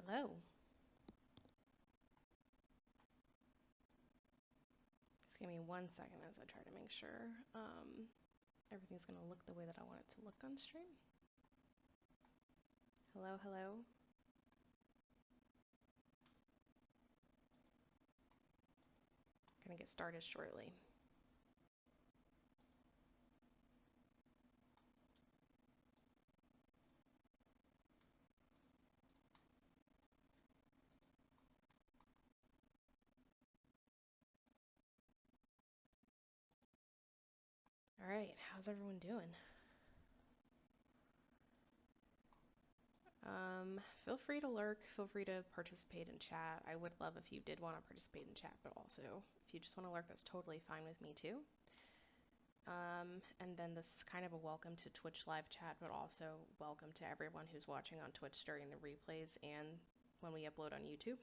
Hello. Just give me 1 second as I try to make sure everything's going to look the way that I want it to look on stream. Hello, hello. Gonna get started shortly. All right, how's everyone doing? Feel free to lurk, feel free to participate in chat. I would love if you did want to participate in chat, but also if you just want to lurk, that's totally fine with me too. And then this is kind of a welcome to Twitch live chat, but also welcome to everyone who's watching on Twitch during the replays and when we upload on YouTube.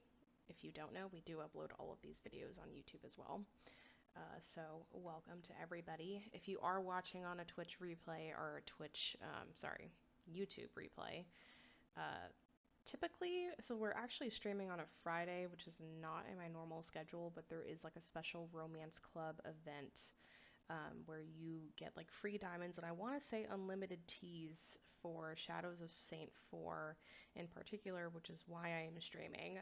If you don't know, we do upload all of these videos on YouTube as well. So welcome to everybody. If you are watching on a Twitch replay or a YouTube replay, uh, typically, so we're actually streaming on a Friday, which is not in my normal schedule, but there is like a special romance club event where you get like free diamonds and I want to say unlimited teas for Shadows of Saintfour in particular, which is why I am streaming.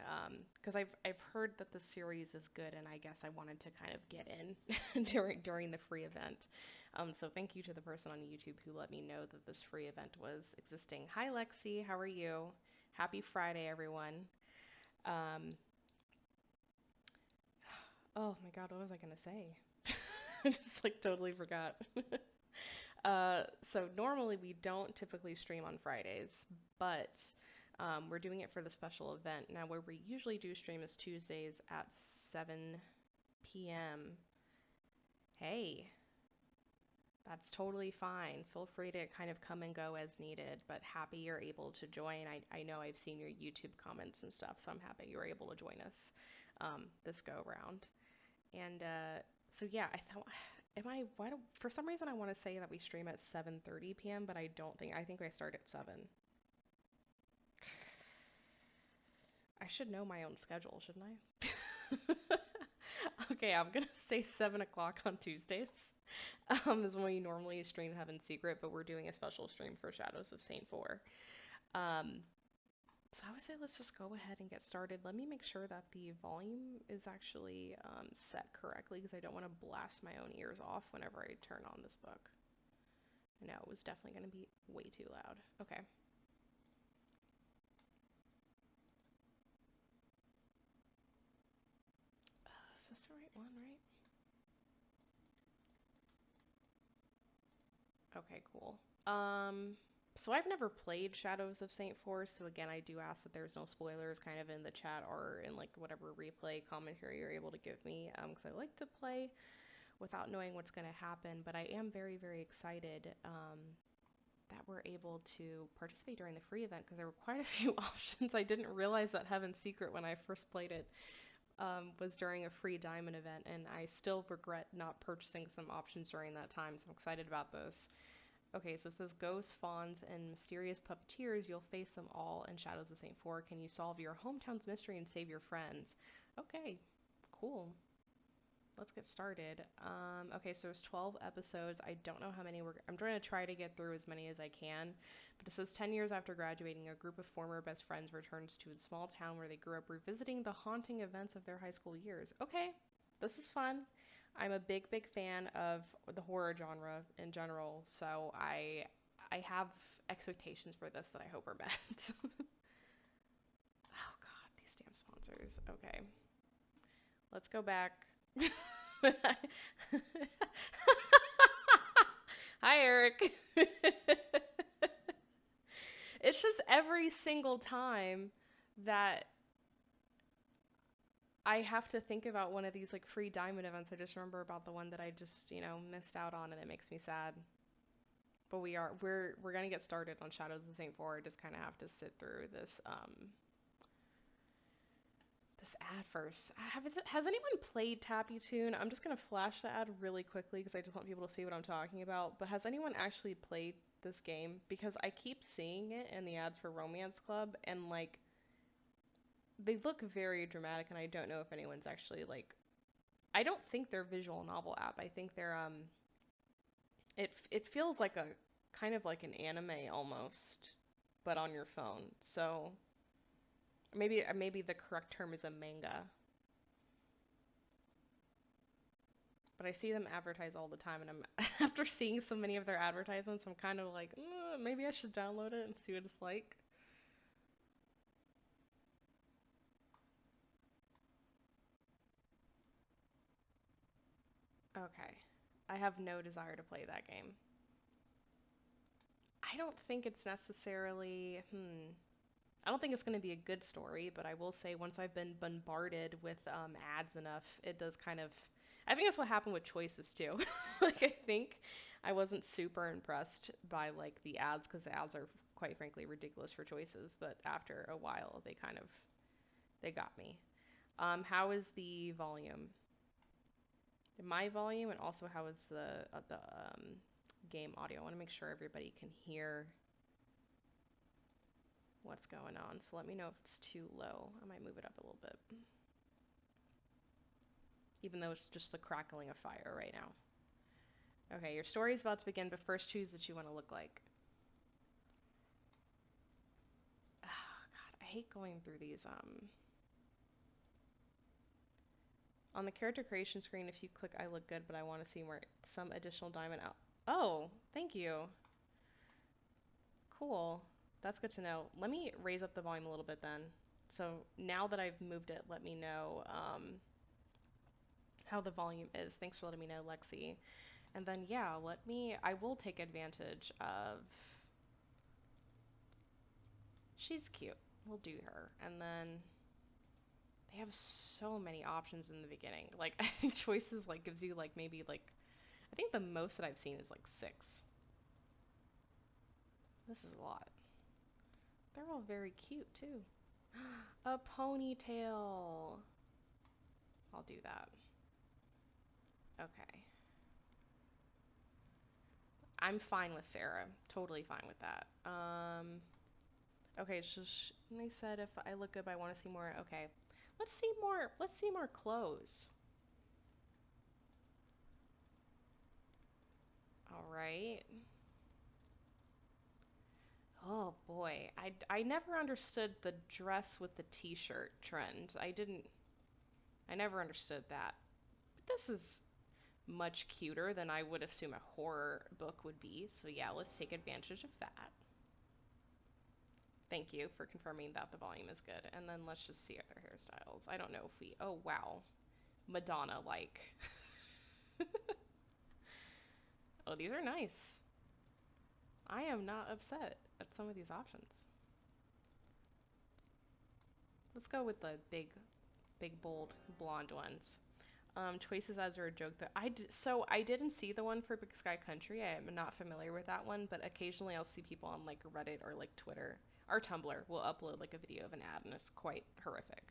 Because I've heard that the series is good and I guess I wanted to kind of get in during the free event. So thank you to the person on YouTube who let me know that this free event was existing. Hi Lexi, how are you? Happy Friday, everyone. Um, oh my God, what was I gonna say? I just like totally forgot. So normally we don't typically stream on Fridays, but we're doing it for the special event. Now, where we usually do stream is Tuesdays at 7 p.m. Hey, that's totally fine. Feel free to kind of come and go as needed, but happy you're able to join. I know I've seen your YouTube comments and stuff, so I'm happy you were able to join us this go round. And so yeah, I thought, for some reason I want to say that we stream at 7:30 p.m., but I think I start at 7. I should know my own schedule, shouldn't I? Okay, I'm gonna say 7 o'clock on Tuesdays. Is when we normally stream Heaven Secret, but we're doing a special stream for Shadows of Saintfour. Um, So I would say let's just go ahead and get started. Let me make sure that the volume is actually set correctly because I don't want to blast my own ears off whenever I turn on this book. No, it was definitely going to be way too loud. Okay. Is this the right one, right? Okay, cool. So I've never played Shadows of Saintfour, so again, I do ask that there's no spoilers kind of in the chat or in like whatever replay commentary you're able to give me, because I like to play without knowing what's going to happen, but I am very, very excited that we're able to participate during the free event because there were quite a few options. I didn't realize that Heaven's Secret when I first played it was during a free diamond event, and I still regret not purchasing some options during that time, so I'm excited about this. Okay, so it says ghosts, fawns, and mysterious puppeteers. You'll face them all in Shadows of Saint Four. Can you solve your hometown's mystery and save your friends? Okay, cool. Let's get started. Okay, so there's 12 episodes. I don't know how many I'm trying to try to get through as many as I can. But it says 10 years after graduating, a group of former best friends returns to a small town where they grew up, revisiting the haunting events of their high school years. Okay, this is fun. I'm a big, big fan of the horror genre in general, so I have expectations for this that I hope are met. Oh God, these damn sponsors. Okay, let's go back. Hi, Eric. It's just every single time that I have to think about one of these like free diamond events, I just remember about the one that I just, missed out on and it makes me sad. But we're gonna get started on Shadows of Saint Four. I just kind of have to sit through this ad first. Has anyone played Tappy Tune? I'm just gonna flash the ad really quickly because I just want people to see what I'm talking about. But has anyone actually played this game? Because I keep seeing it in the ads for Romance Club, and like They look very dramatic, and I don't know if anyone's actually like. I don't think they're visual novel app. I think they're It feels like a kind of like an anime almost, but on your phone. So maybe the correct term is a manga. But I see them advertise all the time, and I'm after seeing so many of their advertisements, I'm kind of like, maybe I should download it and see what it's like. Okay. I have no desire to play that game. I don't think it's necessarily, I don't think it's going to be a good story, but I will say once I've been bombarded with ads enough, it does kind of. I think that's what happened with Choices too. Like I think I wasn't super impressed by like the ads because the ads are quite frankly ridiculous for Choices, but after a while they got me. How is the volume? My volume, and also how is the game audio? I want to make sure everybody can hear what's going on. So let me know if it's too low. I might move it up a little bit. Even though it's just the crackling of fire right now. Okay, your story is about to begin, but first choose what you want to look like. Oh, God, I hate going through these. On the character creation screen, if you click I look good, but I want to see more, some additional diamond out. Oh, thank you. Cool. That's good to know. Let me raise up the volume a little bit then. So now that I've moved it, let me know how the volume is. Thanks for letting me know, Lexi. And then, yeah, I will take advantage of. She's cute. We'll do her. And then they have so many options in the beginning. Like, I think choices, like, gives you, like, maybe, like, I think the most that I've seen is, like, 6. This is a lot. They're all very cute, too. A ponytail. I'll do that. Okay. I'm fine with Sarah. Totally fine with that. Okay, so they said if I look good, but I want to see more. Okay. Let's see more. Let's see more clothes. All right. Oh boy, I never understood the dress with the t-shirt trend. I never understood that. But this is much cuter than I would assume a horror book would be. So yeah, let's take advantage of that. Thank you for confirming that the volume is good. And then let's just see other hairstyles. I don't know if we, oh wow, Madonna-like. Oh, these are nice. I am not upset at some of these options. Let's go with the big, bold, blonde ones. Choices as are a joke that so I didn't see the one for Big Sky Country. I am not familiar with that one, but occasionally I'll see people on like Reddit or like Twitter or Tumblr will upload like a video of an ad and it's quite horrific.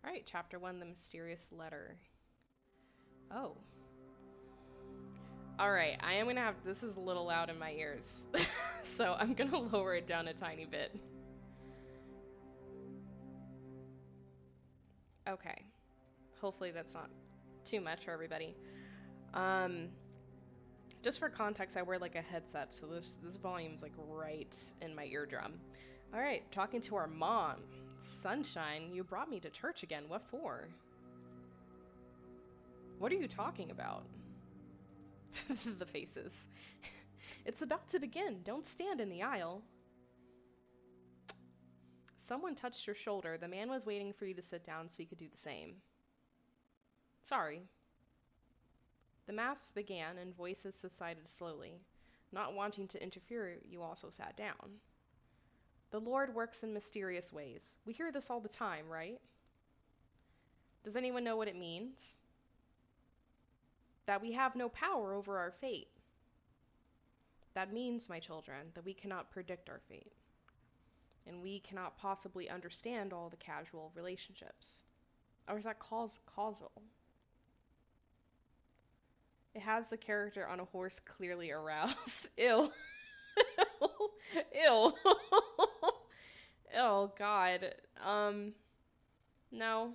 All right, chapter 1, the mysterious letter. Oh. All right, I am gonna have this is a little loud in my ears, so I'm gonna lower it down a tiny bit. Okay. Hopefully that's not too much for everybody. Um, just for context, I wear like a headset, so this volume's like right in my eardrum. All right, talking to our mom. Sunshine, you brought me to church again. What for? What are you talking about? The faces. It's about to begin. Don't stand in the aisle. Someone touched your shoulder. The man was waiting for you to sit down so he could do the same. Sorry. The mass began and voices subsided slowly. Not wanting to interfere, you also sat down. The Lord works in mysterious ways. We hear this all the time, right? Does anyone know what it means? That we have no power over our fate. That means, my children, that we cannot predict our fate. And we cannot possibly understand all the casual relationships. Or is that causal? It has the character on a horse clearly aroused. Ew. Ew. Oh God. No,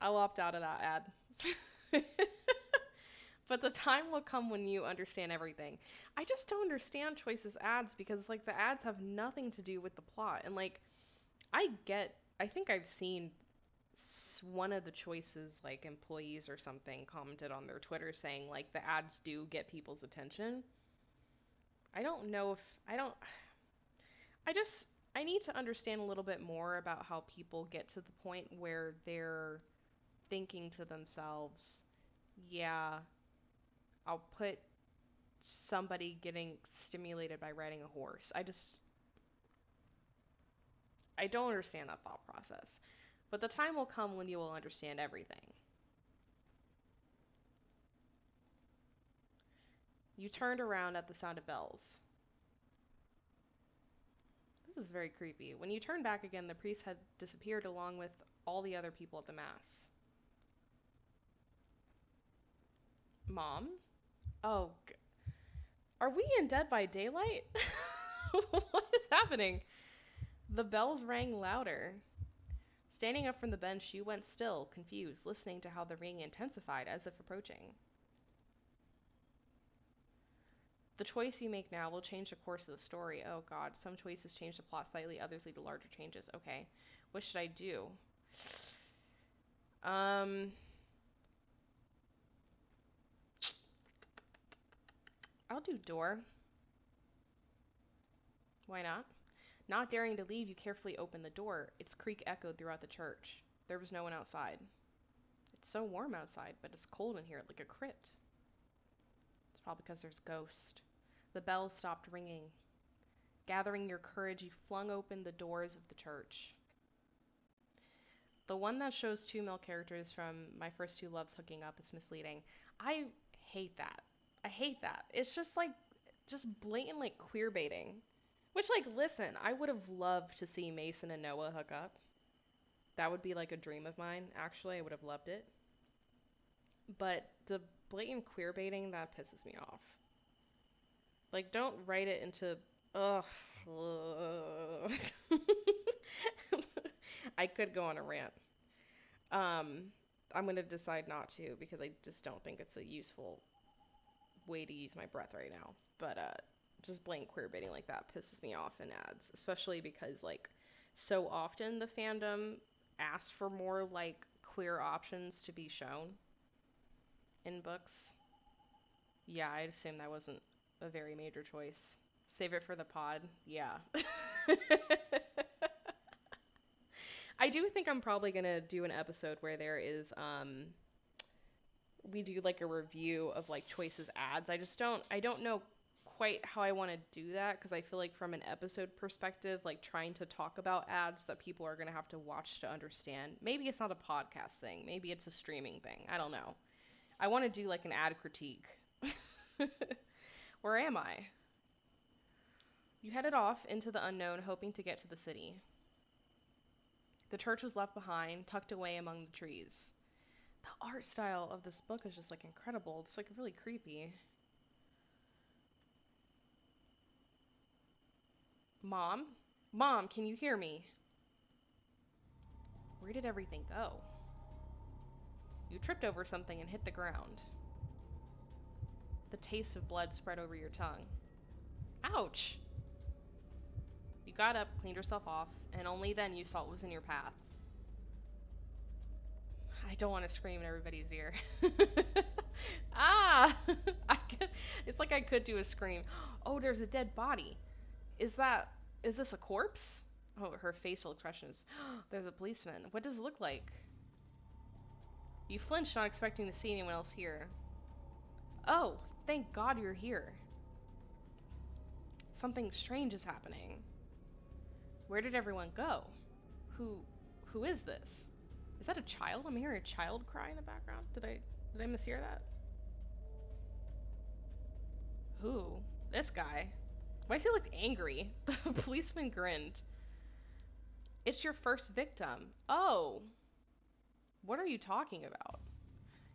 I'll opt out of that ad. But the time will come when you understand everything. I just don't understand choices ads because like the ads have nothing to do with the plot. And like I think I've seen one of the choices like employees or something commented on their Twitter saying like the ads do get people's attention. I don't know if I don't I just I need to understand a little bit more about how people get to the point where they're thinking to themselves, yeah, I'll put somebody getting stimulated by riding a horse. I don't understand that thought process. But the time will come when you will understand everything. You turned around at the sound of bells. This is very creepy. When you turned back again, the priest had disappeared along with all the other people at the mass. Mom? Oh, are we in Dead by Daylight? What is happening? The bells rang louder. Standing up from the bench, she went still, confused, listening to how the ring intensified as if approaching. The choice you make now will change the course of the story. Oh god, some choices change the plot slightly, others lead to larger changes. Okay, what should I do? Um, I'll do door. Why not? Not daring to leave, you carefully opened the door. Its creak echoed throughout the church. There was no one outside. It's so warm outside, but it's cold in here, like a crypt. It's probably because there's ghosts. The bells stopped ringing. Gathering your courage, you flung open the doors of the church. The one that shows two male characters from My First Two Loves hooking up is misleading. I hate that. I hate that. It's just like, just blatant like queer baiting. Which like, listen, I would have loved to see Mason and Noah hook up. That would be like a dream of mine. Actually, I would have loved it. But the blatant queer baiting, that pisses me off. Like, don't write it into. Ugh. I could go on a rant. Um, I'm gonna decide not to because I just don't think it's a useful way to use my breath right now. But just blatant queer baiting like that pisses me off in ads, especially because like so often the fandom asks for more like queer options to be shown in books. Yeah, I'd assume that wasn't a very major choice. Save it for the pod. Yeah. I do think I'm probably gonna do an episode where there is we do like a review of like choices ads. I don't know quite how I want to do that because I feel like from an episode perspective, like trying to talk about ads that people are going to have to watch to understand. Maybe it's not a podcast thing. Maybe it's a streaming thing. I don't know. I want to do like an ad critique. Where am I? You headed off into the unknown, hoping to get to the city. The church was left behind, tucked away among the trees. The art style of this book is just like incredible. It's like really creepy. Mom? Mom, can you hear me? Where did everything go? You tripped over something and hit the ground. The taste of blood spread over your tongue. Ouch! You got up, cleaned yourself off, and only then you saw what was in your path. I don't want to scream in everybody's ear. Ah! It's like I could do a scream. Oh, there's a dead body. Is that, is this a corpse? Oh, her facial expression is, there's a policeman. What does it look like? You flinched, not expecting to see anyone else here. Oh, thank God you're here. Something strange is happening. Where did everyone go? Who who is this? Is that a child? I'm hearing a child cry in the background. Did I mishear that? Who? This guy. Why does he look angry? The policeman grinned. It's your first victim. Oh, what are you talking about?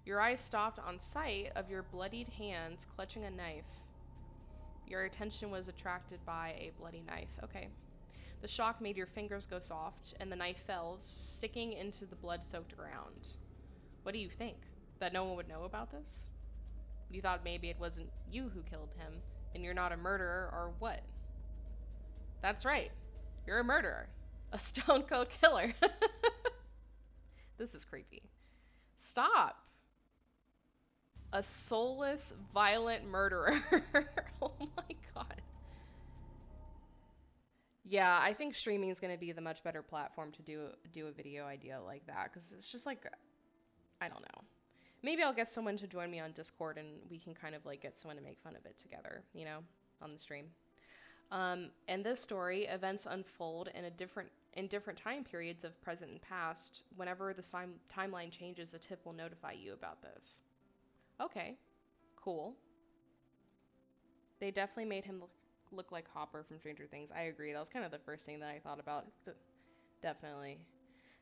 Your eyes stopped on sight of your bloodied hands clutching a knife. Your attention was attracted by a bloody knife. Okay. The shock made your fingers go soft, and the knife fell, sticking into the blood-soaked ground. What do you think? That no one would know about this? You thought maybe it wasn't you who killed him, and you're not a murderer, or what? That's right. You're a murderer. A stone cold killer. This is creepy. Stop. A soulless, violent murderer. Oh my god. Yeah, I think streaming is going to be the much better platform to do a video idea like that, because it's just like, I don't know. Maybe I'll get someone to join me on Discord and we can kind of like get someone to make fun of it together, you know, on the stream. In this story, events unfold in different time periods of present and past. Whenever the timeline changes, a tip will notify you about this. Okay, cool. They definitely made him look like Hopper from Stranger Things. I agree. That was kind of the first thing that I thought about. Definitely.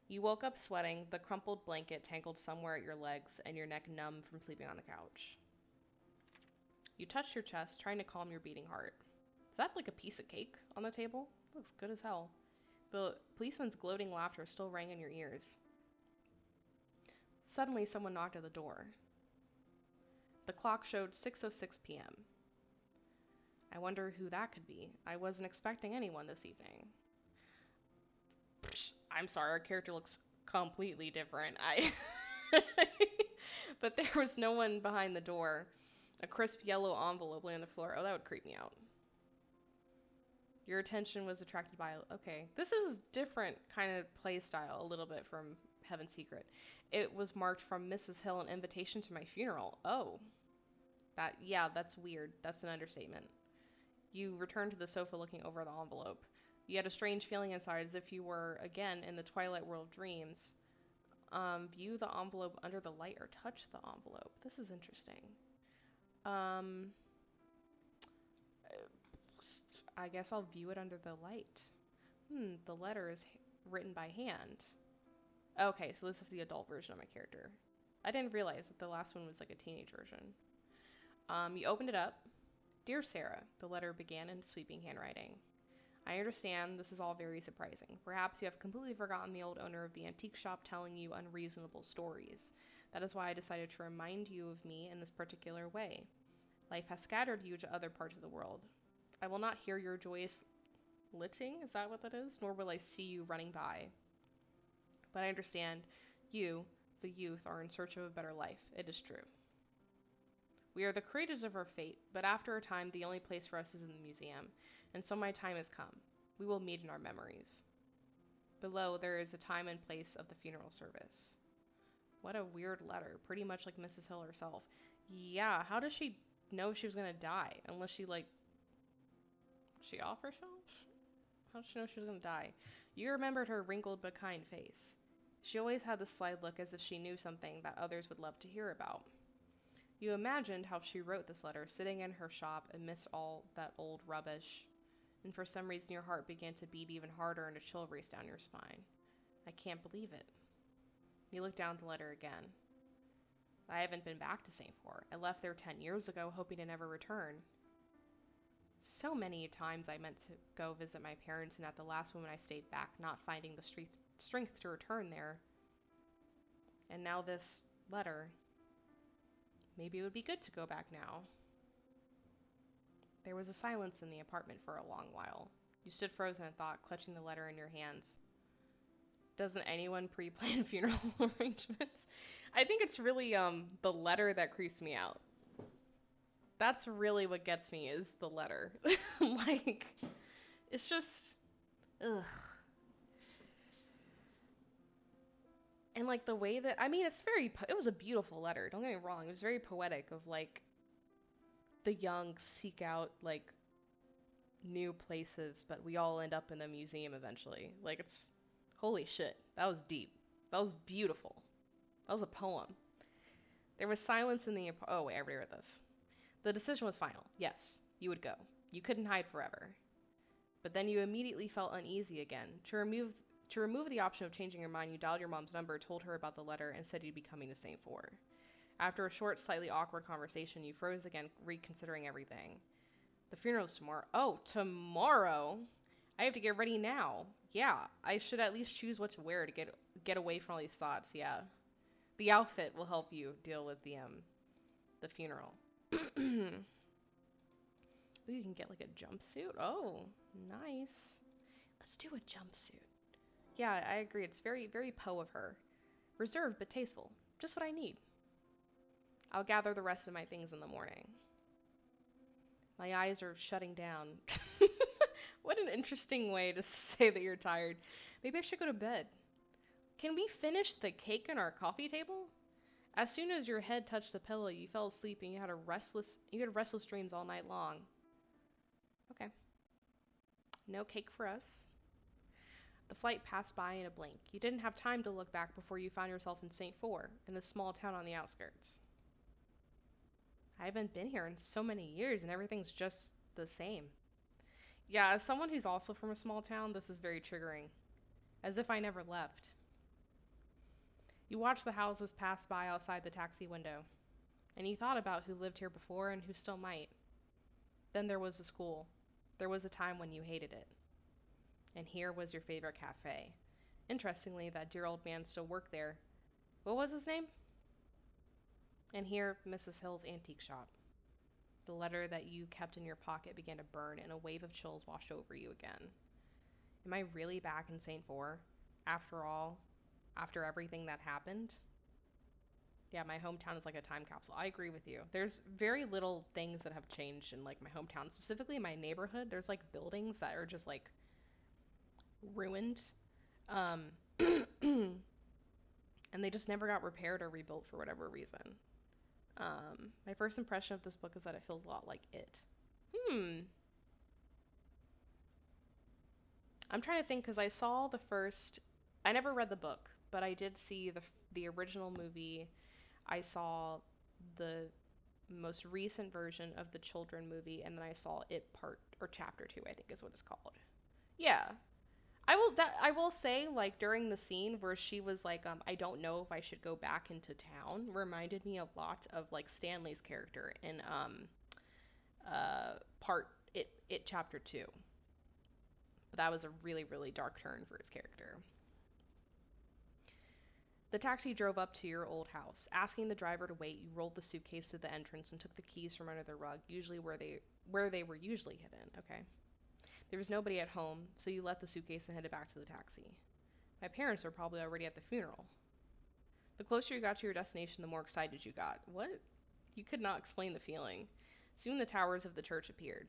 You woke up sweating, the crumpled blanket tangled somewhere at your legs, and your neck numb from sleeping on the couch. You touched your chest, trying to calm your beating heart. Is that like a piece of cake on the table? Looks good as hell. The policeman's gloating laughter still rang in your ears. Suddenly, someone knocked at the door. The clock showed 6:06 p.m. I wonder who that could be. I wasn't expecting anyone this evening. Psh, I'm sorry, our character looks completely different. But there was no one behind the door. A crisp yellow envelope lay on the floor. Oh, that would creep me out. Your attention was attracted by... Okay, this is different kind of play style a little bit from Heaven's Secret. It was marked from Mrs. Hill, an invitation to my funeral. Oh. Yeah, that's weird. That's an understatement. You returned to the sofa looking over the envelope. You had a strange feeling inside as if you were, again, in the Twilight World dreams. View the envelope under the light or touch the envelope. This is interesting. I guess I'll view it under the light. The letter is written by hand. Okay, so this is the adult version of my character. I didn't realize that the last one was like a teenage version. You opened it up. Dear Sarah, the letter began in sweeping handwriting. I understand this is all very surprising. Perhaps you have completely forgotten the old owner of the antique shop telling you unreasonable stories. That is why I decided to remind you of me in this particular way. Life has scattered you to other parts of the world. I will not hear your joyous litting, is that what that is? Nor will I see you running by. But I understand you, the youth, are in search of a better life. It is true. We are the creators of our fate, but after a time the only place for us is in the museum, and so my time has come. We will meet in our memories. Below there is a time and place of the funeral service. What a weird letter, pretty much like Mrs. Hill herself. Yeah, how does she know she was gonna die? Unless she she off herself? How did she know she was gonna die? You remembered her wrinkled but kind face. She always had the sly look as if she knew something that others would love to hear about. You imagined how she wrote this letter, sitting in her shop amidst all that old rubbish, and for some reason your heart began to beat even harder and a chill raced down your spine. I can't believe it. You looked down the letter again. I haven't been back to Saintfour. I left there 10 years ago, hoping to never return. So many times I meant to go visit my parents, and at the last moment I stayed back, not finding the strength to return there. And now this letter. Maybe it would be good to go back now. There was a silence in the apartment for a long while. You stood frozen in thought, clutching the letter in your hands. Doesn't anyone pre-plan funeral arrangements? I think it's really the letter that creeps me out. That's really what gets me is the letter. Like, it's just ugh. And like the way that, I mean, it was a beautiful letter, don't get me wrong. It was very poetic of like the young seek out like new places, but we all end up in the museum eventually. Like, it's holy shit. That was deep. That was beautiful. That was a poem. There was silence in the oh wait, I already read this. The decision was final. Yes, you would go. You couldn't hide forever. But then you immediately felt uneasy again. To remove the option of changing your mind, you dialed your mom's number, told her about the letter, and said you'd be coming to Saintfour. After a short, slightly awkward conversation, you froze again, reconsidering everything. The funeral's tomorrow. Oh, tomorrow? I I have to get ready now. Yeah, I should at least choose what to wear to get away from all these thoughts. Yeah. The outfit will help you deal with the funeral. Ooh, you can get like a jumpsuit. Oh, nice. Let's do a jumpsuit. Yeah, I agree. It's very, very Poe of her. Reserved but tasteful. Just what I need. I'll gather the rest of my things in the morning. My eyes are shutting down. What an interesting way to say that you're tired. Maybe I should go to bed. Can we finish the cake on our coffee table? As soon as your head touched the pillow, you fell asleep and you had restless dreams all night long. Okay. No cake for us. The flight passed by in a blink. You didn't have time to look back before you found yourself in Saintfour, in this small town on the outskirts. I haven't been here in so many years and everything's just the same. Yeah, as someone who's also from a small town, this is very triggering. As if I never left. You watched the houses pass by outside the taxi window, and you thought about who lived here before and who still might. Then there was the school. There was a time when you hated it. And here was your favorite cafe. Interestingly, that dear old man still worked there. What was his name? And here, Mrs. Hill's antique shop. The letter that you kept in your pocket began to burn, and a wave of chills washed over you again. Am I really back in Saintfour? After all, after everything that happened? Yeah, my hometown is like a time capsule. I agree with you. There's very little things that have changed in like my hometown, specifically my neighborhood. There's like buildings that are just like ruined. Um, and they just never got repaired or rebuilt for whatever reason. My first impression of this book is that it feels a lot like it. Hmm. I'm trying to think because I saw the first. I never read the book, but I did see the original movie. I saw the most recent version of the children movie, and then I saw it part or chapter 2, I think is what it's called. Yeah. I will say like during the scene where she was like I don't know if I should go back into town reminded me a lot of like Stanley's character in part it chapter 2. But that was a really really dark turn for his character. The taxi drove up to your old house. Asking the driver to wait, you rolled the suitcase to the entrance and took the keys from under the rug, usually where they were usually hidden. Okay. There was nobody at home, so you left the suitcase and headed back to the taxi. My parents were probably already at the funeral. The closer you got to your destination, the more excited you got. What? You could not explain the feeling. Soon the towers of the church appeared.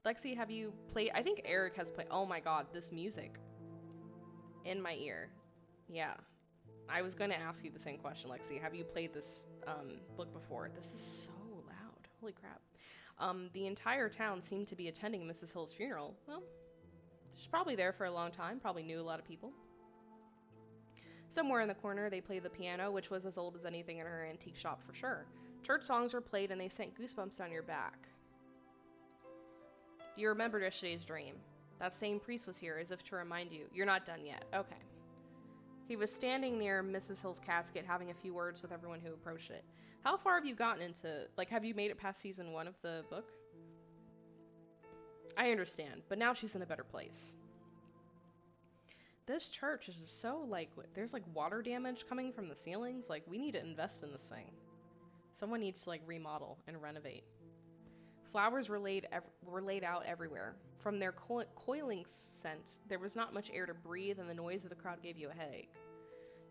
Lexi, have you played? I think Eric has played. Oh my god, this music in my ear. Yeah. I was going to ask you the same question, Lexi. Have you played this book before? This is so loud. Holy crap. The entire town seemed to be attending Mrs. Hill's funeral. Well, she's probably there for a long time, probably knew a lot of people. Somewhere in the corner, they played the piano, which was as old as anything in her antique shop for sure. Church songs were played and they sent goosebumps down your back. You remembered yesterday's dream. That same priest was here, as if to remind you. You're not done yet. Okay. He was standing near Mrs. Hill's casket, having a few words with everyone who approached it. How far have you gotten into, like, have you made it past season 1 of the book? I understand, but now she's in a better place. This church is just so, like, there's, like, water damage coming from the ceilings. Like, we need to invest in this thing. Someone needs to, like, remodel and renovate. Flowers were laid out everywhere. From their coiling scent, there was not much air to breathe, and the noise of the crowd gave you a headache.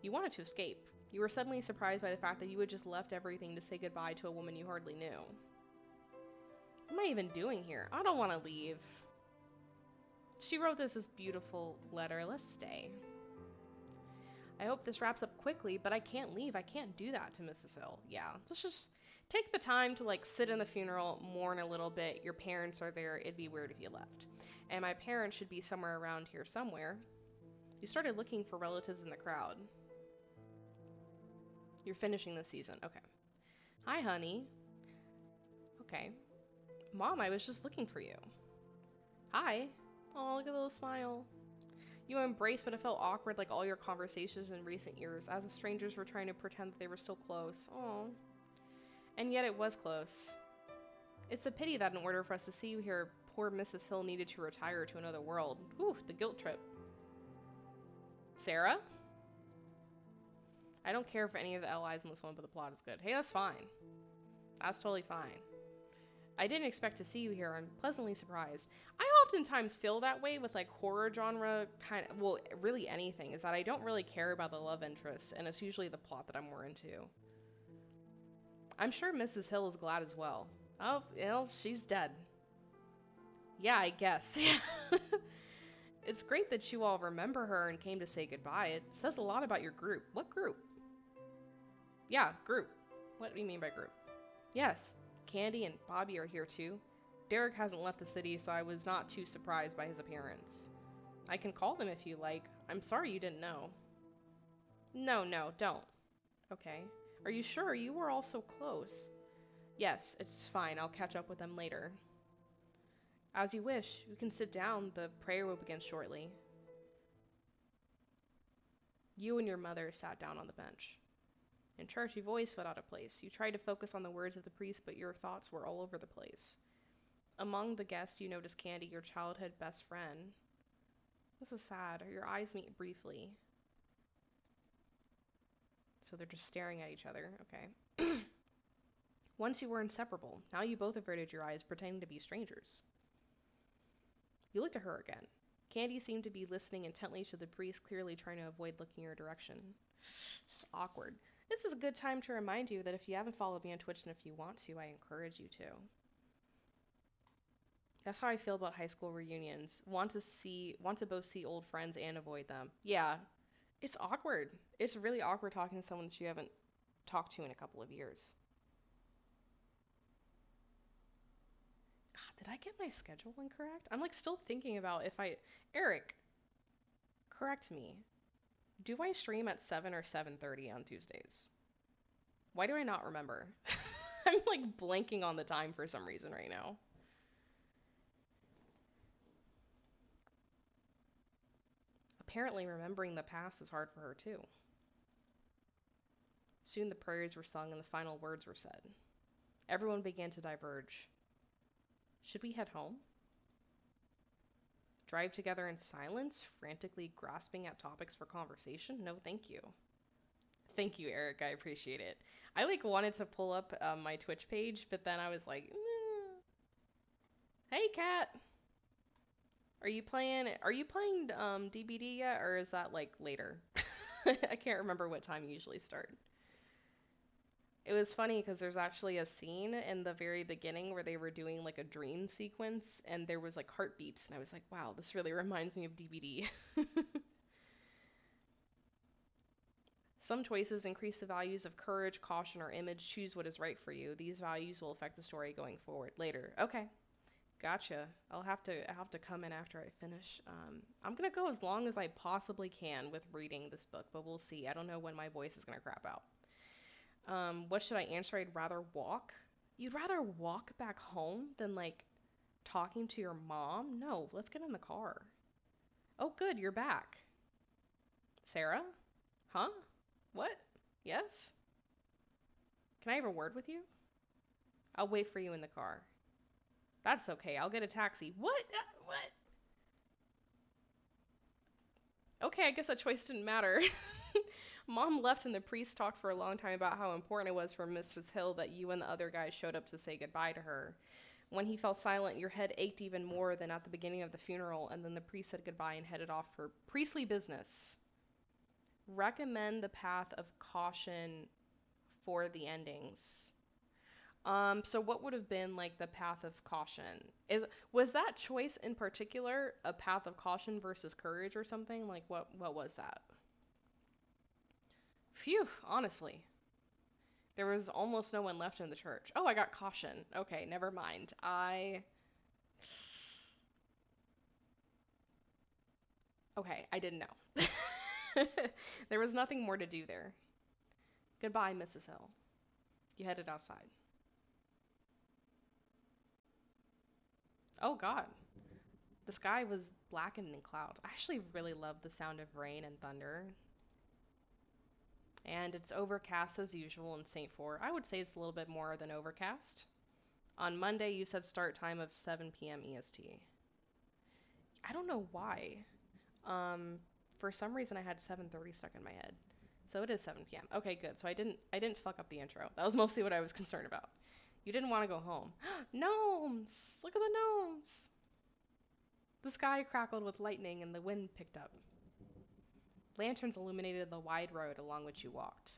You wanted to escape. You were suddenly surprised by the fact that you had just left everything to say goodbye to a woman you hardly knew. What am I even doing here? I don't want to leave. She wrote this beautiful letter. Let's stay. I hope this wraps up quickly, but I can't leave. I can't do that to Mrs. Hill. Yeah, let's just take the time to like sit in the funeral, mourn a little bit. Your parents are there. It'd be weird if you left. And my parents should be somewhere around here somewhere. You started looking for relatives in the crowd. You're finishing the season. Okay. Hi, honey. Okay. Mom, I was just looking for you. Hi. Oh, look at the little smile. You embraced, but it felt awkward like all your conversations in recent years, as if strangers were trying to pretend that they were still close. Oh. And yet it was close. It's a pity that in order for us to see you here poor Mrs. Hill needed to retire to another world. Whew, the guilt trip. Sarah? I don't care for any of the allies in this one, but the plot is good. Hey, that's fine. That's totally fine. I didn't expect to see you here. I'm pleasantly surprised. I oftentimes feel that way with like horror genre kind of, well, really anything, is that I don't really care about the love interest, and it's usually the plot that I'm more into. I'm sure Mrs. Hill is glad as well. Oh, she's dead. Yeah, I guess. It's great that you all remember her and came to say goodbye. It says a lot about your group. What group? Yeah, group. What do you mean by group? Yes, Candy and Bobby are here too. Derek hasn't left the city, so I was not too surprised by his appearance. I can call them if you like. I'm sorry you didn't know. No, no, don't. Okay. Are you sure? You were all so close. Yes, it's fine. I'll catch up with them later. As you wish. You can sit down. The prayer will begin shortly. You and your mother sat down on the bench. In church, you've always felt out of place. You tried to focus on the words of the priest, but your thoughts were all over the place. Among the guests, you noticed Candy, your childhood best friend. This is sad. Your eyes meet briefly. So they're just staring at each other. Okay. Once you were inseparable. Now you both averted your eyes, pretending to be strangers. You looked at her again. Candy seemed to be listening intently to the priest, clearly trying to avoid looking your direction. It's awkward. This is a good time to remind you that if you haven't followed me on Twitch and if you want to, I encourage you to. That's how I feel about high school reunions. Want to both see old friends and avoid them. Yeah, it's awkward. It's really awkward talking to someone that you haven't talked to in a couple of years. God, did I get my schedule incorrect? I'm like still thinking about if I... Eric, correct me. Do I stream at 7 or 7:30 on Tuesdays? Why do I not remember? I'm like blanking on the time for some reason right now. Apparently remembering the past is hard for her too. Soon the prayers were sung and the final words were said. Everyone began to diverge. Should we head home? Drive together in silence, frantically grasping at topics for conversation? No, thank you. Thank you, Eric. I appreciate it. I like wanted to pull up my Twitch page, but then I was like, nah. Hey, Kat. Are you playing DBD yet, or is that like later? I can't remember what time you usually start. It was funny because there's actually a scene in the very beginning where they were doing like a dream sequence and there was like heartbeats and I was like, wow, this really reminds me of DBD. Some choices increase the values of courage, caution, or image. Choose what is right for you. These values will affect the story going forward later. Okay, gotcha. I'll have to come in after I finish. I'm gonna go as long as I possibly can with reading this book, but we'll see. I don't know when my voice is gonna crap out. What should I answer? I'd rather walk. You'd rather walk back home than like talking to your mom? No, let's get in the car. Oh, good, you're back. Sarah? Huh? What? Yes? Can I have a word with you? I'll wait for you in the car. That's okay, I'll get a taxi. What? What? Okay, I guess that choice didn't matter. Mom left and the priest talked for a long time about how important it was for Mrs. Hill that you and the other guys showed up to say goodbye to her. When he fell silent, your head ached even more than at the beginning of the funeral, and then the priest said goodbye and headed off for priestly business. Recommend the path of caution for the endings. So what would have been like the path of caution? Was that choice in particular a path of caution versus courage or something? Like what was that? Phew, honestly. There was almost no one left in the church. Oh, I got caution. Okay, never mind. Okay, I didn't know. There was nothing more to do there. Goodbye, Mrs. Hill. You headed outside. Oh God. The sky was blackened in clouds. I actually really love the sound of rain and thunder. And it's overcast as usual in Saintfour. I would say it's a little bit more than overcast. On Monday, you said start time of 7 p.m. EST. I don't know why. Um, for some reason I had 7:30 stuck in my head. So it is 7 p.m. Okay, good. So I didn't fuck up the intro. That was mostly what I was concerned about. You didn't want to go home. Gnomes! Look at the gnomes! The sky crackled with lightning and the wind picked up. Lanterns illuminated the wide road along which you walked.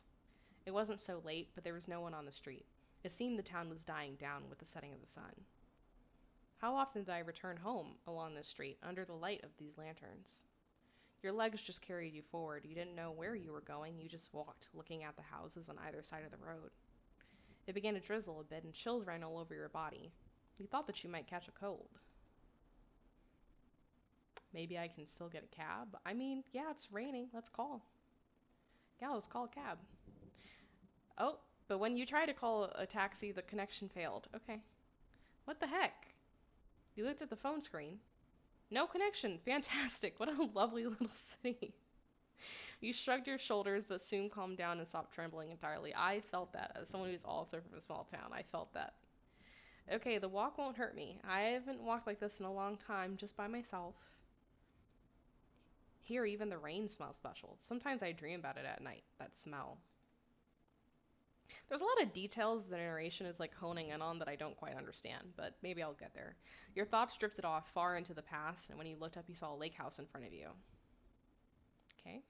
It wasn't so late, but there was no one on the street. It seemed the town was dying down with the setting of the sun. How often did I return home along this street under the light of these lanterns? Your legs just carried you forward. You didn't know where you were going. You just walked, looking at the houses on either side of the road. It began to drizzle a bit, and chills ran all over your body. You thought that you might catch a cold. Maybe I can still get a cab? I mean, yeah, it's raining. Let's call. Yeah, let's call a cab. Oh, but when you tried to call a taxi, the connection failed. Okay. What the heck? You looked at the phone screen. No connection. Fantastic. What a lovely little city. You shrugged your shoulders, but soon calmed down and stopped trembling entirely. I felt that. As someone who's also from a small town, I felt that. Okay, the walk won't hurt me. I haven't walked like this in a long time, just by myself. Here, even the rain smells special. Sometimes I dream about it at night, that smell. There's a lot of details the narration is like honing in on that I don't quite understand, but maybe I'll get there. Your thoughts drifted off far into the past, and when you looked up, you saw a lake house in front of you. Okay.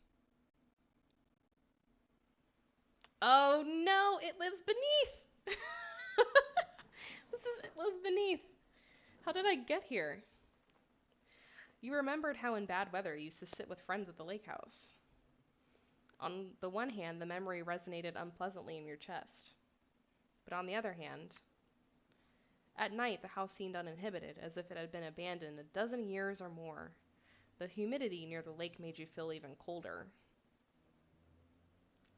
Oh no, it lives beneath! It lives beneath. How did I get here? You remembered how in bad weather you used to sit with friends at the lake house. On the one hand, the memory resonated unpleasantly in your chest. But on the other hand, at night the house seemed uninhibited, as if it had been abandoned a dozen years or more. The humidity near the lake made you feel even colder.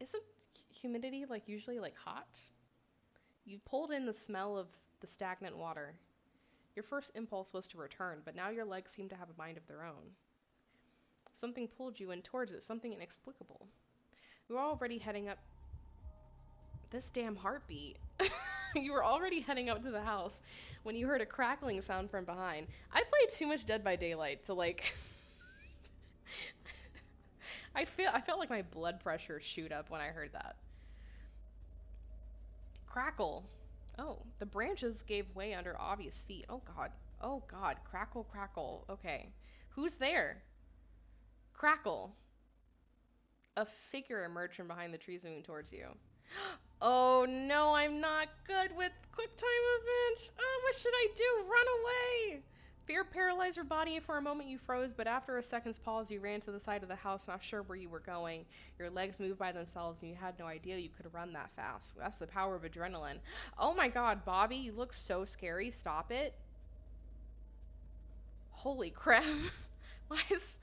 Isn't humidity like usually like hot? You pulled in the smell of the stagnant water. Your first impulse was to return, but now your legs seemed to have a mind of their own. Something pulled you in towards it, something inexplicable. You were already heading up. This damn heartbeat. You were already heading up to the house when you heard a crackling sound from behind. I played too much Dead by Daylight to like. I felt like my blood pressure shoot up when I heard that. Crackle. Oh, the branches gave way under obvious feet. Oh god. Oh god. Crackle, crackle. Okay. Who's there? Crackle. A figure emerged from behind the trees moving towards you. Oh no, I'm not good with quick time event. Oh, what should I do? Run away! Fear paralyzed your body. For a moment you froze, but after a second's pause you ran to the side of the house, not sure where you were going. Your legs moved by themselves and you had no idea you could run that fast. That's the power of adrenaline. Oh my god, Bobby, you look so scary. Stop it. Holy crap. Why is...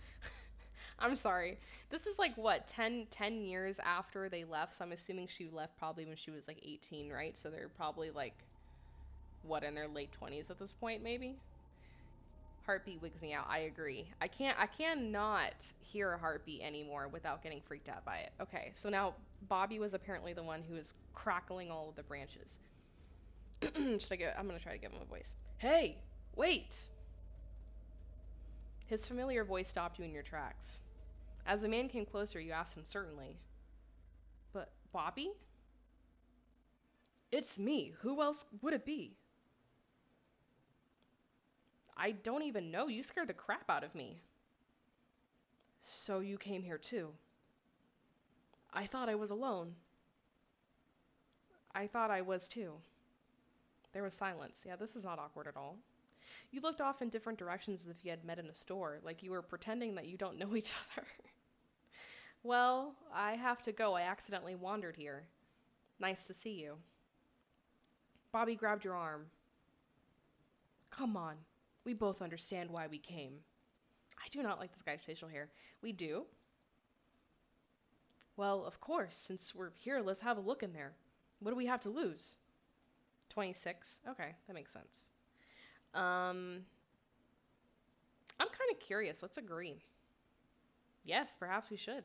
I'm sorry. This is like what, 10 years after they left, so I'm assuming she left probably when she was like 18, right? So they're probably like, what, in their late 20s at this point, maybe? Heartbeat wigs me out. I agree. I cannot hear a heartbeat anymore without getting freaked out by it. Okay, so now Bobby was apparently the one who was crackling all of the branches. I'm gonna try to give him a voice. Hey, wait! His familiar voice stopped you in your tracks. As the man came closer, you asked uncertainly, but Bobby? It's me. Who else would it be? I don't even know. You scared the crap out of me. So you came here too. I thought I was alone. I thought I was too. There was silence. Yeah, this is not awkward at all. You looked off in different directions as if you had met in a store, like you were pretending that you don't know each other. Well, I have to go. I accidentally wandered here. Nice to see you. Bobby grabbed your arm. Come on. We both understand why we came. I do not like this guy's facial hair. We do? Well, of course. Since we're here, let's have a look in there. What do we have to lose? 26. Okay, that makes sense. I'm kind of curious. Let's agree. Yes, perhaps we should.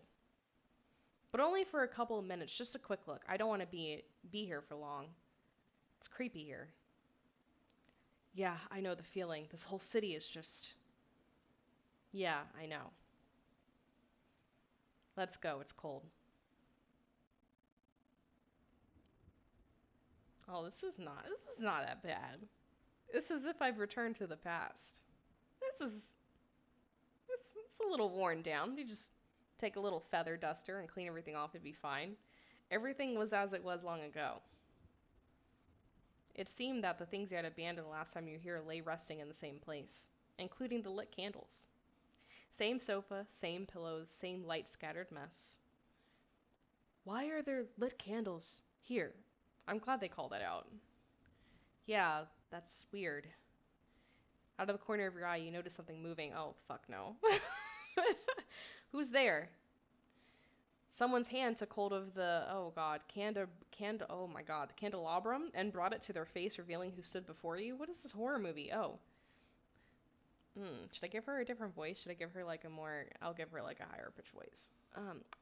But only for a couple of minutes, just a quick look. I don't want to be here for long. It's creepy here. Yeah, I know the feeling. This whole city is just. Yeah, I know. Let's go. It's cold. Oh, this is not that bad. It's as if I've returned to the past. This is it's a little worn down. You just take a little feather duster and clean everything off, it'd be fine. Everything was as it was long ago. It seemed that the things you had abandoned the last time you were here lay resting in the same place, including the lit candles. Same sofa, same pillows, same light scattered mess. Why are there lit candles here? I'm glad they called that out. Yeah, that's weird. Out of the corner of your eye, you notice something moving. Oh, fuck no. Who's there? Someone's hand took hold of oh god, oh my god, the candelabrum and brought it to their face, revealing who stood before you. What is this horror movie? Oh. Should I give her a different voice? Should I give her like a more, I'll give her like a higher pitch voice.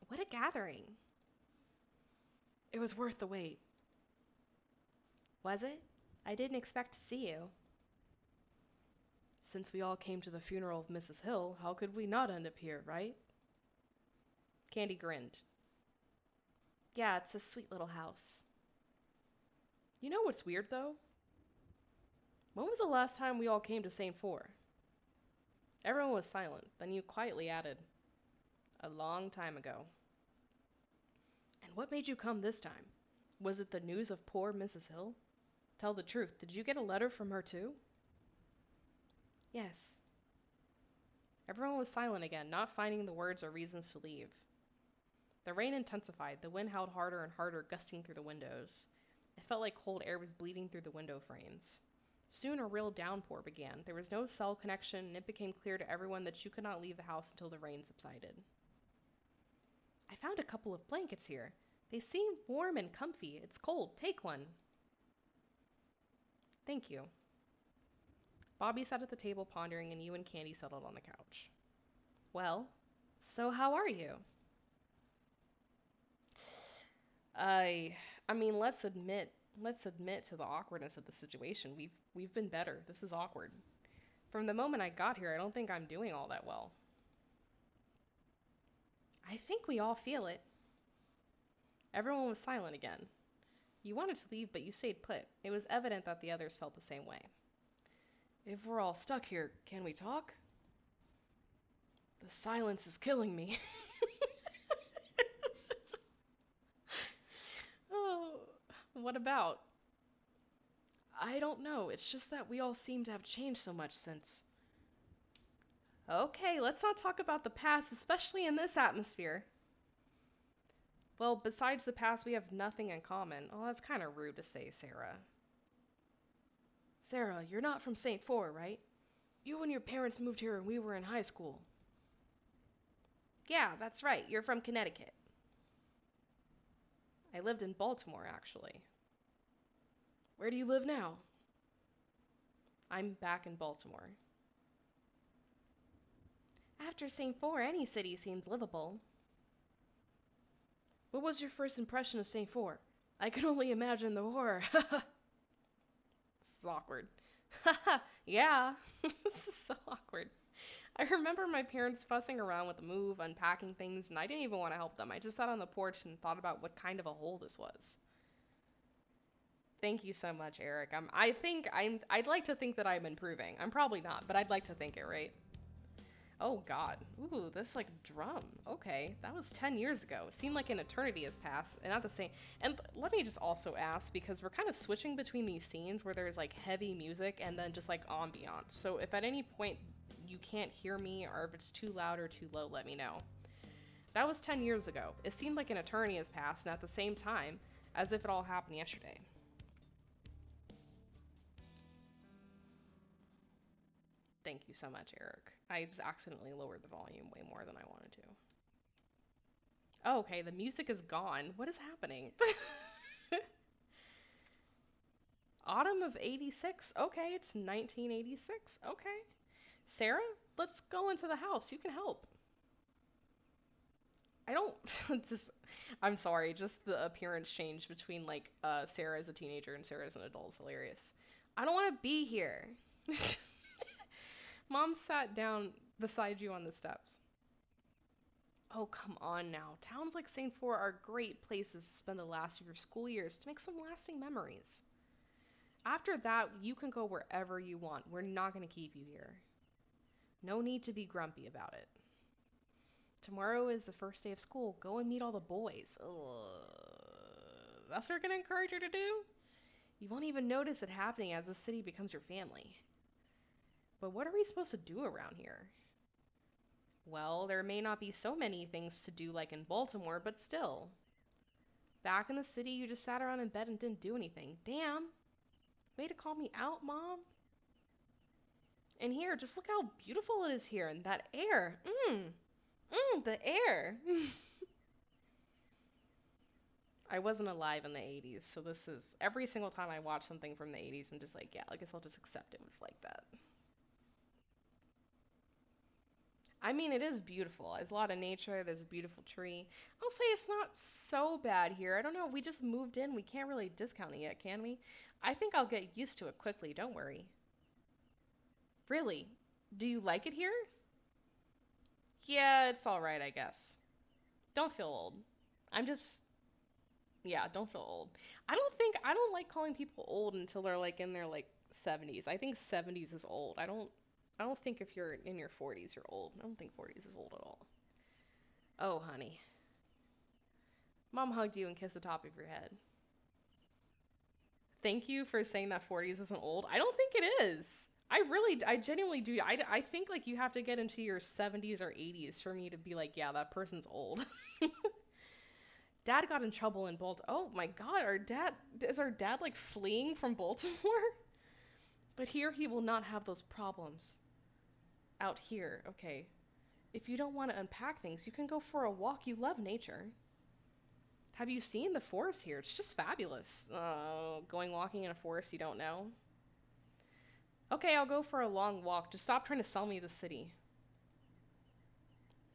What a gathering. It was worth the wait. Was it? I didn't expect to see you. Since we all came to the funeral of Mrs. Hill, how could we not end up here, right? Candy grinned. Yeah, it's a sweet little house. You know what's weird though? When was the last time we all came to Saintfour? Everyone was silent. Then you quietly added, a long time ago. And what made you come this time? Was it the news of poor Mrs. Hill? Tell the truth, did you get a letter from her too? Yes. Everyone was silent again, not finding the words or reasons to leave. The rain intensified, the wind howled harder and harder, gusting through the windows. It felt like cold air was bleeding through the window frames. Soon a real downpour began. There was no cell connection, and it became clear to everyone that you could not leave the house until the rain subsided. I found a couple of blankets here. They seem warm and comfy. It's cold. Take one. Thank you. Bobby sat at the table pondering, and you and Candy settled on the couch. Well, so how are you? I I mean, let's admit to the awkwardness of the situation. We've been better. This is awkward. From the moment I got here, I don't think I'm doing all that well. I think we all feel it. Everyone was silent again. You wanted to leave, but you stayed put. It was evident that the others felt the same way. If we're all stuck here, can we talk? The silence is killing me. Oh, what about? I don't know. It's just that we all seem to have changed so much since. Okay, let's not talk about the past, especially in this atmosphere. Well, besides the past, we have nothing in common. Oh, that's kind of rude to say, Sarah. Sarah, you're not from Saintfour, right? You and your parents moved here when we were in high school. Yeah, that's right. You're from Connecticut. I lived in Baltimore, actually. Where do you live now? I'm back in Baltimore. After Saintfour, any city seems livable. What was your first impression of Saintfour? I can only imagine the horror. This is awkward. Yeah, this is so awkward. I remember my parents fussing around with the move, unpacking things, and I didn't even want to help them. I just sat on the porch and thought about what kind of a hole this was. Thank you so much, Eric. I'd like to think that I'm improving. I'm probably not, but I'd like to think it, right? Oh god. Ooh, this like drum. Okay, that was 10 years ago. It seemed like an eternity has passed, and not the same. And let me just also ask, because we're kind of switching between these scenes where there's like heavy music and then just like ambiance. So if at any point you can't hear me or if it's too loud or too low, let me know. That was 10 years ago. It seemed like an eternity has passed, and at the same time, as if it all happened yesterday. Thank you so much, Eric. I just accidentally lowered the volume way more than I wanted to. Oh, okay, the music is gone. What is happening? Autumn of 86? Okay, it's 1986. Okay. Sarah, let's go into the house. You can help. I don't. Just, I'm sorry, just the appearance change between like Sarah as a teenager and Sarah as an adult is hilarious. I don't want to be here. Mom sat down beside you on the steps. Oh, come on now. Towns like Saintfour are great places to spend the last of your school years to make some lasting memories. After that, you can go wherever you want. We're not going to keep you here. No need to be grumpy about it. Tomorrow is the first day of school. Go and meet all the boys. Ugh. That's what you're going to encourage her to do? You won't even notice it happening as the city becomes your family. But what are we supposed to do around here? Well, there may not be so many things to do like in Baltimore, but still. Back in the city, you just sat around in bed and didn't do anything. Damn. Way to call me out, Mom. And here, just look how beautiful it is here and that air. The air. I wasn't alive in the 80s, so this is every single time I watch something from the 80s, I'm just like, yeah, I guess I'll just accept it was like that. I mean, it is beautiful. There's a lot of nature. There's a beautiful tree. I'll say it's not so bad here. I don't know. We just moved in. We can't really discount it yet, can we? I think I'll get used to it quickly. Don't worry. Really? Do you like it here? Yeah, it's all right, I guess. Don't feel old. I'm just, yeah, don't feel old. I don't like calling people old until they're like in their like 70s. I think 70s is old. I don't think if you're in your 40s you're old. I don't think 40s is old at all. Oh, honey. Mom hugged you and kissed the top of your head. Thank you for saying that 40s isn't old. I don't think it is. I genuinely do. I think like you have to get into your 70s or 80s for me to be like, yeah, that person's old. Dad got in trouble in Baltimore. Oh my God, is our dad like fleeing from Baltimore? But here he will not have those problems. Out here, okay. If you don't want to unpack things, you can go for a walk. You love nature. Have you seen the forest here? It's just fabulous. Going walking in a forest you don't know. Okay, I'll go for a long walk. Just stop trying to sell me the city.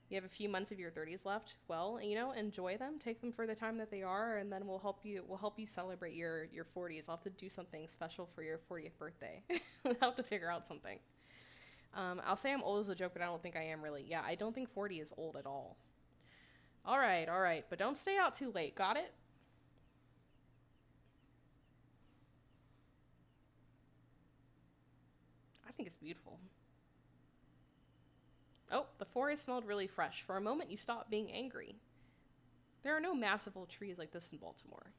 You have a few months of your 30s left. Well, enjoy them. Take them for the time that they are, and then we'll help you celebrate your 40s. I'll have to do something special for your 40th birthday. I'll have to figure out something. I'll say I'm old as a joke, but I don't think I am really. Yeah, I don't think 40 is old at all. All right, but don't stay out too late. Got it? I think it's beautiful. Oh, the forest smelled really fresh. For a moment, you stopped being angry. There are no massive old trees like this in Baltimore.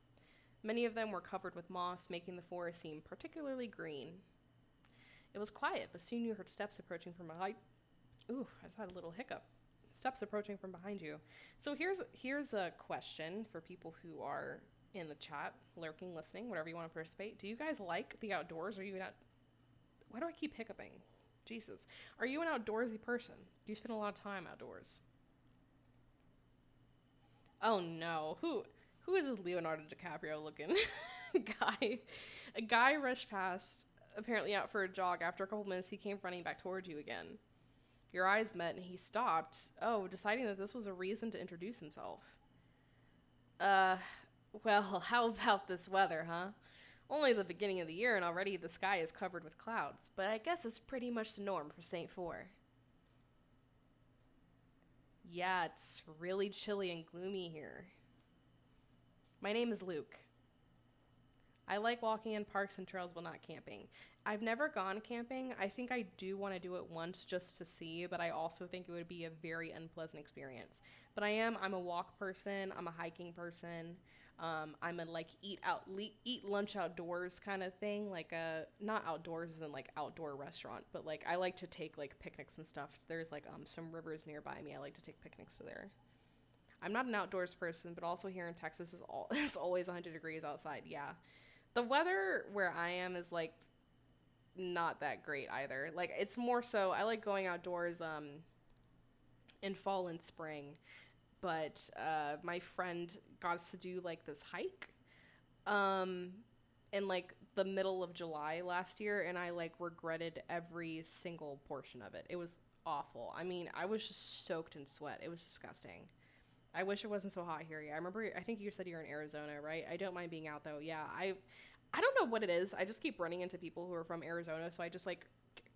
Many of them were covered with moss, making the forest seem particularly green. It was quiet, but soon you heard steps approaching from behind. Ooh, I just had a little hiccup. Steps approaching from behind you. So here's a question for people who are in the chat, lurking, listening, whatever you want to participate. Do you guys like the outdoors? Or are you not? Why do I keep hiccuping? Jesus. Are you an outdoorsy person? Do you spend a lot of time outdoors? Oh no. Who is this Leonardo DiCaprio looking guy? A guy rushed past, apparently out for a jog. After a couple minutes, he came running back towards you again. Your eyes met and he stopped. Oh, deciding that this was a reason to introduce himself. Uh, well, how about this weather, huh? Only the beginning of the year and already the sky is covered with clouds, but I guess it's pretty much the norm for Saintfour. Yeah, it's really chilly and gloomy here. My name is Luke. I like walking in parks and trails but not camping. I've never gone camping. I think I do want to do it once just to see, but I also think it would be a very unpleasant experience. But I'm a walk person, I'm a hiking person. I'm a like eat lunch outdoors kind of thing, like a not outdoors as in like outdoor restaurant, but like I like to take like picnics and stuff. There's like some rivers nearby me. I like to take picnics to there. I'm not an outdoors person, but also here in Texas is all it's always 100 degrees outside. Yeah. The weather where I am is like not that great either. Like it's more so I like going outdoors in fall and spring, but my friend got us to do like this hike um in like the middle of July last year and I like regretted every single portion of it. It was awful. I mean, I was just soaked in sweat. It was disgusting. I wish it wasn't so hot here. Yeah, I remember I think you said you're in Arizona, right? I don't mind being out though. Yeah, I don't know what it is. I just keep running into people who are from Arizona, so I just like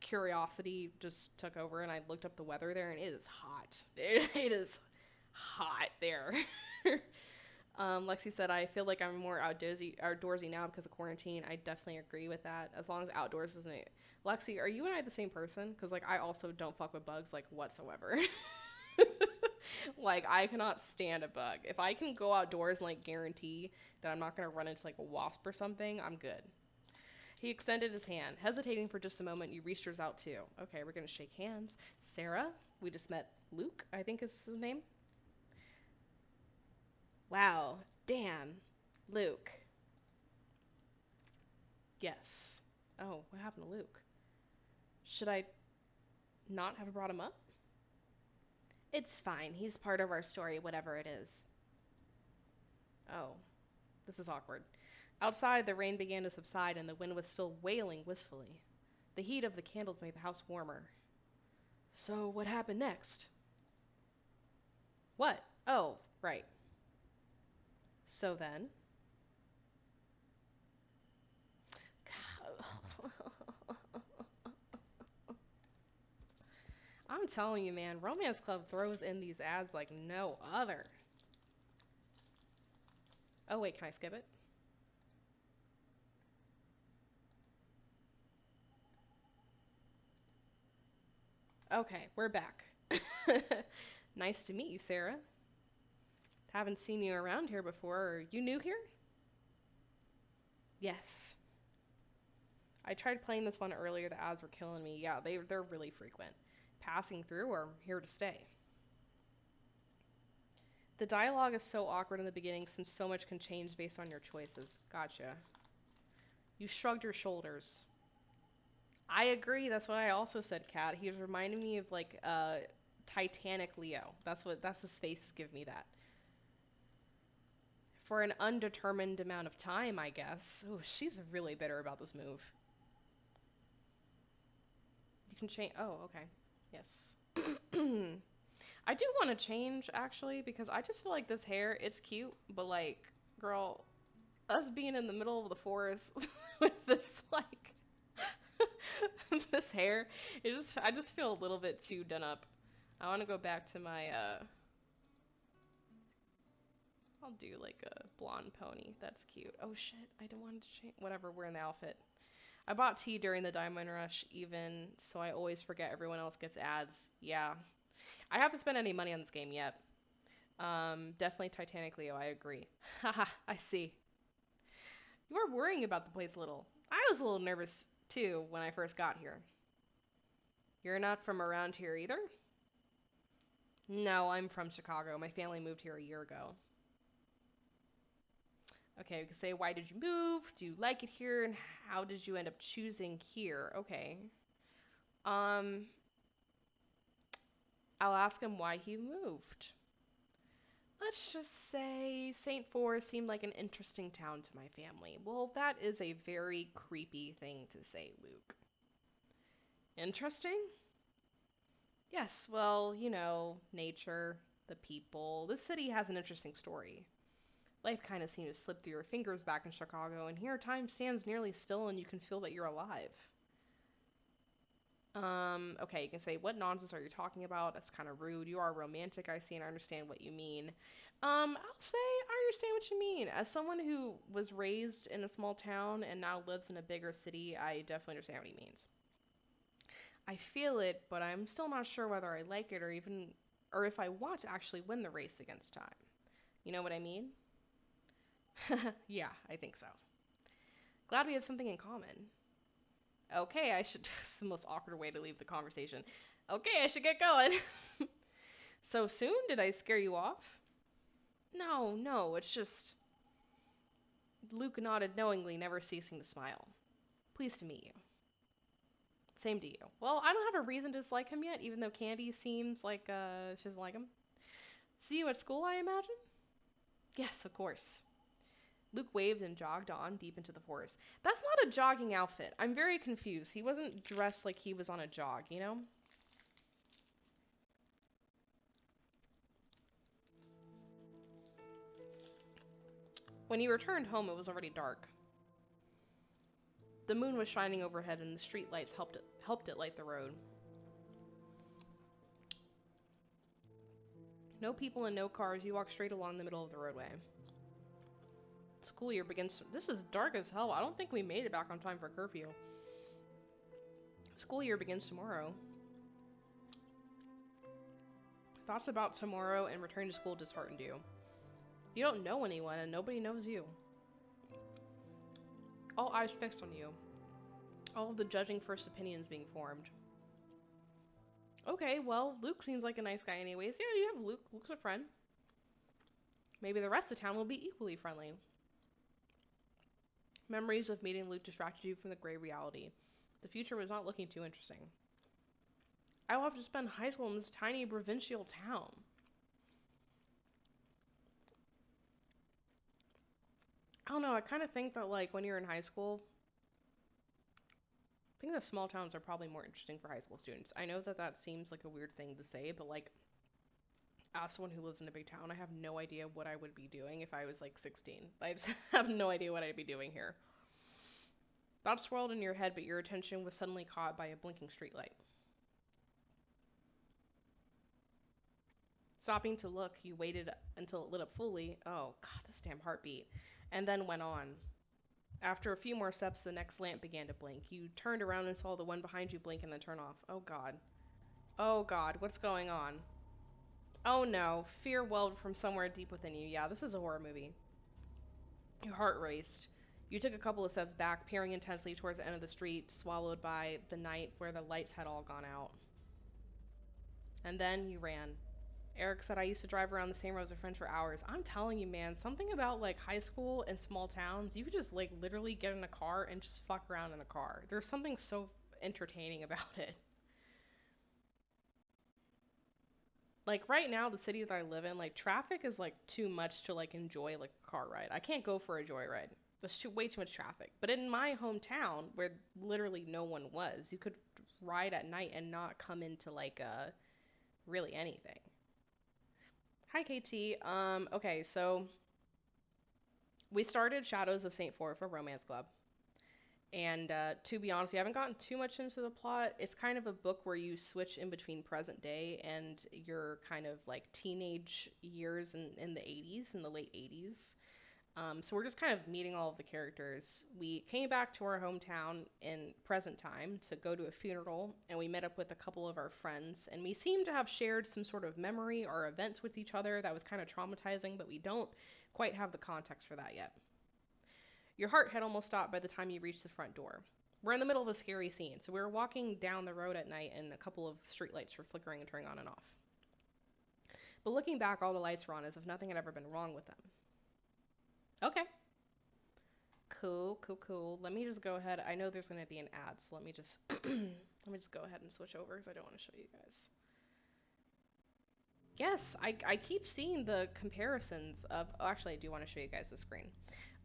curiosity just took over, and I looked up the weather there, and it is hot. It is hot there. Lexi said, I feel like I'm more outdoorsy now because of quarantine. I definitely agree with that. As long as outdoors isn't it. Lexi, are you and I the same person? Because, like, I also don't fuck with bugs, like, whatsoever. Like, I cannot stand a bug. If I can go outdoors and, like, guarantee that I'm not going to run into, like, a wasp or something, I'm good. He extended his hand. Hesitating for just a moment, you reached yours out too. Okay, we're going to shake hands. Sarah, we just met Luke, I think is his name. Wow, damn. Luke. Yes. Oh, what happened to Luke? Should I not have brought him up? It's fine. He's part of our story, whatever it is. Oh, this is awkward. Outside, the rain began to subside and the wind was still wailing wistfully. The heat of the candles made the house warmer. So, what happened next? What? Oh, right. So then. I'm telling you, man, Romance Club throws in these ads like no other. Oh, wait, can I skip it? Okay, we're back. Nice to meet you, Sarah. Haven't seen you around here before. Are you new here? Yes. I tried playing this one earlier. The ads were killing me. Yeah, they're really frequent. Passing through or here to stay. The dialogue is so awkward in the beginning since so much can change based on your choices. Gotcha. You shrugged your shoulders. I agree. That's what I also said, Kat. He was reminding me of like Titanic Leo. That's his face give me that. For an undetermined amount of time, I guess. Oh, she's really bitter about this move. You can change. Oh, okay. Yes. I do want to change actually because I just feel like this hair, it's cute, but like, girl, us being in the middle of the forest with this like this hair, I just feel a little bit too done up. I want to go back to my I'll do like a blonde pony. That's cute. Oh shit, I don't want to change. Whatever, we're in the outfit. I bought tea during the Diamond Rush even, so I always forget everyone else gets ads. Yeah. I haven't spent any money on this game yet. Definitely Titanic Leo, I agree. Haha, I see. You are worrying about the place a little. I was a little nervous too when I first got here. You're not from around here either? No, I'm from Chicago. My family moved here a year ago. Okay, we can say, why did you move? Do you like it here? And how did you end up choosing here? Okay. Um, I'll ask him why he moved. Let's just say Saintfour seemed like an interesting town to my family. Well, that is a very creepy thing to say, Luke. Interesting? Yes, well, nature, the people. This city has an interesting story. Life kind of seemed to slip through your fingers back in Chicago, and here time stands nearly still and you can feel that you're alive. Okay, you can say, what nonsense are you talking about? That's kind of rude. You are romantic, I see, and I understand what you mean. I'll say I understand what you mean. As someone who was raised in a small town and now lives in a bigger city, I definitely understand what he means. I feel it, but I'm still not sure whether I like it or if I want to actually win the race against time. You know what I mean? Yeah, I think so. Glad we have something in common. Okay, I should. It's the most awkward way to leave the conversation. Okay, I should get going. So soon? Did I scare you off? No, no, it's just. Luke nodded knowingly, never ceasing to smile. Pleased to meet you. Same to you. Well, I don't have a reason to dislike him yet, even though Candy seems like she doesn't like him. See you at school, I imagine? Yes, of course. Luke waved and jogged on deep into the forest. That's not a jogging outfit. I'm very confused. He wasn't dressed like he was on a jog? When he returned home, it was already dark. The moon was shining overhead, and the street lights helped it light the road. No people and no cars. You walk straight along the middle of the roadway. School year begins. This is dark as hell. I don't think we made it back on time for curfew. School year begins tomorrow. Thoughts about tomorrow and returning to school disheartened you. You don't know anyone, and nobody knows you. All eyes fixed on you. All of the judging first opinions being formed. Okay, well, Luke seems like a nice guy anyways. Yeah, you have Luke. Luke's a friend. Maybe the rest of town will be equally friendly. Memories of meeting Luke distracted you from the gray reality. The future was not looking too interesting. I will have to spend high school in this tiny provincial town. I don't know, I kind of think that, like, when you're in high school, I think that small towns are probably more interesting for high school students. I know that that seems like a weird thing to say, but, like, as someone who lives in a big town, I have no idea what I would be doing if I was, like, 16. I just have no idea what I'd be doing here. Thoughts swirled in your head, but your attention was suddenly caught by a blinking streetlight. Stopping to look, you waited until it lit up fully. Oh, God, this damn heartbeat. And then went on. After a few more steps, the next lamp began to blink. You turned around and saw the one behind you blink and then turn off. Oh, God. Oh, God, what's going on? Oh, no. Fear welled from somewhere deep within you. Yeah, this is a horror movie. Your heart raced. You took a couple of steps back, peering intensely towards the end of the street, swallowed by the night where the lights had all gone out. And then you ran. Eric said I used to drive around the same roads with friends for hours. I'm telling you, man, something about like high school and small towns, you could just like literally get in a car and just fuck around in the car. There's something so entertaining about it. Like right now, the city that I live in, like traffic is like too much to like enjoy like a car ride. I can't go for a joyride. There's way too much traffic. But in my hometown, where literally no one was, you could ride at night and not come into like really anything. Hi, KT. Okay, so we started Shadows of Saintfour for Romance Club. And to be honest, we haven't gotten too much into the plot. It's kind of a book where you switch in between present day and your kind of like teenage years in the 80s, in the late 80s. So we're just kind of meeting all of the characters. We came back to our hometown in present time to go to a funeral, and we met up with a couple of our friends, and we seemed to have shared some sort of memory or events with each other that was kind of traumatizing, but we don't quite have the context for that yet. Your heart had almost stopped by the time you reached the front door. We're in the middle of a scary scene, so we were walking down the road at night and a couple of streetlights were flickering and turning on and off. But looking back, all the lights were on as if nothing had ever been wrong with them. Okay. Cool, cool, cool. Let me just go ahead. I know there's going to be an ad, so let me just let me just go ahead and switch over because I don't want to show you guys. Yes, I keep seeing the comparisons of. Oh, actually, I do want to show you guys the screen.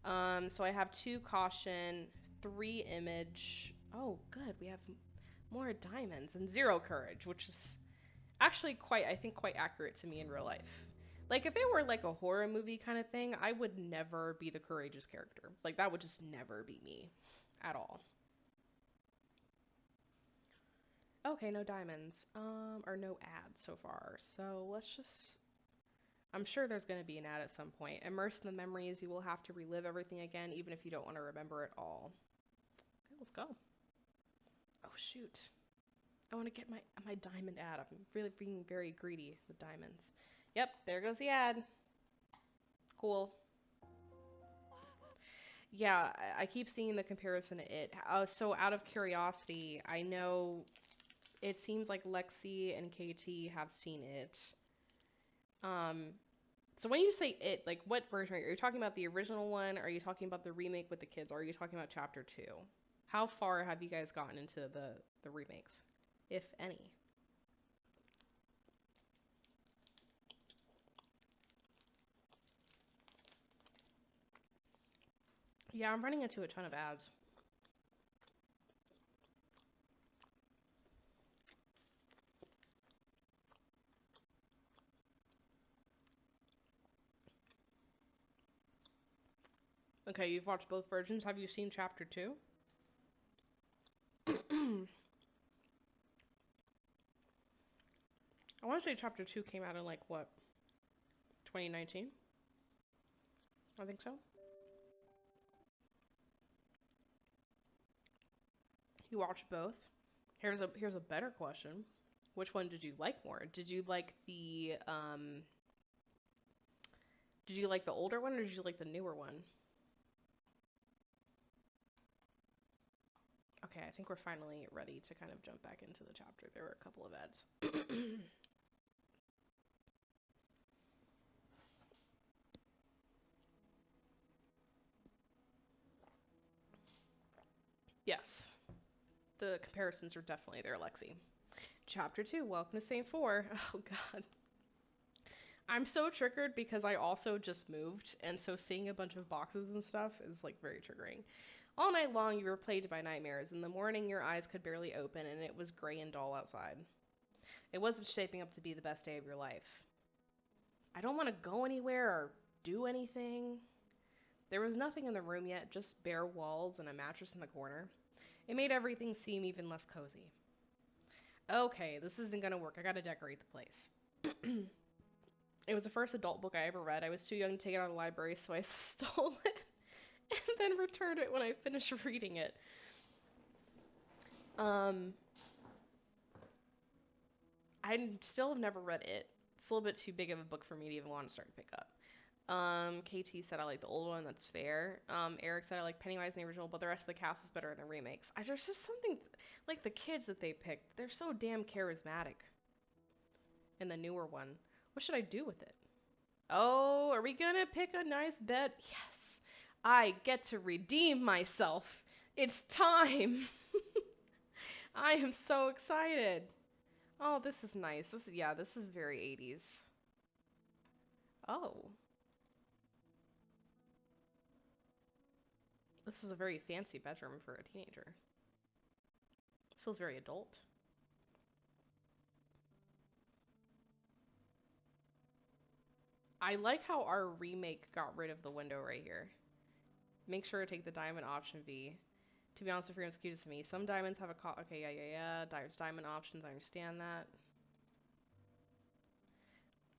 So I have 2 caution, 3 image. Oh, good. We have more diamonds and 0 courage, which is actually I think, quite accurate to me in real life. Like, if it were like a horror movie kind of thing, I would never be the courageous character. Like, that would just never be me at all. Okay, no diamonds. Or no ads so far. So let's just. I'm sure there's going to be an ad at some point. Immersed in the memories, you will have to relive everything again, even if you don't want to remember it all. Okay, let's go. Oh, shoot. I want to get my diamond ad. I'm really being very greedy with diamonds. Yep, there goes the ad. Cool. Yeah, I keep seeing the comparison to it. So out of curiosity, I know it seems like Lexi and KT have seen it. Um, so when you say it, like what version are you talking about? The original one? Are you talking about the remake with the kids? Or are you talking about chapter 2? How far have you guys gotten into the remakes, if any? Yeah, I'm running into a ton of ads. Okay, you've watched both versions. Have you seen chapter 2? want to say chapter 2 came out in like what, 2019? I think so. You watched both? Here's a better question. Which one did you like more? Did you like the older one or did you like the newer one? Okay, I think we're finally ready to kind of jump back into the chapter. There were a couple of ads. Yes, the comparisons are definitely there, Lexi. Chapter 2, Welcome to Saintfour. Oh god. I'm so triggered because I also just moved, and so seeing a bunch of boxes and stuff is like very triggering. All night long you were plagued by nightmares. In the morning your eyes could barely open and it was gray and dull outside. It wasn't shaping up to be the best day of your life. I don't want to go anywhere or do anything. There was nothing in the room yet, just bare walls and a mattress in the corner. It made everything seem even less cozy. Okay, this isn't gonna work. I gotta decorate the place. It was the first adult book I ever read. I was too young to take it out of the library, so I stole it and then returned it when I finished reading it. Um, I still have never read it. It's a little bit too big of a book for me to even want to start to pick up. KT said I like the old one. That's fair. Eric said I like Pennywise in the original, but the rest of the cast is better in the remakes. There's just something like the kids that they picked. They're so damn charismatic in the newer one. What should I do with it? Oh, are we gonna pick a nice bet? Yes. I get to redeem myself. It's time. I am so excited. Oh, this is nice. This is very 80s. Oh, this is a very fancy bedroom for a teenager. This feels very adult. I like how our remake got rid of the window right here. Make sure to take the diamond option V. To be honest, the free one's cutest to me. Some diamonds have a okay, yeah. There's diamond options. I understand that.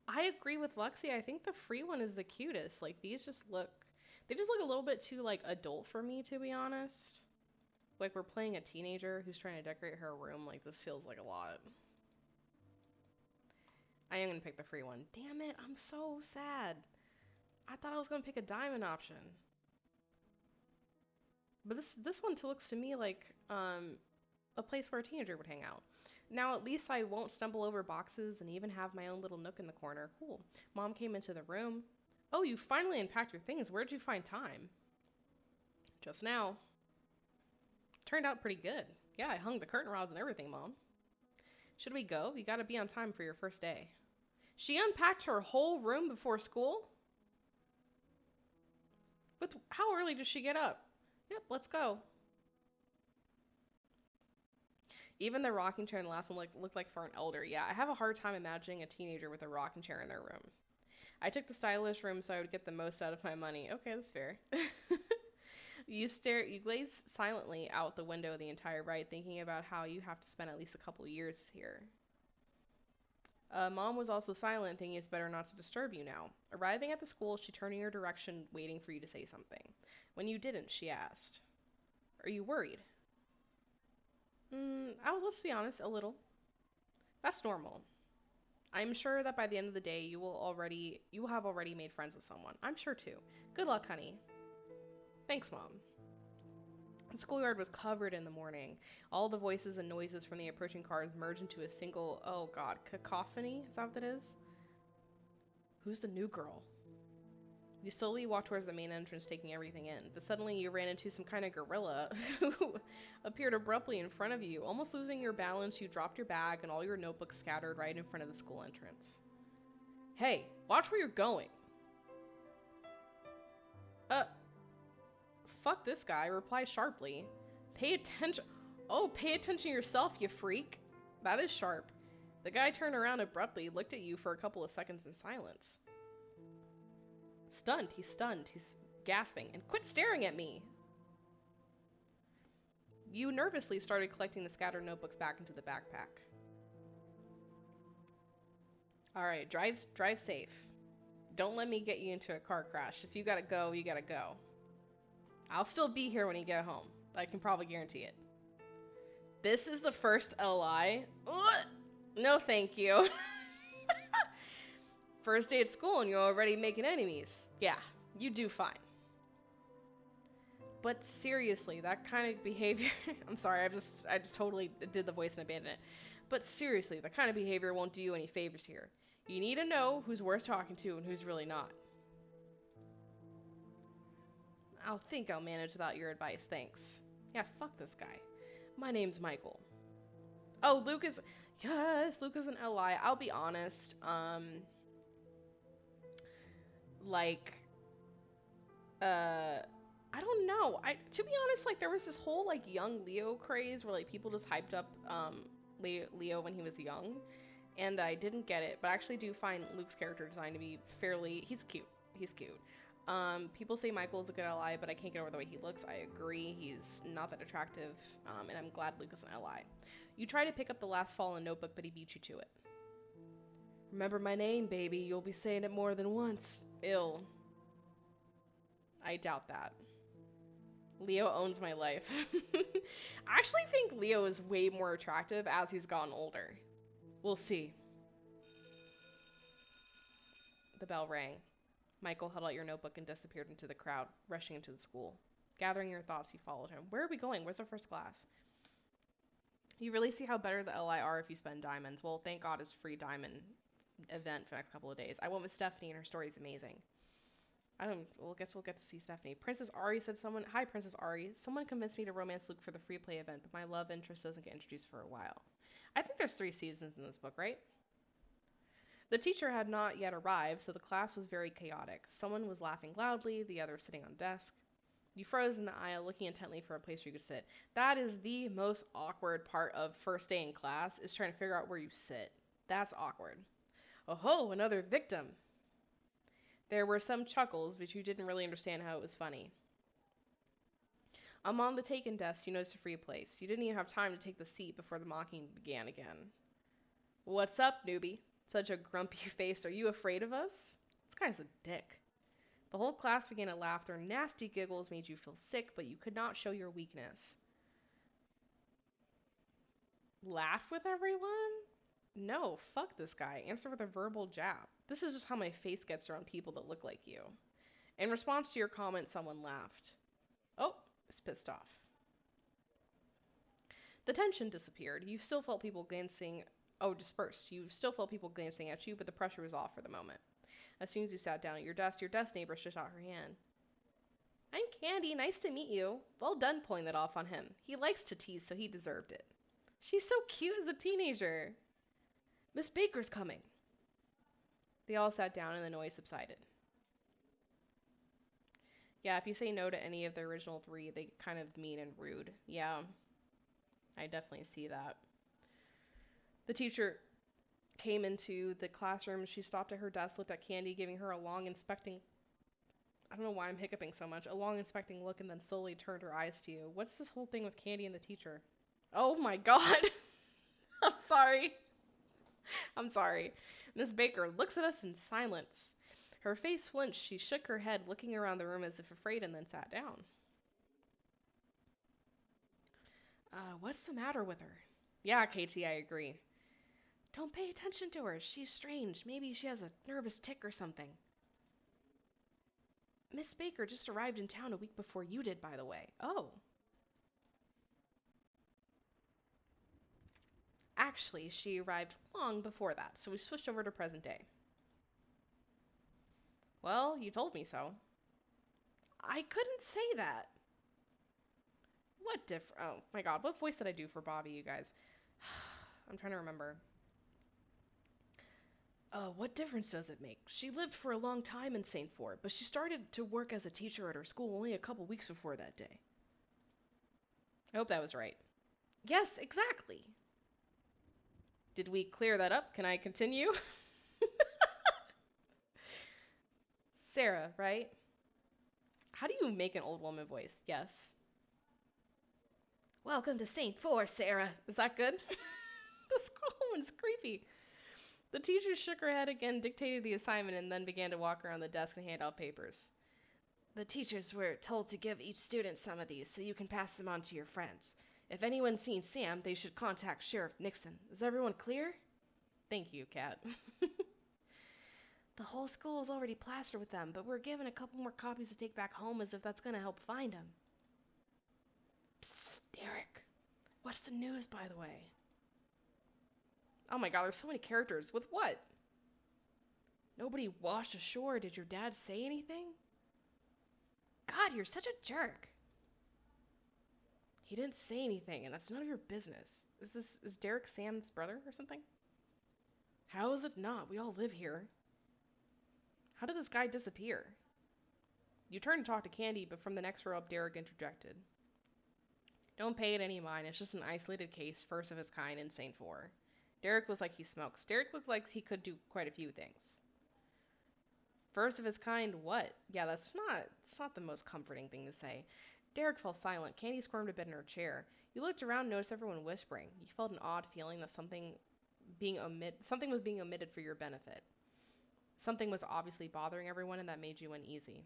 I agree with Lexi. I think the free one is the cutest. Like they just look a little bit too like adult for me, to be honest. Like we're playing a teenager who's trying to decorate her room. Like this feels like a lot. I am gonna pick the free one. Damn it, I'm so sad. I thought I was gonna pick a diamond option. But this one looks to me like a place where a teenager would hang out. Now at least I won't stumble over boxes and even have my own little nook in the corner. Cool. Mom came into the room. Oh, you finally unpacked your things. Where'd you find time? Just now. Turned out pretty good. Yeah, I hung the curtain rods and everything, Mom. Should we go? You gotta be on time for your first day. She unpacked her whole room before school? But how early does she get up? Yep, let's go. Even the rocking chair in the last one looked like for an elder. Yeah, I have a hard time imagining a teenager with a rocking chair in their room. I took the stylish room so I would get the most out of my money. Okay, that's fair. You glaze silently out the window the entire ride, thinking about how you have to spend at least a couple years here. Mom was also silent, thinking it's better not to disturb you now. Arriving at the school, she turned in your direction, waiting for you to say something. When you didn't, she asked, "Are you worried?" Let's be honest, a little. That's normal. I'm sure that by the end of the day, you will have already made friends with someone. I'm sure too. Good luck, honey. Thanks, Mom. The schoolyard was covered in the morning. All the voices and noises from the approaching cars merged into a single, oh god, cacophony? Is that what that is? Who's the new girl? You slowly walked towards the main entrance, taking everything in, but suddenly you ran into some kind of gorilla who appeared abruptly in front of you. Almost losing your balance, you dropped your bag and all your notebooks scattered right in front of the school entrance. Hey, watch where you're going. Uh, Fuck this guy, replied sharply. Pay attention. Oh, pay attention yourself, you freak. That is sharp. The guy turned around abruptly, looked at you for a couple of seconds in silence. Stunned, he's gasping, and quit staring at me! You nervously started collecting the scattered notebooks back into the backpack. All right, drive safe. Don't let me get you into a car crash. If you gotta go, you gotta go. I'll still be here when you get home. I can probably guarantee it. This is the first LI. Ugh! No, thank you. First day at school and you're already making enemies. Yeah, you do fine. But seriously, that kind of behavior. I'm sorry, I just totally did the voice and abandoned it. But seriously, that kind of behavior won't do you any favors here. You need to know who's worth talking to and who's really not. I'll manage without your advice, thanks. Yeah, fuck this guy. My name's Michael. Oh, Luke is. Yes, Luke is an ally. I'll be honest. Like, uh, I don't know. To be honest, like there was this whole like young Leo craze where like people just hyped up Leo when he was young, and I didn't get it, but I actually do find Luke's character design to be fairly. He's cute. He's cute. People say Michael is a good ally, but I can't get over the way he looks. I agree. He's not that attractive, and I'm glad Luke is an ally. You tried to pick up the last fallen notebook, but he beat you to it. Remember my name, baby. You'll be saying it more than once. Ill. I doubt that. Leo owns my life. I actually think Leo is way more attractive as he's gotten older. We'll see. The bell rang. Michael held out your notebook and disappeared into the crowd, rushing into the school. Gathering your thoughts, you followed him. Where are we going? Where's our first class? You really see how better the LI are if you spend diamonds. Well, thank God it's free diamond event for the next couple of days. I went with Stephanie and her story is amazing. Well, guess we'll get to see Stephanie. Princess Ari said someone, hi Princess Ari, someone convinced me to romance Luke for the free play event, but my love interest doesn't get introduced for a while. I think there's 3 seasons in this book, right? The teacher had not yet arrived, so the class was very chaotic. Someone was laughing loudly, the other sitting on a desk. You froze in the aisle, looking intently for a place where you could sit. That is the most awkward part of first day in class, is trying to figure out where you sit. That's awkward. Oh ho, another victim. There were some chuckles, but you didn't really understand how it was funny. On the taken desk, you noticed a free place. You didn't even have time to take the seat before the mocking began again. What's up, newbie? Such a grumpy face. Are you afraid of us? This guy's a dick. The whole class began to laugh. Their nasty giggles made you feel sick, but you could not show your weakness. Laugh with everyone? No, fuck this guy. Answer with a verbal jab. This is just how my face gets around people that look like you. In response to your comment, someone laughed. Oh, it's pissed off. The tension disappeared. You still felt people glancing. Oh, dispersed. You still felt people glancing at you, but the pressure was off for the moment. As soon as you sat down at your desk neighbor stretched out her hand. I'm Candy. Nice to meet you. Well done pulling that off on him. He likes to tease, so he deserved it. She's so cute as a teenager. Miss Baker's coming. They all sat down and the noise subsided. Yeah, if you say no to any of the original 3, they get kind of mean and rude. Yeah, I definitely see that. The teacher came into the classroom. She stopped at her desk, looked at Candy, giving her a long inspecting. I don't know why I'm hiccuping so much. A long inspecting look, and then slowly turned her eyes to you. What's this whole thing with Candy and the teacher? Oh my god. I'm sorry. I'm sorry. Miss Baker looks at us in silence. Her face flinched. She shook her head, looking around the room as if afraid, and then sat down. What's the matter with her? Yeah, Katie, I agree. Don't pay attention to her. She's strange. Maybe she has a nervous tic or something. Miss Baker just arrived in town a week before you did, by the way. Oh. Actually, she arrived long before that, so we switched over to present day. Well, you told me so. I couldn't say that. What Oh my god, what voice did I do for Bobby, you guys? I'm trying to remember. What difference does it make? She lived for a long time in Saintfour, but she started to work as a teacher at her school only a couple weeks before that day. I hope that was right. Yes, exactly. Did we clear that up? Can I continue? Sarah, right? How do you make an old woman voice? Yes. Welcome to Saintfour, Sarah. Is that good? This woman's creepy. The teacher shook her head again, dictated the assignment, and then began to walk around the desk and hand out papers. The teachers were told to give each student some of these so you can pass them on to your friends. If anyone's seen Sam, they should contact Sheriff Nixon. Is everyone clear? Thank you, Kat. The whole school is already plastered with them, but we're given a couple more copies to take back home as if that's going to help find them. Psst, Derek. What's the news, by the way? Oh my god, there's so many characters. With what? Nobody washed ashore. Did your dad say anything? God, you're such a jerk. He didn't say anything, and that's none of your business. Is Derek Sam's brother or something? How is it not? We all live here. How did this guy disappear? You turned to talk to Candy, but from the next row up, Derek interjected. Don't pay it any mind. It's just an isolated case, first of its kind in Saintfour. Derek looks like he smokes. Derek looked like he could do quite a few things. First of its kind, what? Yeah, it's not the most comforting thing to say. Derek fell silent. Candy squirmed a bit in her chair. You looked around and noticed everyone whispering. You felt an odd feeling that something was being omitted for your benefit. Something was obviously bothering everyone, and that made you uneasy.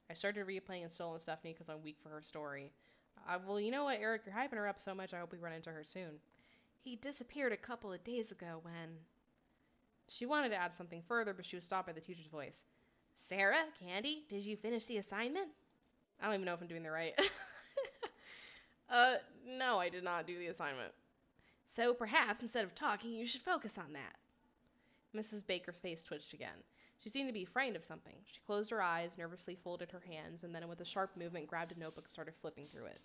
I started replaying and Stolen Stephanie because I'm weak for her story. Well, you know what, Eric? You're hyping her up so much, I hope we run into her soon. He disappeared a couple of days ago when... She wanted to add something further, but she was stopped by the teacher's voice. Sarah? Candy? Did you finish the assignment? I don't even know if I'm doing the right. No, I did not do the assignment. So perhaps, instead of talking, you should focus on that. Mrs. Baker's face twitched again. She seemed to be frightened of something. She closed her eyes, nervously folded her hands, and then with a sharp movement grabbed a notebook and started flipping through it.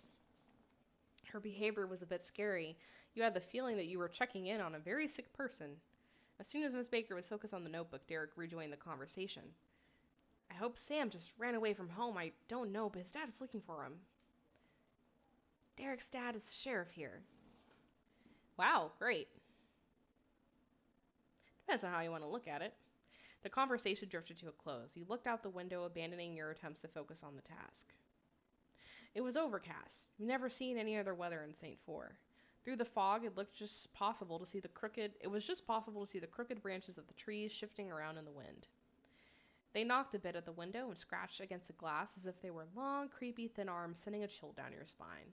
Her behavior was a bit scary. You had the feeling that you were checking in on a very sick person. As soon as Miss Baker was focused on the notebook, Derek rejoined the conversation. I hope Sam just ran away from home. I don't know, but his dad is looking for him. Derek's dad is the sheriff here. Wow, great. Depends on how you want to look at it. The conversation drifted to a close. You looked out the window, abandoning your attempts to focus on the task. It was overcast. You've never seen any other weather in Saintfour. Through the fog, it was just possible to see the crooked branches of the trees shifting around in the wind. They knocked a bit at the window and scratched against the glass as if they were long, creepy, thin arms sending a chill down your spine.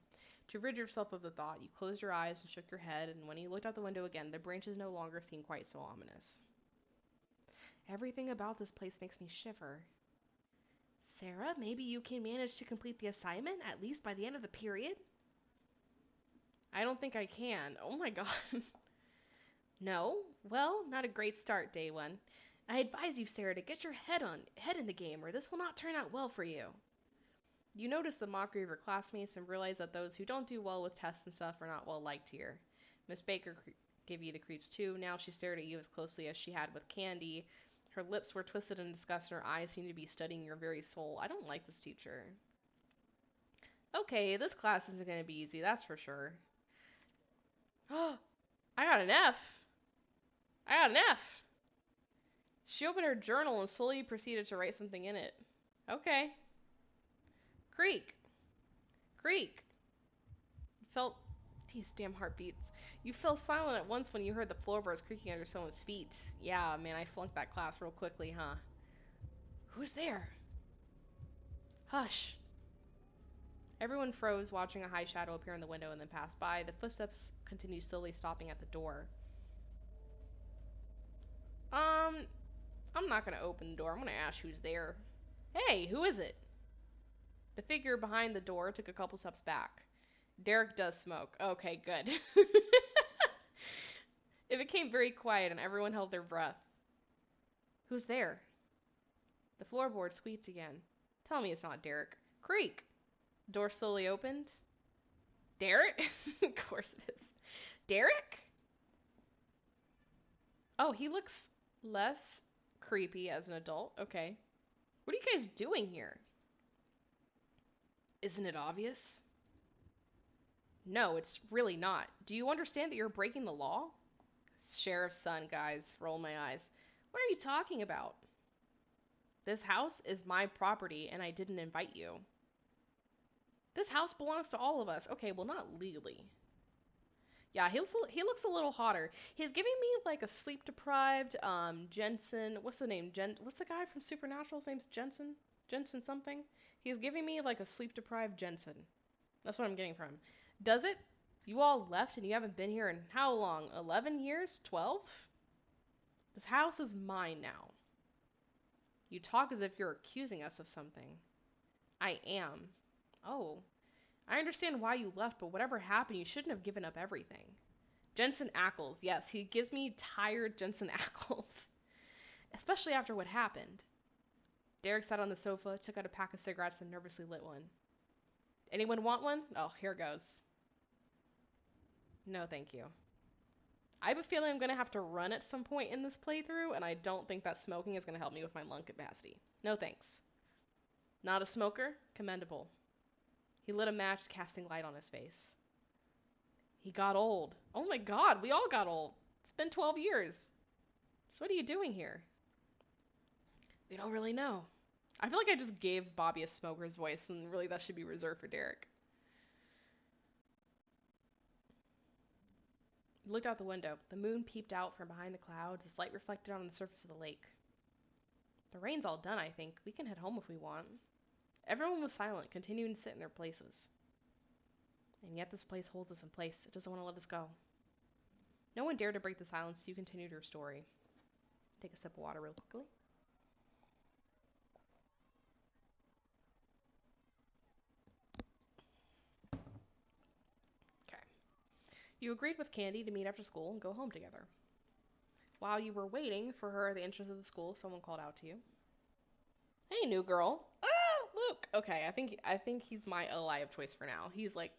To rid yourself of the thought, you closed your eyes and shook your head, and when you looked out the window again, the branches no longer seemed quite so ominous. Everything about this place makes me shiver. Sarah, maybe you can manage to complete the assignment, at least by the end of the period? I don't think I can. Oh my god. No? Well, not a great start, day one. I advise you, Sarah, to get your head in the game, or this will not turn out well for you. You notice the mockery of your classmates and realize that those who don't do well with tests and stuff are not well liked here. Miss Baker gave you the creeps too. Now she stared at you as closely as she had with Candy. Her lips were twisted in disgust and her eyes seemed to be studying your very soul. I don't like this teacher. Okay, this class isn't going to be easy, that's for sure. Oh, I got an F. I got an F. She opened her journal and slowly proceeded to write something in it. Okay. Creak. Creak. You felt... These damn heartbeats. You fell silent at once when you heard the floorboards creaking under someone's feet. Yeah, man, I flunked that class real quickly, huh? Who's there? Hush. Everyone froze, watching a high shadow appear in the window and then pass by. The footsteps continued slowly stopping at the door. I'm not gonna open the door. I'm gonna ask who's there. Hey, who is it? The figure behind the door took a couple steps back. Derek does smoke. Okay, good. It became very quiet and everyone held their breath. Who's there? The floorboard squeaked again. Tell me it's not Derek. Creak! The door slowly opened. Derek? Of course it is. Derek? Oh, he looks less creepy as an adult. Okay. What are you guys doing here? Isn't it obvious? No, it's really not. Do you understand that you're breaking the law? Sheriff's son, guys. Roll my eyes. What are you talking about? This house is my property and I didn't invite you. This house belongs to all of us. Okay, well, not legally. Yeah, he looks a little hotter. He's giving me like a sleep deprived Jensen. What's the name? What's the guy from Supernatural? His name's Jensen. Jensen something. He's giving me like a sleep deprived Jensen. That's what I'm getting from him. Does it? You all left and you haven't been here in how long? 11 years? 12? This house is mine now. You talk as if you're accusing us of something. I am. Oh, I understand why you left, but whatever happened, you shouldn't have given up everything. Jensen Ackles. Yes, he gives me tired Jensen Ackles. Especially after what happened. Derek sat on the sofa, took out a pack of cigarettes, and nervously lit one. Anyone want one? Oh, here goes. No, thank you. I have a feeling I'm going to have to run at some point in this playthrough, and I don't think that smoking is going to help me with my lung capacity. No thanks. Not a smoker? Commendable. He lit a match, casting light on his face. He got old. Oh my god, we all got old. It's been 12 years. So what are you doing here? We don't really know. I feel like I just gave Bobby a smoker's voice, and really that should be reserved for Derek. He looked out the window. The moon peeped out from behind the clouds, its light reflected on the surface of the lake. The rain's all done, I think. We can head home if we want. Everyone was silent, continuing to sit in their places. And yet this place holds us in place. It doesn't want to let us go. No one dared to break the silence, so you continued your story. Take a sip of water real quickly. Okay. You agreed with Candy to meet after school and go home together. While you were waiting for her at the entrance of the school, someone called out to you. Hey, new girl. Ah, Luke. Okay, I think he's my ally of choice for now. He's like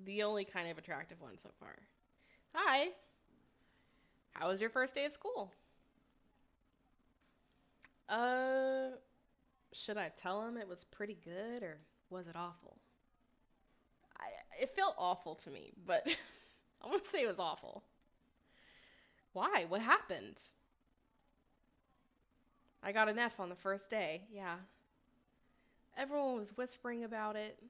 the only kind of attractive one so far. Hi. How was your first day of school? Uh, should I tell him it was pretty good or was it awful? I it felt awful to me, but I'm gonna say it was awful. Why? What happened? I got an F on the first day. Yeah. Everyone was whispering about it.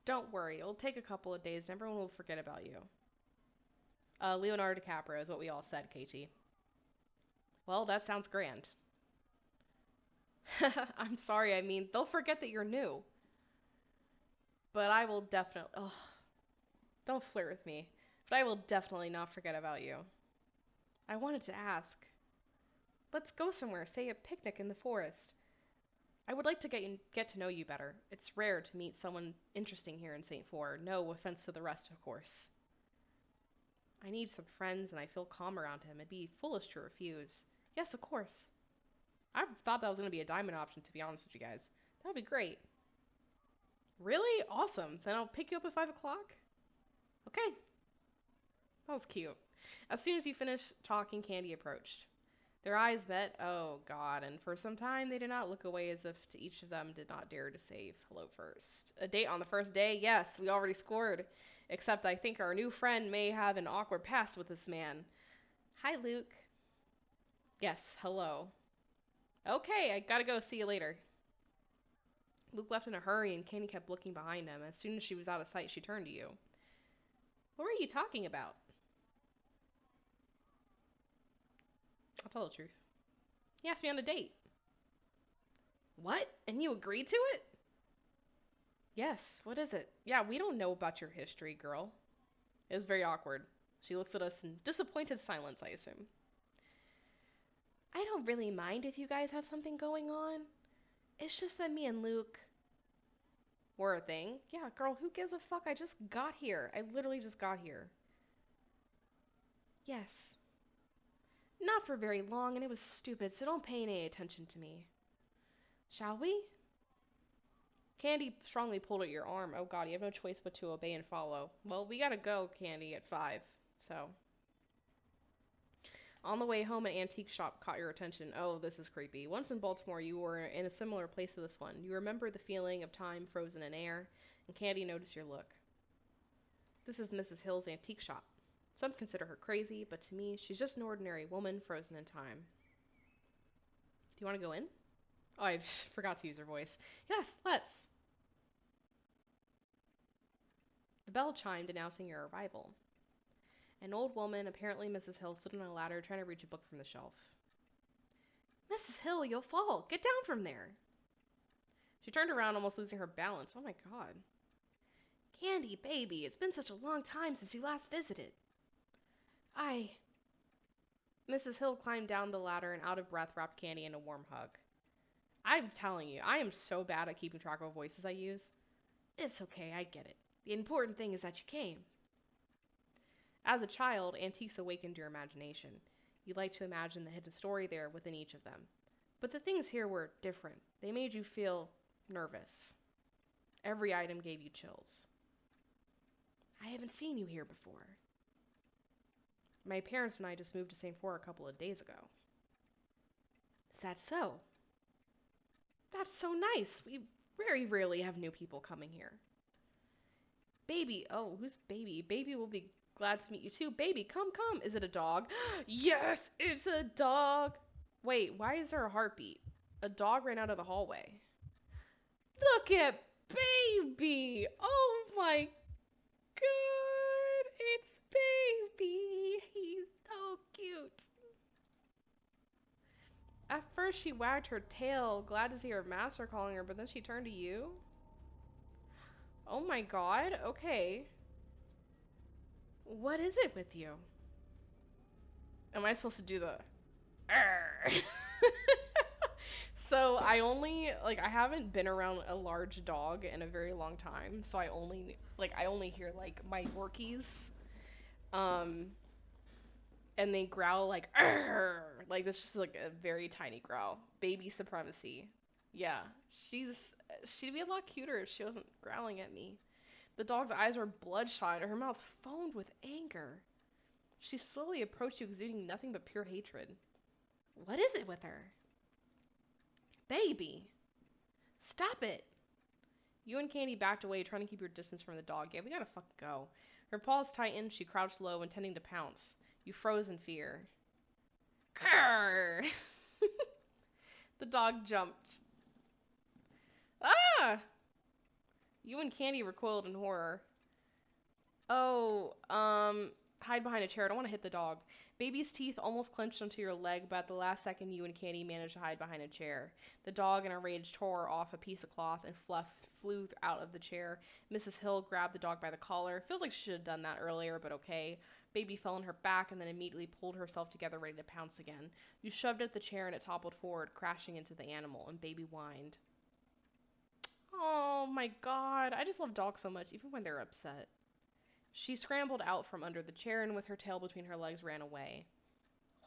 Don't worry, it'll take a couple of days and everyone will forget about you. Leonardo DiCaprio is what we all said, Katie. Well, that sounds grand. I'm sorry, I mean, they'll forget that you're new. But I will definitely. Oh, don't flirt with me. But I will definitely not forget about you. I wanted to ask. Let's go somewhere, say a picnic in the forest. I would like to get to know you better. It's rare to meet someone interesting here in Saintfour. No offense to the rest, of course. I need some friends and I feel calm around him. It'd be foolish to refuse. Yes, of course. I thought that was going to be a diamond option, to be honest with you guys. That would be great. Really? Awesome. Then I'll pick you up at 5 o'clock? Okay. That was cute. As soon as you finished talking, Candy approached. Their eyes met. Oh, God. And for some time, they did not look away as if to each of them did not dare to say hello first. A date on the first day? Yes, we already scored. Except I think our new friend may have an awkward past with this man. Hi, Luke. Yes, hello. Okay, I gotta go. See you later. Luke left in a hurry, and Candy kept looking behind him. As soon as she was out of sight, she turned to you. What were you talking about? I'll tell the truth. He asked me on a date. What? And you agreed to it? Yes, what is it? Yeah, we don't know about your history, girl. It was very awkward. She looks at us in disappointed silence, I assume. I don't really mind if you guys have something going on. It's just that me and Luke were a thing. Yeah, girl, who gives a fuck? I just got here. I literally just got here. Yes. Not for very long, and it was stupid, so don't pay any attention to me. Shall we? Candy strongly pulled at your arm. Oh god, you have no choice but to obey and follow. Well, we gotta go, Candy, at 5, so. On the way home, an antique shop caught your attention. Oh, this is creepy. Once in Baltimore, you were in a similar place to this one. You remember the feeling of time frozen in air, and Candy noticed your look. This is Mrs. Hill's antique shop. Some consider her crazy, but to me, she's just an ordinary woman frozen in time. Do you want to go in? Oh, I forgot to use her voice. Yes, let's. The bell chimed announcing your arrival. An old woman, apparently Mrs. Hill, stood on a ladder trying to reach a book from the shelf. Mrs. Hill, you'll fall. Get down from there. She turned around, almost losing her balance. Oh my god. Candy, baby, it's been such a long time since you last visited. Mrs. Hill climbed down the ladder and out of breath wrapped Candy in a warm hug. I'm telling you, I am so bad at keeping track of what voices I use. It's okay, I get it. The important thing is that you came. As a child, antiques awakened your imagination. You liked to imagine the hidden story there within each of them. But the things here were different. They made you feel nervous. Every item gave you chills. I haven't seen you here before. My parents and I just moved to Saintfour a couple of days ago. Is that so? That's so nice. We very rarely have new people coming here. Baby, oh, who's Baby? Baby will be glad to meet you too. Baby, come, come. Is it a dog? Yes, it's a dog. Wait, why is there a heartbeat? A dog ran out of the hallway. Look at Baby. Oh my god, it's Baby. He's so cute. At first she wagged her tail, glad to see her master calling her, but then she turned to you? Oh my god, okay. What is it with you? Am I supposed to do the So I haven't been around a large dog in a very long time, so I only hear like my Yorkies um and they growl like Arr! Like this just like a very tiny growl. Baby supremacy. Yeah, she'd be a lot cuter if she wasn't growling at me. The dog's eyes were bloodshot and her mouth foamed with anger. She slowly approached you, exuding nothing but pure hatred. What is it with her? Baby! Stop it! You and Candy backed away, trying to keep your distance from the dog. Yeah, we gotta fucking go. Her paws tightened, she crouched low, intending to pounce. You froze in fear. Grrr! The dog jumped. Ah! You and Candy recoiled in horror. Oh, hide behind a chair. I don't want to hit the dog. Baby's teeth almost clenched onto your leg, but at the last second, you and Candy managed to hide behind a chair. The dog, in a rage, tore off a piece of cloth and Fluff flew out of the chair. Mrs. Hill grabbed the dog by the collar. Feels like she should have done that earlier, but okay. Baby fell on her back and then immediately pulled herself together, ready to pounce again. You shoved at the chair and it toppled forward, crashing into the animal, and Baby whined. Oh my god, I just love dogs so much, even when they're upset. She scrambled out from under the chair and with her tail between her legs ran away.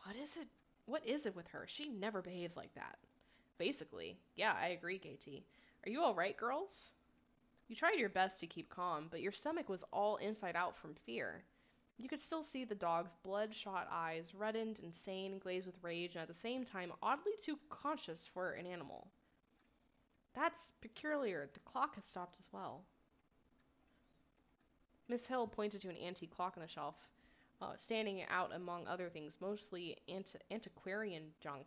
What is it? What is it with her? She never behaves like that. Basically. Yeah, I agree, Katie. Are you alright, girls? You tried your best to keep calm, but your stomach was all inside out from fear. You could still see the dog's bloodshot eyes, reddened, insane, glazed with rage, and at the same time oddly too conscious for an animal. That's peculiar. The clock has stopped as well. Miss Hill pointed to an antique clock on the shelf, standing out among other things, mostly antiquarian junk.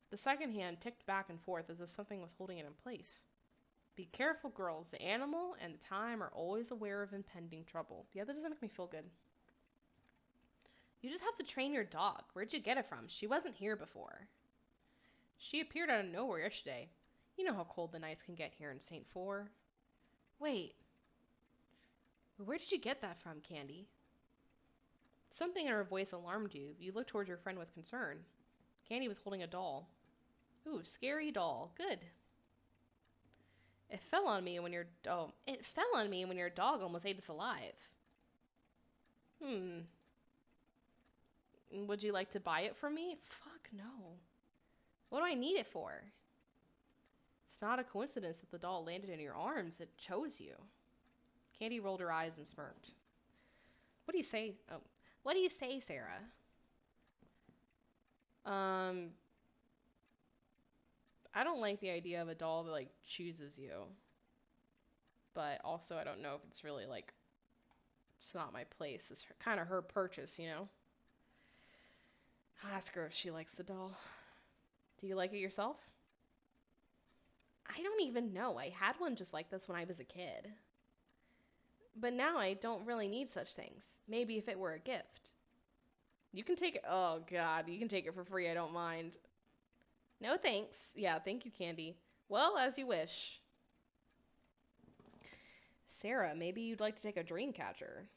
The second hand ticked back and forth as if something was holding it in place. Be careful, girls. The animal and the time are always aware of impending trouble. Yeah, that doesn't make me feel good. You just have to train your dog. Where'd you get it from? She wasn't here before. She appeared out of nowhere yesterday. You know how cold the nights can get here in Saintfour. Wait. Where did you get that from, Candy? Something in her voice alarmed you. You looked towards your friend with concern. Candy was holding a doll. Ooh, scary doll. Good. It fell on me when your dog almost ate us alive. Would you like to buy it from me? Fuck no. What do I need it for? It's not a coincidence that the doll landed in your arms. It chose you. Candy rolled her eyes and smirked. What do you say? Oh, what do you say, Sarah? I don't like the idea of a doll that like chooses you. But also I don't know if it's really like it's not my place. It's kind of her purchase, you know? I'll ask her if she likes the doll. Do you like it yourself? I don't even know. I had one just like this when I was a kid. But now I don't really need such things. Maybe if it were a gift. You can take it. Oh, God. You can take it for free. I don't mind. No thanks. Yeah, thank you, Candy. Well, as you wish. Sarah, maybe you'd like to take a dream catcher.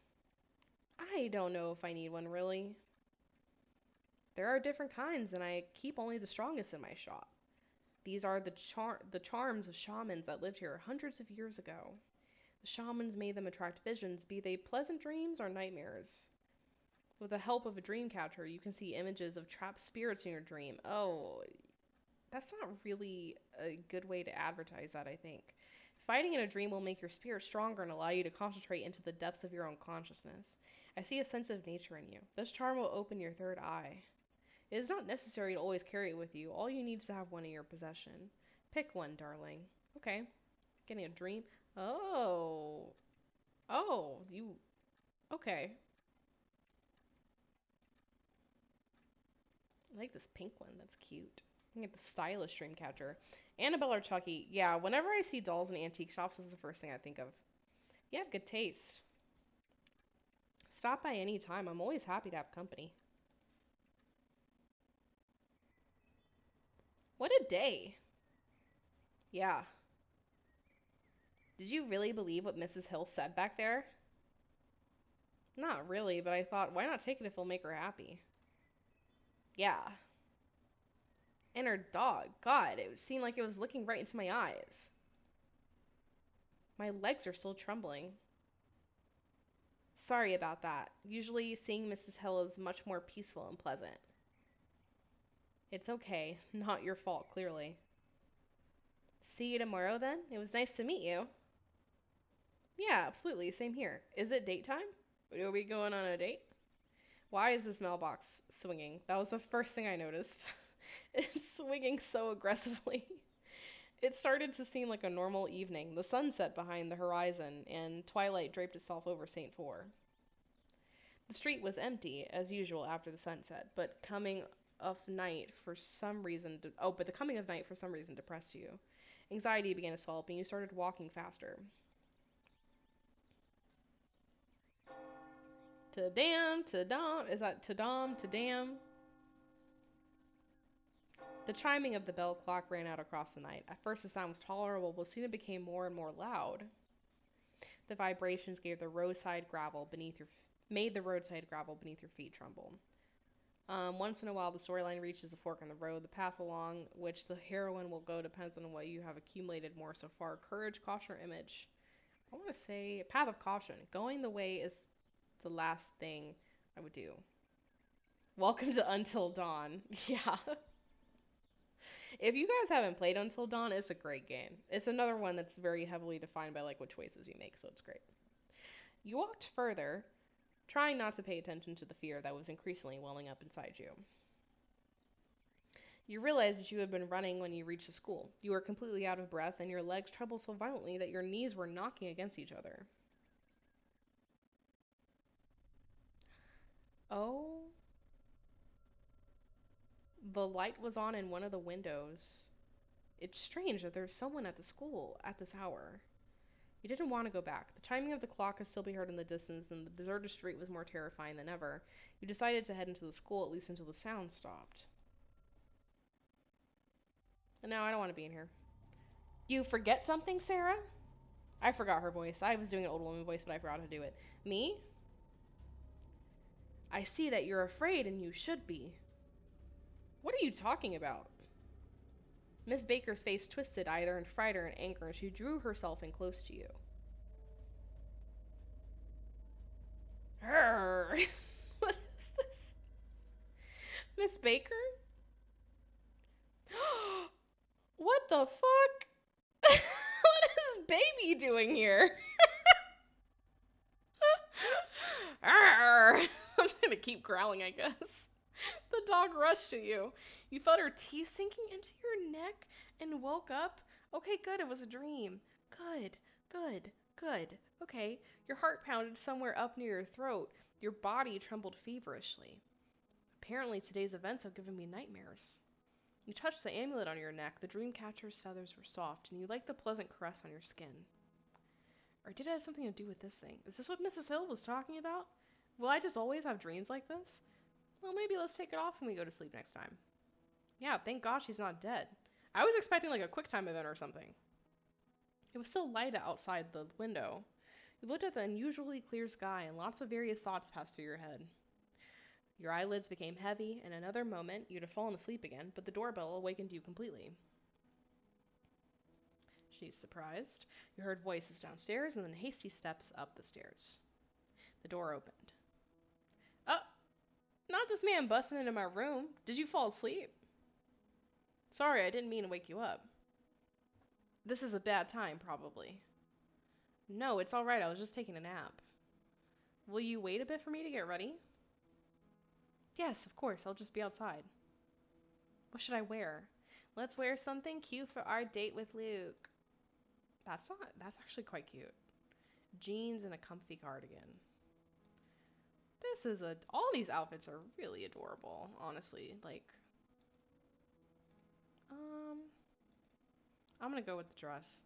I don't know if I need one, really. There are different kinds, and I keep only the strongest in my shop. These are the charms of shamans that lived here hundreds of years ago. The shamans made them attract visions, be they pleasant dreams or nightmares. With the help of a dream catcher, you can see images of trapped spirits in your dream. Oh, that's not really a good way to advertise that, I think. Fighting in a dream will make your spirit stronger and allow you to concentrate into the depths of your own consciousness. I see a sense of nature in you. This charm will open your third eye. It is not necessary to always carry it with you. All you need is to have one in your possession. Pick one, darling. Okay. Getting a dream. Oh. Oh, you. Okay. I like this pink one. That's cute. I can get the stylish dream catcher. Annabelle or Chucky. Yeah, whenever I see dolls in antique shops, this is the first thing I think of. You have good taste. Stop by any time. I'm always happy to have company. What a day. Yeah. Did you really believe what Mrs. Hill said back there? Not really, but I thought, why not take it if it'll make her happy? Yeah. And her dog. God, it seemed like it was looking right into my eyes. My legs are still trembling. Sorry about that. Usually seeing Mrs. Hill is much more peaceful and pleasant. It's okay. Not your fault, clearly. See you tomorrow then? It was nice to meet you. Yeah, absolutely. Same here. Is it date time? Are we going on a date? Why is this mailbox swinging? That was the first thing I noticed. It's swinging so aggressively. It started to seem like a normal evening. The sun set behind the horizon, and twilight draped itself over Saintfour. The street was empty, as usual after the sunset, but the coming of night for some reason depressed you. Anxiety began to swell up, and you started walking faster. Ta-dam, ta-dam, is that ta-dam, ta-dam? The chiming of the bell clock ran out across the night. At first the sound was tolerable, but soon it became more and more loud. The vibrations made the roadside gravel beneath your feet tremble. Once in a while, the storyline reaches a fork in the road. The path along which the heroine will go depends on what you have accumulated more so far. Courage, caution, or image. I want to say path of caution. Going the way is the last thing I would do. Welcome to Until Dawn. Yeah. If you guys haven't played Until Dawn, it's a great game. It's another one that's very heavily defined by like what choices you make, so it's great. You walked further, trying not to pay attention to the fear that was increasingly welling up inside you. You realized that you had been running when you reached the school. You were completely out of breath, and your legs trembled so violently that your knees were knocking against each other. Oh, the light was on in one of the windows. It's strange that there's someone at the school at this hour. You didn't want to go back. The chiming of the clock could still be heard in the distance, and the deserted street was more terrifying than ever. You decided to head into the school, at least until the sound stopped. No, I don't want to be in here. You forget something, Sarah? I forgot her voice. I was doing an old woman voice, but I forgot how to do it. Me? I see that you're afraid, and you should be. What are you talking about? Miss Baker's face twisted either in fright or in anger, and she drew herself in close to you. Her. What is this? Miss Baker? What the fuck? What is baby doing here? I'm just gonna keep growling, I guess. The dog rushed at you. You felt her teeth sinking into your neck and woke up. Okay, good, it was a dream. Good, good, good. Okay, your heart pounded somewhere up near your throat. Your body trembled feverishly. Apparently, today's events have given me nightmares. You touched the amulet on your neck. The dream catcher's feathers were soft, and you liked the pleasant caress on your skin. Or did it have something to do with this thing? Is this what Mrs. Hill was talking about? Will I just always have dreams like this? Well, maybe let's take it off when we go to sleep next time. Yeah, thank God she's not dead. I was expecting like a quick time event or something. It was still light outside the window. You looked at the unusually clear sky and lots of various thoughts passed through your head. Your eyelids became heavy, and in another moment you'd have fallen asleep again, but the doorbell awakened you completely. She's surprised. You heard voices downstairs and then hasty steps up the stairs. The door opened. Oh, not this man busting into my room. Did you fall asleep? Sorry, I didn't mean to wake you up. This is a bad time, probably. No, it's all right. I was just taking a nap. Will you wait a bit for me to get ready? Yes, of course. I'll just be outside. What should I wear? Let's wear something cute for our date with Luke. That's actually quite cute. Jeans and a comfy cardigan. All these outfits are really adorable, honestly. Like, um, I'm gonna go with the dress.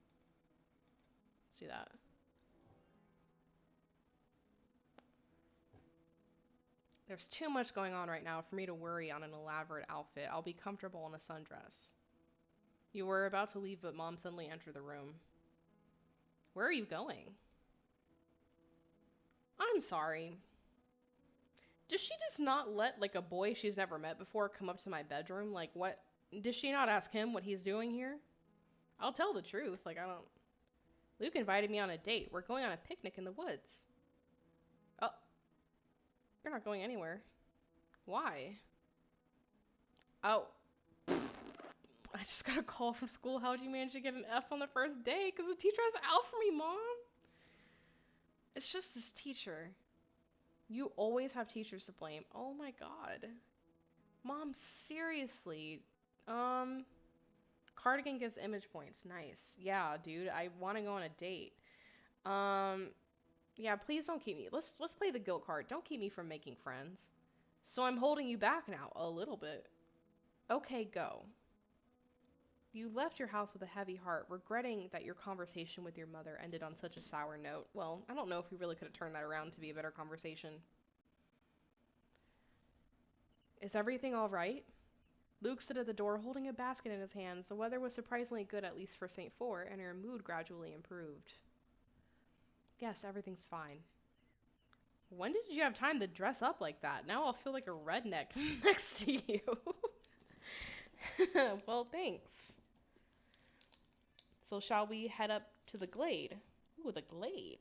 Let's do that. There's too much going on right now for me to worry on an elaborate outfit. I'll be comfortable in a sundress. You were about to leave, but Mom suddenly entered the room. Where are you going? I'm sorry. Does she just not let, like, a boy she's never met before come up to my bedroom? Like, what? Does she not ask him what he's doing here? I'll tell the truth. Like, I don't. Luke invited me on a date. We're going on a picnic in the woods. Oh, you're not going anywhere. Why? Oh. I just got a call from school. How'd you manage to get an F on the first day? Because the teacher has out for me, Mom. It's just this teacher. You always have teachers to blame. Oh my God. Mom, seriously. Cardigan gives image points. Nice. Yeah, dude. I want to go on a date. Um, yeah, please don't keep me. Let's play the guilt card. Don't keep me from making friends. So I'm holding you back now, a little bit. Okay, go. You left your house with a heavy heart, regretting that your conversation with your mother ended on such a sour note. Well, I don't know if we really could have turned that around to be a better conversation. Is everything all right? Luke stood at the door holding a basket in his hands. The weather was surprisingly good, at least for Saintfour, and her mood gradually improved. Yes, everything's fine. When did you have time to dress up like that? Now I'll feel like a redneck next to you. Well, thanks. So shall we head up to the glade? Ooh, the glade.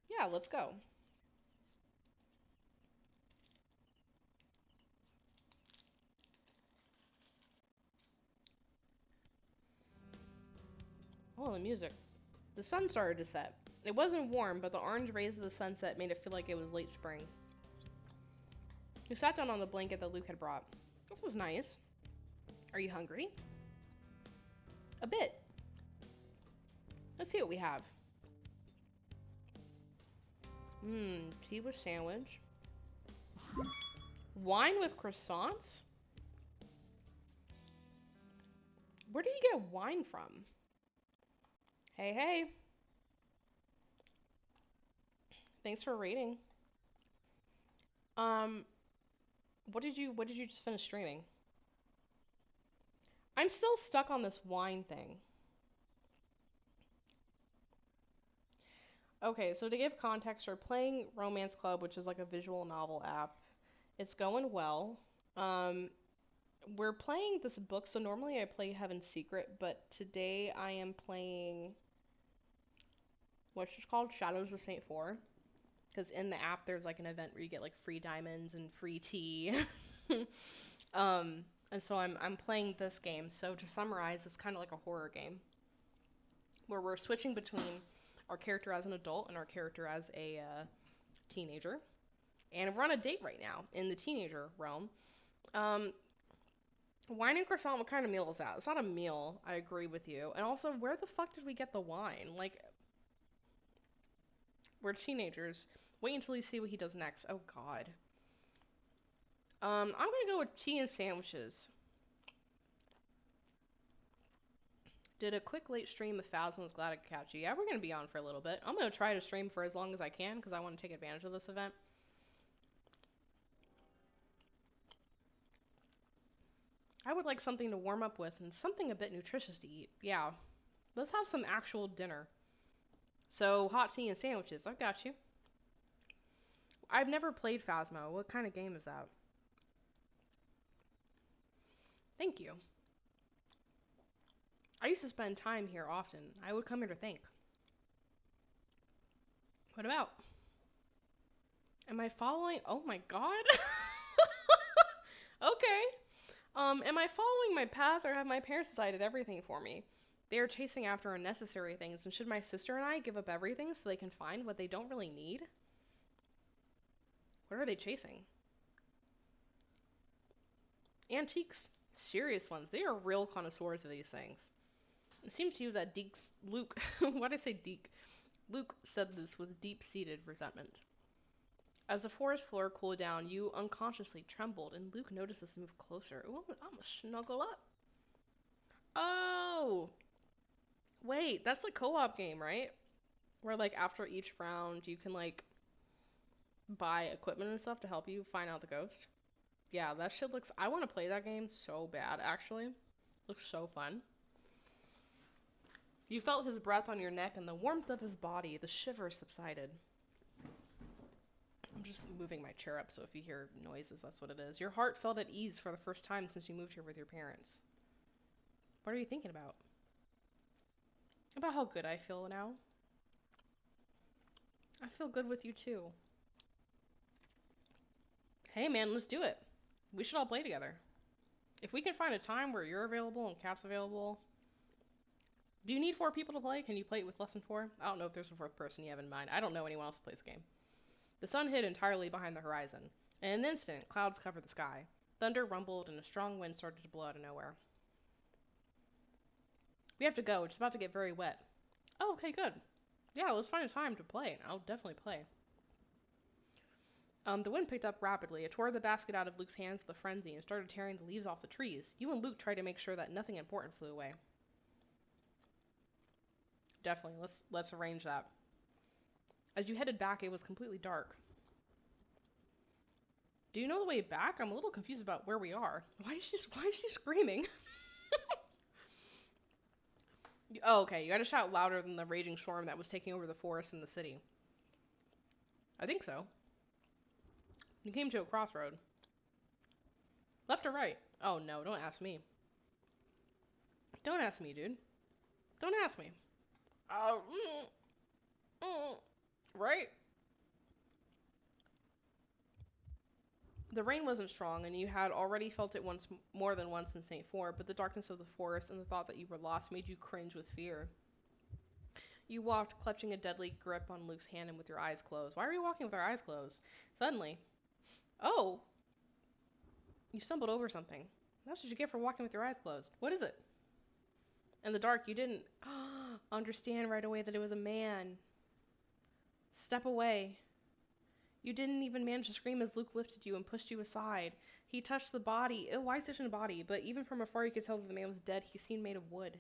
Yeah, let's go. Oh, the music. The sun started to set. It wasn't warm, but the orange rays of the sunset made it feel like it was late spring. You sat down on the blanket that Luke had brought. This was nice. Are you hungry? A bit. Let's see what we have. Tea with sandwich. Wine with croissants? Where do you get wine from? Hey, hey. Thanks for rating. Um, what did you just finish streaming? I'm still stuck on this wine thing. Okay, so to give context, we're playing Romance Club, which is like a visual novel app. It's going well. Um, we're playing this book, so normally I play Heaven's Secret, but today I am playing what's just called Shadows of Saintfour. Because in the app there's like an event where you get like free diamonds and free tea. And so I'm playing this game. So to summarize, it's kind of like a horror game where we're switching between our character as an adult and our character as a teenager. And we're on a date right now in the teenager realm. Um, Wine and croissant, what kind of meal is that? It's not a meal, I agree with you. And also, where the fuck did we get the wine? Like, we're teenagers. Wait until you see what he does next. Oh god. I'm gonna go with tea and sandwiches. Did a quick late stream of Phasma, was glad I could catch you. Yeah, we're gonna be on for a little bit. I'm gonna try to stream for as long as I can because I want to take advantage of this event. I would like something to warm up with and something a bit nutritious to eat. Yeah, let's have some actual dinner. So, hot tea and sandwiches. I got you. I've never played Phasmo. What kind of game is that? Thank you. I used to spend time here often. I would come here to think. What about? Am I following? Oh my god. Okay. Am I following my path or have my parents decided everything for me? They are chasing after unnecessary things, and should my sister and I give up everything so they can find what they don't really need? What are they chasing? Antiques. Serious ones. They are real connoisseurs of these things. It seems to you that Luke, why did I say Deke? Luke said this with deep-seated resentment. As the forest floor cooled down, you unconsciously trembled, and Luke noticed this move closer. Ooh, I'm gonna snuggle up. Oh! Wait, that's the co-op game, right? Where, like, after each round, you can, like, buy equipment and stuff to help you find out the ghost. Yeah, that shit looks... I want to play that game so bad, actually. Looks so fun. You felt his breath on your neck and the warmth of his body. The shiver subsided. I'm just moving my chair up, so if you hear noises, that's what it is. Your heart felt at ease for the first time since you moved here with your parents. What are you thinking about? About how good I feel now. I feel good with you too. Hey man, let's do it. We should all play together. If we can find a time where you're available and Kat's available. Do you need 4 people to play? Can you play it with less than 4? I don't know if there's a 4th person you have in mind. I don't know anyone else who plays the game. The sun hid entirely behind the horizon. In an instant, clouds covered the sky. Thunder rumbled and a strong wind started to blow out of nowhere. We have to go. It's about to get very wet. Oh, okay, good. Yeah, let's find a time to play. I'll definitely play. The wind picked up rapidly. It tore the basket out of Luke's hands with a frenzy and started tearing the leaves off the trees. You and Luke tried to make sure that nothing important flew away. Definitely, let's arrange that. As you headed back, it was completely dark. Do you know the way back? I'm a little confused about where we are. Why is she screaming? Oh, okay. You gotta shout louder than the raging storm that was taking over the forest and the city. I think so. You came to a crossroad. Left or right? Oh no, don't ask me. Don't ask me, dude. Don't ask me. Oh, right? The rain wasn't strong, and you had already felt it once more than once in Saintfour, but the darkness of the forest and the thought that you were lost made you cringe with fear. You walked, clutching a deadly grip on Luke's hand and with your eyes closed. Why are you walking with our eyes closed? Suddenly, oh, you stumbled over something. That's what you get for walking with your eyes closed. What is it? In the dark, you didn't understand right away that it was a man. Step away. You didn't even manage to scream as Luke lifted you and pushed you aside. He touched the body. Ew, why such a body? But even from afar, you could tell that the man was dead. He seemed made of wood.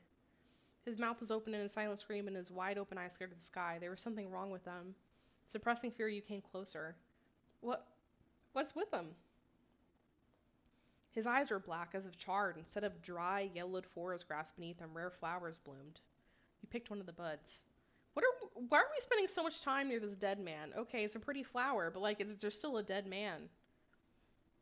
His mouth was open in a silent scream, and his wide open eyes stared at the sky. There was something wrong with them. Suppressing fear, you came closer. What? What's with him? His eyes were black, as if charred. Instead of dry, yellowed forest grass beneath them, rare flowers bloomed. You picked one of the buds. Why are we spending so much time near this dead man? Okay, it's a pretty flower, but like, there's still a dead man.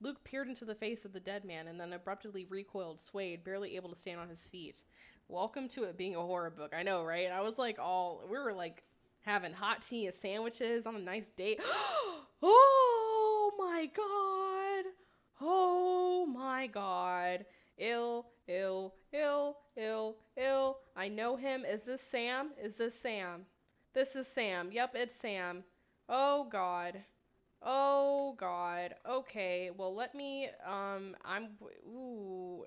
Luke peered into the face of the dead man and then abruptly recoiled, swayed, barely able to stand on his feet. Welcome to it being a horror book. I know, right? I was like we were like having hot tea and sandwiches on a nice date. Oh my god. Oh my god. Ill, ill, ill, ill, ill. I know him. Is this Sam? Is this Sam? This is Sam. Yep, it's Sam. Oh god. Oh god. Okay. Well, let me I'm ooh.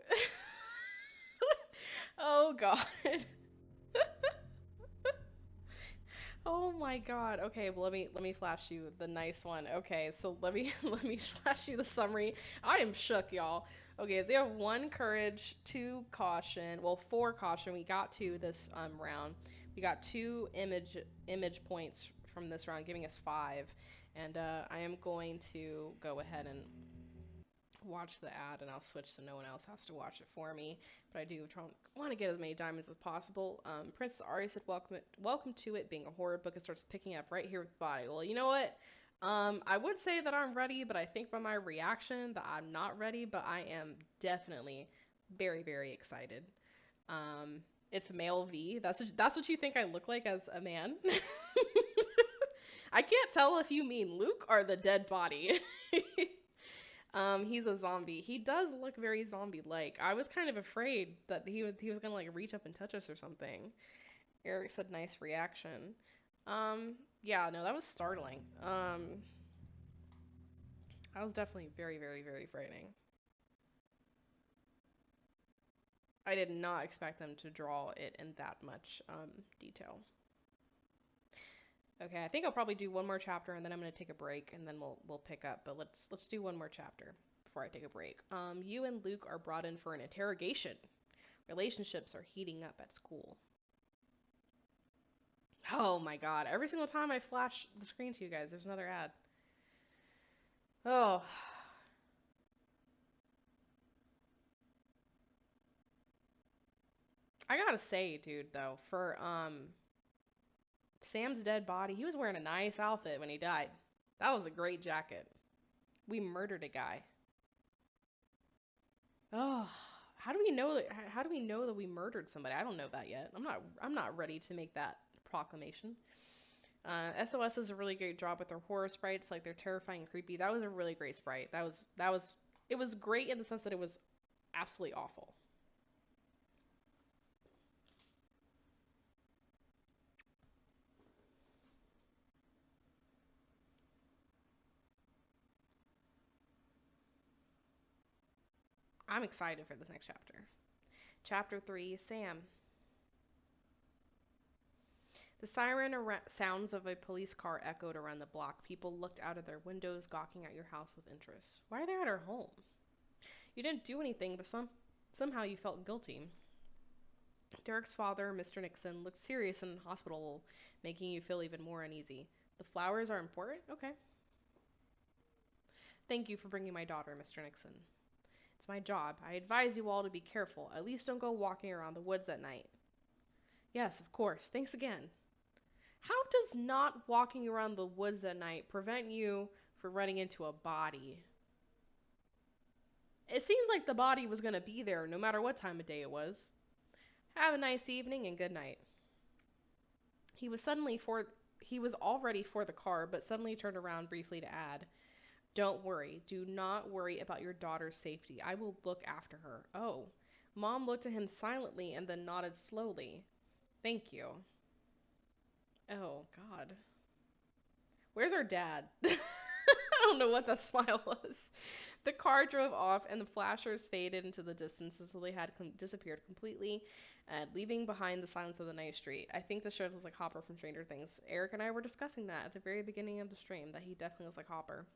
Oh god. Oh my my god. Okay, well let me flash you the nice one. Okay, so let me let me flash you the summary. I am shook, y'all. Okay, so we have one courage, two caution, well four caution. We got two this round. We got two image points from this round, giving us five. And I am going to go ahead and watch the ad, and I'll switch so no one else has to watch it for me. But I do want to get as many diamonds as possible. Princess Ari said, "Welcome to it being a horror book." It starts picking up right here with the body. Well, you know what? I would say that I'm ready, but I think by my reaction that I'm not ready. But I am definitely very, very excited. It's male V. That's what you think I look like as a man. I can't tell if you mean Luke or the dead body. He's a zombie. He does look very zombie-like. I was kind of afraid that he was gonna like reach up and touch us or something. Eric said nice reaction. Yeah, no, that was startling. That was definitely very, very, very frightening. I did not expect them to draw it in that much detail. Okay, I think I'll probably do one more chapter and then I'm gonna take a break and then we'll pick up. But let's do one more chapter before I take a break. You and Luke are brought in for an interrogation. Relationships are heating up at school. Oh my god. Every single time I flash the screen to you guys, there's another ad. Oh. I gotta say, dude, though, for Sam's dead body, he was wearing a nice outfit when he died. That was a great jacket. We murdered a guy. Oh, how do we know that we murdered somebody? I don't know that yet. I'm not ready to make that proclamation. SOS does a really great job with their horror sprites, like they're terrifying and creepy. That was a really great sprite. That was it was great in the sense that it was absolutely awful. I'm excited for this next chapter. Chapter 3, Sam. The siren sounds of a police car echoed around the block. People looked out of their windows, gawking at your house with interest. Why are they at our home? You didn't do anything, but somehow you felt guilty. Derek's father, Mr. Nixon, looked serious and hospitable, making you feel even more uneasy. The flowers are important? Okay. Thank you for bringing my daughter, Mr. Nixon. It's my job. I advise you all to be careful. At least don't go walking around the woods at night. Yes, of course. Thanks again. How does not walking around the woods at night prevent you from running into a body? It seems like the body was going to be there no matter what time of day it was. Have a nice evening and good night. He was suddenly for he was already for the car, but suddenly turned around briefly to add, "Don't worry. Do not worry about your daughter's safety. I will look after her." Oh. Mom looked at him silently and then nodded slowly. "Thank you." Oh, God. Where's our dad? I don't know what that smile was. The car drove off, and the flashers faded into the distance until they had disappeared completely, leaving behind the silence of the night street. I think the show was like Hopper from Stranger Things. Eric and I were discussing that at the very beginning of the stream, that he definitely was like Hopper.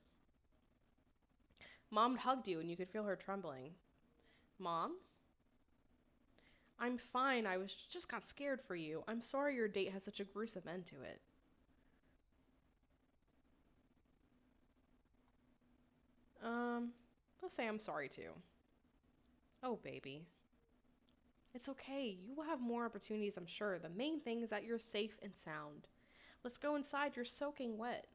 Mom hugged you, and you could feel her trembling. Mom? I'm fine. I was just got scared for you. I'm sorry your date has such a gruesome end to it. Um, let's say I'm sorry too. Oh, baby. It's okay. You will have more opportunities, I'm sure. The main thing is that you're safe and sound. Let's go inside. You're soaking wet.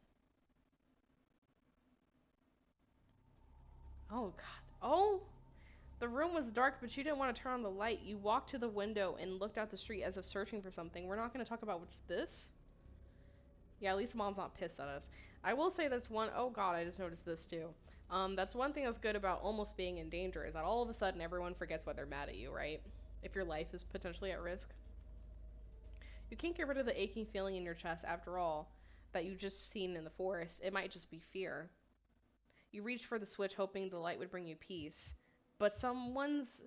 Oh, God. Oh, the room was dark, but you didn't want to turn on the light. You walked to the window and looked out the street as if searching for something. We're not going to talk about what's this. Yeah, at least Mom's not pissed at us. I will say that's one. Oh, God, I just noticed this too. That's one thing that's good about almost being in danger is that all of a sudden everyone forgets why they're mad at you, right? If your life is potentially at risk. You can't get rid of the aching feeling in your chest after all that you just seen in the forest. It might just be fear. You reached for the switch hoping the light would bring you peace. But someone's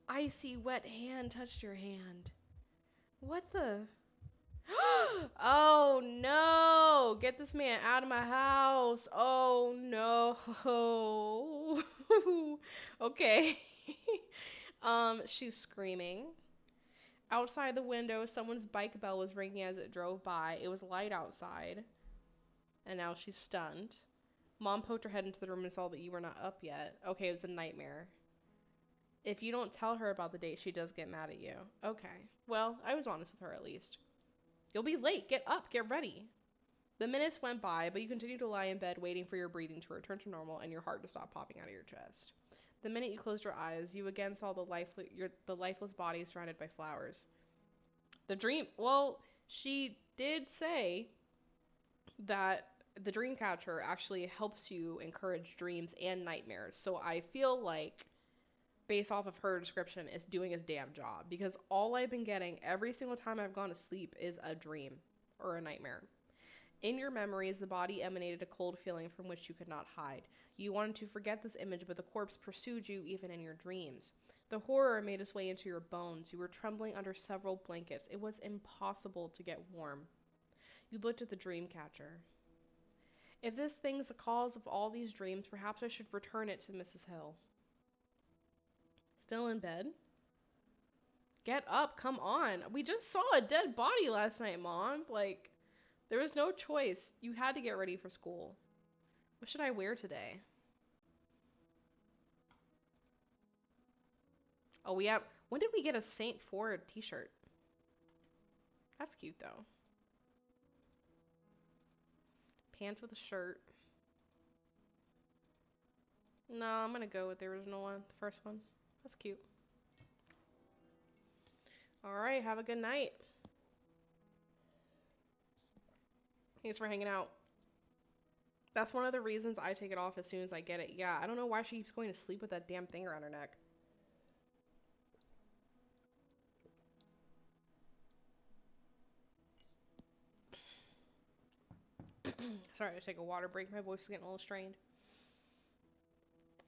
icy wet hand touched your hand. What the? Oh get this man out of my house. Oh no. Okay. She's screaming. Outside the window, someone's bike bell was ringing as it drove by. It was light outside, and now she's stunned. Mom poked her head into the room and saw that you were not up yet. Okay, it was a nightmare. If you don't tell her about the date, she does get mad at you. Okay. Well, I was honest with her at least. You'll be late. Get up. Get ready. The minutes went by, but you continued to lie in bed waiting for your breathing to return to normal and your heart to stop popping out of your chest. The minute you closed your eyes, you again saw the lifeless body surrounded by flowers. The dream, well, she did say that the dream catcher actually helps you encourage dreams and nightmares. So I feel like, based off of her description, is doing his damn job, because all I've been getting every single time I've gone to sleep is a dream or a nightmare. In your memories, the body emanated a cold feeling from which you could not hide. You wanted to forget this image, but the corpse pursued you even in your dreams. The horror made its way into your bones. You were trembling under several blankets. It was impossible to get warm. You looked at the dream catcher. If this thing's the cause of all these dreams, perhaps I should return it to Mrs. Hill. Still in bed? Get up, come on. We just saw a dead body last night, Mom. Like, there was no choice. You had to get ready for school. What should I wear today? Oh, we have. When did we get a Saintfour t-shirt? That's cute though. Pants with a shirt. No, I'm gonna go with the original one, the first one. That's cute. Alright, have a good night. Thanks for hanging out. That's one of the reasons I take it off as soon as I get it. Yeah, I don't know why she keeps going to sleep with that damn thing around her neck. Sorry to take a water break. My voice is getting a little strained.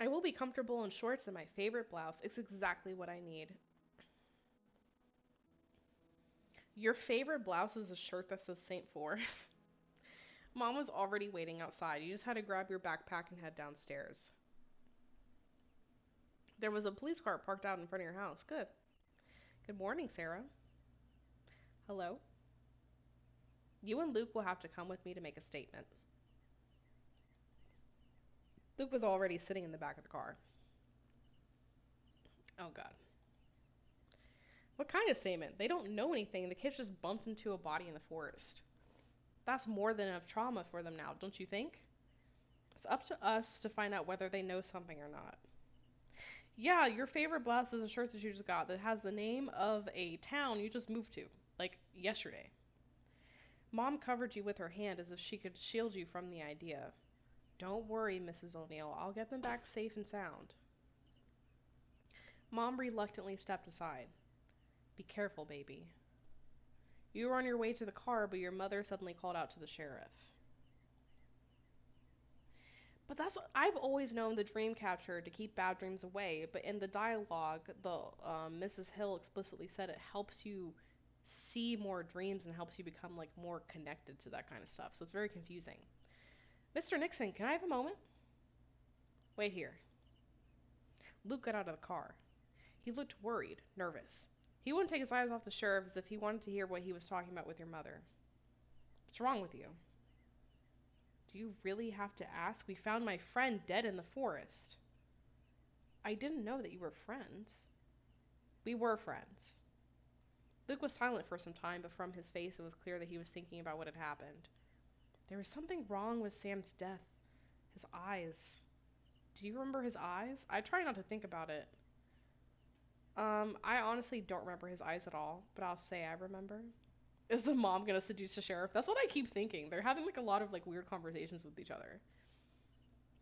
I will be comfortable in shorts and my favorite blouse. It's exactly what I need. Your favorite blouse is a shirt that says Saintfour. Mom was already waiting outside. You just had to grab your backpack and head downstairs. There was a police car parked out in front of your house. Good. Good morning, Sarah. Hello. You and Luke will have to come with me to make a statement. Luke was already sitting in the back of the car. Oh, God. What kind of statement? They don't know anything. The kids just bumped into a body in the forest. That's more than enough trauma for them now, don't you think? It's up to us to find out whether they know something or not. Yeah, your favorite blouse is a shirt that you just got that has the name of a town you just moved to, like yesterday. Mom covered you with her hand as if she could shield you from the idea. Don't worry, Mrs. O'Neill. I'll get them back safe and sound. Mom reluctantly stepped aside. Be careful, baby. You were on your way to the car, but your mother suddenly called out to the sheriff. But I've always known the dream catcher to keep bad dreams away, but in the dialogue, the Mrs. Hill explicitly said it helps you see more dreams and helps you become like more connected to that kind of stuff. So it's very confusing. Mr. Nixon, can I have a moment? Wait here. Luke got out of the car. He looked worried, nervous. He wouldn't take his eyes off the sheriff as if he wanted to hear what he was talking about with your mother. What's wrong with you? Do you really have to ask? We found my friend dead in the forest. I didn't know that you were friends. We were friends. Luke was silent for some time, but from his face it was clear that he was thinking about what had happened. There was something wrong with Sam's death. His eyes. Do you remember his eyes? I try not to think about it. I honestly don't remember his eyes at all, but I'll say I remember. Is the mom gonna seduce the sheriff? That's what I keep thinking. They're having like a lot of like weird conversations with each other.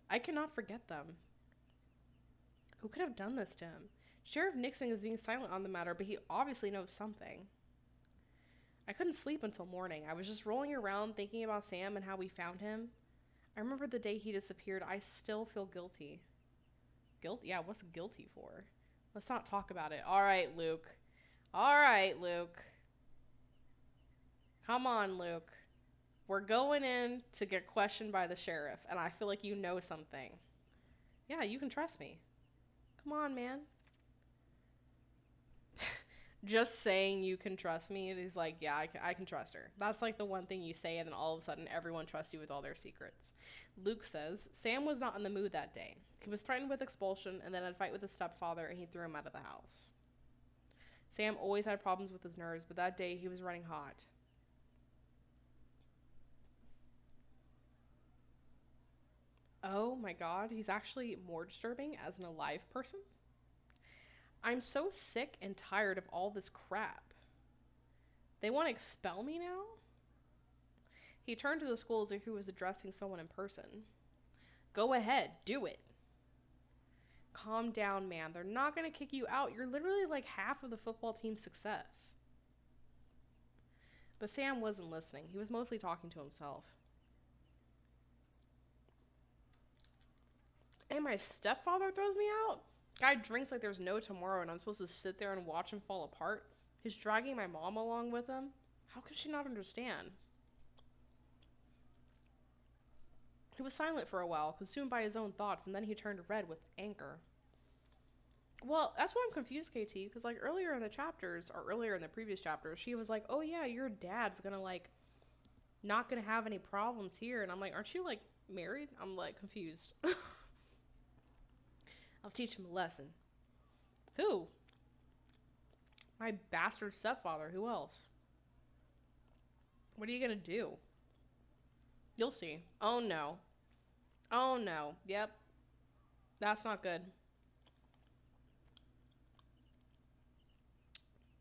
I cannot forget them. Who could have done this to him? Sheriff Nixon is being silent on the matter, but he obviously knows something. I couldn't sleep until morning. I was just rolling around thinking about Sam and how we found him. I remember the day he disappeared. I still feel guilty. Guilt? Yeah, what's guilty for? Let's not talk about it. All right, Luke. All right, Luke. Come on, Luke. We're going in to get questioned by the sheriff, and I feel like you know something. Yeah, you can trust me. Come on, man. Just saying you can trust me, it is like, yeah, I can trust her. That's like the one thing you say, and then all of a sudden everyone trusts you with all their secrets. Luke says Sam was not in the mood that day. He was threatened with expulsion and then had a fight with his stepfather, and he threw him out of the house. Sam always had problems with his nerves, but that day he was running hot. Oh my god, he's actually more disturbing as an alive person? I'm so sick and tired of all this crap. They want to expel me now? He turned to the school as if he was addressing someone in person. Go ahead, do it. Calm down, man. They're not going to kick you out. You're literally like half of the football team's success. But Sam wasn't listening. He was mostly talking to himself. And my stepfather throws me out? Guy drinks like there's no tomorrow and I'm supposed to sit there and watch him fall apart? He's dragging my mom along with him? How could she not understand? He was silent for a while, consumed by his own thoughts, and then he turned red with anger. Well, that's why I'm confused, KT, because like earlier in the chapters, or earlier in the previous chapters, she was like, oh yeah, your dad's gonna like, not gonna have any problems here. And I'm like, aren't you like married? I'm like confused. I'll teach him a lesson. Who? My bastard stepfather. Who else? What are you gonna do? You'll see. Oh no. Oh no. Yep. That's not good.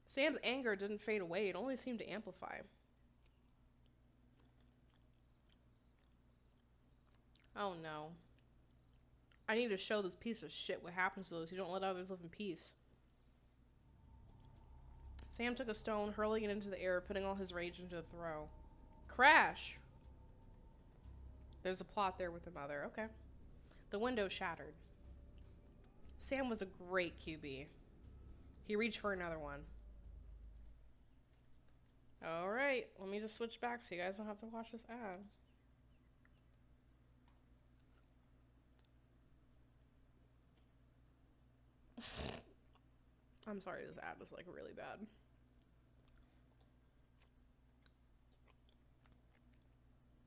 Sam's anger didn't fade away, it only seemed to amplify. Oh no. I need to show this piece of shit what happens to those who don't let others live in peace. Sam took a stone, hurling it into the air, putting all his rage into a throw. Crash! There's a plot there with the mother. Okay. The window shattered. Sam was a great QB. He reached for another one. Alright, let me just switch back so you guys don't have to watch this ad. I'm sorry, this ad is like really bad.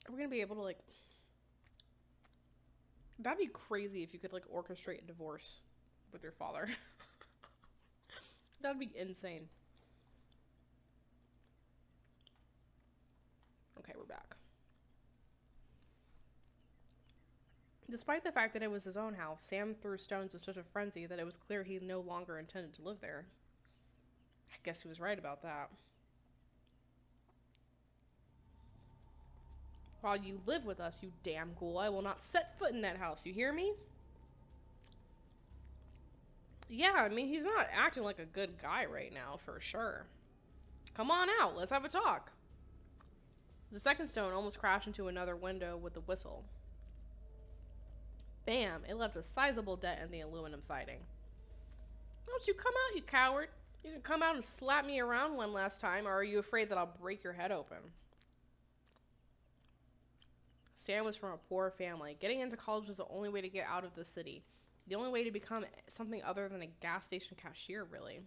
Are we gonna be able to like... That'd be crazy if you could like orchestrate a divorce with your father. That'd be insane. Okay, we're back. Despite the fact that it was his own house, Sam threw stones with such a frenzy that it was clear he no longer intended to live there. I guess he was right about that. While you live with us, you damn ghoul, I will not set foot in that house, you hear me? Yeah, I mean, he's not acting like a good guy right now, for sure. Come on out, let's have a talk. The second stone almost crashed into another window with a whistle. Bam! It left a sizable dent in the aluminum siding. Don't you come out, you coward! You can come out and slap me around one last time, or are you afraid that I'll break your head open? Sam was from a poor family. Getting into college was the only way to get out of the city. The only way to become something other than a gas station cashier, really.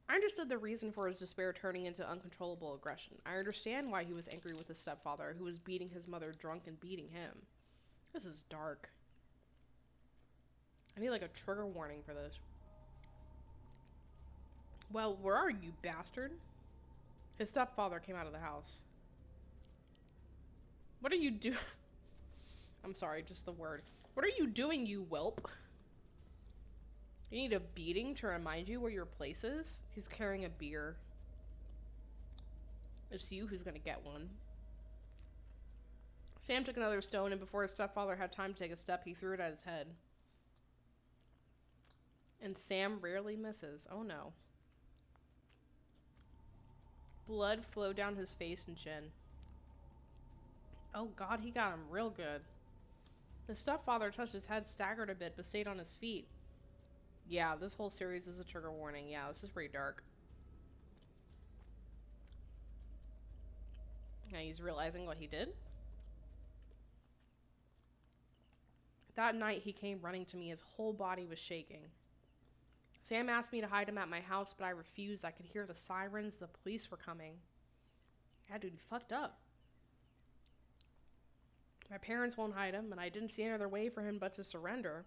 I understood the reason for his despair turning into uncontrollable aggression. I understand why he was angry with his stepfather, who was beating his mother drunk and beating him. This is dark. I need like a trigger warning for this. Well, where are you, bastard? His stepfather came out of the house. What are you doing? I'm sorry, just the word. What are you doing, you whelp? You need a beating to remind you where your place is? He's carrying a beer. It's you who's gonna get one. Sam took another stone, and before his stepfather had time to take a step, he threw it at his head. And Sam rarely misses. Oh no. Blood flowed down his face and chin. Oh god, he got him real good. The stepfather touched his head, staggered a bit, but stayed on his feet. Yeah, this whole series is a trigger warning. Yeah, this is pretty dark. Now he's realizing what he did. That night he came running to me. His whole body was shaking. Sam asked me to hide him at my house, but I refused. I could hear the sirens. The police were coming. Yeah, dude, he fucked up. My parents won't hide him, and I didn't see any other way for him but to surrender.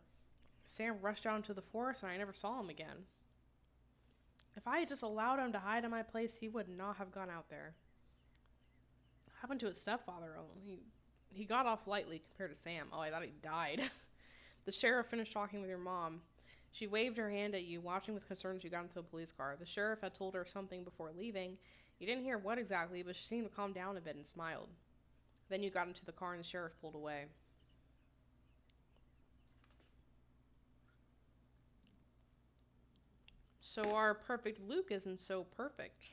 Sam rushed out into the forest, and I never saw him again. If I had just allowed him to hide in my place, he would not have gone out there. What happened to his stepfather? Oh, he got off lightly compared to Sam. Oh, I thought he died. The sheriff finished talking with your mom. She waved her hand at you, watching with concern as you got into the police car. The sheriff had told her something before leaving. You didn't hear what exactly, but she seemed to calm down a bit and smiled. Then you got into the car and the sheriff pulled away. So our perfect Luke isn't so perfect.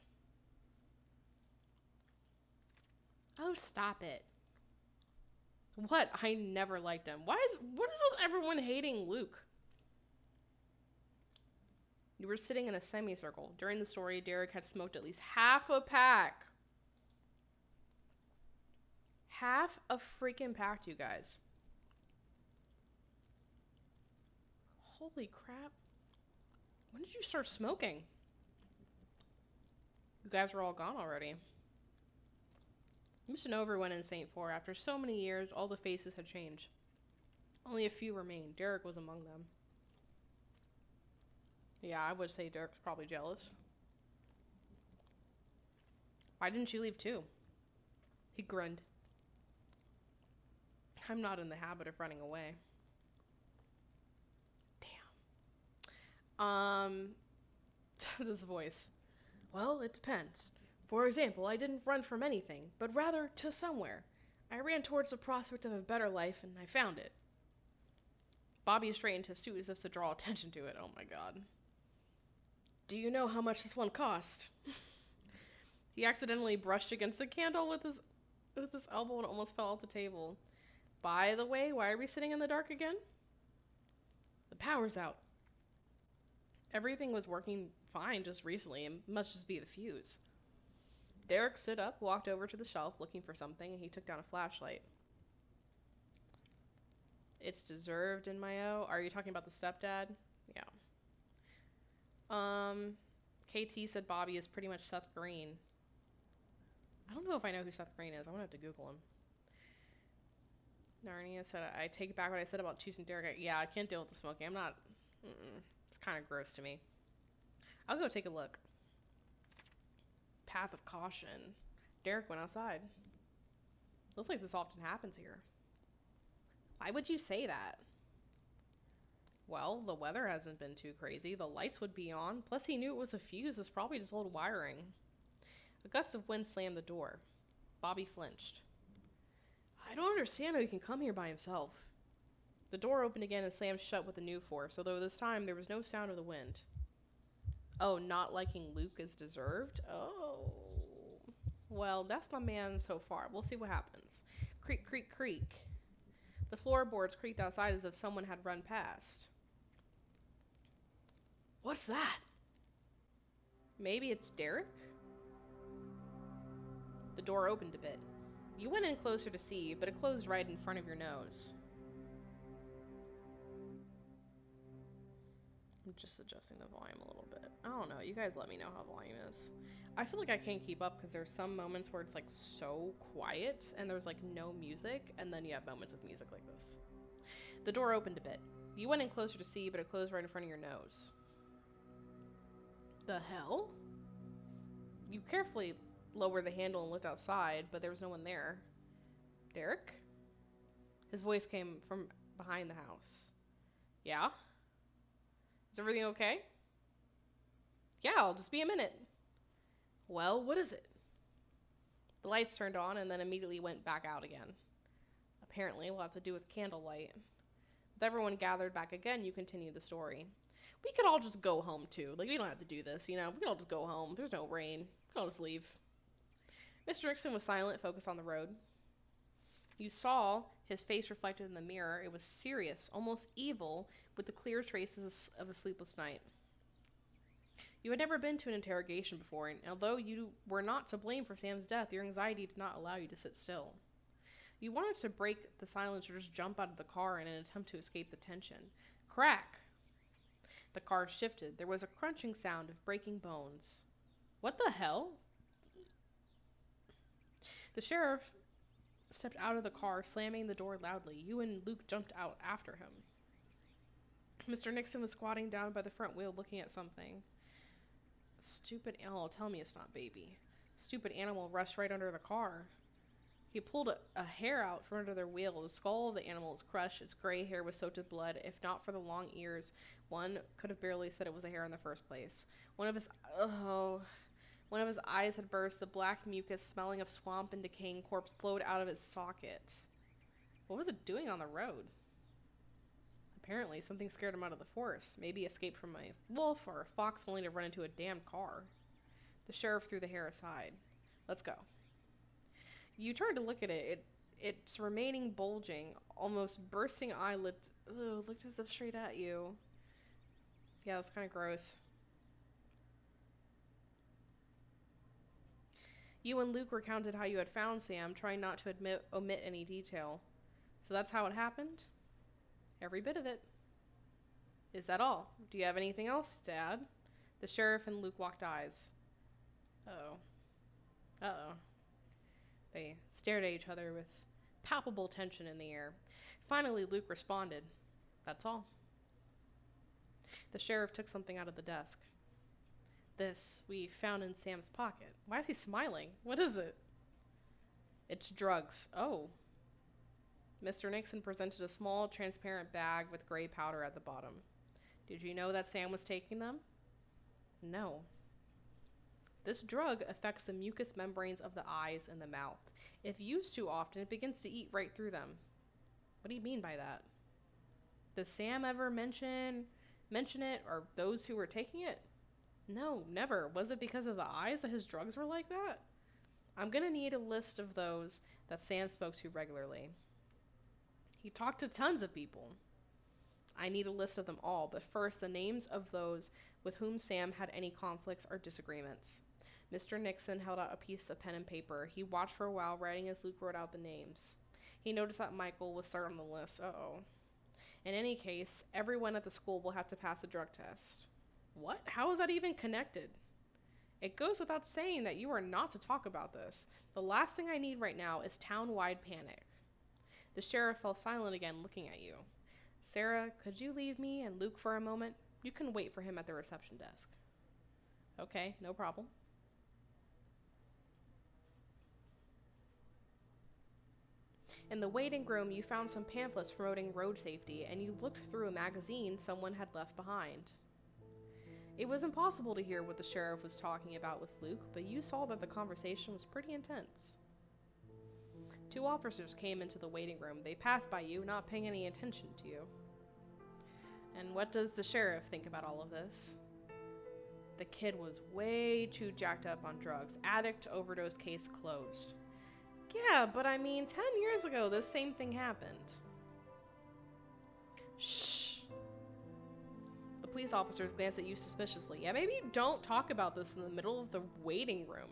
Oh, stop it. What? I never liked him. What is with everyone hating Luke? You were sitting in a semicircle. During the story, Derek had smoked at least half a pack. Half a freaking pack, you guys. Holy crap. When did you start smoking? You guys were all gone already. You used to know everyone in Saintfour. After so many years, all the faces had changed. Only a few remained. Derek was among them. Yeah, I would say Derek's probably jealous. Why didn't you leave too? He grinned. I'm not in the habit of running away. Damn. This voice. Well, it depends. For example, I didn't run from anything, but rather to somewhere. I ran towards the prospect of a better life, and I found it. Bobby straightened his suit as if to draw attention to it. Oh my god. Do you know how much this one cost? He accidentally brushed against the candle with his elbow and almost fell off the table. By the way, why are we sitting in the dark again? The power's out. Everything was working fine just recently. It must just be the fuse. Derek stood up, walked over to the shelf looking for something, and he took down a flashlight. It's deserved in my O. Are you talking about the stepdad? Yeah. KT said Bobby is pretty much Seth Green. I don't know if I know who Seth Green is. I'm gonna have to Google him. Narnia said, I take back what I said about choosing Derek. Yeah, I can't deal with the smoking. I'm not. It's kind of gross to me. I'll go take a look. Path of caution. Derek went outside. Looks like this often happens here. Why would you say that? Well, the weather hasn't been too crazy. The lights would be on. Plus, he knew it was a fuse. It's probably just old wiring. A gust of wind slammed the door. Bobby flinched. I don't understand how he can come here by himself. The door opened again and slammed shut with a new force, although this time there was no sound of the wind. Oh, not liking Luke is deserved? Oh. Well, that's my man so far. We'll see what happens. Creak, creak, creak. The floorboards creaked outside as if someone had run past. What's that? Maybe it's Derek? The door opened a bit. You went in closer to see, but it closed right in front of your nose. I'm just adjusting the volume a little bit. I don't know. You guys let me know how volume is. I feel like I can't keep up because there's some moments where it's like so quiet and there's like no music, and then you have moments with music like this. The door opened a bit. You went in closer to see, but it closed right in front of your nose. The hell? You carefully lowered the handle and looked outside, but there was no one there. Derek? His voice came from behind the house. Yeah? Is everything okay? Yeah, I'll just be a minute. Well, what is it? The lights turned on and then immediately went back out again. Apparently, we'll have to do with candlelight. With everyone gathered back again, you continue the story. We could all just go home too. Like, we don't have to do this, you know? We could all just go home. There's no rain. We could all just leave. Mr. Nixon was silent, focused on the road. You saw his face reflected in the mirror. It was serious, almost evil, with the clear traces of a sleepless night. You had never been to an interrogation before, and although you were not to blame for Sam's death, your anxiety did not allow you to sit still. You wanted to break the silence or just jump out of the car in an attempt to escape the tension. Crack! The car shifted. There was a crunching sound of breaking bones. What the hell? The sheriff stepped out of the car, slamming the door loudly. You and Luke jumped out after him. Mr. Nixon was squatting down by the front wheel looking at something. Stupid animal, tell me it's not baby. Stupid animal rushed right under the car. He pulled a hair out from under their wheel. The skull of the animal was crushed. Its gray hair was soaked with blood. If not for the long ears, one could have barely said it was a hair in the first place. One of his one of his eyes had burst. The black mucus, smelling of swamp and decaying corpse, flowed out of its socket. What was it doing on the road? Apparently, something scared him out of the forest. Maybe escaped from a wolf or a fox only to run into a damned car. The sheriff threw the hair aside. Let's go. You turned to look at it. Its remaining bulging, almost bursting eyelid looked as if straight at you. Yeah, that's kind of gross. You and Luke recounted how you had found Sam, trying not to omit any detail. So that's how it happened? Every bit of it. Is that all? Do you have anything else to add? The sheriff and Luke locked eyes. Uh-oh. Uh-oh. They stared at each other with palpable tension in the air. Finally, Luke responded. That's all. The sheriff took something out of the desk. This we found in Sam's pocket. Why is he smiling? What is it? It's drugs. Oh. Mr. Nixon presented a small, transparent bag with gray powder at the bottom. Did you know that Sam was taking them? No. This drug affects the mucous membranes of the eyes and the mouth. If used too often, it begins to eat right through them. What do you mean by that? Does Sam ever mention it or those who were taking it? No, never. Was it because of the eyes that his drugs were like that? I'm gonna need a list of those that Sam spoke to regularly. He talked to tons of people. I need a list of them all, but first the names of those with whom Sam had any conflicts or disagreements. Mr. Nixon held out a piece of pen and paper. He watched for a while, writing as Luke wrote out the names. He noticed that Michael was third on the list. Uh-oh. In any case, everyone at the school will have to pass a drug test. What? How is that even connected? It goes without saying that you are not to talk about this. The last thing I need right now is town-wide panic. The sheriff fell silent again, looking at you. Sarah, could you leave me and Luke for a moment? You can wait for him at the reception desk. Okay, no problem. In the waiting room, you found some pamphlets promoting road safety, and you looked through a magazine someone had left behind. It was impossible to hear what the sheriff was talking about with Luke, but you saw that the conversation was pretty intense. Two officers came into the waiting room. They passed by you, not paying any attention to you. And what does the sheriff think about all of this? The kid was way too jacked up on drugs. Addict overdose case closed. Yeah, but I mean, 10 years ago, this same thing happened. Shh. The police officers glanced at you suspiciously. Yeah, maybe don't talk about this in the middle of the waiting room.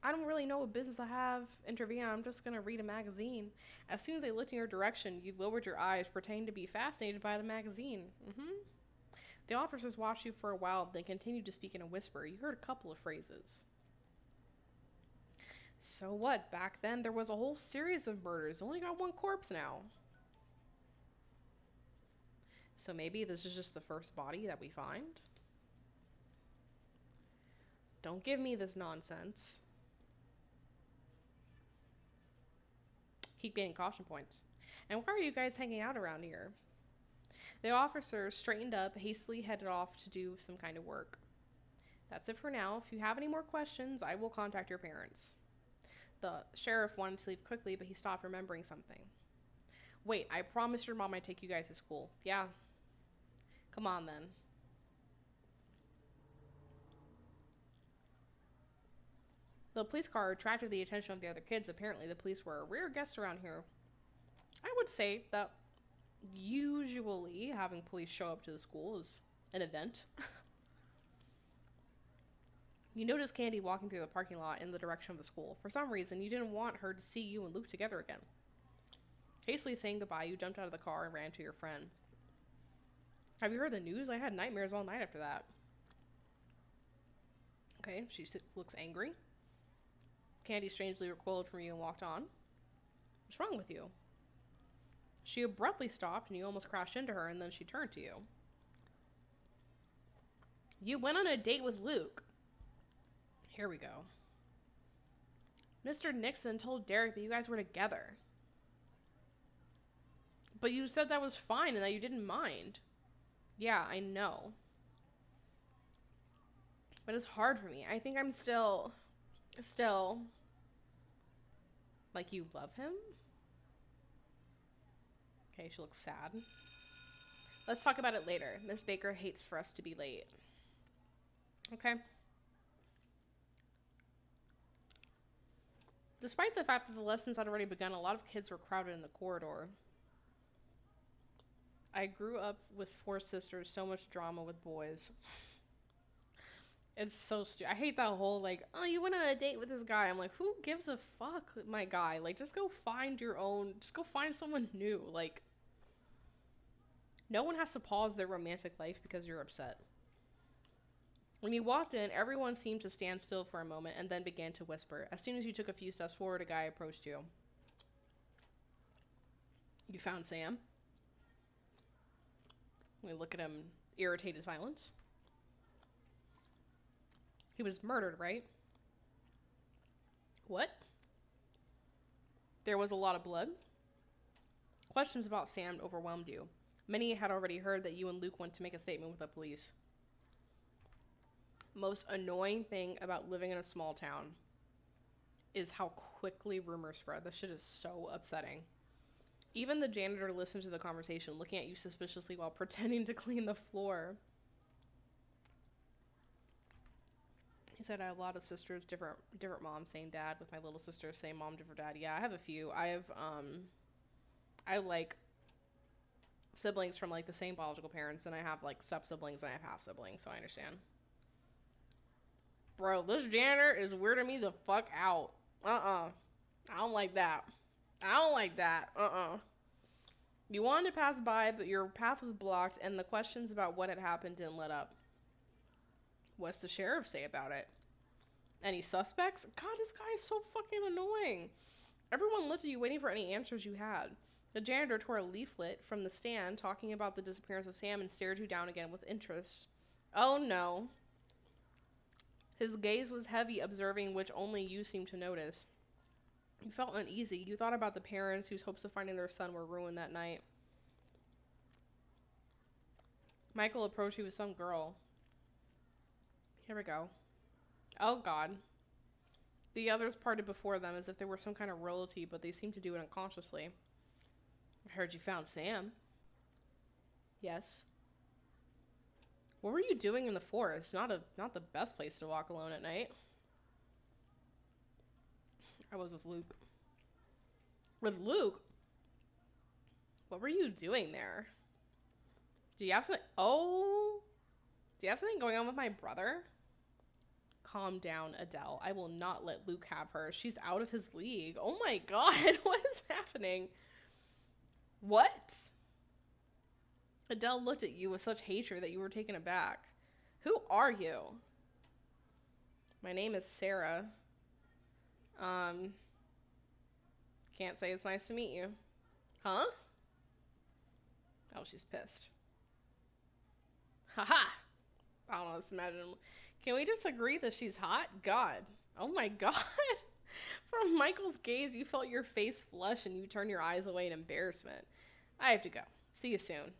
I don't really know what business I have intervening. I'm just gonna read a magazine. As soon as they looked in your direction, you lowered your eyes, pretending to be fascinated by the magazine. The officers watched you for a while, then continued to speak in a whisper. You heard a couple of phrases. So what? Back then, there was a whole series of murders. Only got one corpse now. So maybe this is just the first body that we find? Don't give me this nonsense. Keep getting caution points. And why are you guys hanging out around here? The officer straightened up, hastily headed off to do some kind of work. That's it for now. If you have any more questions, I will contact your parents. The sheriff wanted to leave quickly, but he stopped, remembering something. Wait, I promised your mom I'd take you guys to school. Yeah. Come on then. The police car attracted the attention of the other kids. Apparently, the police were a rare guest around here. I would say that Usually, having police show up to the school is an event. You noticed Candy walking through the parking lot in the direction of the school. For some reason, you didn't want her to see you and Luke together again. Hastily saying goodbye, you jumped out of the car and ran to your friend. Have you heard the news? I had nightmares all night after that. Okay, looks angry. Candy strangely recoiled from you and walked on. What's wrong with you? She abruptly stopped and you almost crashed into her, and then she turned to you. You went on a date with Luke. Here we go. Mr. Nixon told Derek that you guys were together. But you said that was fine and that you didn't mind. Yeah, I know. But it's hard for me. I think I'm still, like, you love him? Okay, she looks sad. Let's talk about it later. Miss Baker hates for us to be late. Okay. Despite the fact that the lessons had already begun, a lot of kids were crowded in the corridor. I grew up with 4 sisters, so much drama with boys. It's so stupid. I hate that whole, like, oh, you went on a date with this guy. I'm like, who gives a fuck, my guy? Like, just go find your own, just go find someone new. Like, no one has to pause their romantic life because you're upset. When you walked in, everyone seemed to stand still for a moment and then began to whisper. As soon as you took a few steps forward, a guy approached you. You found Sam? We look at him, irritated silence. He was murdered, right? What? There was a lot of blood? Questions about Sam overwhelmed you. Many had already heard that you and Luke went to make a statement with the police. Most annoying thing about living in a small town is how quickly rumors spread. This shit is so upsetting. Even the janitor listened to the conversation, looking at you suspiciously while pretending to clean the floor. He said, I have a lot of sisters, different moms, same dad. With my little sister, same mom, different dad. Yeah, I have a few. I have like siblings from like the same biological parents, and I have like step siblings and I have half siblings, so I understand. Bro, this janitor is weirding me the fuck out. I don't like that. I don't like that. You wanted to pass by, but your path was blocked, and the questions about what had happened didn't let up. What's the sheriff say about it? Any suspects? God, this guy is so fucking annoying. Everyone looked at you waiting for any answers you had. The janitor tore a leaflet from the stand talking about the disappearance of Sam and stared you down again with interest. Oh no. His gaze was heavy, observing which only you seemed to notice. You felt uneasy. You thought about the parents whose hopes of finding their son were ruined that night. Michael approached you with some girl. Here we go. Oh god. The others parted before them as if they were some kind of royalty, but they seemed to do it unconsciously. I heard you found Sam. Yes. What were you doing in the forest? Not the best place to walk alone at night. I was with Luke. With Luke? What were you doing there? Do you have something? Oh, do you have something going on with my brother? Calm down, Adele. I will not let Luke have her. She's out of his league. Oh my god, what is happening? What? Adele looked at you with such hatred that you were taken aback. Who are you? My name is Sarah. Um, can't say it's nice to meet you. Huh? Oh, she's pissed. Haha! I don't know, let's imagine. Can we just agree that she's hot? God. Oh my god. From Michael's gaze, you felt your face flush and you turned your eyes away in embarrassment. I have to go. See you soon.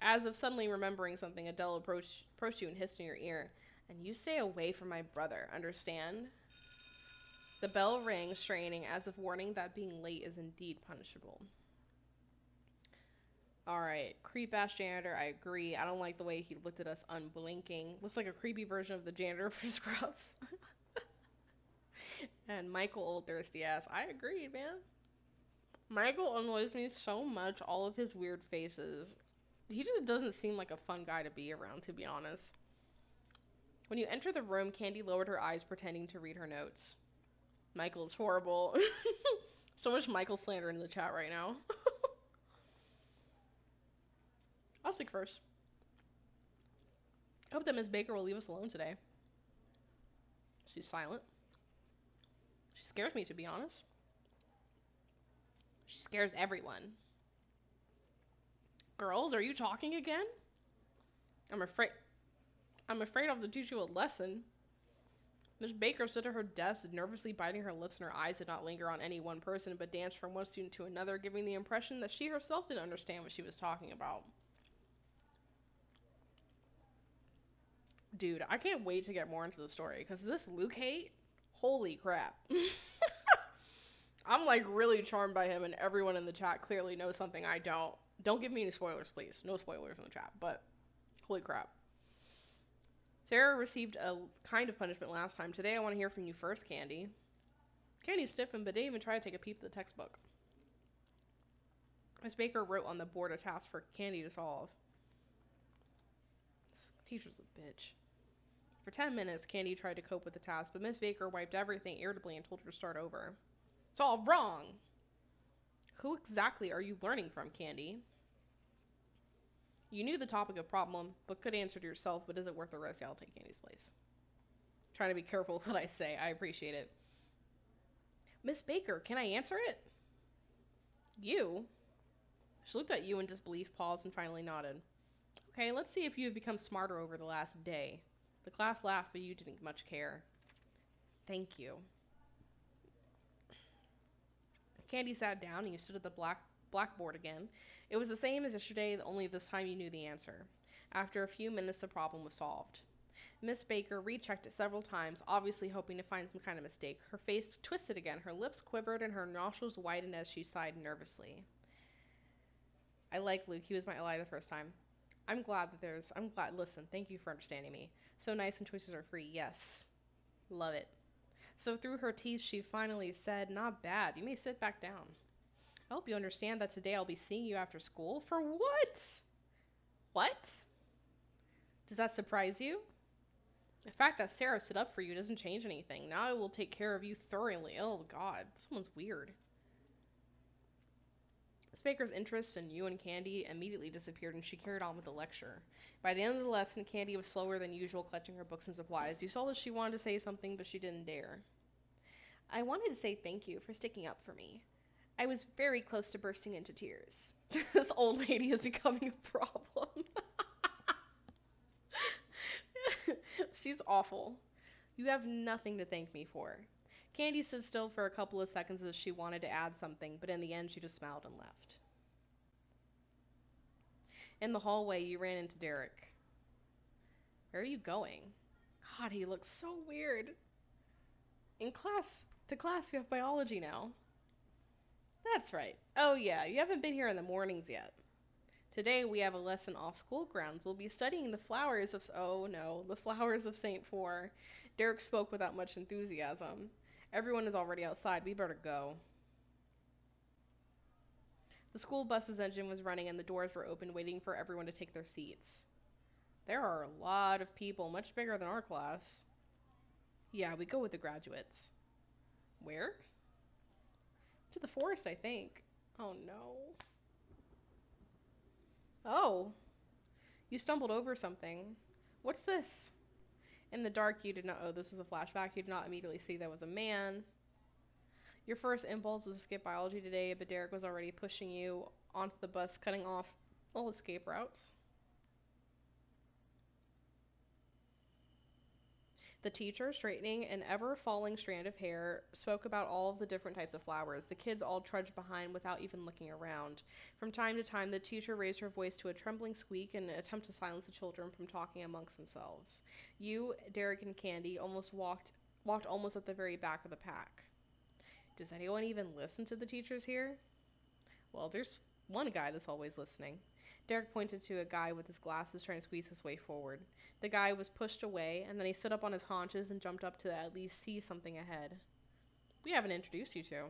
As if suddenly remembering something, Adele approached you and hissed in your ear. And you stay away from my brother, understand? The bell rang, straining, as if warning that being late is indeed punishable. Alright, creep ass janitor, I agree. I don't like the way he looked at us unblinking. Looks like a creepy version of the janitor for Scrubs. And Michael, old thirsty ass, I agree, man. Michael annoys me so much, all of his weird faces. He just doesn't seem like a fun guy to be around, to be honest. When you enter the room, Candy lowered her eyes, pretending to read her notes. Michael is horrible. So much Michael slander in the chat right now. I'll speak first. I hope that Miss Baker will leave us alone today. She's silent. She scares me, to be honest. She scares everyone. Girls, are you talking again? I'm afraid. I'm afraid I'll have to teach you a lesson. Miss Baker stood at her desk, nervously biting her lips, and her eyes did not linger on any one person, but danced from one student to another, giving the impression that she herself didn't understand what she was talking about. Dude, I can't wait to get more into the story, because this Luke hate, holy crap. I'm like really charmed by him, and everyone in the chat clearly knows something I don't. Don't give me any spoilers, please. No spoilers in the chat, but holy crap. Sarah received a kind of punishment last time. Today I want to hear from you first, Candy. Candy stiffened, but didn't even try to take a peep at the textbook. Miss Baker wrote on the board a task for Candy to solve. This teacher's a bitch. For 10 minutes, Candy tried to cope with the task, but Miss Baker wiped everything irritably and told her to start over. It's all wrong! Who exactly are you learning from, Candy? You knew the topic of problem, but could answer it yourself, but is it worth the risk? I'll take Candy's place. I'm trying to be careful with what I say. I appreciate it. Miss Baker, can I answer it? You? She looked at you in disbelief, paused, and finally nodded. Okay, let's see if you have become smarter over the last day. The class laughed, but you didn't much care. Thank you. Candy sat down and you stood at the blackboard again. It was the same as yesterday, only this time you knew the answer. After a few minutes, the problem was solved. Miss Baker rechecked it several times, obviously hoping to find some kind of mistake. Her face twisted again, her lips quivered, and her nostrils widened as she sighed nervously. I like Luke. He was my ally the first time. I'm glad. Listen, thank you for understanding me. So nice and choices are free. Yes. Love it. So through her teeth, she finally said, not bad. You may sit back down. I hope you understand that today I'll be seeing you after school. For what? What? Does that surprise you? The fact that Sarah stood up for you doesn't change anything. Now I will take care of you thoroughly. Oh god, this one's weird. Miss Baker's interest in you and Candy immediately disappeared and she carried on with the lecture. By the end of the lesson, Candy was slower than usual, clutching her books and supplies. You saw that she wanted to say something, but she didn't dare. I wanted to say thank you for sticking up for me. I was very close to bursting into tears. This old lady is becoming a problem. She's awful. You have nothing to thank me for. Candy stood still for a couple of seconds as if she wanted to add something, but in the end she just smiled and left. In the hallway, you ran into Derek. Where are you going? God, he looks so weird. To class, you have biology now. That's right. Oh yeah, you haven't been here in the mornings yet. Today we have a lesson off school grounds. We'll be studying the flowers of... Oh no, the flowers of Saintfour. Derek spoke without much enthusiasm. Everyone is already outside. We better go. The school bus's engine was running and the doors were open, waiting for everyone to take their seats. There are a lot of people, much bigger than our class. Yeah, we go with the graduates. Where? To the forest, I think. Oh no. Oh, you stumbled over something. What's this? In the dark, you did not... Oh, this is a flashback. You did not immediately see there was a man. Your first impulse was to skip biology today, but Derek was already pushing you onto the bus, cutting off all escape routes. The teacher, straightening an ever-falling strand of hair, spoke about all of the different types of flowers. The kids all trudged behind without even looking around. From time to time, the teacher raised her voice to a trembling squeak in an attempt to silence the children from talking amongst themselves. You, Derek, and Candy walked almost at the very back of the pack. Does anyone even listen to the teachers here? Well, there's one guy that's always listening. Derek pointed to a guy with his glasses trying to squeeze his way forward. The guy was pushed away, and then he stood up on his haunches and jumped up to at least see something ahead. We haven't introduced you to.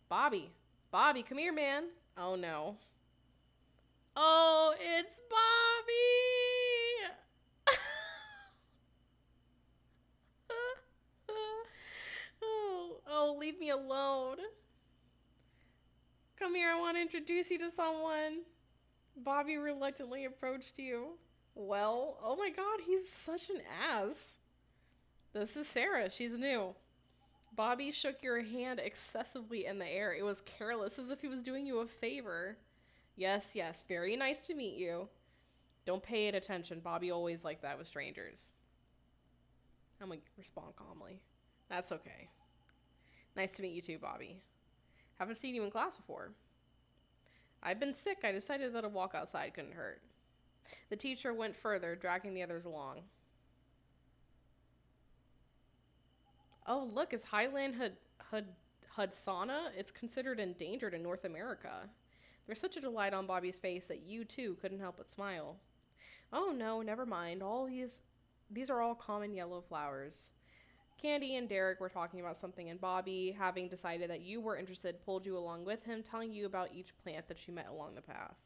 Bobby. Bobby, come here, man. Oh no. Oh, it's Bobby! oh, leave me alone. Come here, I want to introduce you to someone. Bobby reluctantly approached you. Well, oh my god, he's such an ass. This is Sarah, she's new. Bobby shook your hand excessively in the air. It was careless, as if he was doing you a favor. Yes, yes, very nice to meet you. Don't pay it attention. Bobby always like that with strangers. I'm gonna respond calmly. That's okay. Nice to meet you too, Bobby. Haven't seen you in class before. I've been sick. I decided that a walk outside couldn't hurt. The teacher went further, dragging the others along. Oh, look, it's Highland Hudsana. It's considered endangered in North America. There's such a delight on Bobby's face that you, too, couldn't help but smile. Oh, no, never mind. These are all common yellow flowers. Candy and Derek were talking about something, and Bobby, having decided that you were interested, pulled you along with him, telling you about each plant that you met along the path.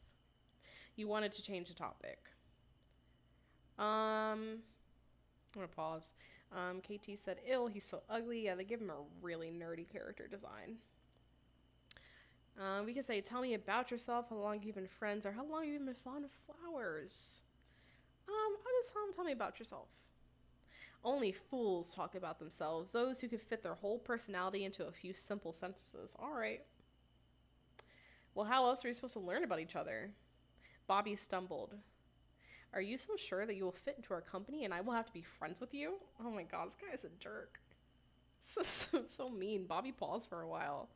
You wanted to change the topic. I'm gonna pause. KT said, "Ill, he's so ugly." Yeah, they give him a really nerdy character design. We could say, "Tell me about yourself. How long you've been friends, or how long you've been fond of flowers." I'll just tell me about yourself. Only fools talk about themselves. Those who could fit their whole personality into a few simple sentences. All right. Well, how else are we supposed to learn about each other? Bobby stumbled. Are you so sure that you will fit into our company and I will have to be friends with you? Oh my god, this guy is a jerk. So mean. Bobby paused for a while.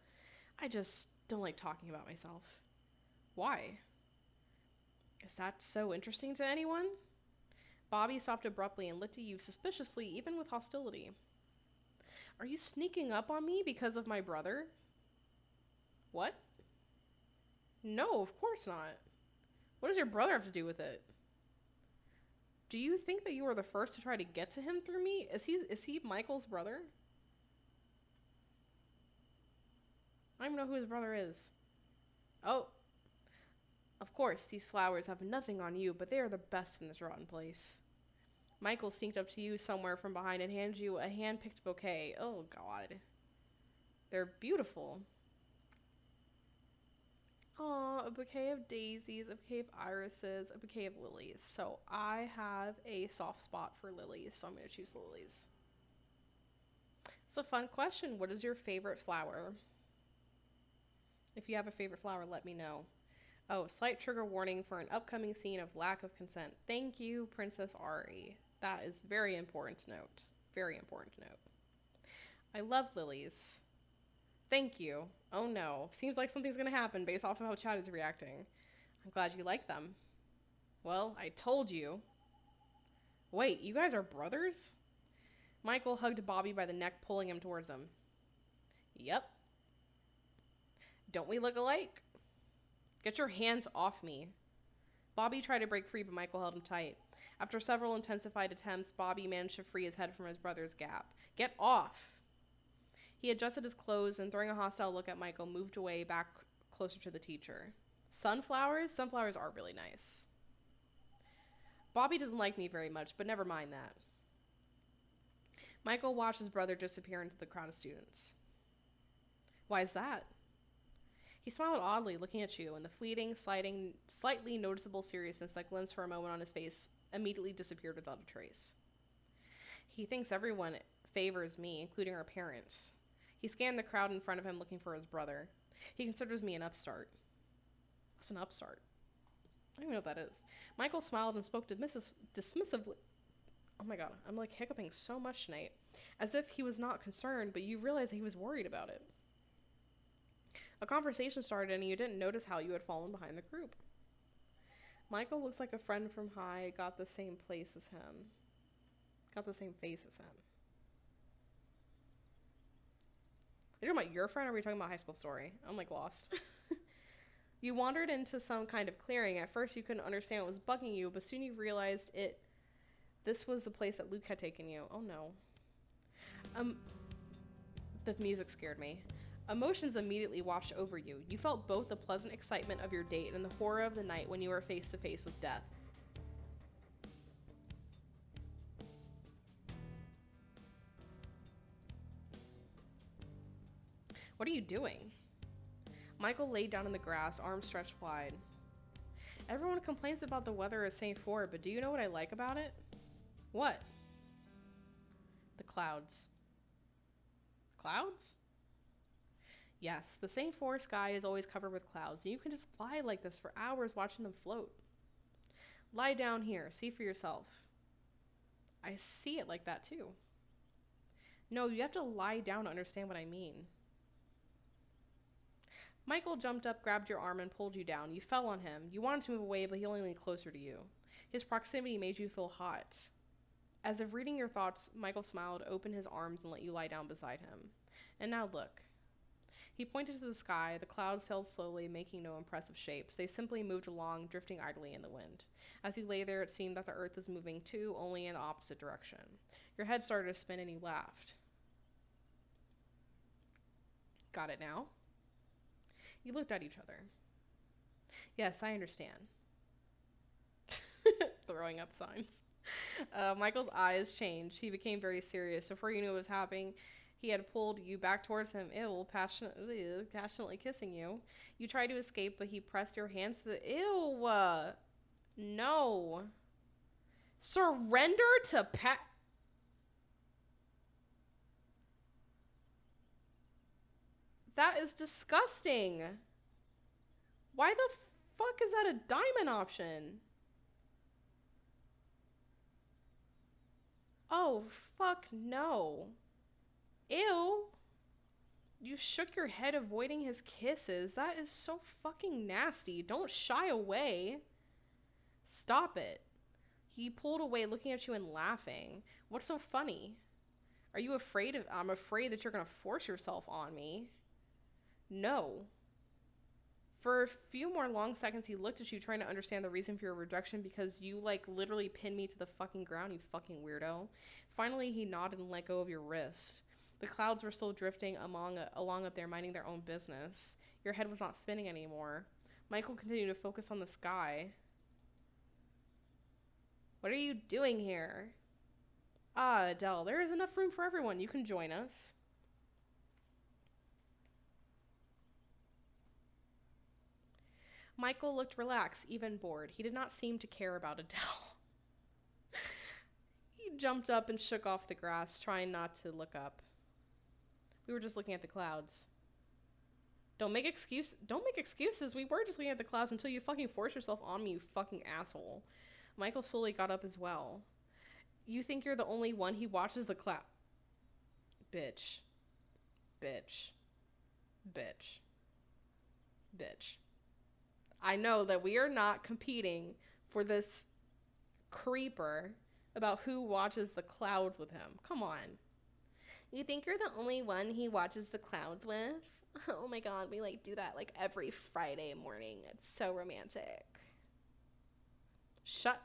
I just don't like talking about myself. Why? Is that so interesting to anyone? Bobby stopped abruptly and looked at you suspiciously, even with hostility. Are you sneaking up on me because of my brother? What? No, of course not. What does your brother have to do with it? Do you think that you were the first to try to get to him through me? Is he Michael's brother? I don't even know who his brother is. Oh, of course, these flowers have nothing on you, but they are the best in this rotten place. Michael sneaked up to you somewhere from behind and handed you a hand-picked bouquet. Oh, God. They're beautiful. Aw, a bouquet of daisies, a bouquet of irises, a bouquet of lilies. So I have a soft spot for lilies, so I'm going to choose lilies. It's a fun question. What is your favorite flower? If you have a favorite flower, let me know. Oh, slight trigger warning for an upcoming scene of lack of consent. Thank you, Princess Ari. That is very important to note. Very important to note. I love lilies. Thank you. Oh no. Seems like something's gonna happen based off of how Chad is reacting. I'm glad you like them. Well, I told you. Wait, you guys are brothers? Michael hugged Bobby by the neck, pulling him towards him. Yep. Don't we look alike? Get your hands off me. Bobby tried to break free, but Michael held him tight. After several intensified attempts, Bobby managed to free his head from his brother's gap. Get off! He adjusted his clothes and, throwing a hostile look at Michael, moved away back closer to the teacher. Sunflowers? Sunflowers are really nice. Bobby doesn't like me very much, but never mind that. Michael watched his brother disappear into the crowd of students. Why is that? He smiled oddly, looking at you, and the fleeting, slightly noticeable seriousness that glimpsed for a moment on his face immediately disappeared without a trace. He thinks everyone favors me, including our parents. He scanned the crowd in front of him, looking for his brother. He considers me an upstart. What's an upstart? I don't even know what that is. Michael smiled and spoke dismissively. Oh my god, I'm like hiccuping so much tonight. As if he was not concerned, but you realized he was worried about it. A conversation started and you didn't notice how you had fallen behind the group. Michael looks like a friend from high, got the same place as him. Got the same face as him. Are you talking about your friend or are we talking about High School Story? I'm like lost. You wandered into some kind of clearing. At first you couldn't understand what was bugging you, but soon you realized this was the place that Luke had taken you. Oh no. The music scared me. Emotions immediately washed over you. You felt both the pleasant excitement of your date and the horror of the night when you were face to face with death. What are you doing? Michael laid down in the grass, arms stretched wide. Everyone complains about the weather at Saintfour, but do you know what I like about it? What? The clouds. Clouds? Yes, the Saintfour sky is always covered with clouds, and you can just fly like this for hours watching them float. Lie down here, see for yourself. I see it like that too. No, you have to lie down to understand what I mean. Michael jumped up, grabbed your arm, and pulled you down. You fell on him. You wanted to move away, but he only leaned closer to you. His proximity made you feel hot. As if reading your thoughts, Michael smiled, opened his arms, and let you lie down beside him. And now look. He pointed to the sky. The clouds sailed slowly, making no impressive shapes. They simply moved along, drifting idly in the wind. As you lay there, it seemed that the earth was moving too, only in the opposite direction. Your head started to spin, and you laughed. Got it now? You looked at each other. Yes, I understand. Throwing up signs. Michael's eyes changed. He became very serious. Before you knew what was happening, he had pulled you back towards him, passionately kissing you. You tried to escape, but he pressed your hands to the... Ew! No. Surrender to That is disgusting. Why the fuck is that a diamond option? Oh, fuck no. Ew. You shook your head, avoiding his kisses. That is so fucking nasty. Don't shy away. Stop it. He pulled away, looking at you and laughing. What's so funny? Are you afraid of... I'm afraid that you're gonna force yourself on me. No. For a few more long seconds, he looked at you, trying to understand the reason for your rejection, because you, like, literally pinned me to the fucking ground, you fucking weirdo. Finally, he nodded and let go of your wrist. The clouds were still drifting along up there, minding their own business. Your head was not spinning anymore. Michael continued to focus on the sky. What are you doing here? Ah, Adele, there is enough room for everyone. You can join us. Michael looked relaxed, even bored. He did not seem to care about Adele. He jumped up and shook off the grass, trying not to look up. We were just looking at the clouds. Don't make excuses. We were just looking at the clouds until you fucking forced yourself on me, you fucking asshole. Michael slowly got up as well. You think you're the only one he watches the cloud? Bitch. Bitch. Bitch. Bitch. I know that we are not competing for this creeper about who watches the clouds with him. Come on. You think you're the only one he watches the clouds with? Oh my god, we like do that like every Friday morning. It's so romantic.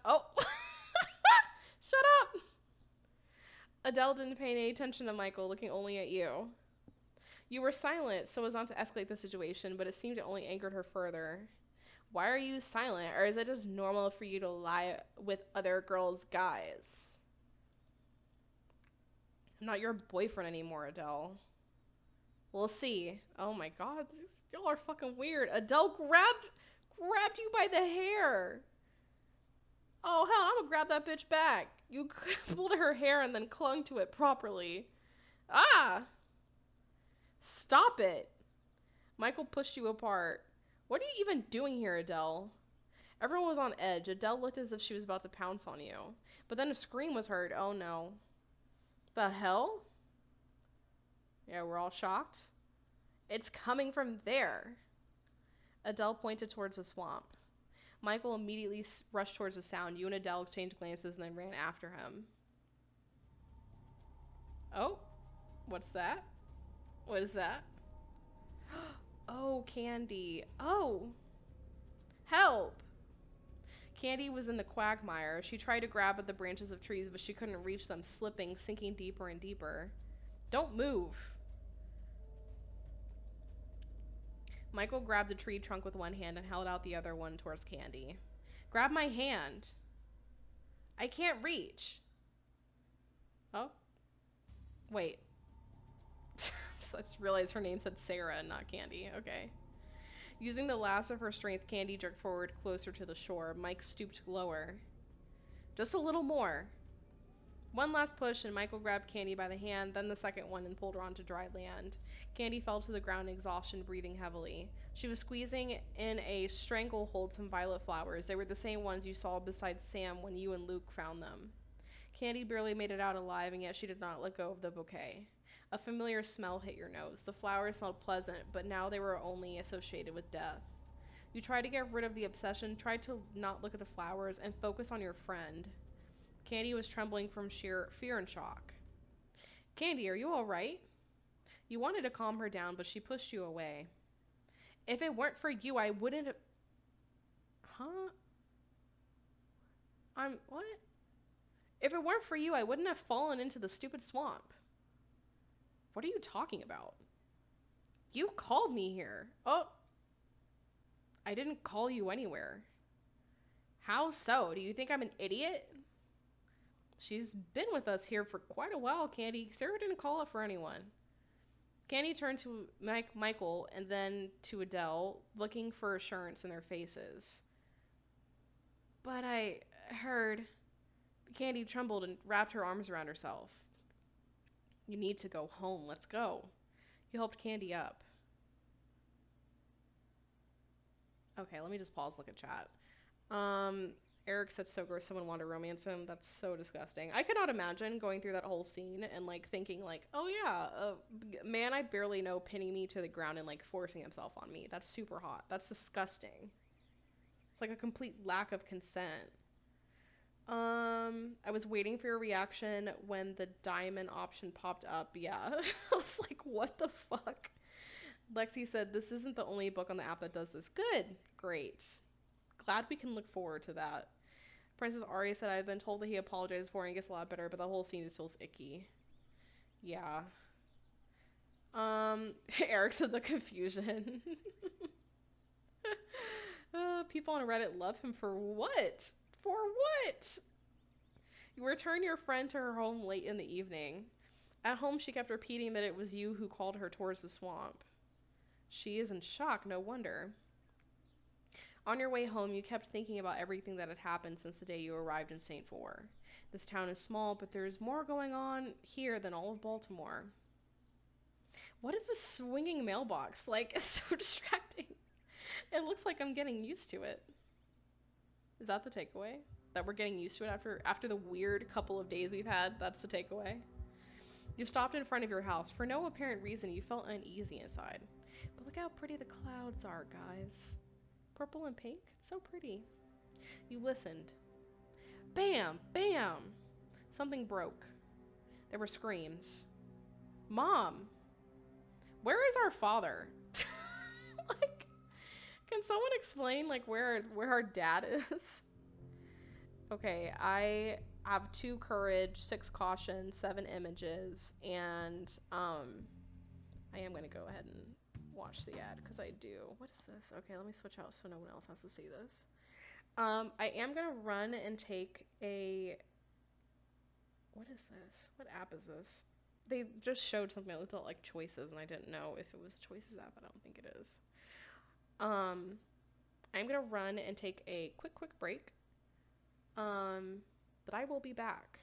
Oh. Shut up. Adele didn't pay any attention to Michael, looking only at you. You were silent so as not to escalate the situation, but it seemed it only angered her further. Why are you silent, or is it just normal for you to lie with other girls' guys? I'm not your boyfriend anymore, Adele. We'll see. Oh my god, y'all are fucking weird. Adele grabbed you by the hair. Oh hell, I'm gonna grab that bitch back. You pulled her hair and then clung to it properly. Ah! Stop it. Michael pushed you apart. What are you even doing here, Adele? Everyone was on edge. Adele looked as if she was about to pounce on you. But then a scream was heard. Oh no. The hell? Yeah, we're all shocked. It's coming from there. Adele pointed towards the swamp. Michael immediately rushed towards the sound. You and Adele exchanged glances and then ran after him. Oh, what's that? What is that? Oh, Candy. Oh, help! Candy was in the quagmire. She tried to grab at the branches of trees, but she couldn't reach them, slipping, sinking deeper and deeper. Don't move. Michael grabbed the tree trunk with one hand and held out the other one towards Candy. Grab my hand. I can't reach. Oh, wait. So I just realized her name said Sarah and not Candy. Okay. Using the last of her strength, Candy jerked forward closer to the shore. Mike stooped lower. Just a little more. One last push, and Michael grabbed Candy by the hand, then the second one, and pulled her onto dry land. Candy fell to the ground in exhaustion, breathing heavily. She was squeezing in a stranglehold some violet flowers. They were the same ones you saw beside Sam when you and Luke found them. Candy barely made it out alive, and yet she did not let go of the bouquet. A familiar smell hit your nose. The flowers smelled pleasant, but now they were only associated with death. You tried to get rid of the obsession, tried to not look at the flowers, and focus on your friend. Candy was trembling from sheer fear and shock. Candy, are you alright? You wanted to calm her down, but she pushed you away. If it weren't for you, I wouldn't have... Huh? What? If it weren't for you, I wouldn't have fallen into the stupid swamp. What are you talking about? You called me here. Oh, I didn't call you anywhere. How so? Do you think I'm an idiot? She's been with us here for quite a while, Candy. Sarah didn't call it for anyone. Candy turned to Michael and then to Adele, looking for assurance in their faces. But I heard... Candy trembled and wrapped her arms around herself. You need to go home. Let's go. You helped Candy up. Okay, let me just pause, look at chat. Eric said so gross someone wanted to romance him. That's so disgusting. I could not imagine going through that whole scene and like thinking like, oh yeah, man I barely know pinning me to the ground and like forcing himself on me. That's super hot. That's disgusting. It's like a complete lack of consent. I was waiting for your reaction when the diamond option popped up. Yeah. I was like, what the fuck? Lexi said, this isn't the only book on the app that does this. Good. Great. Glad we can look forward to that. Princess Ari said, I've been told that he apologized for and gets a lot better, but the whole scene just feels icky. Yeah. Eric said the confusion. People on Reddit love him for what? For what? You return your friend to her home late in the evening. At home, she kept repeating that it was you who called her towards the swamp. She is in shock, no wonder. On your way home, you kept thinking about everything that had happened since the day you arrived in Saintfour. This town is small, but there's more going on here than all of Baltimore. What is this swinging mailbox? Like, it's so distracting. It looks like I'm getting used to it. Is that the takeaway? That we're getting used to it after the weird couple of days we've had? That's the takeaway? You stopped in front of your house. For no apparent reason, you felt uneasy inside. But look how pretty the clouds are, guys. Purple and pink? It's so pretty. You listened. Bam! Bam! Something broke. There were screams. Mom! Where is our father? Like, can someone explain, like, where our dad is? Okay, I have 2 courage, 6 caution, 7 images, and, I am gonna go ahead and watch the ad, because I do. What is this? Okay, let me switch out so no one else has to see this. I am gonna run and take a... What is this? What app is this? They just showed something. I looked at like choices and I didn't know if it was choices app. I don't think it is. I'm gonna run and take a quick break. But I will be back.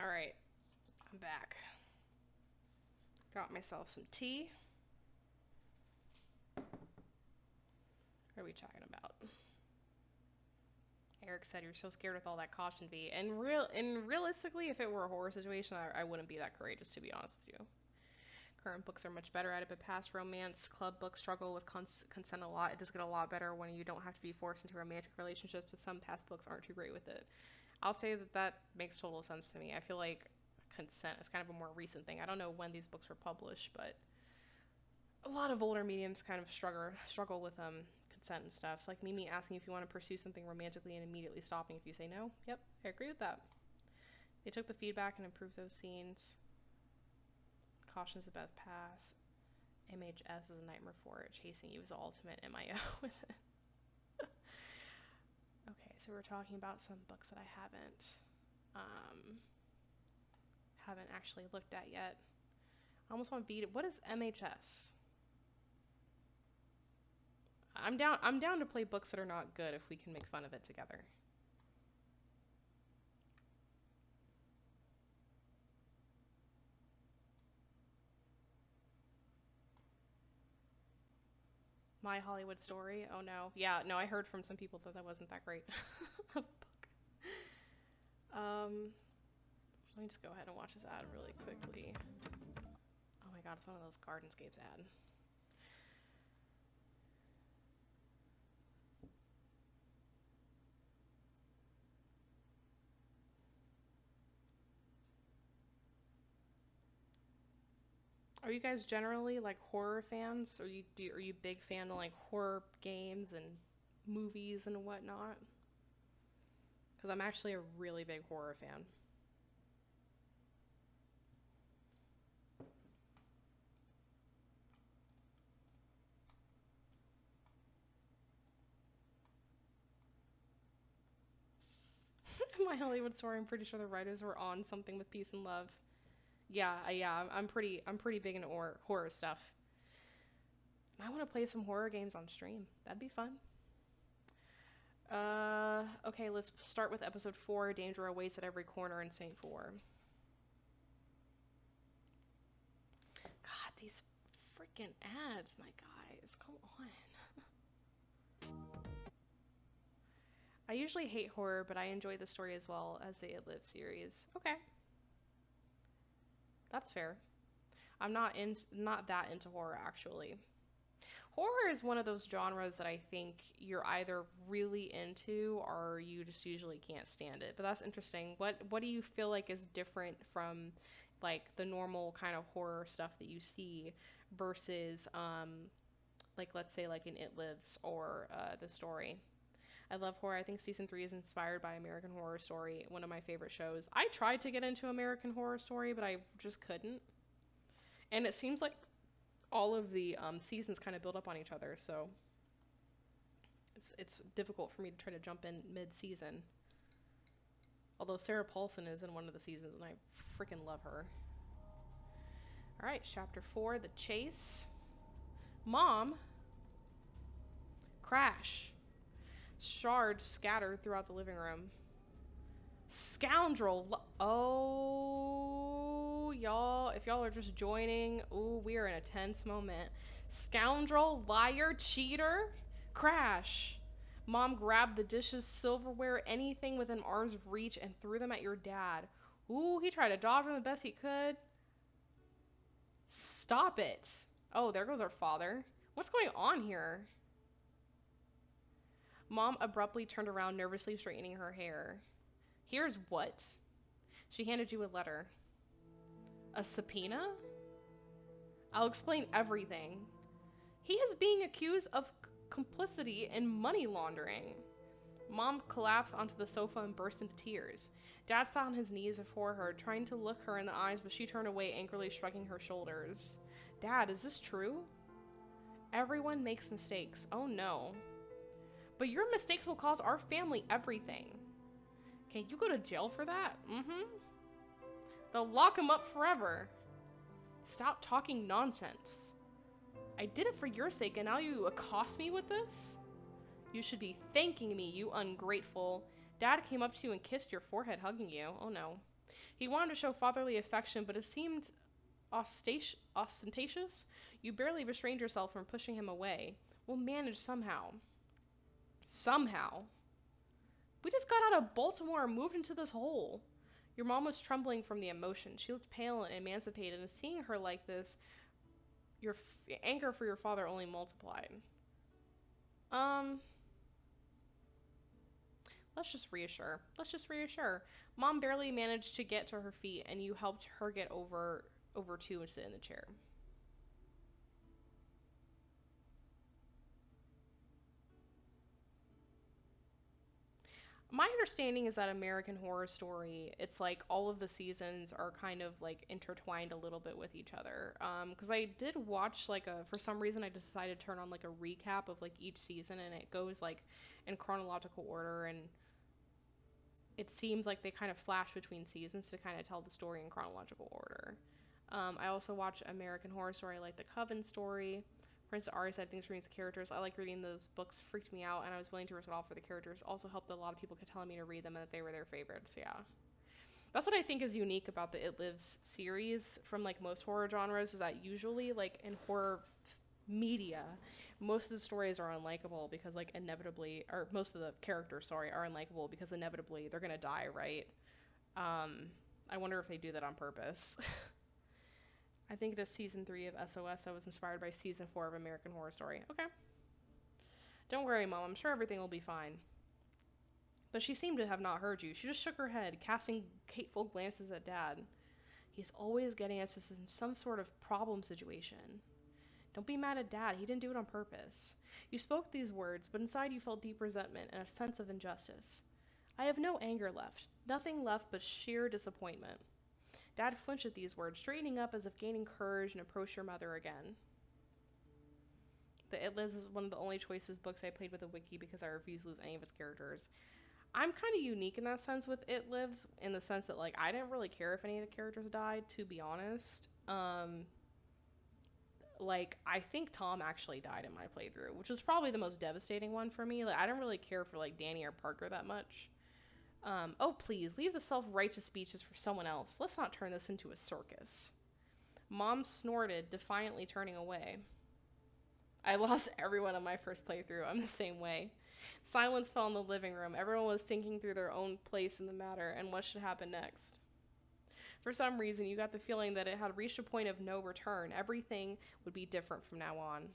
Alright, I'm back. Got myself some tea. What are we talking about? Eric said you're so scared with all that caution V. And realistically, if it were a horror situation, I wouldn't be that courageous, to be honest with you. Current books are much better at it, but past romance club books struggle with consent a lot. It does get a lot better when you don't have to be forced into romantic relationships, but some past books aren't too great with it. I'll say that makes total sense to me. I feel like consent is kind of a more recent thing. I don't know when these books were published, but a lot of older mediums kind of struggle with consent and stuff. Like Mimi asking if you want to pursue something romantically and immediately stopping if you say no. Yep, I agree with that. They took the feedback and improved those scenes. Caution is the best pass. MHS is a nightmare for it. Chasing you is the ultimate MIO with it. Okay, so we're talking about some books that I haven't actually looked at yet. I almost want to beat it. What is MHS? I'm down to play books that are not good if we can make fun of it together. My Hollywood Story. Oh no. Yeah, no, I heard from some people that wasn't that great. Book. Let me just go ahead and watch this ad really quickly. Oh my god, it's one of those Gardenscapes ad. Are you guys generally like horror fans? Are you big fan of like horror games and movies and whatnot? Because I'm actually a really big horror fan. My Hollywood Story. I'm pretty sure the writers were on something with peace and love. Yeah. I'm pretty big into horror stuff. I want to play some horror games on stream. That'd be fun. Okay, let's start with episode 4. Danger awaits at every corner in Saintfour. God, these freaking ads, my guys. Come on. I usually hate horror, but I enjoy the story as well as the It Live series. Okay, that's fair. I'm not that into horror actually. Horror is one of those genres that I think you're either really into or you just usually can't stand it. But that's interesting. What do you feel like is different from like the normal kind of horror stuff that you see versus like let's say like in It Lives or The Story? I love horror. I think season 3 is inspired by American Horror Story, one of my favorite shows. I tried to get into American Horror Story, but I just couldn't. And it seems like all of the seasons kind of build up on each other, so it's difficult for me to try to jump in mid-season. Although Sarah Paulson is in one of the seasons, and I freaking love her. All right, chapter 4, The Chase. Mom. Crash. Shards scattered throughout the living room. Scoundrel. Oh, y'all, if y'all are just joining, ooh, we are in a tense moment. Scoundrel, liar, cheater, crash. Mom grabbed the dishes, silverware, anything within arm's reach and threw them at your dad. Ooh, he tried to dodge them the best he could. Stop it. Oh, there goes our father. What's going on here? Mom abruptly turned around, nervously straightening her hair. Here's what? She handed you a letter. A subpoena? I'll explain everything. He is being accused of complicity in money laundering. Mom collapsed onto the sofa and burst into tears. Dad sat on his knees before her, trying to look her in the eyes, but she turned away, angrily shrugging her shoulders. Dad, is this true? Everyone makes mistakes. Oh no. But your mistakes will cost our family everything. Can you go to jail for that? Mm-hmm. They'll lock him up forever. Stop talking nonsense. I did it for your sake, and now you accost me with this? You should be thanking me, you ungrateful. Dad came up to you and kissed your forehead, hugging you. Oh no. He wanted to show fatherly affection, but it seemed ostentatious. You barely restrained yourself from pushing him away. We'll manage somehow. Somehow. We just got out of Baltimore and moved into this hole. Your mom was trembling from the emotion. She looked pale and emancipated, and seeing her like this, your anger for your father only multiplied. Um, let's just reassure. Let's just reassure. Mom barely managed to get to her feet, and you helped her get over to and sit in the chair. My understanding is that American Horror Story, it's like all of the seasons are kind of like intertwined a little bit with each other. Because I did watch like for some reason I decided to turn on like a recap of like each season, and it goes like in chronological order, and it seems like they kind of flash between seasons to kind of tell the story in chronological order. I also watch American Horror Story, like the Coven story. For instance, Ari said things reading the characters. I like reading those books, freaked me out, and I was willing to risk it all for the characters. Also helped that a lot of people kept telling me to read them and that they were their favorites. Yeah. That's what I think is unique about the It Lives series from like most horror genres is that usually like in horror media, most of the stories are unlikable because like inevitably, or most of the characters, sorry, are unlikable because inevitably they're gonna die, right? Um, I wonder if they do that on purpose. I think it is season 3 of SOS that was inspired by season 4 of American Horror Story. Okay. Don't worry, Mom. I'm sure everything will be fine. But she seemed to have not heard you. She just shook her head, casting hateful glances at Dad. He's always getting us in some sort of problem situation. Don't be mad at Dad. He didn't do it on purpose. You spoke these words, but inside you felt deep resentment and a sense of injustice. I have no anger left. Nothing left but sheer disappointment. Dad flinched at these words, straightening up as if gaining courage and approached your mother again. The It Lives is one of the only choices books I played with a wiki because I refuse to lose any of its characters. I'm kind of unique in that sense with It Lives, in the sense that like I didn't really care if any of the characters died, to be honest. Like I think Tom actually died in my playthrough, which was probably the most devastating one for me. Like I didn't really care for like Danny or Parker that much. Oh please, leave the self-righteous speeches for someone else. Let's not turn this into a circus. Mom snorted, defiantly turning away. I lost everyone in my first playthrough. I'm the same way. Silence fell in the living room. Everyone was thinking through their own place in the matter and what should happen next. For some reason, you got the feeling that it had reached a point of no return. Everything would be different from now on.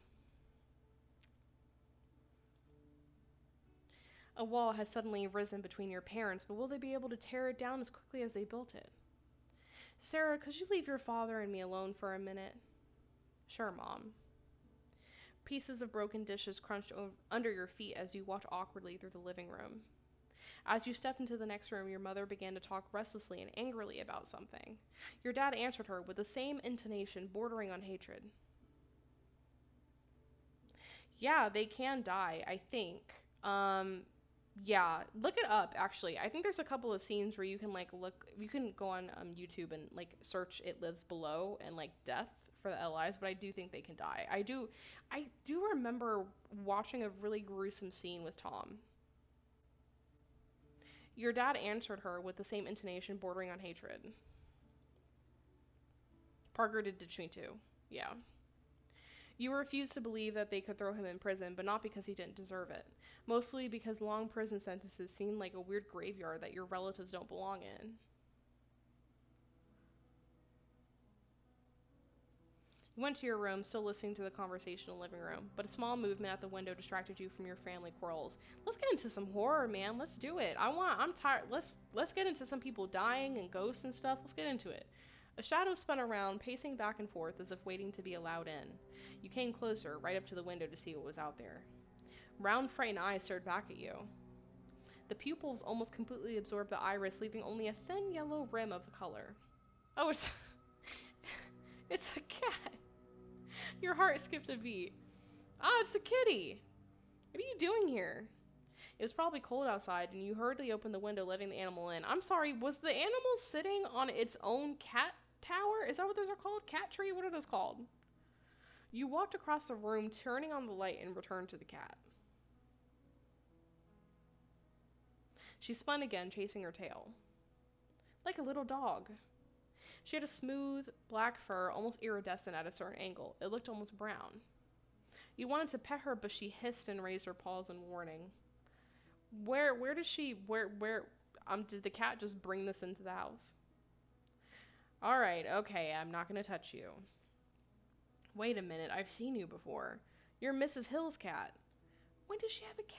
A wall has suddenly risen between your parents, but will they be able to tear it down as quickly as they built it? Sarah, could you leave your father and me alone for a minute? Sure, Mom. Pieces of broken dishes crunched under your feet as you walked awkwardly through the living room. As you stepped into the next room, your mother began to talk restlessly and angrily about something. Your dad answered her with the same intonation bordering on hatred. Yeah, they can die, I think. Um, yeah, look it up actually. I think there's a couple of scenes where you can like you can go on YouTube and like search "It Lives Below" and like death for the LIs, but I do think they can die. I do remember watching a really gruesome scene with Tom. Your dad answered her with the same intonation bordering on hatred. Parker did ditch me too. Yeah. You refused to believe that they could throw him in prison, but not because he didn't deserve it. Mostly because long prison sentences seem like a weird graveyard that your relatives don't belong in. You went to your room, still listening to the conversation in the living room, but a small movement at the window distracted you from your family quarrels. Let's get into some horror, man. Let's do it. I'm tired. Let's get into some people dying and ghosts and stuff. Let's get into it. A shadow spun around, pacing back and forth as if waiting to be allowed in. You came closer, right up to the window to see what was out there. Round, frightened eyes stared back at you. The pupils almost completely absorbed the iris, leaving only a thin yellow rim of color. Oh, it's it's a cat. Your heart skipped a beat. Ah, it's the kitty. What are you doing here? It was probably cold outside, and you hurriedly opened the window, letting the animal in. I'm sorry, was the animal sitting on its own cat tower? Is that what those are called? Cat tree? What are those called? You walked across the room, turning on the light, and returned to the cat. She spun again, chasing her tail. like a little dog. She had a smooth, black fur, almost iridescent at a certain angle. It looked almost brown. You wanted to pet her, but she hissed and raised her paws in warning. Where does she, did the cat just bring this into the house? Alright, okay, I'm not gonna touch you. Wait a minute, I've seen you before. You're Mrs. Hill's cat. When did she have a cat?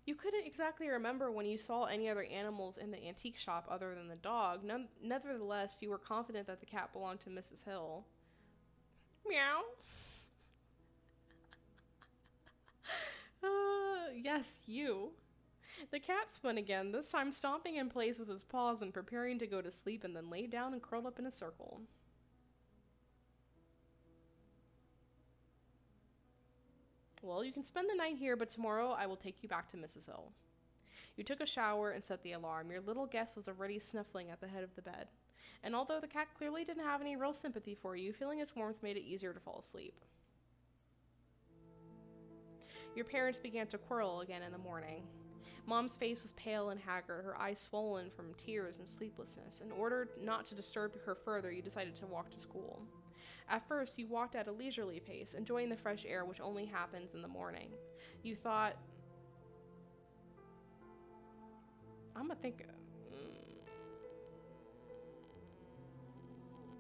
You couldn't exactly remember when you saw any other animals in the antique shop other than the dog. Nevertheless, you were confident that the cat belonged to Mrs. Hill. Meow. Yes, you. The cat spun again, this time stomping in place with his paws and preparing to go to sleep, and then lay down and curled up in a circle. Well, you can spend the night here, but tomorrow I will take you back to Mrs. Hill. You took a shower and set the alarm. Your little guest was already snuffling at the head of the bed. And although the cat clearly didn't have any real sympathy for you, feeling its warmth made it easier to fall asleep. Your parents began to quarrel again in the morning. Mom's face was pale and haggard, her eyes swollen from tears and sleeplessness. In order not to disturb her further, you decided to walk to school. At first, you walked at a leisurely pace, enjoying the fresh air which only happens in the morning. You thought, I'm gonna think.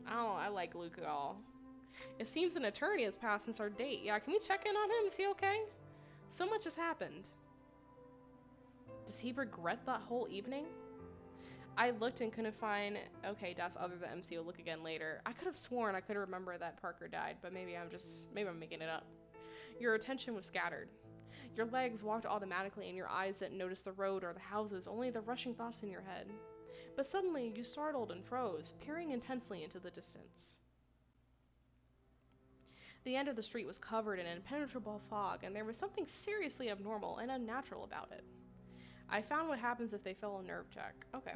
I don't know, I like Luke at all. It seems an eternity has passed since our date. Yeah, can we check in on him? Is he okay? So much has happened. Does he regret that whole evening? I looked and couldn't find. Okay, that's other than MC. We'll look again later. I could have sworn I could remember that Parker died, but maybe I'm making it up. Your attention was scattered. Your legs walked automatically, and your eyes didn't notice the road or the houses, only the rushing thoughts in your head. But suddenly, you startled and froze, peering intensely into the distance. The end of the street was covered in impenetrable fog, and there was something seriously abnormal and unnatural about it. I found what happens if they fail a nerve check. Okay.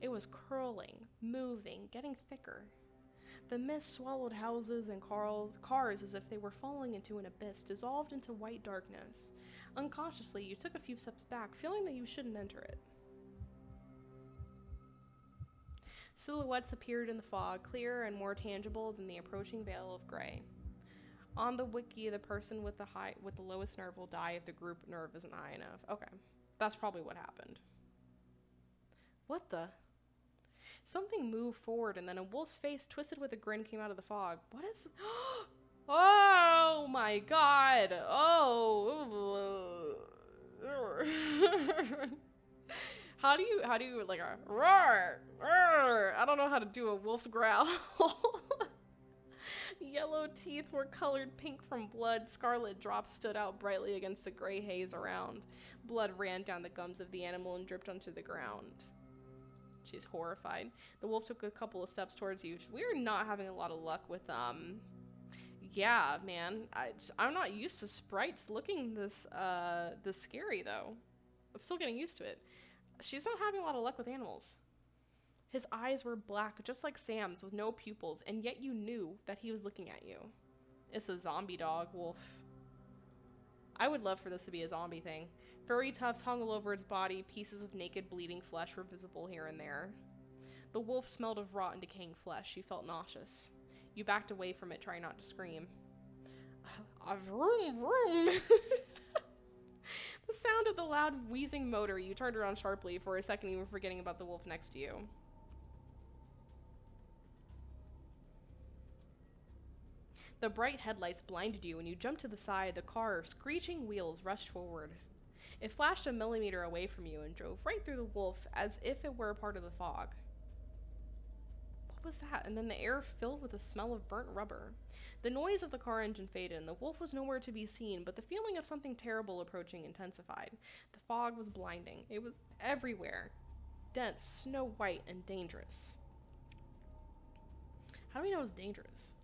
It was curling, moving, getting thicker. The mist swallowed houses and cars as if they were falling into an abyss, dissolved into white darkness. Unconsciously, you took a few steps back, feeling that you shouldn't enter it. Silhouettes appeared in the fog, clearer and more tangible than the approaching veil of gray. On the wiki, the person with the lowest nerve will die if the group nerve isn't high enough. Okay, that's probably what happened. What the? Something moved forward, and then a wolf's face, twisted with a grin, came out of the fog. What is? Oh my god! Oh. How do you like a roar? Roar? I don't know how to do a wolf's growl. Yellow teeth were colored pink from blood. Scarlet drops stood out brightly against the gray haze around. Blood ran down the gums of the animal and dripped onto the ground. She's horrified. The wolf took a couple of steps towards you. We're not having a lot of luck with, yeah, man. I'm not used to sprites looking this scary, though. I'm still getting used to it. She's not having a lot of luck with animals. His eyes were black, just like Sam's, with no pupils, and yet you knew that he was looking at you. It's a zombie dog, wolf. I would love for this to be a zombie thing. Furry tufts hung all over its body, pieces of naked, bleeding flesh were visible here and there. The wolf smelled of rot and decaying flesh. You felt nauseous. You backed away from it, trying not to scream. Vroom, vroom! The sound of the loud, wheezing motor. You turned around sharply. For a second, you were forgetting about the wolf next to you. The bright headlights blinded you, and you jumped to the side. The car, screeching wheels, rushed forward. It flashed a millimeter away from you and drove right through the wolf as if it were a part of the fog. What was that? And then the air filled with the smell of burnt rubber. The noise of the car engine faded, and the wolf was nowhere to be seen, but the feeling of something terrible approaching intensified. The fog was blinding. It was everywhere. Dense, snow white, and dangerous. How do we know it's dangerous?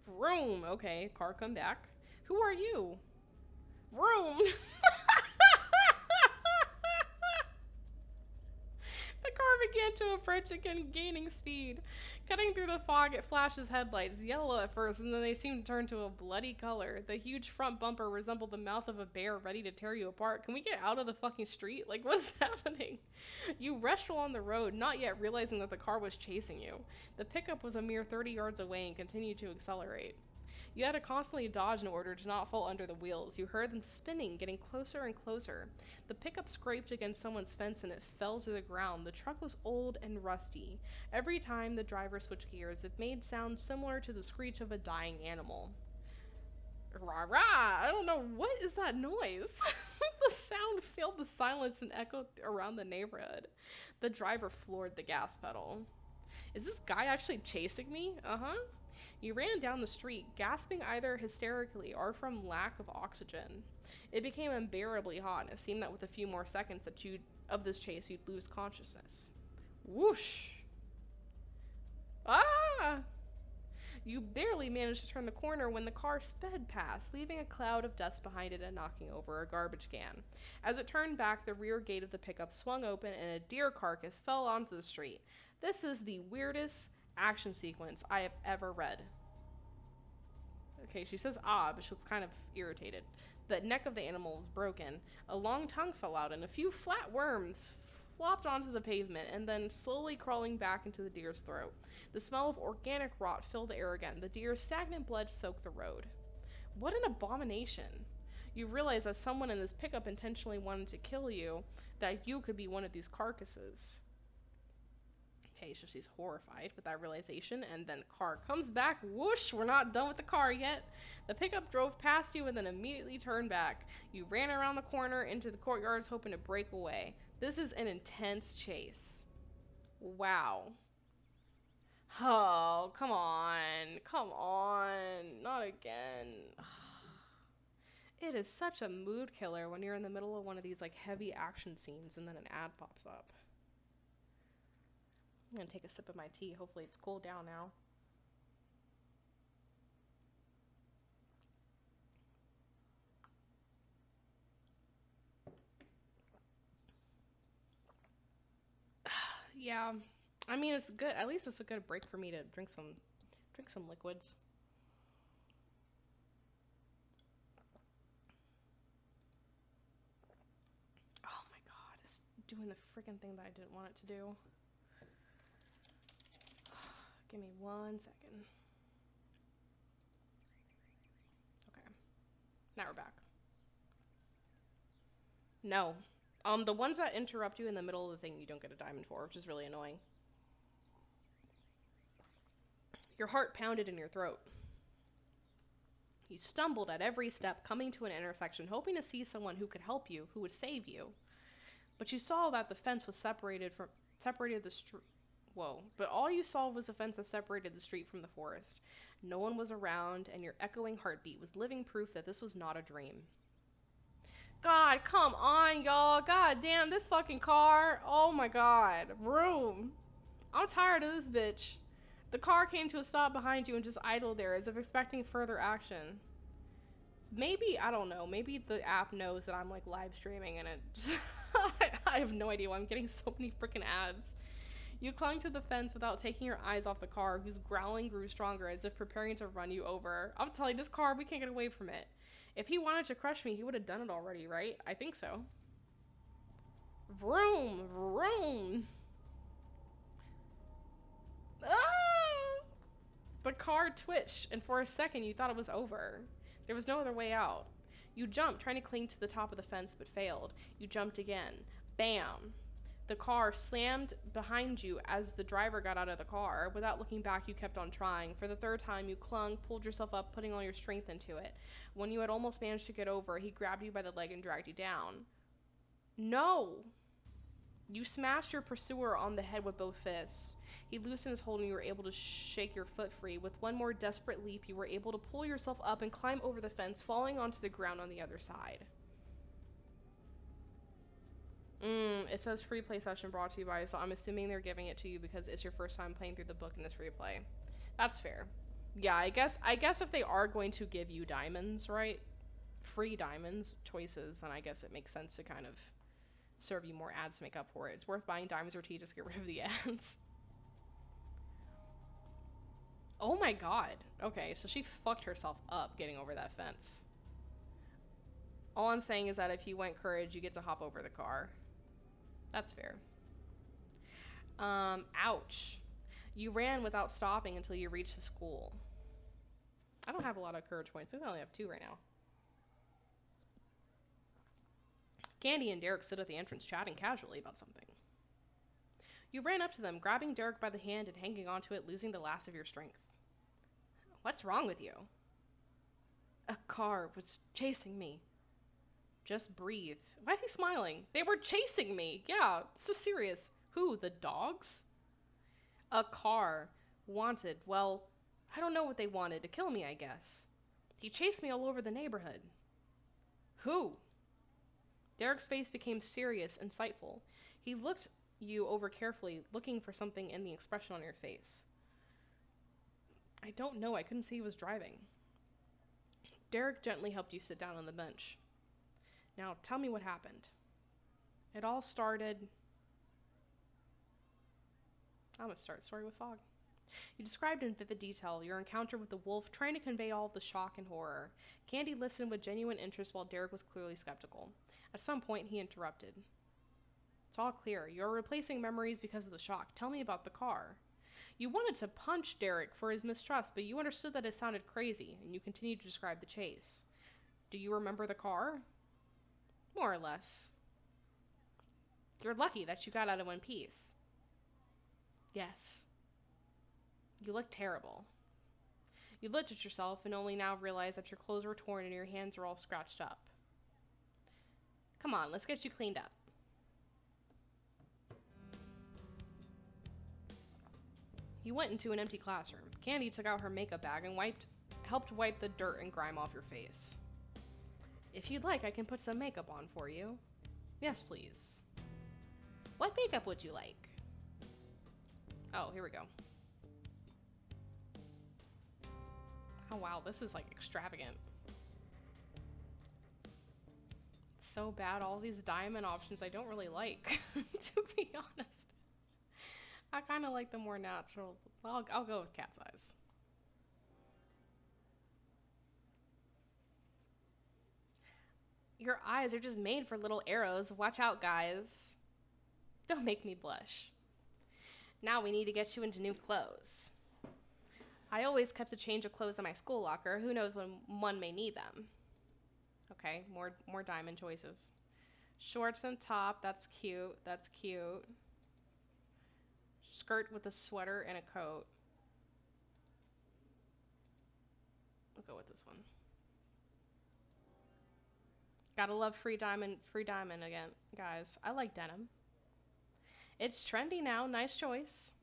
Vroom! Okay, car come back. Who are you? Vroom! The car began to approach again, gaining speed. Cutting through the fog, it flashes headlights, yellow at first, and then they seem to turn to a bloody color. The huge front bumper resembled the mouth of a bear ready to tear you apart. Can we get out of the fucking street? Like, what is happening? You rushed along the road, not yet realizing that the car was chasing you. The pickup was a mere 30 yards away and continued to accelerate. You had to constantly dodge in order to not fall under the wheels. You heard them spinning, getting closer and closer. The pickup scraped against someone's fence and it fell to the ground. The truck was old and rusty. Every time the driver switched gears, it made sounds similar to the screech of a dying animal. Rah rah! I don't know, what is that noise? The sound filled the silence and echoed around the neighborhood. The driver floored the gas pedal. Is this guy actually chasing me? Uh-huh. You ran down the street, gasping either hysterically or from lack of oxygen. It became unbearably hot, and it seemed that with a few more seconds of this chase, you'd lose consciousness. Whoosh! Ah! You barely managed to turn the corner when the car sped past, leaving a cloud of dust behind it and knocking over a garbage can. As it turned back, the rear gate of the pickup swung open and a deer carcass fell onto the street. This is the weirdest action sequence I have ever read. Okay, she says ah, but she looks kind of irritated. The neck of the animal was broken. A long tongue fell out, and a few flat worms flopped onto the pavement, and then slowly crawling back into the deer's throat. The smell of organic rot filled the air again. The deer's stagnant blood soaked the road. What an abomination! You realize that someone in this pickup intentionally wanted to kill you, that you could be one of these carcasses. Okay, so she's horrified with that realization, and then the car comes back. Whoosh, we're not done with the car yet. The pickup drove past you and then immediately turned back. You ran around the corner into the courtyards hoping to break away. This is an intense chase. Wow. Oh, come on. Come on. Not again. It is such a mood killer when you're in the middle of one of these like heavy action scenes and then an ad pops up. I'm gonna take a sip of my tea. Hopefully it's cooled down now. Yeah, I mean it's good. At least it's a good break for me to drink some liquids. Oh my god, it's doing the freaking thing that I didn't want it to do. Give me 1 second. Okay, now we're back. No, the ones that interrupt you in the middle of the thing, you don't get a diamond for, which is really annoying. Your heart pounded in your throat. You stumbled at every step, coming to an intersection, hoping to see someone who could help you, who would save you. But you saw that the fence was separated the street. Whoa. But all you saw was a fence that separated the street from the forest. No one was around, and your echoing heartbeat was living proof that this was not a dream. God, come on, y'all. God damn, this fucking car. Oh my god. Room. I'm tired of this bitch. The car came to a stop behind you and just idled there as if expecting further action. Maybe, I don't know, maybe the app knows that I'm like live streaming and it just, I have no idea why I'm getting so many freaking ads. You clung to the fence without taking your eyes off the car, whose growling grew stronger as if preparing to run you over. I'm telling you, this car, we can't get away from it. If he wanted to crush me, he would have done it already, right? I think so. Vroom, vroom. Ah! The car twitched, and for a second you thought it was over. There was no other way out. You jumped, trying to cling to the top of the fence, but failed. You jumped again. Bam! The car slammed behind you as the driver got out of the car. Without looking back, you kept on trying. For the third time, you clung, pulled yourself up, putting all your strength into it. When you had almost managed to get over, he grabbed you by the leg and dragged you down. No! You smashed your pursuer on the head with both fists. He loosened his hold and you were able to shake your foot free. With one more desperate leap, you were able to pull yourself up and climb over the fence, falling onto the ground on the other side. It says free play session brought to you by, so I'm assuming they're giving it to you because it's your first time playing through the book in this free play. That's fair. Yeah, I guess if they are going to give you diamonds, right? Free diamonds choices, then I guess it makes sense to kind of serve you more ads to make up for it. It's worth buying diamonds or tea just to get rid of the ads. Oh my god. Okay, so she fucked herself up getting over that fence. All I'm saying is that if you went courage, you get to hop over the car. That's fair. Ouch. You ran without stopping until you reached the school. I don't have a lot of courage points. I only have 2 right now. Candy and Derek stood at the entrance chatting casually about something. You ran up to them, grabbing Derek by the hand and hanging onto it, losing the last of your strength. What's wrong with you? A car was chasing me. Just breathe. Why is he smiling? They were chasing me. Yeah, this is serious. Who? The dogs? A car. Wanted. Well, I don't know what they wanted. To kill me, I guess. He chased me all over the neighborhood. Who? Derek's face became serious, insightful. He looked you over carefully, looking for something in the expression on your face. I don't know. I couldn't see he was driving. Derek gently helped you sit down on the bench. Now, tell me what happened. It all started... I'm gonna start the story with Fog. You described in vivid detail your encounter with the wolf, trying to convey all of the shock and horror. Candy listened with genuine interest while Derek was clearly skeptical. At some point, he interrupted. It's all clear. You're replacing memories because of the shock. Tell me about the car. You wanted to punch Derek for his mistrust, but you understood that it sounded crazy, and you continued to describe the chase. Do you remember the car? More or less. You're lucky that you got out of one piece. Yes. You look terrible. You looked at yourself and only now realized that your clothes were torn and your hands were all scratched up. Come on, let's get you cleaned up. You went into an empty classroom. Candy took out her makeup bag and helped wipe the dirt and grime off your face. If you'd like, I can put some makeup on for you. Yes, please. What makeup would you like? Oh, here we go. Oh wow, this is like extravagant. It's so bad, all these diamond options I don't really like, to be honest. I kind of like the more natural. I'll go with cat's eyes. Your eyes are just made for little arrows. Watch out, guys. Don't make me blush. Now we need to get you into new clothes. I always kept a change of clothes in my school locker. Who knows when one may need them. Okay, more diamond choices. Shorts and top, that's cute. That's cute. Skirt with a sweater and a coat. I'll go with this one. Gotta love free diamond again, guys. I like denim. It's trendy now, nice choice.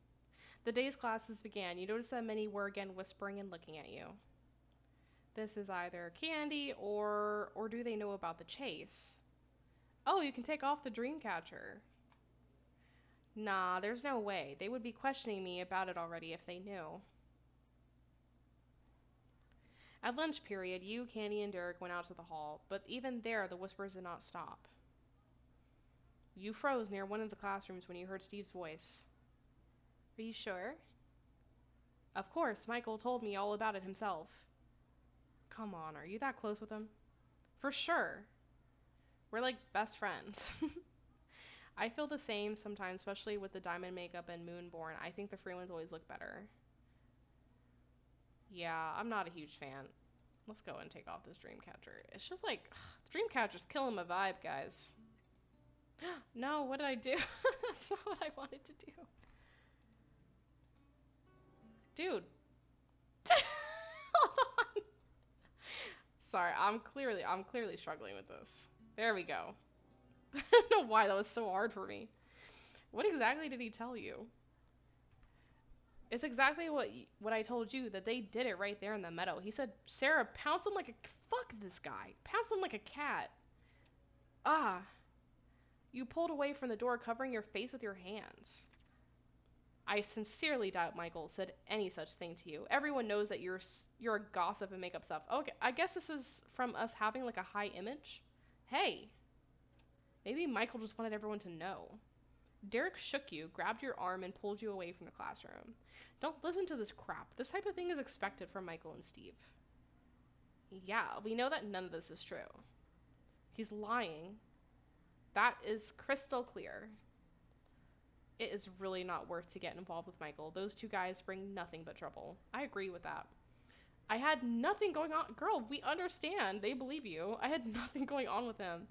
The day's classes began. You noticed that many were again whispering and looking at you. This is either candy or do they know about the chase? Oh, you can take off the dream catcher. Nah, there's no way. They would be questioning me about it already if they knew. At lunch period, you, Candy, and Derek went out to the hall, but even there the whispers did not stop. You froze near one of the classrooms when you heard Steve's voice. Are you sure? Of course, Michael told me all about it himself. Come on, are you that close with him? For sure. We're like best friends. I feel the same sometimes, especially with the diamond makeup and Moonborn. I think the free ones always look better. Yeah, I'm not a huge fan. Let's go and take off this Dreamcatcher. It's just like, ugh, Dreamcatcher's killing my vibe, guys. No, what did I do? That's not what I wanted to do. Dude. Hold on. Sorry, I'm clearly struggling with this. There we go. I don't know why that was so hard for me. What exactly did he tell you? It's exactly what I told you, that they did it right there in the meadow. He said, Sarah, pounce him like a... Fuck this guy. Pounce him like a cat. Ah. You pulled away from the door, covering your face with your hands. I sincerely doubt Michael said any such thing to you. Everyone knows that you're a gossip and make up stuff. Okay, I guess this is from us having like a high image. Hey. Maybe Michael just wanted everyone to know. Derek shook you, grabbed your arm, and pulled you away from the classroom. Don't listen to this crap. This type of thing is expected from Michael and Steve. Yeah, we know that none of this is true. He's lying. That is crystal clear. It is really not worth to get involved with Michael. Those two guys bring nothing but trouble. I agree with that. I had nothing going on. Girl, we understand. They believe you. I had nothing going on with him.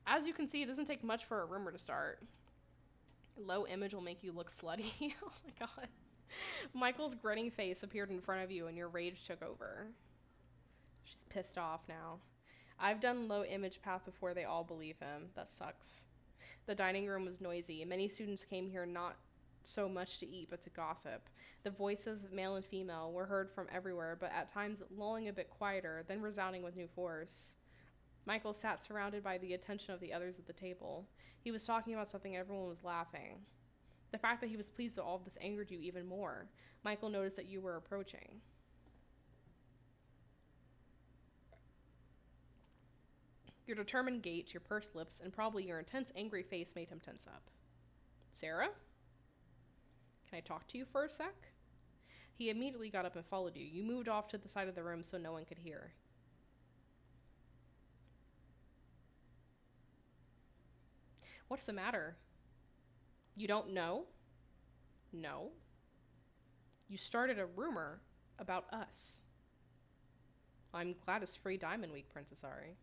As you can see, it doesn't take much for a rumor to start. Low image will make you look slutty. Oh my god. Michael's grinning face appeared in front of you and your rage took over. She's pissed off now. I've done low image path before, they all believe him. That sucks. The dining room was noisy. Many students came here not so much to eat, but to gossip. The voices, male and female, were heard from everywhere, but at times lulling a bit quieter, then resounding with new force. Michael sat surrounded by the attention of the others at the table. He was talking about something, everyone was laughing. The fact that he was pleased at all of this angered you even more. Michael noticed that you were approaching. Your determined gait, your pursed lips, and probably your intense angry face made him tense up. Sarah? Can I talk to you for a sec? He immediately got up and followed you. You moved off to the side of the room so no one could hear. What's the matter? You don't know? No. You started a rumor about us. I'm glad it's free Diamond Week, Princess Ari.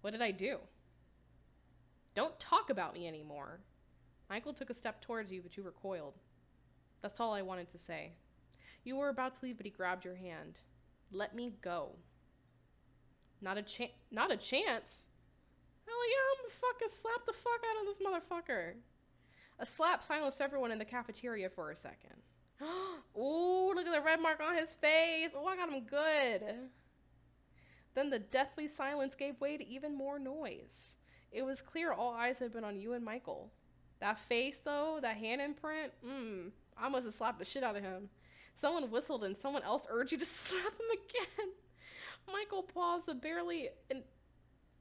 What did I do? Don't talk about me anymore. Michael took a step towards you, but you recoiled. That's all I wanted to say. You were about to leave, but he grabbed your hand. Let me go. Not a chance? Hell yeah, I'm gonna fucking slap the fuck out of this motherfucker. A slap silenced everyone in the cafeteria for a second. Ooh, look at the red mark on his face. Oh, I got him good. Then the deathly silence gave way to even more noise. It was clear all eyes had been on you and Michael. That face, though, that hand imprint, I must have slapped the shit out of him. Someone whistled and someone else urged you to slap him again. Michael paused. A barely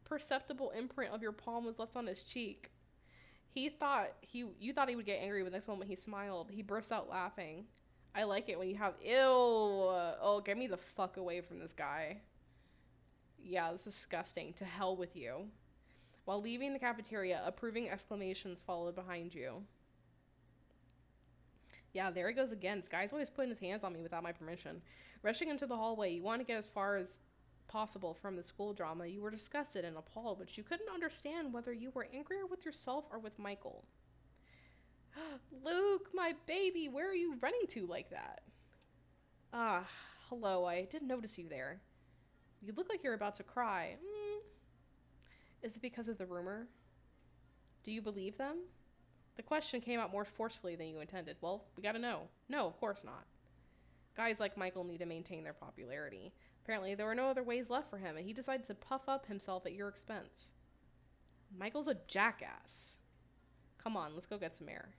imperceptible imprint of your palm was left on his cheek. You thought he would get angry, but the next moment he smiled. He burst out laughing. I like it when you have ew. Oh, get me the fuck away from this guy. Yeah, this is disgusting. To hell with you. While leaving the cafeteria, approving exclamations followed behind you. Yeah, there he goes again. This guy's always putting his hands on me without my permission. Rushing into the hallway, you want to get as far as possible from the school drama. You were disgusted and appalled, but you couldn't understand whether you were angrier with yourself or with Michael. Luke, my baby, where are you running to like that? Ah, hello, I did notice you there. You look like you're about to cry. Is it because of the rumor? Do you believe them? The question came out more forcefully than you intended. Well, we gotta know. No, of course not. Guys like Michael need to maintain their popularity. Apparently, there were no other ways left for him, and he decided to puff up himself at your expense. Michael's a jackass. Come on, let's go get some air.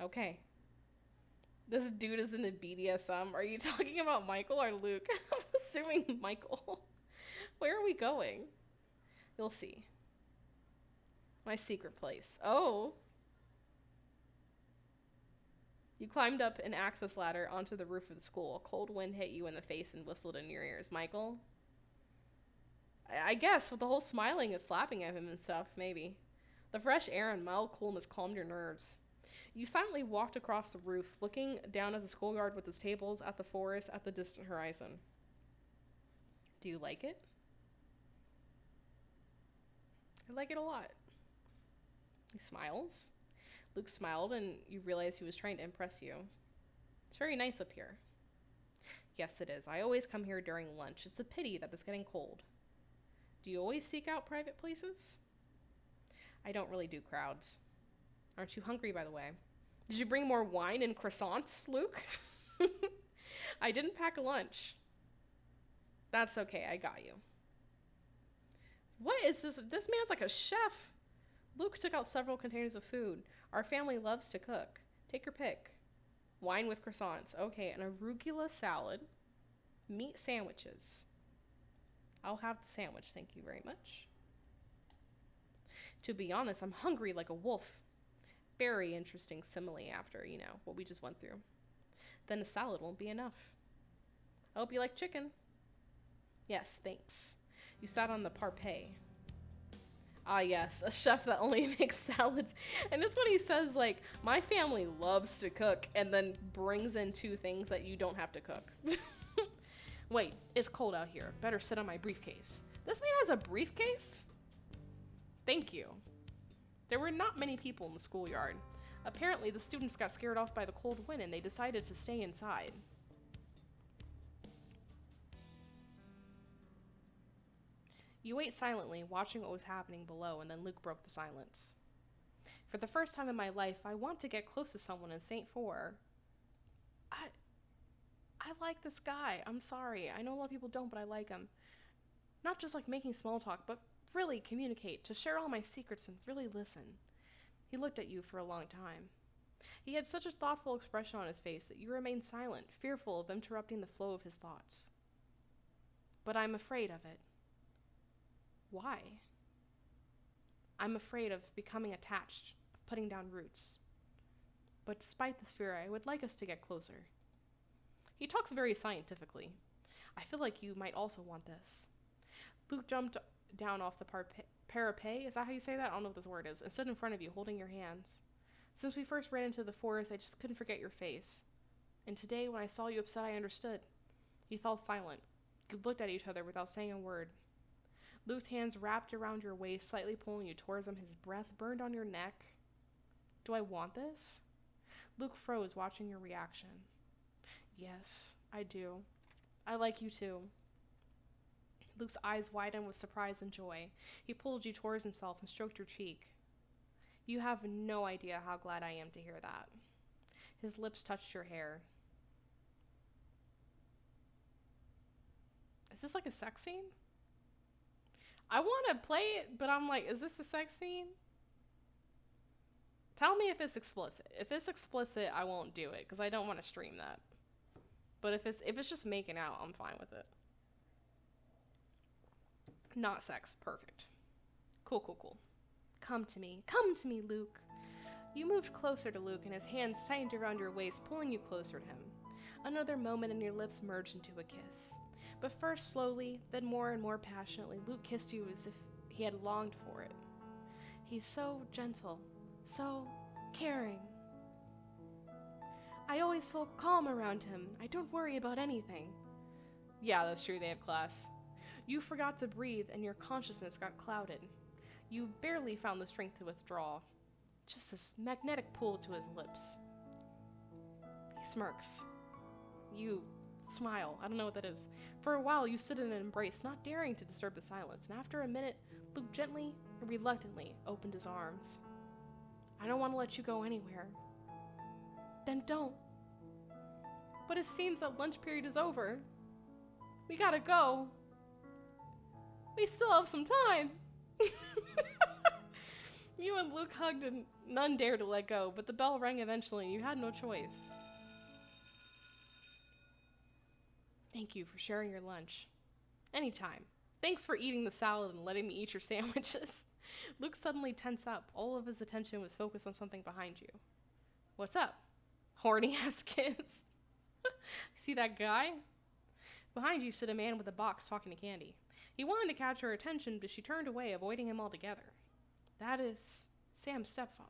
Okay. This dude is into BDSM. Are you talking about Michael or Luke? I'm assuming Michael. Where are we going? You'll see. My secret place. Oh. You climbed up an access ladder onto the roof of the school. A cold wind hit you in the face and whistled in your ears. Michael? I guess, with the whole smiling and slapping at him and stuff, maybe. The fresh air and mild coolness calmed your nerves. You silently walked across the roof, looking down at the schoolyard with its tables, at the forest, at the distant horizon. Do you like it? I like it a lot. He smiles. Luke smiled, and you realized he was trying to impress you. It's very nice up here. Yes, it is. I always come here during lunch. It's a pity that it's getting cold. Do you always seek out private places? I don't really do crowds. Aren't you hungry, by the way? Did you bring more wine and croissants, Luke? I didn't pack a lunch. That's okay, I got you. What is this? This man's like a chef. Luke took out several containers of food. Our family loves to cook. Take your pick. Wine with croissants. Okay, an arugula salad. Meat sandwiches. I'll have the sandwich, thank you very much. To be honest, I'm hungry like a wolf. Very interesting simile after, what we just went through. Then a salad won't be enough. I hope you like chicken. Yes, thanks. You sat on the parpet. Ah, yes, a chef that only makes salads. And it's when he says, like, my family loves to cook, and then brings in two things that you don't have to cook. Wait, it's cold out here. Better sit on my briefcase. This man has a briefcase? Thank you. There were not many people in the schoolyard. Apparently, the students got scared off by the cold wind and they decided to stay inside. You wait silently, watching what was happening below, and then Luke broke the silence. For the first time in my life, I want to get close to someone in Saintfour. I I like this guy. I'm sorry. I know a lot of people don't, but I like him. Not just like making small talk, but really communicate, to share all my secrets and really listen. He looked at you for a long time. He had such a thoughtful expression on his face that you remained silent, fearful of interrupting the flow of his thoughts. But I'm afraid of it. Why? I'm afraid of becoming attached, of putting down roots. But despite this fear, I would like us to get closer. He talks very scientifically. I feel like you might also want this. Luke jumped down off the parapet, is that how you say that? I don't know what this word is, and stood in front of you, holding your hands. Since we first ran into the forest, I just couldn't forget your face. And today, when I saw you upset, I understood. He fell silent. You looked at each other without saying a word. Luke's hands wrapped around your waist, slightly pulling you towards him. His breath burned on your neck. Do I want this? Luke froze, watching your reaction. Yes, I do. I like you too. Luke's eyes widened with surprise and joy. He pulled you towards himself and stroked your cheek. You have no idea how glad I am to hear that. His lips touched your hair. Is this like a sex scene? I want to play it, but I'm like, is this a sex scene? Tell me if it's explicit. If it's explicit, I won't do it because I don't want to stream that. But if it's just making out, I'm fine with it. Not sex. Perfect. Cool, cool, cool. Come to me, Luke. You moved closer to Luke, and his hands tightened around your waist, pulling you closer to him. Another moment, and your lips merged into a kiss. But first slowly, then more and more passionately, Luke kissed you as if he had longed for it. He's so gentle, so caring. I always feel calm around him. I don't worry about anything. Yeah, that's true, they have class. You forgot to breathe, and your consciousness got clouded. You barely found the strength to withdraw. Just this magnetic pull to his lips. He smirks. You smile. I don't know what that is. For a while, you sit in an embrace, not daring to disturb the silence, and after a minute, Luke gently and reluctantly opened his arms. I don't want to let you go anywhere. Then don't. But it seems that lunch period is over. We gotta go. We still have some time. You and Luke hugged and none dared to let go, but the bell rang eventually and you had no choice. Thank you for sharing your lunch. Anytime. Thanks for eating the salad and letting me eat your sandwiches. Luke suddenly tensed up. All of his attention was focused on something behind you. What's up? Horny ass kids. See that guy? Behind you stood a man with a box talking to Candy. He wanted to catch her attention, but she turned away, avoiding him altogether. That is Sam's stepfather.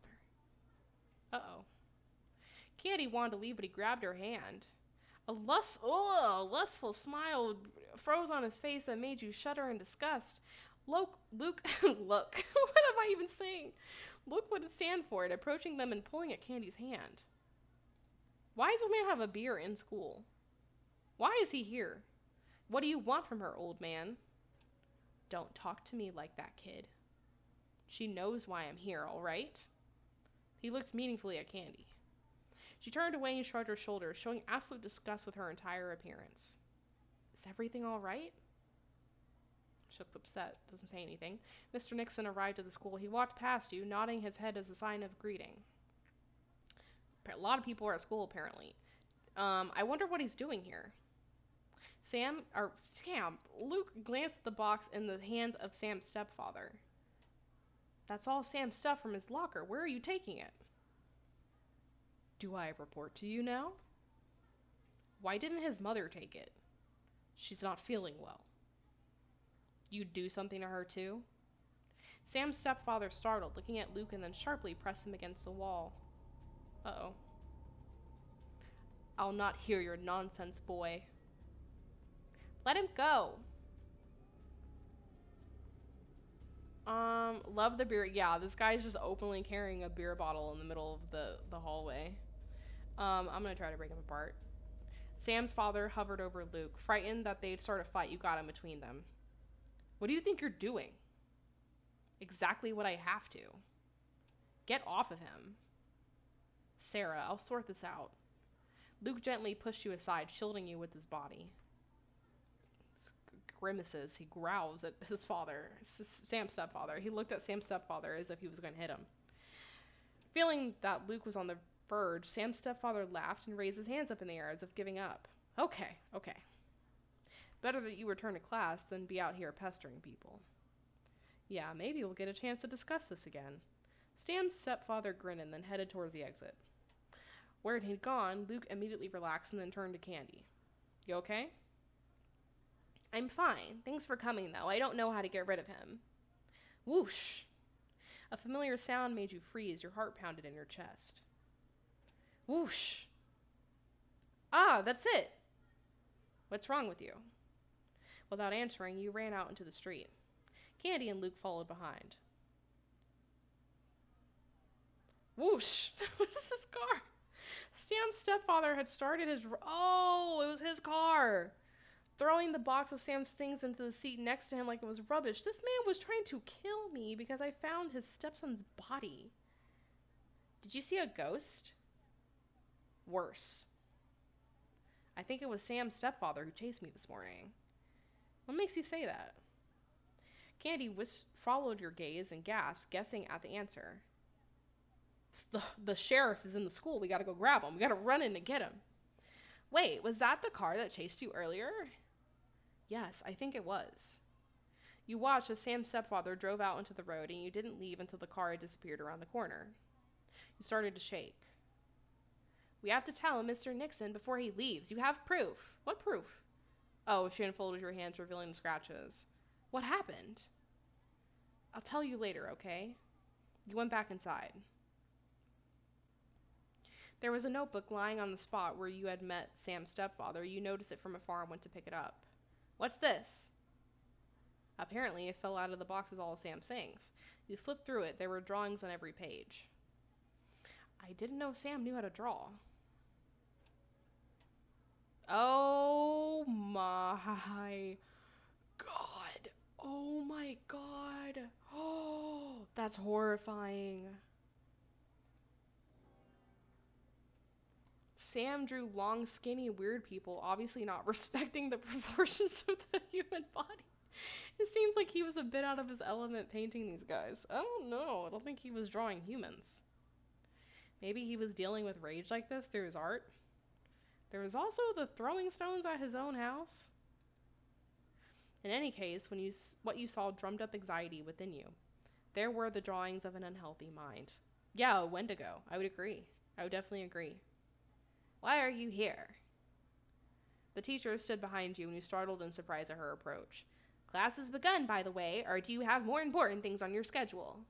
Uh-oh. Candy wanted to leave, but he grabbed her hand. A lustful smile froze on his face that made you shudder in disgust. Luke, look, what am I even saying? Luke wouldn't stand for it, approaching them and pulling at Candy's hand. Why does this man have a beer in school? Why is he here? What do you want from her, old man? Don't talk to me like that, kid. She knows why I'm here, all right? He looked meaningfully at Candy. She turned away and shrugged her shoulders, showing absolute disgust with her entire appearance. Is everything all right? She looked upset, doesn't say anything. Mr. Nixon arrived at the school. He walked past you, nodding his head as a sign of greeting. A lot of people are at school, apparently. I wonder what he's doing here. Luke glanced at the box in the hands of Sam's stepfather. That's all Sam's stuff from his locker. Where are you taking it? Do I report to you now? Why didn't his mother take it? She's not feeling well. You'd do something to her too? Sam's stepfather startled, looking at Luke, and then sharply pressed him against the wall. Uh-oh. I'll not hear your nonsense, boy. Let him go. Love the beer. Yeah, this guy's just openly carrying a beer bottle in the middle of the hallway. I'm gonna try to break him apart. Sam's father hovered over Luke, frightened that they'd start a fight. You got in between them. What do you think you're doing? Exactly what I have to. Get off of him. Sarah, I'll sort this out. Luke gently pushed you aside, shielding you with his body. Grimaces, he growls at his father, Sam's stepfather. He looked at Sam's stepfather as if he was going to hit him. Feeling that Luke was on the verge, Sam's stepfather laughed and raised his hands up in the air as if giving up. Okay. Better that you return to class than be out here pestering people. Yeah, maybe we'll get a chance to discuss this again. Sam's stepfather grinned and then headed towards the exit. Where he'd gone, Luke immediately relaxed and then turned to Candy. You okay? I'm fine. Thanks for coming, though. I don't know how to get rid of him. Whoosh! A familiar sound made you freeze. Your heart pounded in your chest. Whoosh! Ah, that's it! What's wrong with you? Without answering, you ran out into the street. Candy and Luke followed behind. Whoosh! What is this car? Sam's stepfather had started his... Oh, it was his car! Throwing the box with Sam's things into the seat next to him like it was rubbish. This man was trying to kill me because I found his stepson's body. Did you see a ghost? Worse. I think it was Sam's stepfather who chased me this morning. What makes you say that? Candy followed your gaze and gasped, guessing at the answer. The sheriff is in the school. We gotta go grab him. We gotta run in and get him. Wait, was that the car that chased you earlier? Yes, I think it was. You watched as Sam's stepfather drove out into the road, and you didn't leave until the car had disappeared around the corner. You started to shake. We have to tell Mr. Nixon before he leaves. You have proof. What proof? Oh, she unfolded your hands, revealing the scratches. What happened? I'll tell you later, okay? You went back inside. There was a notebook lying on the spot where you had met Sam's stepfather. You noticed it from afar and went to pick it up. What's this? Apparently, it fell out of the box with all of Sam's things. You flipped through it. There were drawings on every page. I didn't know Sam knew how to draw. Oh my god. Oh my god. Oh, that's horrifying. Sam drew long, skinny, weird people, obviously not respecting the proportions of the human body. It seems like he was a bit out of his element painting these guys. I don't know. I don't think he was drawing humans. Maybe he was dealing with rage like this through his art. There was also the throwing stones at his own house. In any case, what you saw drummed up anxiety within you. There were the drawings of an unhealthy mind. Yeah, a Wendigo. I would agree. I would definitely agree. Why are you here? The teacher stood behind you and you startled in surprise at her approach. Class has begun, by the way, or do you have more important things on your schedule?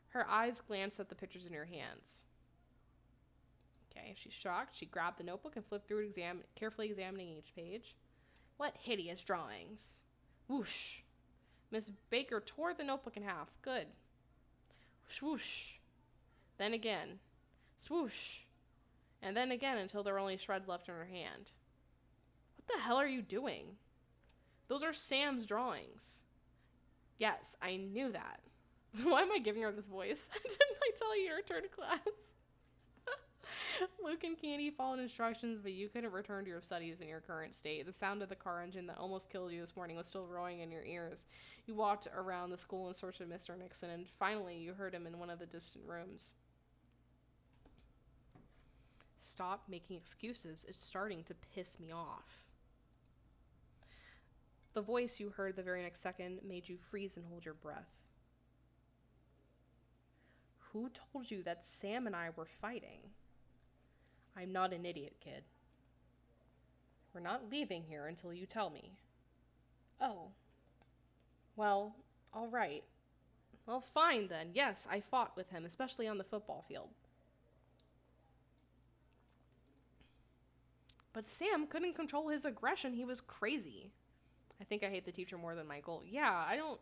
Her eyes glanced at the pictures in your hands. Okay, she's shocked. She grabbed the notebook and flipped through it, carefully examining each page. What hideous drawings. Whoosh. Miss Baker tore the notebook in half. Good. Swoosh. Then again. Swoosh. And then again until there were only shreds left in her hand. What the hell are you doing? Those are Sam's drawings. Yes, I knew that. Why am I giving her this voice? Didn't I tell you to return to class? Luke and Candy followed instructions, but you couldn't return to your studies in your current state. The sound of the car engine that almost killed you this morning was still roaring in your ears. You walked around the school in search of Mr. Nixon, and finally you heard him in one of the distant rooms. Stop making excuses. It's starting to piss me off. The voice you heard the very next second made you freeze and hold your breath. Who told you that Sam and I were fighting? I'm not an idiot, kid. We're not leaving here until you tell me. Oh, well, all right. Well, fine then. Yes, I fought with him, especially on the football field. But Sam couldn't control his aggression. He was crazy. I think I hate the teacher more than Michael. Yeah, I don't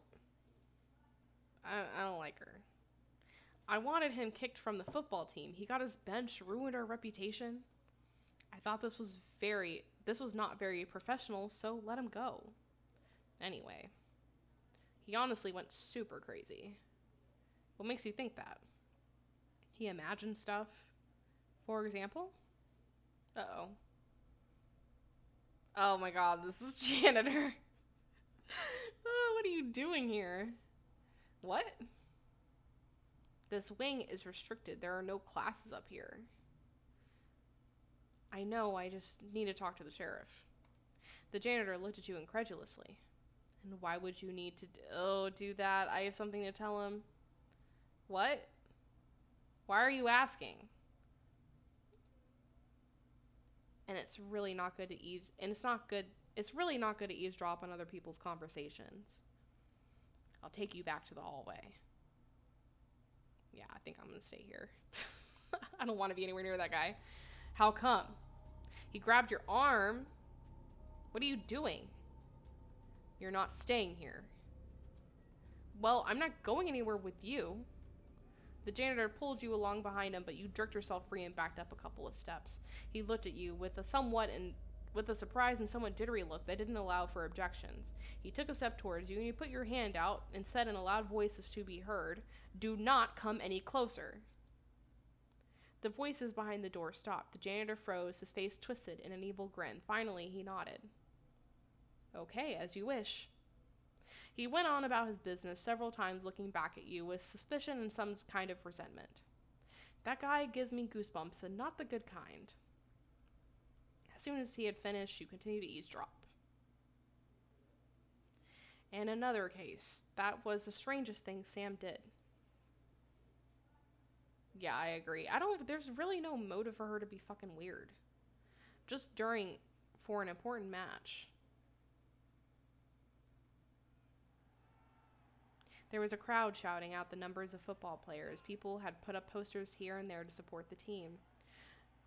like her. I wanted him kicked from the football team. He got us benched, ruined our reputation. I thought this was not very professional, so let him go. Anyway, he honestly went super crazy. What makes you think that? He imagined stuff, for example? Uh-oh. Oh my god, this is janitor. Oh, what are you doing here? What? This wing is restricted. There are no classes up here. I know, I just need to talk to the sheriff. The janitor looked at you incredulously. And why would you need to do that? I have something to tell him. What? Why are you asking? And it's really not good to it's really not good to eavesdrop on other people's conversations. I'll take you back to the hallway. Yeah, I think I'm gonna stay here. I don't want to be anywhere near that guy. How come? He grabbed your arm. What are you doing? You're not staying here. Well, I'm not going anywhere with you. The janitor pulled you along behind him, but you jerked yourself free and backed up a couple of steps. He looked at you with a surprised and somewhat jittery look that didn't allow for objections. He took a step towards you and you put your hand out and said in a loud voice as to be heard, "Do not come any closer." The voices behind the door stopped. The janitor froze, his face twisted in an evil grin. Finally, he nodded. Okay, as you wish. He went on about his business, several times looking back at you with suspicion and some kind of resentment. That guy gives me goosebumps, and not the good kind. As soon as he had finished, you continued to eavesdrop. And another case. That was the strangest thing Sam did. Yeah, I agree. There's really no motive for her to be fucking weird. Just for an important match. There was a crowd shouting out the numbers of football players. People had put up posters here and there to support the team.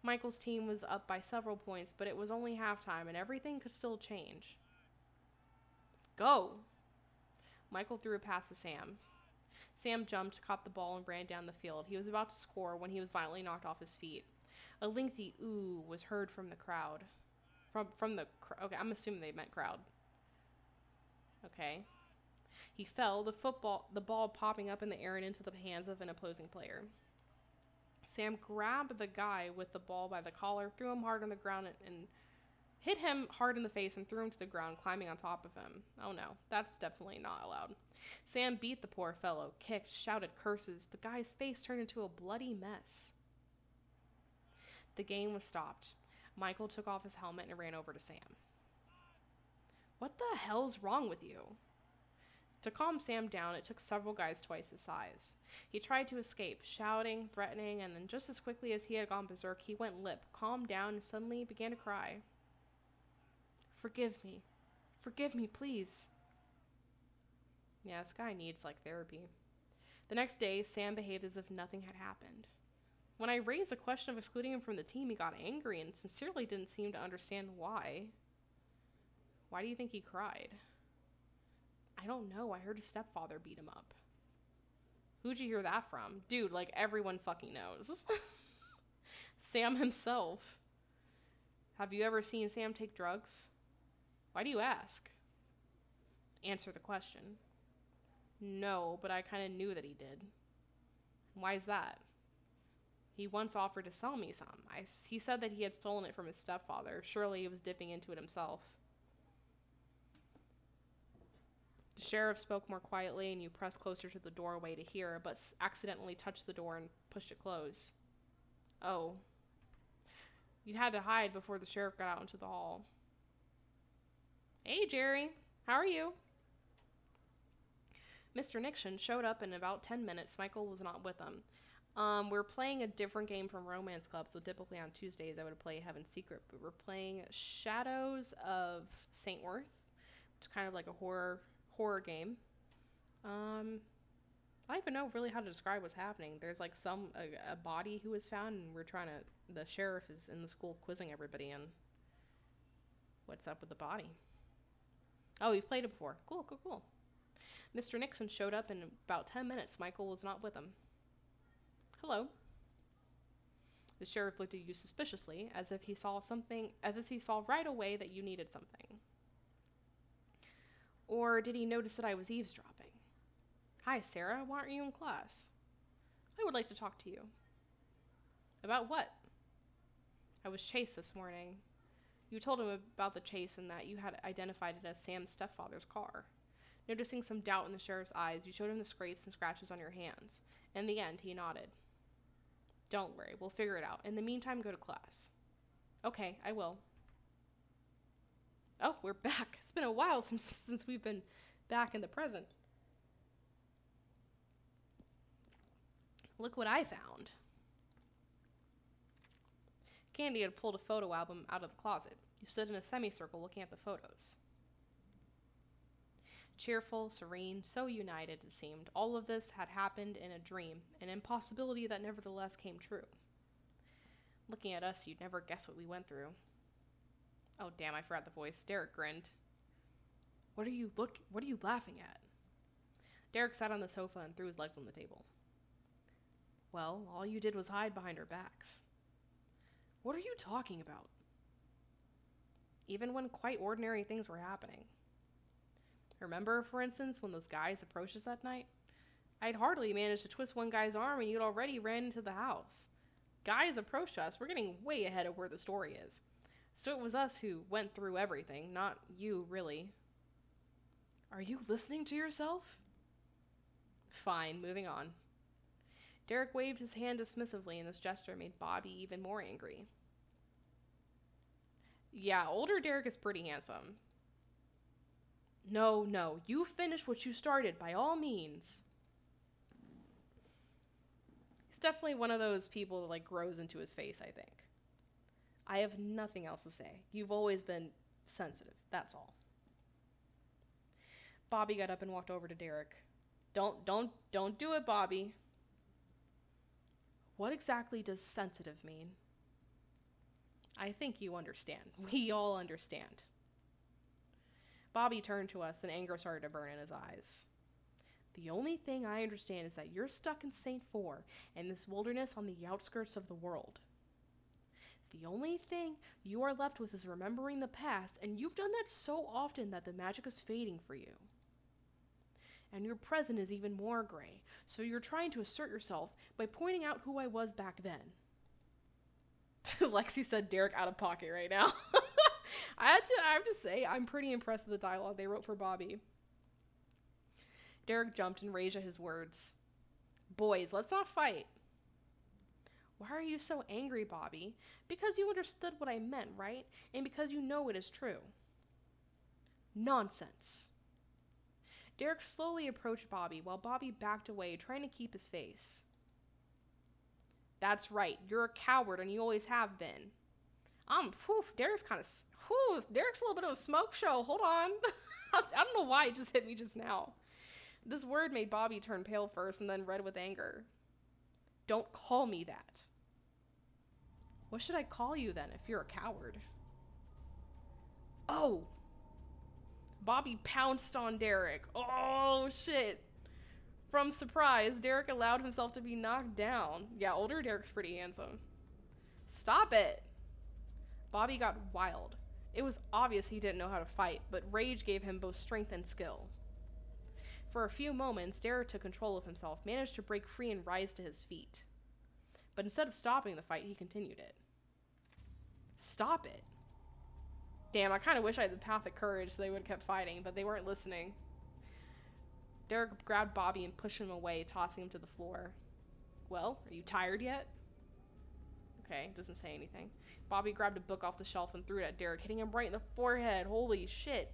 Michael's team was up by several points, but it was only halftime and everything could still change. Go! Michael threw a pass to Sam. Sam jumped, caught the ball, and ran down the field. He was about to score when he was violently knocked off his feet. A lengthy ooh was heard from the crowd. Okay, I'm assuming they meant crowd. Okay. He fell, the ball popping up in the air and into the hands of an opposing player. Sam grabbed the guy with the ball by the collar, threw him hard on the ground, and hit him hard in the face and threw him to the ground, climbing on top of him. Oh no, that's definitely not allowed. Sam beat the poor fellow, kicked, shouted curses. The guy's face turned into a bloody mess. The game was stopped. Michael took off his helmet and ran over to Sam. What the hell's wrong with you? To calm Sam down, it took several guys twice his size. He tried to escape, shouting, threatening, and then just as quickly as he had gone berserk, he went limp, calmed down, and suddenly began to cry. Forgive me. Forgive me, please. Yeah, this guy needs, therapy. The next day, Sam behaved as if nothing had happened. When I raised the question of excluding him from the team, he got angry and sincerely didn't seem to understand why. Why do you think he cried? I don't know. I heard his stepfather beat him up. Who'd you hear that from? Dude, everyone fucking knows. Sam himself. Have you ever seen Sam take drugs? Why do you ask? Answer the question. No, but I kind of knew that he did. Why is that? He once offered to sell me some. He said that he had stolen it from his stepfather. Surely he was dipping into it himself. The sheriff spoke more quietly, and you pressed closer to the doorway to hear, but accidentally touched the door and pushed it close. Oh. You had to hide before the sheriff got out into the hall. Hey, Jerry. How are you? Mr. Nixon showed up in about 10 minutes. Michael was not with him. We're playing a different game from Romance Club, so typically on Tuesdays I would play Heaven's Secret, but we're playing Shadows of Saintworth, which is kind of like a horror game. Um, I don't even know really how to describe what's happening. There's like a body who was found, and the sheriff is in the school quizzing everybody on what's up with the body. Oh, we've played it before. Cool, cool, cool. Mr. Nixon showed up in about 10 minutes. Michael was not with him. Hello. The sheriff looked at you suspiciously, as if he saw right away that you needed something. Or did he notice that I was eavesdropping? Hi, Sarah. Why aren't you in class? I would like to talk to you. About what? I was chased this morning. You told him about the chase and that you had identified it as Sam's stepfather's car. Noticing some doubt in the sheriff's eyes, you showed him the scrapes and scratches on your hands. In the end, he nodded. Don't worry, we'll figure it out. In the meantime, go to class. Okay, I will. Oh, we're back. It's been a while since we've been back in the present. Look what I found. Candy had pulled a photo album out of the closet. You stood in a semicircle looking at the photos. Cheerful, serene, so united it seemed. All of this had happened in a dream, an impossibility that nevertheless came true. Looking at us, you'd never guess what we went through. Oh damn, I forgot the voice. Derek grinned. What are you laughing at? Derek sat on the sofa and threw his legs on the table. Well, all you did was hide behind our backs. What are you talking about? Even when quite ordinary things were happening. Remember, for instance, when those guys approached us that night? I'd hardly managed to twist one guy's arm and you'd already ran into the house. Guys approached us. We're getting way ahead of where the story is. So it was us who went through everything, not you, really. Are you listening to yourself? Fine, moving on. Derek waved his hand dismissively, and this gesture made Bobby even more angry. Yeah, older Derek is pretty handsome. No, you finish what you started, by all means. He's definitely one of those people that, like, grows into his face, I think. I have nothing else to say. You've always been sensitive, that's all. Bobby got up and walked over to Derek. Don't do it, Bobby. What exactly does sensitive mean? I think you understand. We all understand. Bobby turned to us, and anger started to burn in his eyes. The only thing I understand is that you're stuck in Saintfour, in this wilderness on the outskirts of the world. The only thing you are left with is remembering the past, and you've done that so often that the magic is fading for you. And your present is even more gray, so you're trying to assert yourself by pointing out who I was back then. Lexi said Derek out of pocket right now. I have to say, I'm pretty impressed with the dialogue they wrote for Bobby. Derek jumped and raged at his words. Boys, let's not fight. Why are you so angry, Bobby? Because you understood what I meant, right? And because you know it is true. Nonsense. Derek slowly approached Bobby while Bobby backed away, trying to keep his face. That's right, you're a coward and you always have been. Derek's Derek's a little bit of a smoke show. Hold on. I don't know why it just hit me just now. This word made Bobby turn pale first and then red with anger. Don't call me that. What should I call you then if you're a coward? Oh! Bobby pounced on Derek. Oh, shit. From surprise, Derek allowed himself to be knocked down. Yeah, older Derek's pretty handsome. Stop it! Bobby got wild. It was obvious he didn't know how to fight, but rage gave him both strength and skill. For a few moments, Derek took control of himself, managed to break free and rise to his feet. But instead of stopping the fight, he continued it. Stop it! Damn, I kind of wish I had the path of courage so they would have kept fighting, but they weren't listening. Derek grabbed Bobby and pushed him away, tossing him to the floor. Well, are you tired yet? Okay, doesn't say anything. Bobby grabbed a book off the shelf and threw it at Derek, hitting him right in the forehead. Holy shit.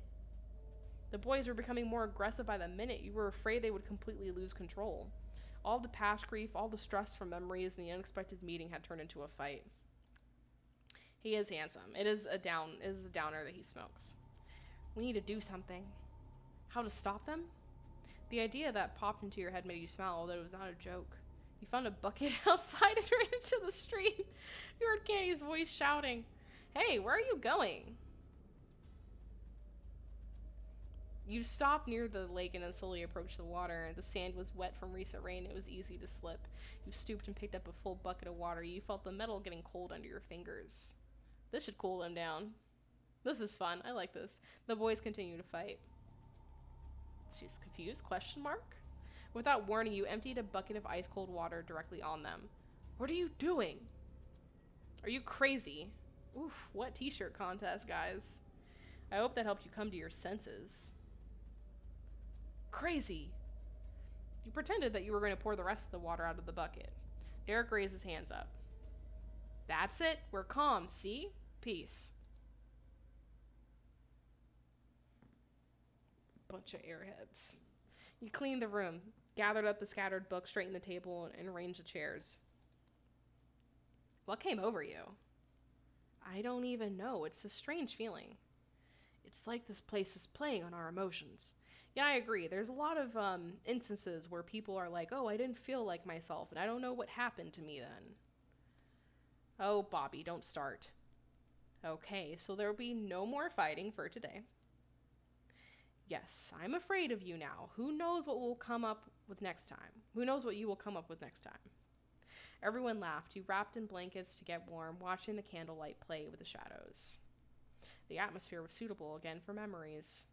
The boys were becoming more aggressive by the minute. You were afraid they would completely lose control. All the past grief, all the stress from memories, and the unexpected meeting had turned into a fight. He is handsome. It is a downer that he smokes. We need to do something. How to stop them? The idea that popped into your head made you smile, although it was not a joke. You found a bucket outside and ran into the street. You heard Kenny's voice shouting, "Hey, where are you going?" You stopped near the lake and then slowly approached the water. The sand was wet from recent rain. It was easy to slip. You stooped and picked up a full bucket of water. You felt the metal getting cold under your fingers. This should cool them down. This is fun. I like this. The boys continue to fight. She's confused? Question mark? Without warning, you emptied a bucket of ice cold water directly on them. What are you doing? Are you crazy? Oof, what t-shirt contest, guys. I hope that helped you come to your senses. Crazy. You pretended that you were going to pour the rest of the water out of the bucket. Derek raised his hands up. That's it. We're calm, see? Peace. Bunch of airheads. You cleaned the room, gathered up the scattered books, straightened the table, and arranged the chairs. What came over you? I don't even know. It's a strange feeling. It's like this place is playing on our emotions. Yeah, I agree. There's a lot of instances where people are like, oh, I didn't feel like myself, and I don't know what happened to me then. Oh, Bobby, don't start. Okay, so there'll be no more fighting for today. Yes, I'm afraid of you now. Who knows what will come up with next time? Who knows what you will come up with next time? Everyone laughed. You wrapped in blankets to get warm, watching the candlelight play with the shadows. The atmosphere was suitable again for memories.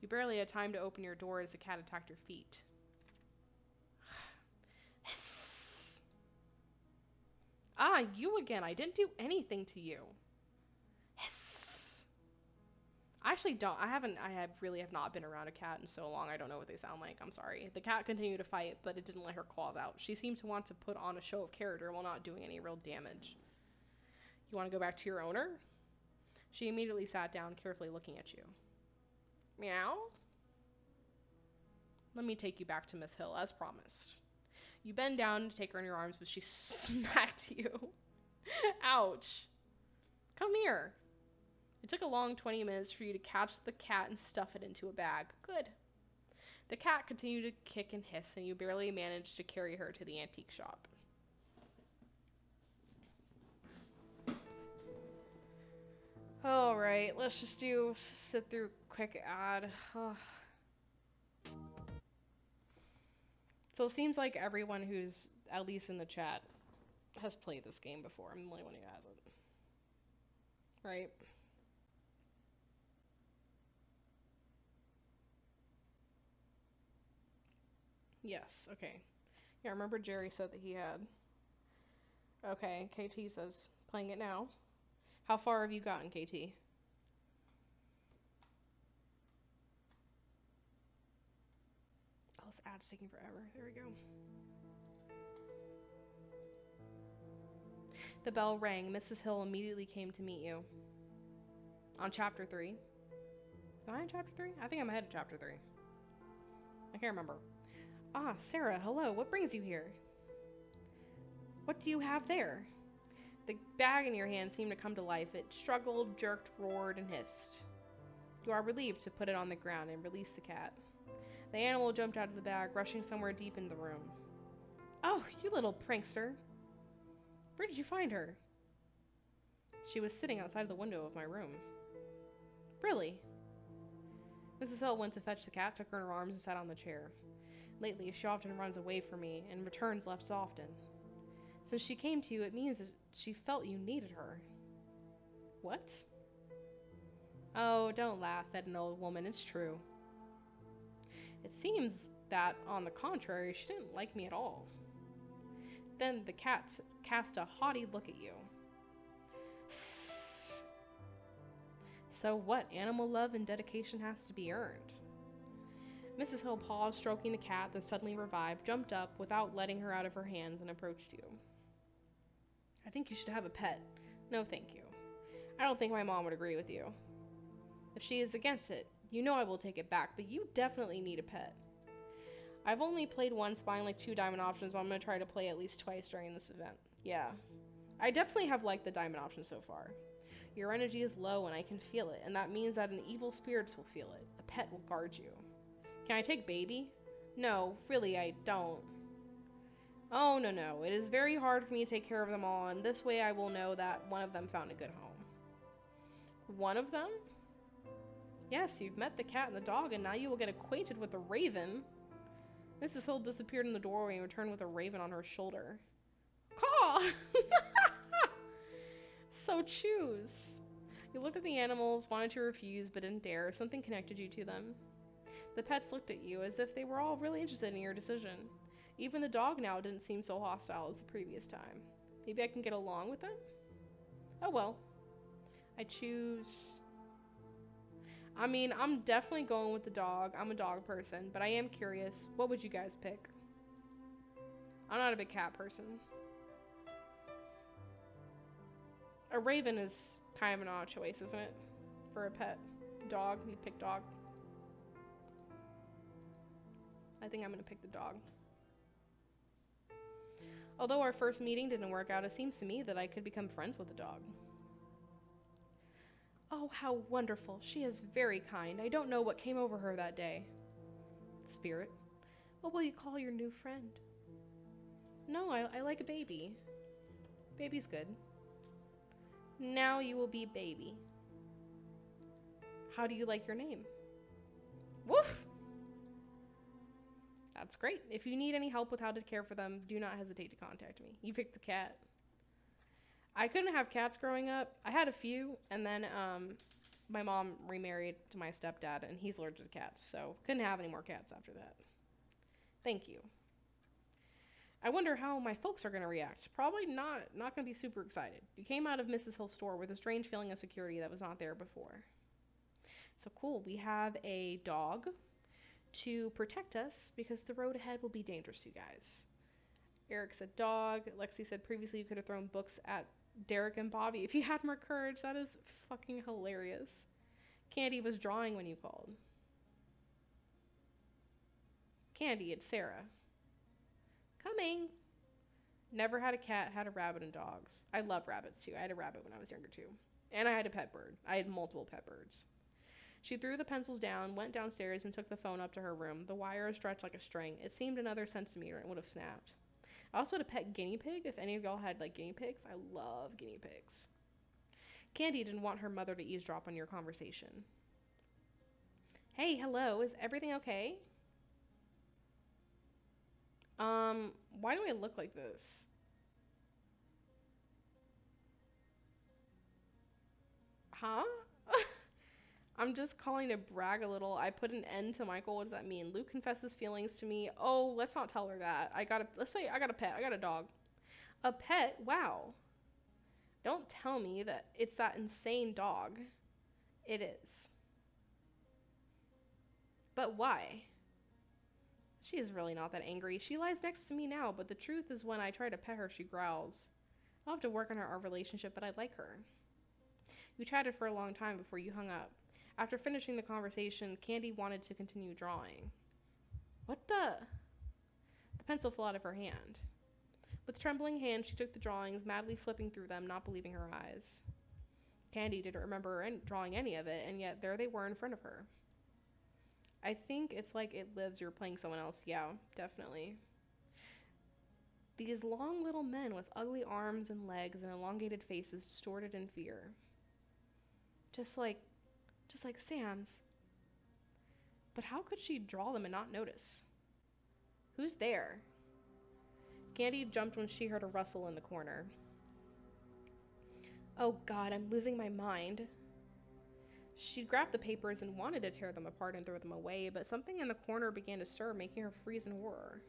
You barely had time to open your door as the cat attacked your feet. Ah, you again. I didn't do anything to you. Hiss. I actually don't. I really have not been around a cat in so long. I don't know what they sound like. I'm sorry. The cat continued to fight, but it didn't let her claws out. She seemed to want to put on a show of character while not doing any real damage. You want to go back to your owner? She immediately sat down, carefully looking at you. Meow? Let me take you back to Miss Hill, as promised. You bend down to take her in your arms, but she smacked you. Ouch. Come here. It took a long 20 minutes for you to catch the cat and stuff it into a bag. Good. The cat continued to kick and hiss, and you barely managed to carry her to the antique shop. Alright, let's just sit through a quick ad. So it seems like everyone who's, at least in the chat, has played this game before. I'm the only one who hasn't. Right? Yes, okay. Yeah, remember Jerry said that he had. Okay, KT says, playing it now. How far have you gotten, KT? Oh, this ad's taking forever. There we go. The bell rang. Mrs. Hill immediately came to meet you. On chapter 3. Am I in chapter 3? I think I'm ahead of chapter 3. I can't remember. Ah, Sarah, hello. What brings you here? What do you have there? The bag in your hand seemed to come to life. It struggled, jerked, roared, and hissed. You are relieved to put it on the ground and release the cat. The animal jumped out of the bag, rushing somewhere deep in the room. Oh, you little prankster. Where did you find her? She was sitting outside the window of my room. Really? Mrs. Hill went to fetch the cat, took her in her arms, and sat on the chair. Lately, she often runs away from me, and returns less often. Since she came to you, it means that she felt you needed her. What? Oh, don't laugh at an old woman, it's true. It seems that, on the contrary, she didn't like me at all. Then the cat cast a haughty look at you. So what? Animal love and dedication has to be earned. Mrs. Hill paused, stroking the cat, then suddenly revived, jumped up without letting her out of her hands, and approached you. I think you should have a pet. No, thank you. I don't think my mom would agree with you. If she is against it, You know I will take it back, but you definitely need a pet. I've only played once, buying like 2 diamond options, but I'm gonna try to play at least twice during this event. Yeah. I definitely have liked the diamond option so far. Your energy is low and I can feel it, and that means that an evil spirits will feel it. A pet will guard you. Can I take baby? No, really I don't. Oh, no, no. It is very hard for me to take care of them all, and this way I will know that one of them found a good home. One of them? Yes, you've met the cat and the dog, and now you will get acquainted with the raven. Mrs. Hill disappeared in the doorway and returned with a raven on her shoulder. Caw! So choose. You looked at the animals, wanted to refuse, but didn't dare. Something connected you to them. The pets looked at you as if they were all really interested in your decision. Even the dog now didn't seem so hostile as the previous time. Maybe I can get along with them? Oh well. I choose... I mean, I'm definitely going with the dog. I'm a dog person, but I am curious. What would you guys pick? I'm not a big cat person. A raven is kind of an odd choice, isn't it? For a pet. Dog. You pick dog. I think I'm gonna pick the dog. Although our first meeting didn't work out, it seems to me that I could become friends with the dog. Oh, how wonderful. She is very kind. I don't know what came over her that day. Spirit. What will you call your new friend? No, I like a baby. Baby's good. Now you will be baby. How do you like your name? Woof! That's great. If you need any help with how to care for them, do not hesitate to contact me. You picked the cat. I couldn't have cats growing up. I had a few, and then my mom remarried to my stepdad, and he's allergic to cats, so couldn't have any more cats after that. Thank you. I wonder how my folks are going to react. Probably not going to be super excited. You came out of Mrs. Hill's store with a strange feeling of security that was not there before. So cool. We have a dog to protect us because the road ahead will be dangerous, you guys. Eric said dog. Lexi said previously you could have thrown books at Derek and Bobby if you had more courage. That is fucking hilarious. Candy was drawing when you called. Candy, it's Sarah. Coming. Never had a cat, had a rabbit and dogs. I love rabbits too. I had a rabbit when I was younger too. And I had a pet bird. I had multiple pet birds. She threw the pencils down, went downstairs, and took the phone up to her room. The wire stretched like a string. It seemed another centimeter and would have snapped. I also had a pet guinea pig. If any of y'all had like guinea pigs, I love guinea pigs. Candy didn't want her mother to eavesdrop on your conversation. Hey, hello, is everything okay? Why do I look like this? Huh? I'm just calling to brag a little. I put an end to Michael. What does that mean? Luke confesses feelings to me. Oh, let's not tell her that. Let's say I got a pet. I got a dog. A pet? Wow. Don't tell me that it's that insane dog. It is. But why? She is really not that angry. She lies next to me now, but the truth is when I try to pet her, she growls. I'll have to work on our relationship, but I like her. We chatted for a long time before you hung up. After finishing the conversation, Candy wanted to continue drawing. What the? The pencil fell out of her hand. With trembling hands, she took the drawings, madly flipping through them, not believing her eyes. Candy didn't remember drawing any of it, and yet there they were in front of her. I think it's like It Lives, you're playing someone else. Yeah, definitely. These long little men with ugly arms and legs and elongated faces distorted in fear. Just like Sam's. But how could she draw them and not notice? Who's there? Candy jumped when she heard a rustle in the corner. Oh God, I'm losing my mind. She grabbed the papers and wanted to tear them apart and throw them away, but something in the corner began to stir, making her freeze in horror.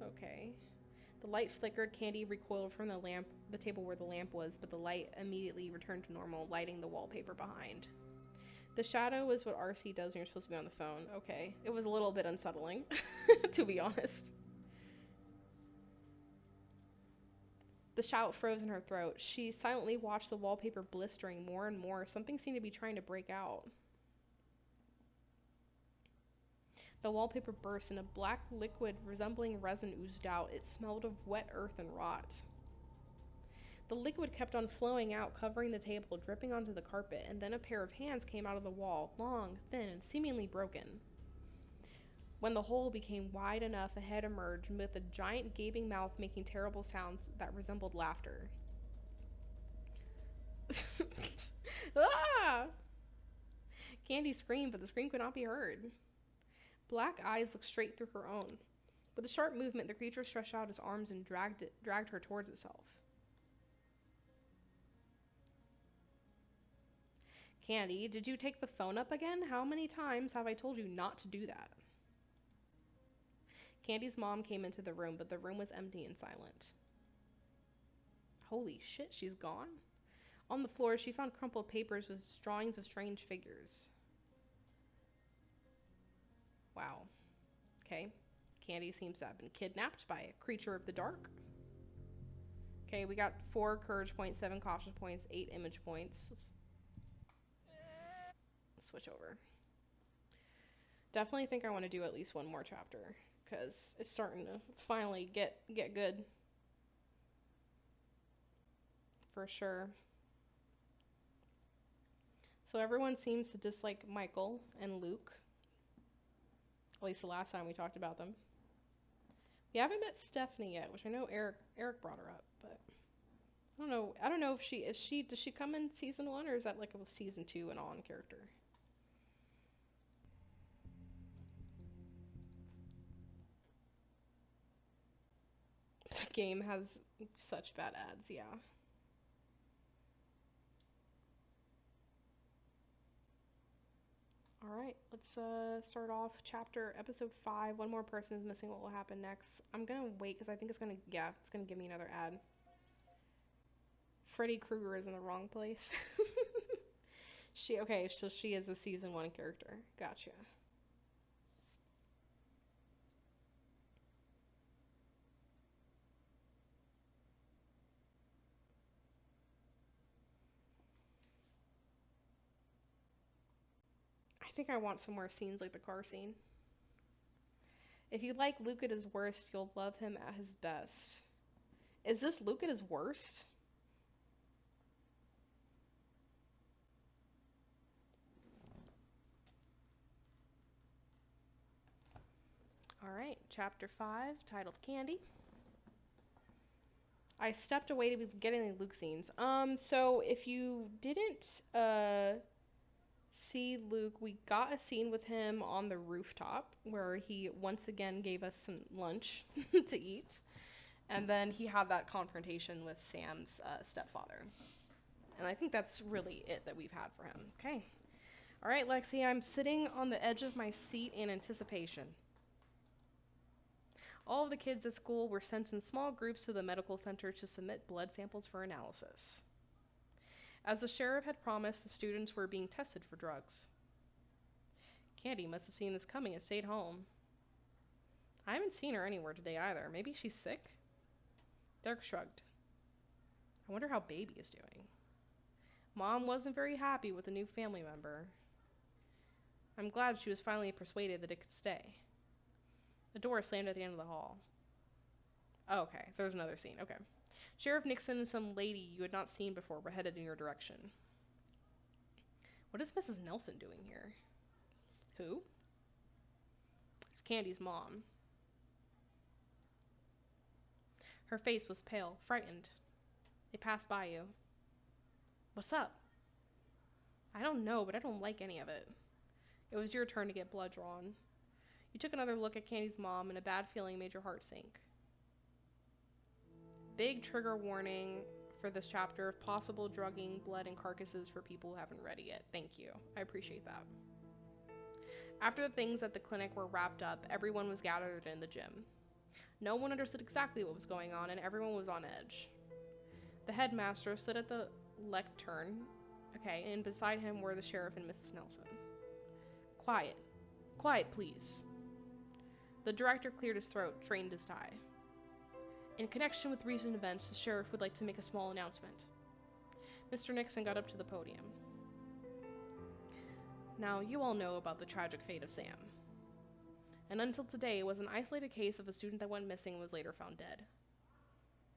Okay. The light flickered. Candy recoiled from the table where the lamp was, but the light immediately returned to normal, lighting the wallpaper behind. The shadow is what RC does when you're supposed to be on the phone. Okay. It was a little bit unsettling, to be honest. The shout froze in her throat. She silently watched the wallpaper blistering more and more. Something seemed to be trying to break out. The wallpaper burst and a black liquid resembling resin oozed out. It smelled of wet earth and rot. The liquid kept on flowing out, covering the table, dripping onto the carpet, and then a pair of hands came out of the wall, long, thin, and seemingly broken. When the hole became wide enough, a head emerged, with a giant gaping mouth making terrible sounds that resembled laughter. Ah! Candy screamed, but the scream could not be heard. Black eyes looked straight through her own. With a sharp movement, the creature stretched out its arms and dragged her towards itself. Candy, did you take the phone up again? How many times have I told you not to do that? Candy's mom came into the room, but the room was empty and silent. Holy shit, she's gone? On the floor, she found crumpled papers with drawings of strange figures. Wow. Okay. Candy seems to have been kidnapped by a creature of the dark. Okay, we got 4 courage points, 7 caution points, 8 image points. Let's switch over. Definitely think I want to do at least one more chapter, because it's starting to finally get good. For sure. So everyone seems to dislike Michael and Luke. At least the last time we talked about them. We haven't met Stephanie yet, which I know Eric brought her up, but I don't know. I don't know if does she come in season 1 or is that like a season 2 and on character? The game has such bad ads, yeah. Alright, let's start off episode 5. One more person is missing. What will happen next? I'm gonna wait because I think it's gonna give me another ad. Freddy Krueger is in the wrong place. Okay, so she is a season 1 character. Gotcha. I think I want some more scenes like the car scene. If you like Luke at his worst, you'll love him at his best. Is this Luke at his worst? Alright, chapter 5, titled Candy. I stepped away to be getting the Luke scenes. So if you didn't, see Luke, we got a scene with him on the rooftop where he once again gave us some lunch to eat. And then he had that confrontation with Sam's stepfather. And I think that's really it that we've had for him. Okay. All right, Lexi, I'm sitting on the edge of my seat in anticipation. All of the kids at school were sent in small groups to the medical center to submit blood samples for analysis. As the sheriff had promised, the students were being tested for drugs. Candy must have seen this coming and stayed home. I haven't seen her anywhere today either. Maybe she's sick? Derek shrugged. I wonder how Baby is doing. Mom wasn't very happy with the new family member. I'm glad she was finally persuaded that it could stay. The door slammed at the end of the hall. Oh, okay, so there's another scene. Okay. Sheriff Nixon and some lady you had not seen before were headed in your direction. What is Mrs. Nelson doing here? Who? It's Candy's mom. Her face was pale, frightened. They passed by you. What's up? I don't know, but I don't like any of it. It was your turn to get blood drawn. You took another look at Candy's mom, and a bad feeling made your heart sink. Big trigger warning for this chapter of possible drugging, blood, and carcasses for people who haven't read it yet. Thank you. I appreciate that. After the things at the clinic were wrapped up, everyone was gathered in the gym. No one understood exactly what was going on, and everyone was on edge. The headmaster stood at the lectern, and beside him were the sheriff and Mrs. Nelson. Quiet. Quiet, please. The director cleared his throat, straightened his tie. In connection with recent events, the sheriff would like to make a small announcement. Mr. Nixon got up to the podium. Now, you all know about the tragic fate of Sam. And until today, it was an isolated case of a student that went missing and was later found dead.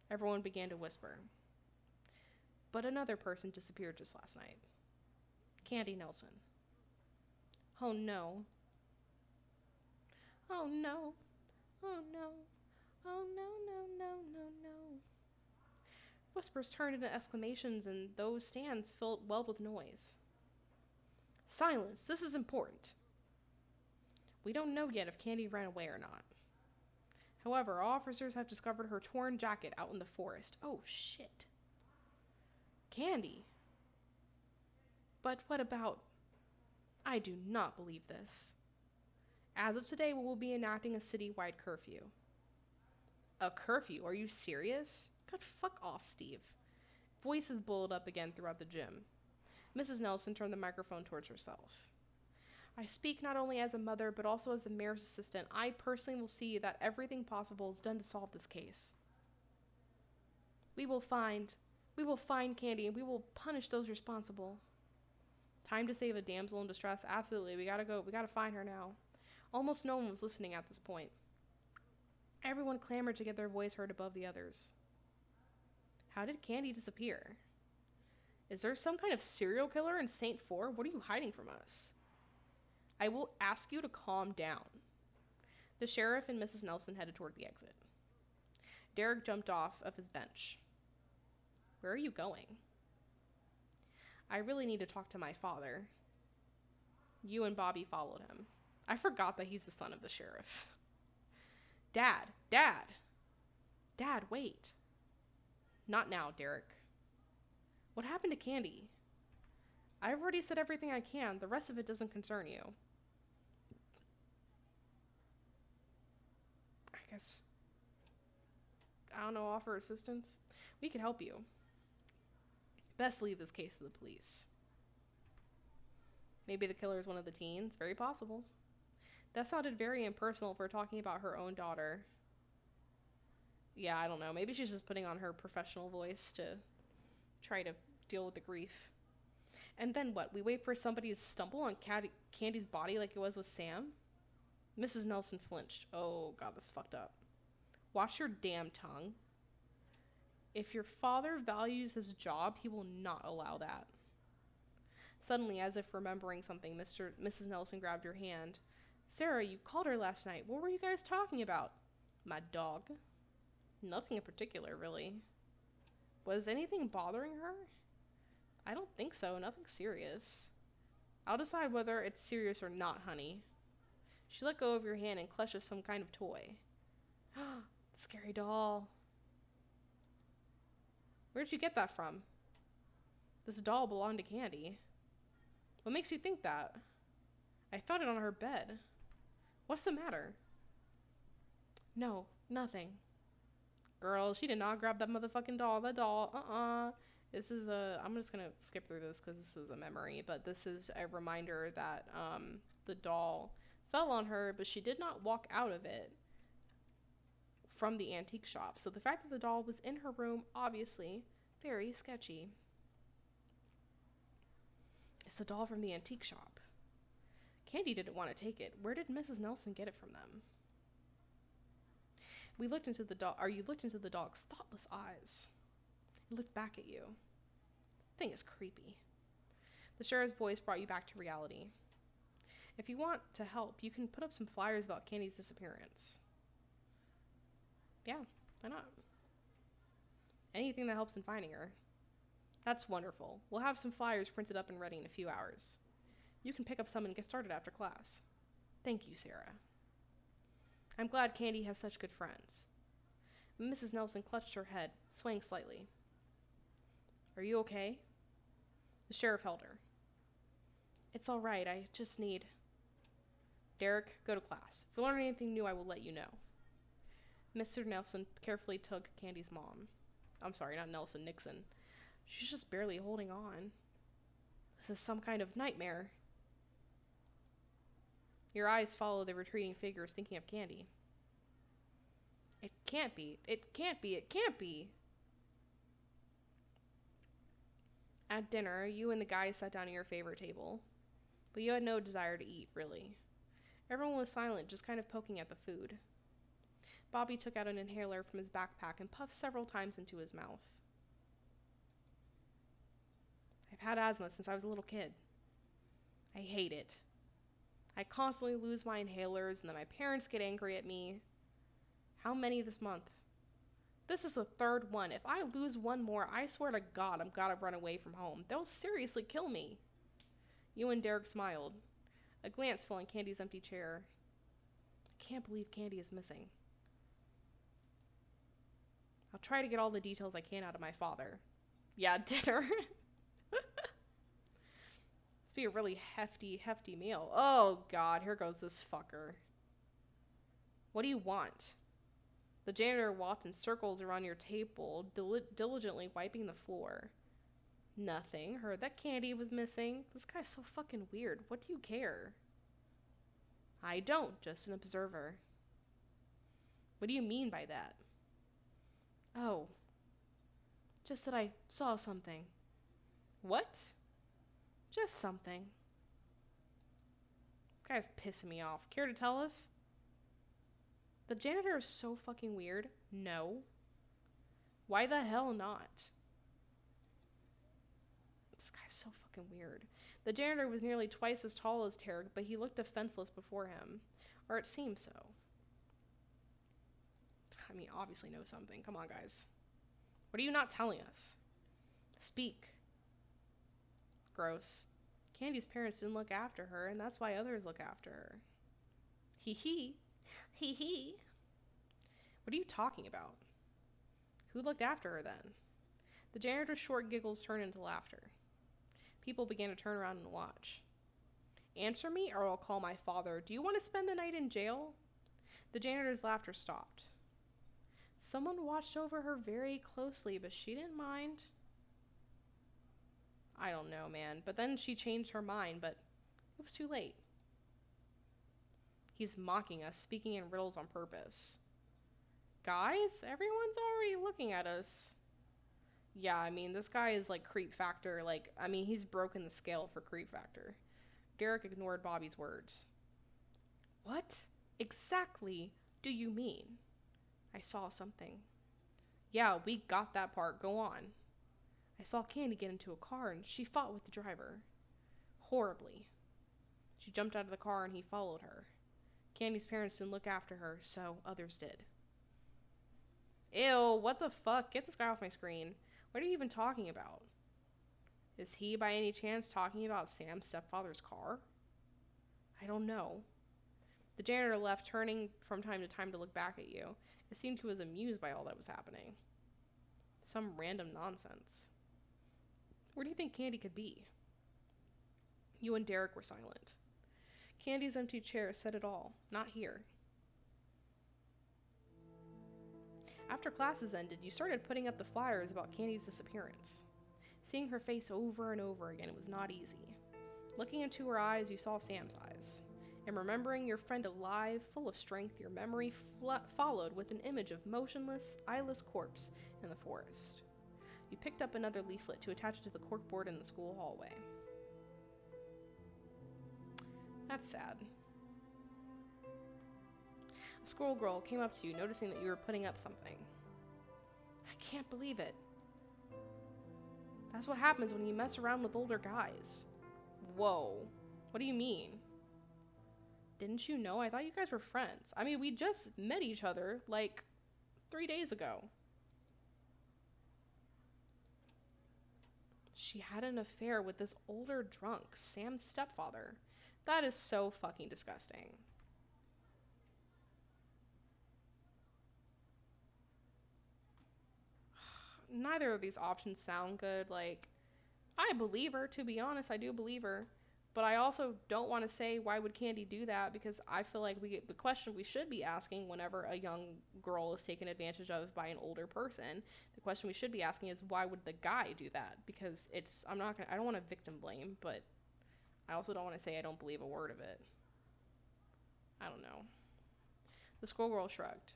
Everyone began to whisper. But another person disappeared just last night. Candy Nelson. Oh no. Oh no. Oh no. Oh no, no, no, no, no. Whispers turned into exclamations, and those stands filled well with noise. Silence! This is important! We don't know yet if Candy ran away or not. However, officers have discovered her torn jacket out in the forest. Oh shit. Candy! But what about... I do not believe this. As of today, we will be enacting a city-wide curfew. A curfew? Are you serious? God, fuck off, Steve. Voices bubbled up again throughout the gym. Mrs. Nelson turned the microphone towards herself. I speak not only as a mother, but also as the mayor's assistant. I personally will see that everything possible is done to solve this case. We will find Candy, and we will punish those responsible. Time to save a damsel in distress? Absolutely, we gotta go. We gotta find her now. Almost no one was listening at this point. Everyone clamored to get their voice heard above the others. How did Candy disappear? Is there some kind of serial killer in Saintfour? What are you hiding from us? I will ask you to calm down. The sheriff and Mrs. Nelson headed toward the exit. Derek jumped off of his bench. Where are you going? I really need to talk to my father. You and Bobby followed him. I forgot that he's the son of the sheriff. Dad! Dad! Dad, wait. Not now, Derek. What happened to Candy? I've already said everything I can. The rest of it doesn't concern you. I guess... I don't know, offer assistance? We can help you. Best leave this case to the police. Maybe the killer is one of the teens? Very possible. That sounded very impersonal if we're talking about her own daughter. Yeah, I don't know. Maybe she's just putting on her professional voice to try to deal with the grief. And then what? We wait for somebody to stumble on Candy's body like it was with Sam? Mrs. Nelson flinched. Oh god, that's fucked up. Watch your damn tongue. If your father values his job, he will not allow that. Suddenly, as if remembering something, Mrs. Nelson grabbed her hand. Sarah, you called her last night. What were you guys talking about? My dog. Nothing in particular, really. Was anything bothering her? I don't think so. Nothing serious. I'll decide whether it's serious or not, honey. She let go of your hand and clutched at some kind of toy. Scary doll. Where'd you get that from? This doll belonged to Candy. What makes you think that? I found it on her bed. What's the matter? No, nothing. Girl, she did not grab that motherfucking doll. That doll, This is I'm just gonna skip through this because this is a memory, but this is a reminder that, the doll fell on her, but she did not walk out of it from the antique shop. So the fact that the doll was in her room, obviously, very sketchy. It's the doll from the antique shop. Candy didn't want to take it. Where did Mrs. Nelson get it from them? You looked into the dog's thoughtless eyes. It looked back at you. The thing is creepy. The sheriff's voice brought you back to reality. If you want to help, you can put up some flyers about Candy's disappearance. Yeah, why not? Anything that helps in finding her. That's wonderful. We'll have some flyers printed up and ready in a few hours. You can pick up some and get started after class. Thank you, Sarah. I'm glad Candy has such good friends. Mrs. Nelson clutched her head, swaying slightly. Are you okay? The sheriff held her. It's all right. I just need... Derek, go to class. If we learn anything new, I will let you know. Mr. Nelson carefully took Candy's mom. I'm sorry, not Nelson, Nixon. She's just barely holding on. This is some kind of nightmare. Your eyes follow the retreating figures, thinking of Candy. It can't be. It can't be. It can't be. At dinner, you and the guys sat down at your favorite table. But you had no desire to eat, really. Everyone was silent, just kind of poking at the food. Bobby took out an inhaler from his backpack and puffed several times into his mouth. I've had asthma since I was a little kid. I hate it. I constantly lose my inhalers and then my parents get angry at me. How many this month? This is the third one. If I lose one more, I swear to God I'm gotta run away from home. They'll seriously kill me. You and Derek smiled. A glance fell on Candy's empty chair. I can't believe Candy is missing. I'll try to get all the details I can out of my father. Yeah, dinner. Must be a really hefty meal. Oh God, here goes this fucker. What do you want? The janitor walked in circles around your table, diligently wiping the floor. Nothing. Heard that Candy was missing. This guy's so fucking weird. What do you care? I don't. Just an observer. What do you mean by that? Oh, just that I saw something. What? Just something. This guy's pissing me off. Care to tell us? The janitor is so fucking weird. No. Why the hell not? This guy's so fucking weird. The janitor was nearly twice as tall as Tarek, but he looked defenseless before him. Or it seemed so. I mean, obviously knows something. Come on, guys. What are you not telling us? Speak. Gross. Candy's parents didn't look after her, and that's why others look after her. Hee hee. Hee hee. What are you talking about? Who looked after her then? The janitor's short giggles turned into laughter. People began to turn around and watch. Answer me or I'll call my father. Do you want to spend the night in jail? The janitor's laughter stopped. Someone watched over her very closely, but she didn't mind. I don't know, man. But then she changed her mind, but it was too late. He's mocking us, speaking in riddles on purpose. Guys, everyone's already looking at us. Yeah, I mean, this guy is like creep factor. Like, I mean, he's broken the scale for creep factor. Derek ignored Bobby's words. What exactly do you mean? I saw something. Yeah, we got that part. Go on. I saw Candy get into a car and she fought with the driver. Horribly. She jumped out of the car and he followed her. Candy's parents didn't look after her, so others did. Ew, what the fuck? Get this guy off my screen. What are you even talking about? Is he by any chance talking about Sam's stepfather's car? I don't know. The janitor left, turning from time to time to look back at you. It seemed he was amused by all that was happening. Some random nonsense. Where do you think Candy could be? You and Derek were silent. Candy's empty chair said it all. Not here. After classes ended, you started putting up the flyers about Candy's disappearance. Seeing her face over and over again, it was not easy. Looking into her eyes, you saw Sam's eyes. And remembering your friend alive, full of strength, your memory followed with an image of motionless, eyeless corpse in the forest. You picked up another leaflet to attach it to the corkboard in the school hallway. That's sad. A squirrel girl came up to you, noticing that you were putting up something. I can't believe it. That's what happens when you mess around with older guys. Whoa. What do you mean? Didn't you know? I thought you guys were friends. I mean, we just met each other, like, 3 days ago. She had an affair with this older drunk, Sam's stepfather. That is so fucking disgusting. Neither of these options sound good. Like, I believe her, to be honest, I do believe her. But I also don't want to say why would Candy do that, because I feel like the question we should be asking whenever a young girl is taken advantage of by an older person, the question we should be asking is why would the guy do that? Because I don't want to victim blame, but I also don't want to say I don't believe a word of it. I don't know. The squirrel girl shrugged.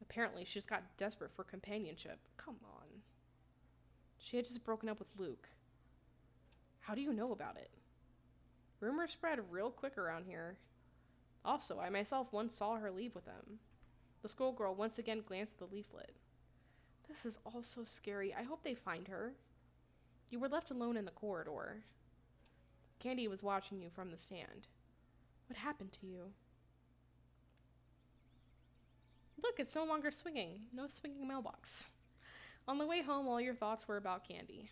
Apparently, she just got desperate for companionship. Come on. She had just broken up with Luke. How do you know about it? Rumors spread real quick around here. Also, I myself once saw her leave with him. The schoolgirl once again glanced at the leaflet. This is all so scary. I hope they find her. You were left alone in the corridor. Candy was watching you from the stand. What happened to you? Look, it's no longer swinging. No swinging mailbox. On the way home, all your thoughts were about Candy.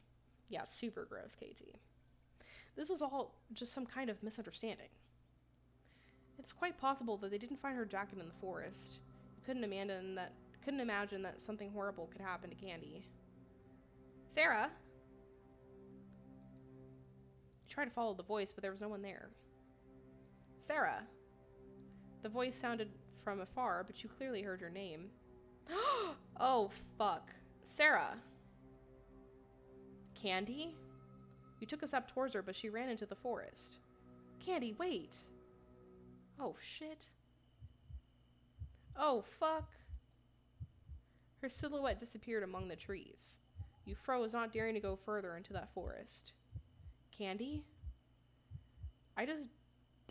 Yeah, super gross, KT. This was all just some kind of misunderstanding. It's quite possible that they didn't find her jacket in the forest. You couldn't imagine that something horrible could happen to Candy. Sarah! You tried to follow the voice, but there was no one there. Sarah! The voice sounded from afar, but you clearly heard your name. Oh, fuck. Sarah! Candy? You took a step towards her, but she ran into the forest. Candy, wait! Oh, shit. Oh, fuck. Her silhouette disappeared among the trees. You froze, not daring to go further into that forest. Candy? I just...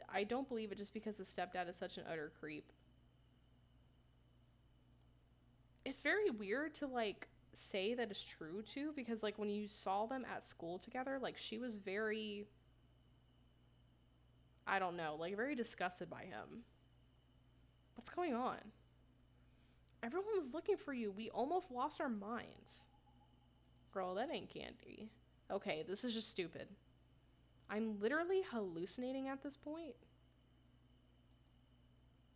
I don't believe it just because the stepdad is such an utter creep. It's very weird to, like, say that it's true, too, because, like, when you saw them at school together, like, she was very... I don't know, like, very disgusted by him. What's going on? Everyone was looking for you. We almost lost our minds. Girl, that ain't Candy. Okay, this is just stupid. I'm literally hallucinating at this point.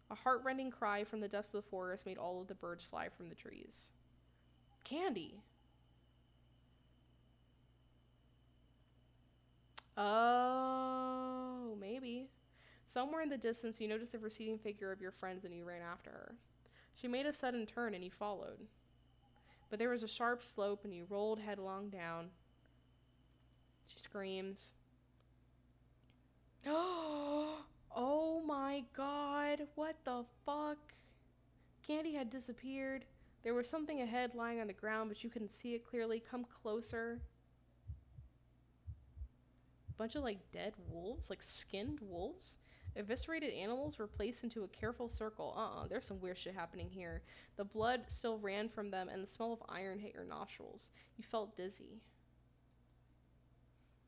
A heartrending cry from the depths of the forest made all of the birds fly from the trees. Candy! Oh, maybe. Somewhere in the distance, you noticed the receding figure of your friends and you ran after her. She made a sudden turn and you followed. But there was a sharp slope and you rolled headlong down. She screams. Oh my god, what the fuck? Candy had disappeared. There was something ahead lying on the ground, but you couldn't see it clearly. Come closer. Bunch of like dead wolves, like skinned wolves. Eviscerated animals were placed into a careful circle. There's some weird shit happening here. The blood still ran from them, and the smell of iron hit your nostrils. You felt dizzy.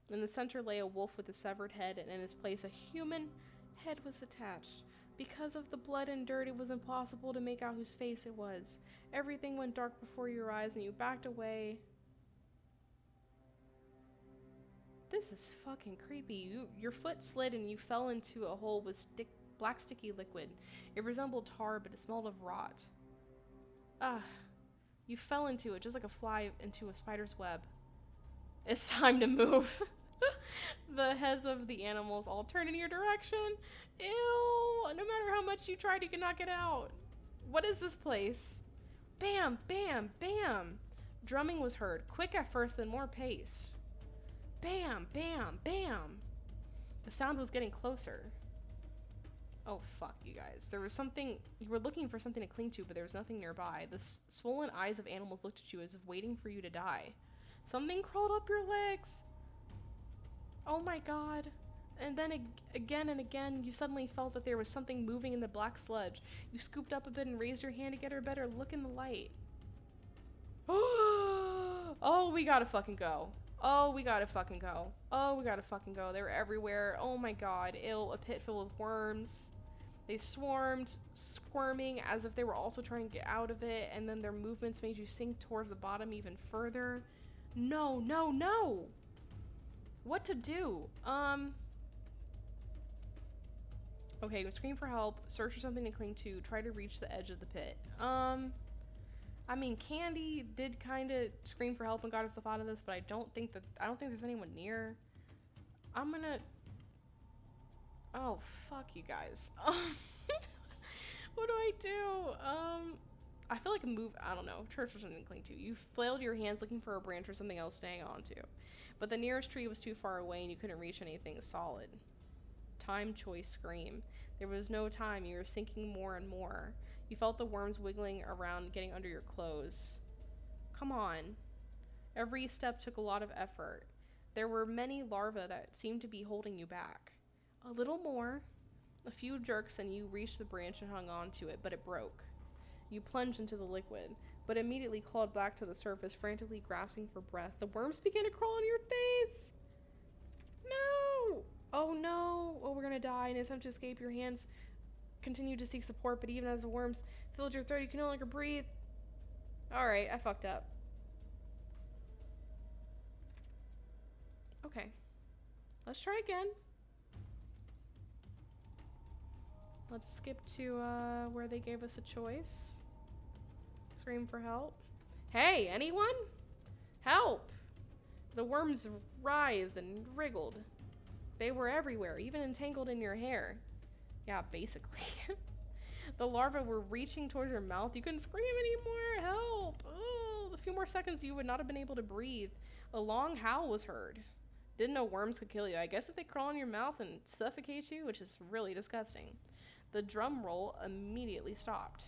In the center lay a wolf with a severed head, and in its place a human head was attached. Because of the blood and dirt, it was impossible to make out whose face it was. Everything went dark before your eyes, and you backed away. This is fucking creepy. Your foot slid and you fell into a hole with black sticky liquid. It resembled tar, but it smelled of rot. Ah, you fell into it just like a fly into a spider's web. It's time to move. The heads of the animals all turn in your direction. Ew, no matter how much you tried, you could not get out. What is this place? Bam, bam, bam. Drumming was heard, quick at first, then more paced. Bam, bam, bam. The sound was getting closer. Oh fuck, you guys. There was something, you were looking for something to cling to, but there was nothing nearby. The swollen eyes of animals looked at you as if waiting for you to die. Something crawled up your legs. Oh my god. And then again and again, you suddenly felt that there was something moving in the black sludge. You scooped up a bit and raised your hand to get a better look in the light. Oh, we gotta fucking go. Oh, we gotta fucking go. Oh, we gotta fucking go. They were everywhere. Oh my god. Ew, a pit filled with worms. They swarmed, squirming as if they were also trying to get out of it, and then their movements made you sink towards the bottom even further. No, no, no! What to do? Okay, scream for help, search for something to cling to, try to reach the edge of the pit. I mean, Candy did kind of scream for help and got herself out of this, but I don't think there's anyone near. I'm gonna... Oh, fuck you guys. What do I do? I feel like I don't know, church or something to cling to. You flailed your hands looking for a branch or something else to hang on to. But the nearest tree was too far away and you couldn't reach anything solid. Time choice scream. There was no time, you were sinking more and more. You felt the worms wiggling around, getting under your clothes. Come on. Every step took a lot of effort. There were many larvae that seemed to be holding you back. A little more. A few jerks and you reached the branch and hung on to it, but it broke. You plunged into the liquid, but immediately clawed back to the surface, frantically grasping for breath. The worms began to crawl on your face! No! Oh no! Oh, we're gonna die. In an attempt to escape, your hands continued to seek support, but even as the worms filled your throat, you can no longer breathe. Alright, I fucked up. Okay. Let's try again. Let's skip to where they gave us a choice. Scream for help. Hey, anyone? Help! The worms writhed and wriggled. They were everywhere, even entangled in your hair. Yeah, basically. The larvae were reaching towards your mouth. You couldn't scream anymore. Help! Oh, a few more seconds you would not have been able to breathe. A long howl was heard. Didn't know worms could kill you. I guess if they crawl in your mouth and suffocate you, which is really disgusting. The drum roll immediately stopped.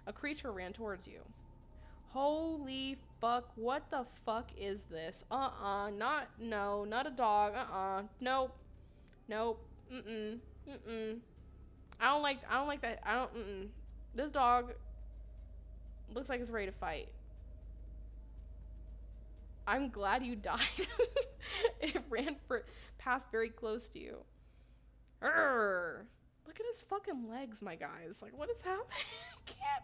A creature ran towards you. Holy fuck, what the fuck is this? Not a dog, nope, nope, I don't like that, this dog looks like it's ready to fight. I'm glad you died. It ran past very close to you. Urgh. Look at his fucking legs, my guys. Like, what is happening? I can't.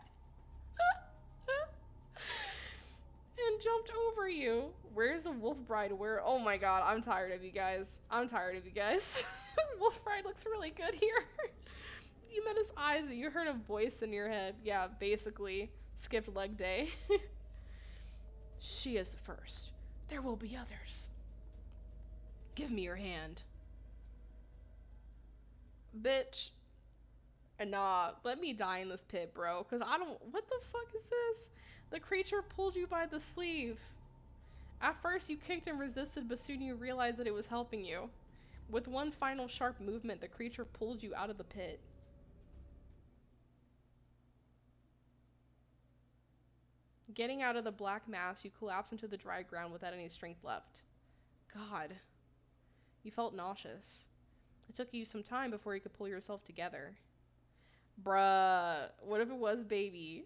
And jumped over you. Where's the wolf bride? Oh my god, I'm tired of you guys. Wolf bride looks really good here. You met his eyes and you heard a voice in your head. Yeah, basically. Skipped leg day. She is the first. There will be others. Give me your hand. Bitch. Nah, let me die in this pit, bro. Cause I don't. What the fuck is this? The creature pulled you by the sleeve. At first, you kicked and resisted, but soon you realized that it was helping you. With one final sharp movement, the creature pulled you out of the pit. Getting out of the black mass, you collapsed into the dry ground without any strength left. God. You felt nauseous. It took you some time before you could pull yourself together. Bruh, what if it was baby?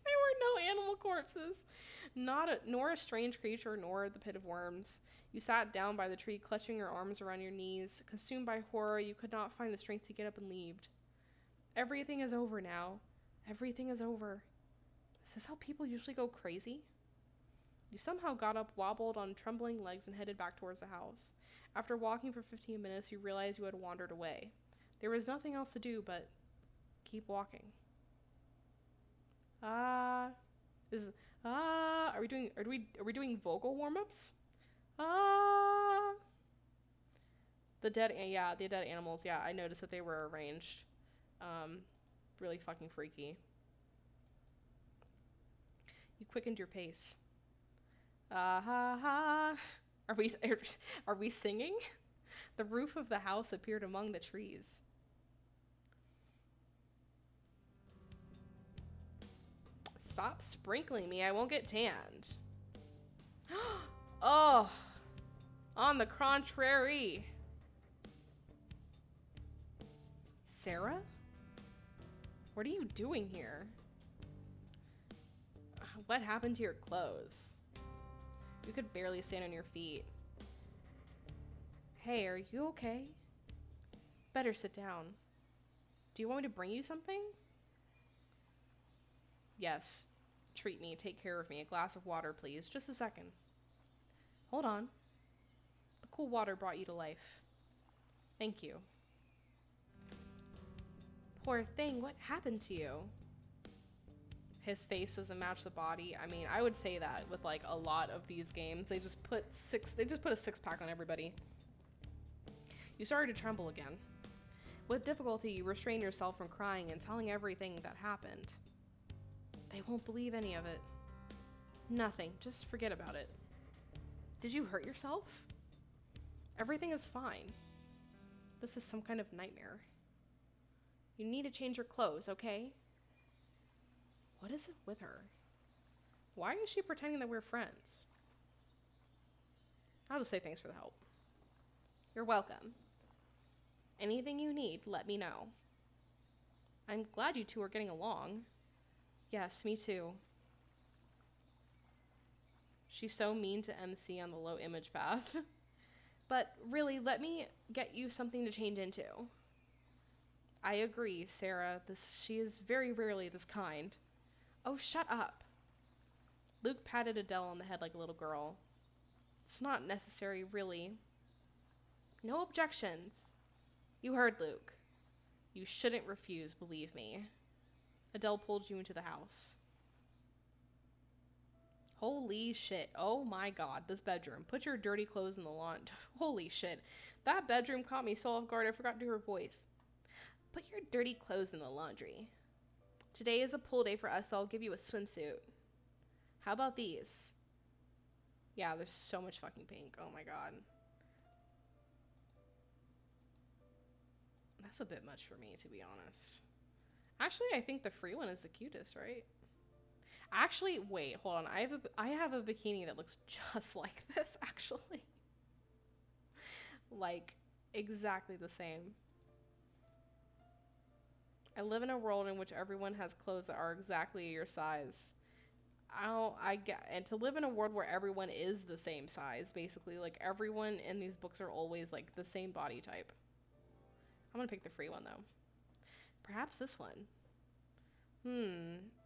There were no animal corpses. Nor a strange creature, nor the pit of worms. You sat down by the tree, clutching your arms around your knees. Consumed by horror, you could not find the strength to get up and leave. Everything is over now. Everything is over. Is this how people usually go crazy? You somehow got up, wobbled on trembling legs, and headed back towards the house. After walking for 15 minutes, you realized you had wandered away. There was nothing else to do but keep walking. Ah, is are we doing vocal warm-ups? Ah, the dead animals. Yeah, I noticed that they were arranged. Um, really fucking freaky. You quickened your pace. Ah ha ha. Are we are we singing? The roof of the house appeared among the trees. Stop sprinkling me, I won't get tanned. Oh, on the contrary. Sarah? What are you doing here? What happened to your clothes? You could barely stand on your feet. Hey, are you okay? Better sit down. Do you want me to bring you something? Yes. Treat me, take care of me. A glass of water, please. Just a second. Hold on. The cool water brought you to life. Thank you. Poor thing, what happened to you? His face doesn't match the body. I mean, I would say that with like a lot of these games. They just put a six-pack on everybody. You started to tremble again. With difficulty, you restrained yourself from crying and telling everything that happened. They won't believe any of it. Nothing. Just forget about it. Did you hurt yourself? Everything is fine. This is some kind of nightmare. You need to change your clothes, okay? What is it with her? Why is she pretending that we're friends? I'll just say thanks for the help. You're welcome. Anything you need, let me know. I'm glad you two are getting along. Yes, me too. She's so mean to MC on the low image path. But really, let me get you something to change into. I agree, Sarah. She is very rarely this kind. Oh, shut up. Luke patted Adele on the head like a little girl. It's not necessary, really. No objections. You heard Luke. You shouldn't refuse, believe me. Adele pulled you into the house. Holy shit. Oh my god, this bedroom. Put your dirty clothes in the laundry. Holy shit. That bedroom caught me so off guard I forgot to do her voice. Put your dirty clothes in the laundry. Today is a pool day for us, so I'll give you a swimsuit. How about these? Yeah, there's so much fucking pink. Oh my god. That's a bit much for me, to be honest. Actually, I think the free one is the cutest, right? Actually, wait, hold on. I have a bikini that looks just like this, actually. Like, exactly the same. I live in a world in which everyone has clothes that are exactly your size. And to live in a world where everyone is the same size, basically, like everyone in these books are always like the same body type. I'm gonna pick the free one though. Perhaps this one.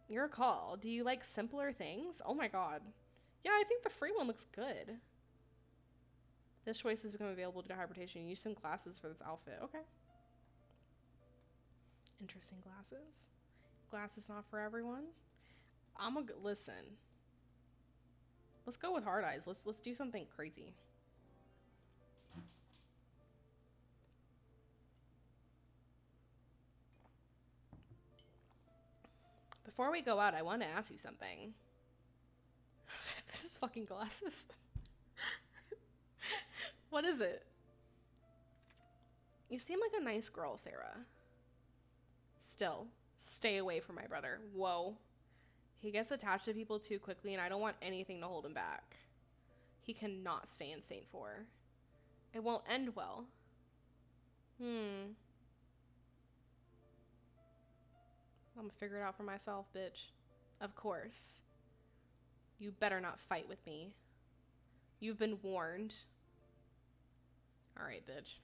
Your call. Do you like simpler things? Oh my god. Yeah, I think the free one looks good. This choice has become available due to hybridization. Use some glasses for this outfit. Okay. Interesting glasses. Glasses not for everyone. Listen. Let's go with hard eyes. Let's do something crazy. Before we go out, I want to ask you something. This is fucking glasses. What is it? You seem like a nice girl, Sarah. Still, stay away from my brother. Whoa. He gets attached to people too quickly, and I don't want anything to hold him back. He cannot stay in Saintfour. It won't end well. I'm gonna figure it out for myself, bitch. Of course. You better not fight with me. You've been warned. Alright, bitch.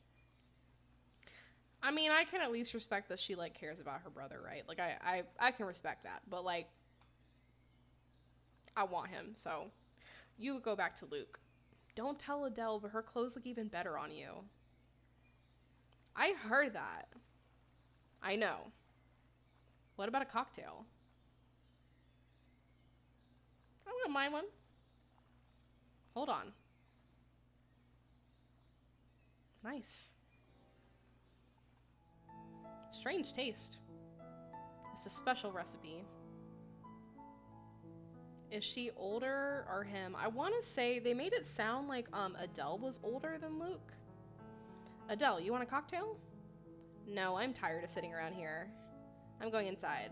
I mean, I can at least respect that she, like, cares about her brother, right? Like, I can respect that. But, like, I want him, so you go back to Luke. Don't tell Adele, but her clothes look even better on you. I heard that. I know. What about a cocktail? I wouldn't mind one. Hold on. Nice. Strange taste. It's a special recipe. Is she older or him? I want to say they made it sound like Adele was older than Luke. Adele, you want a cocktail? No, I'm tired of sitting around here. I'm going inside.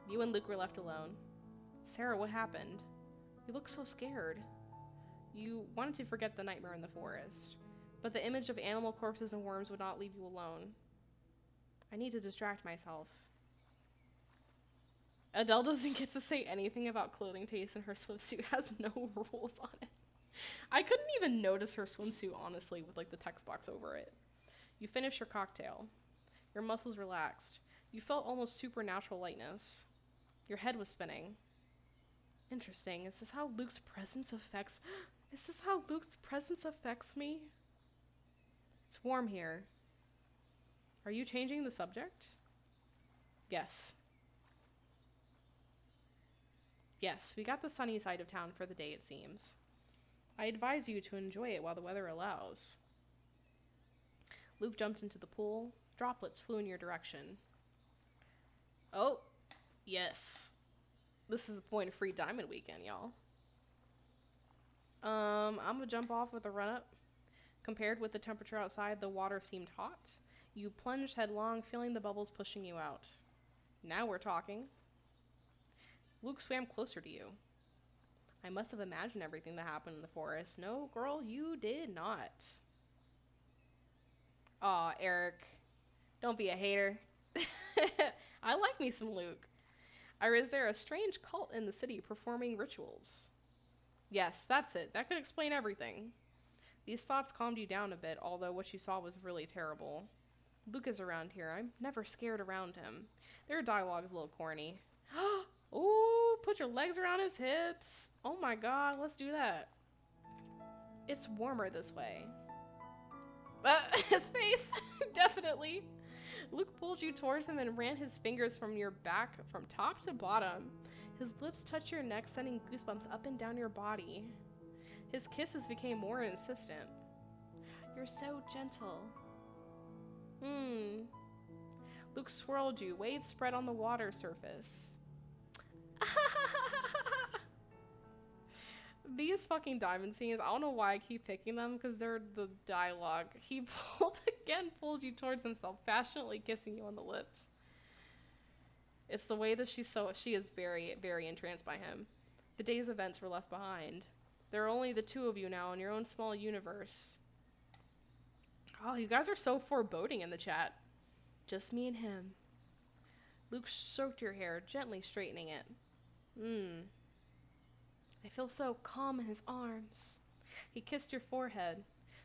You and Luke were left alone. Sarah, what happened? You look so scared. You wanted to forget the nightmare in the forest, but the image of animal corpses and worms would not leave you alone. I need to distract myself. Adele doesn't get to say anything about clothing taste, and her swimsuit has no rules on it. I couldn't even notice her swimsuit, honestly, with like the text box over it. You finished your cocktail. Your muscles relaxed. You felt almost supernatural lightness. Your head was spinning. Interesting. Is this how Luke's presence affects... Is this how Luke's presence affects me? It's warm here. Are you changing the subject? Yes. Yes, we got the sunny side of town for the day, it seems. I advise you to enjoy it while the weather allows. Luke jumped into the pool. Droplets flew in your direction. Oh, yes. This is a point-free diamond weekend, y'all. I'm gonna jump off with a run-up. Compared with the temperature outside, the water seemed hot. You plunged headlong, feeling the bubbles pushing you out. Now we're talking. Luke swam closer to you. I must have imagined everything that happened in the forest. No, girl, you did not. Aw, Eric. Don't be a hater. I like me some Luke. Or is there a strange cult in the city performing rituals? Yes, that's it. That could explain everything. These thoughts calmed you down a bit, although what you saw was really terrible. Luke is around here. I'm never scared around him. Their dialogue is a little corny. Ooh, put your legs around his hips. Oh my god, let's do that. It's warmer this way. His face, definitely. Luke pulled you towards him and ran his fingers from your back from top to bottom. His lips touched your neck, sending goosebumps up and down your body. His kisses became more insistent. You're so gentle. Luke swirled you. Waves spread on the water surface. These fucking diamond scenes, I don't know why I keep picking them because they're the dialogue. He pulled you towards himself, passionately kissing you on the lips. It's the way that she is very, very entranced by him. The day's events were left behind. There are only the two of you now in your own small universe. Oh, you guys are so foreboding in the chat. Just me and him. Luke stroked your hair, gently straightening it. I feel so calm in his arms. He kissed your forehead.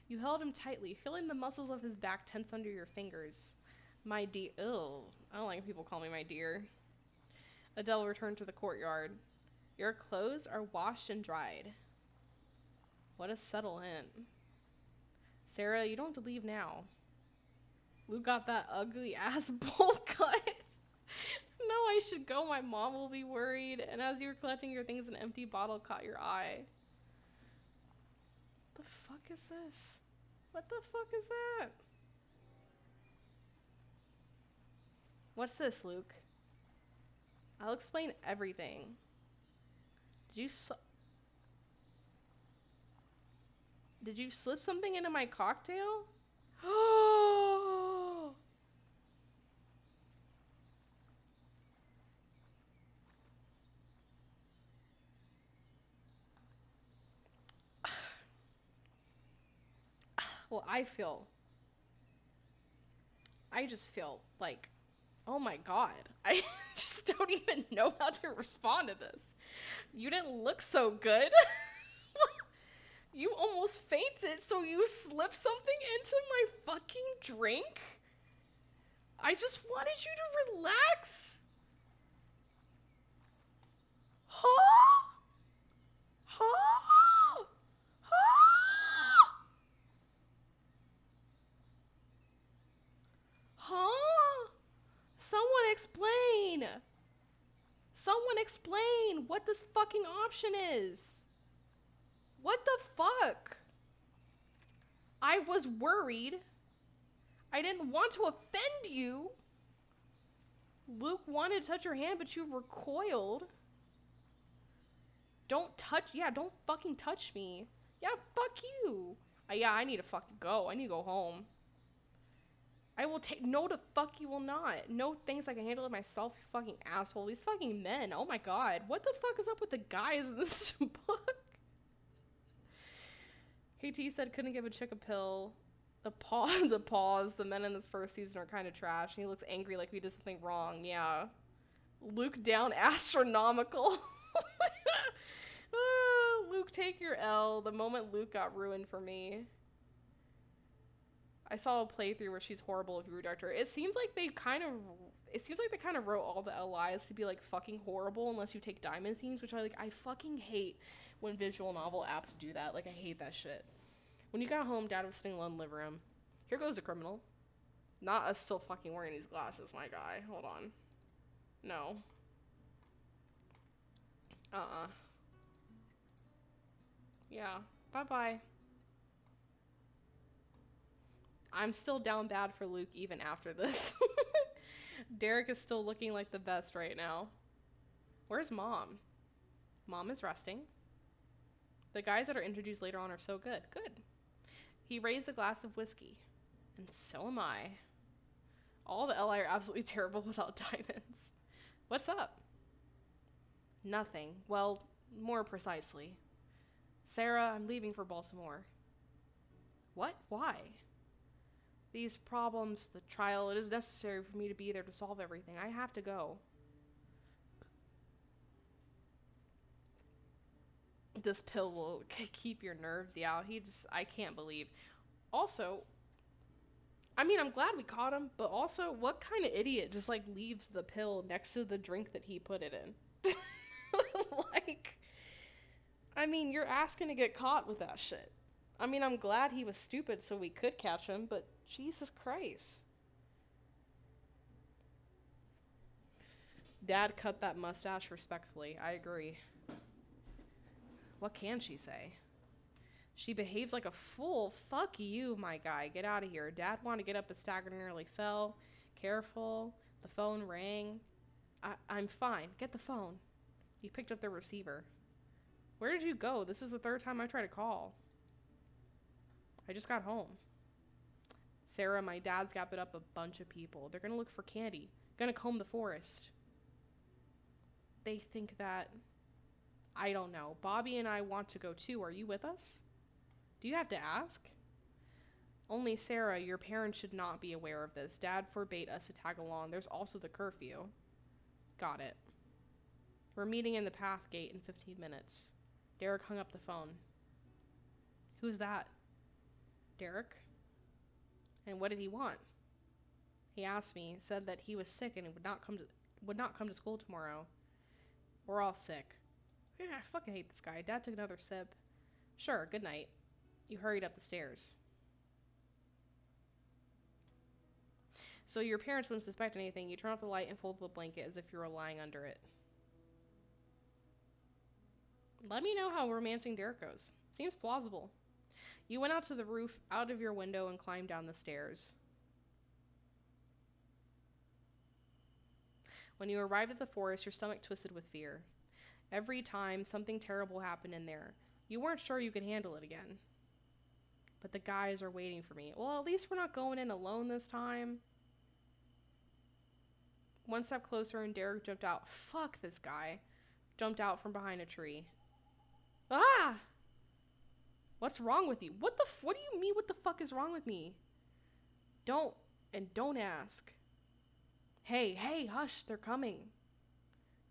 You held him tightly, feeling the muscles of his back tense under your fingers. My dear. Ugh. I don't like when people call me my dear. Adele returned to the courtyard. Your clothes are washed and dried. What a subtle hint. Sarah, you don't have to leave now. Luke got that ugly ass bowl cut. No, I should go. My mom will be worried. And as you were collecting your things, an empty bottle caught your eye. The fuck is this? What the fuck is that? What's this, Luke? I'll explain everything. Did you Did you slip something into my cocktail? Oh! Well, I just feel like, oh my god. I just don't even know how to respond to this. You didn't look so good. You almost fainted, so you slipped something into my fucking drink? I just wanted you to relax. Huh? Huh? Huh? Huh? Someone explain. Someone explain what this fucking option is. What the fuck? I was worried. I didn't want to offend you. Luke wanted to touch your hand, but you recoiled. Don't touch. Yeah, don't fucking touch me. Yeah, fuck you. Yeah, I need to fucking go. I need to go home. I will take. No, the fuck you will not. No things I can handle it myself, you fucking asshole. These fucking men. Oh my god. What the fuck is up with the guys in this book? KT said couldn't give a chick a pill. The pause. The men in this first season are kind of trash. And he looks angry like we did something wrong. Yeah. Luke down astronomical. Luke, take your L. The moment Luke got ruined for me. I saw a playthrough where she's horrible if you reject her. It seems like they kind of wrote all the LIs to be like fucking horrible unless you take diamond scenes, which I fucking hate when visual novel apps do that. Like I hate that shit. When you got home, Dad was sitting alone in the living room. Here goes the criminal. Not us still fucking wearing these glasses, my guy. Hold on. No. Uh-uh. Yeah. Bye-bye. I'm still down bad for Luke even after this. Derek is still looking like the best right now. Where's Mom? Mom is resting. The guys that are introduced later on are so good. Good. He raised a glass of whiskey. And so am I. All the LI are absolutely terrible without diamonds. What's up? Nothing. Well, more precisely. Sarah, I'm leaving for Baltimore. What? Why? These problems, the trial, it is necessary for me to be there to solve everything. I have to go. This pill will keep your nerves. Yeah, I can't believe. Also, I mean, I'm glad we caught him, but also, what kind of idiot just like leaves the pill next to the drink that he put it in? Like, I mean, you're asking to get caught with that shit. I mean, I'm glad he was stupid so we could catch him, but Jesus Christ. Dad cut that mustache respectfully. I agree. What can she say? She behaves like a fool. Fuck you, my guy. Get out of here. Dad wanted to get up but staggered and nearly fell. Careful. The phone rang. I'm fine. Get the phone. He picked up the receiver. Where did you go? This is the third time I tried to call. I just got home. Sarah, my dad's gathered up a bunch of people. They're gonna look for candy. Gonna comb the forest. They think that... I don't know. Bobby and I want to go too. Are you with us? Do you have to ask? Only Sarah, your parents should not be aware of this. Dad forbade us to tag along. There's also the curfew. Got it. We're meeting in the path gate in 15 minutes. Derek hung up the phone. Who's that? Derek? And what did he want? He asked me, said that he was sick and would not come to school tomorrow. We're all sick. Yeah, I fucking hate this guy. Dad took another sip. Sure, good night. You hurried up the stairs. So your parents wouldn't suspect anything. You turn off the light and fold the blanket as if you were lying under it. Let me know how romancing Derek goes. Seems plausible. You went out to the roof, out of your window, and climbed down the stairs. When you arrived at the forest, your stomach twisted with fear. Every time, something terrible happened in there. You weren't sure you could handle it again. But the guys are waiting for me. Well, at least we're not going in alone this time. One step closer and Derek jumped out. Fuck this guy. Jumped out from behind a tree. Ah! What's wrong with you? What do you mean what the fuck is wrong with me? Don't ask. Hey, hush, they're coming.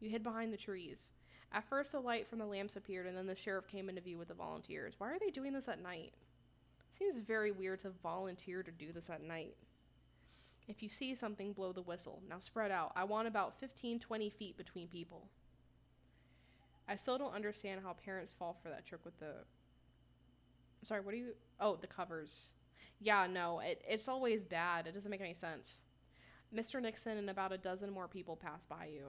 You hid behind the trees. At first the light from the lamps appeared and then the sheriff came into view with the volunteers. Why are they doing this at night? Seems very weird to volunteer to do this at night. If you see something, blow the whistle. Now spread out. I want about 15-20 feet between people. I still don't understand how parents fall for that trick with the... Sorry, what do you... Oh, the covers. Yeah, no, it's always bad. It doesn't make any sense. Mr. Nixon and about a dozen more people pass by you.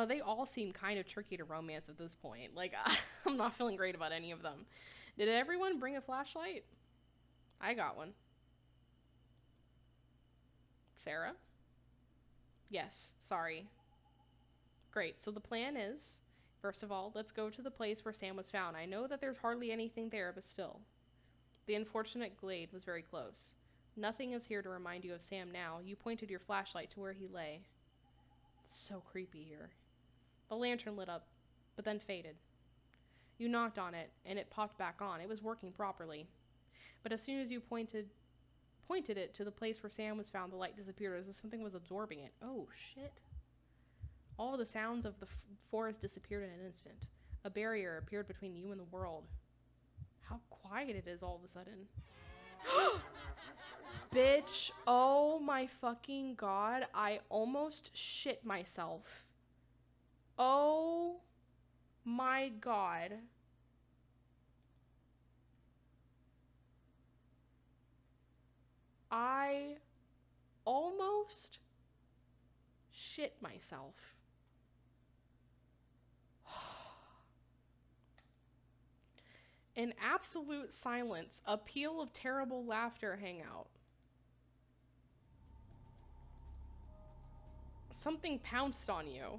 They all seem kind of tricky to romance at this point. Like, I'm not feeling great about any of them. Did everyone bring a flashlight? I got one. Sarah? Yes, sorry. Great, so the plan is, first of all, let's go to the place where Sam was found. I know that there's hardly anything there, but still. The unfortunate glade was very close. Nothing is here to remind you of Sam now. You pointed your flashlight to where he lay. It's so creepy here. The lantern lit up, but then faded. You knocked on it, and it popped back on. It was working properly. But as soon as you pointed it to the place where Sam was found, the light disappeared as if something was absorbing it. Oh, shit. All the sounds of the forest disappeared in an instant. A barrier appeared between you and the world. How quiet it is all of a sudden. Bitch, oh my fucking god, I almost shit myself. Oh my god. I almost shit myself. In absolute silence, a peal of terrible laughter hang out. Something pounced on you.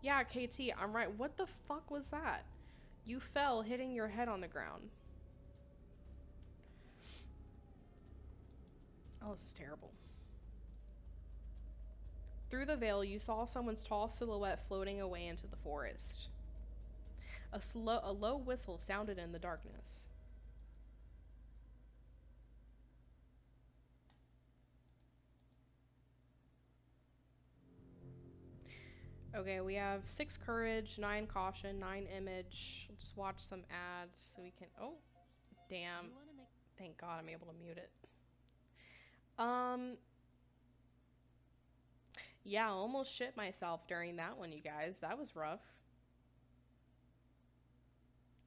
Yeah, KT, I'm right. What the fuck was that? You fell, hitting your head on the ground. Oh, this is terrible. Through the veil, you saw someone's tall silhouette floating away into the forest. A low whistle sounded in the darkness. Okay, we have 6 courage, 9 caution, 9 image. Let's watch some ads so we can. Oh, damn. Thank God I'm able to mute it. Um, yeah, I almost shit myself during that one, you guys. That was rough.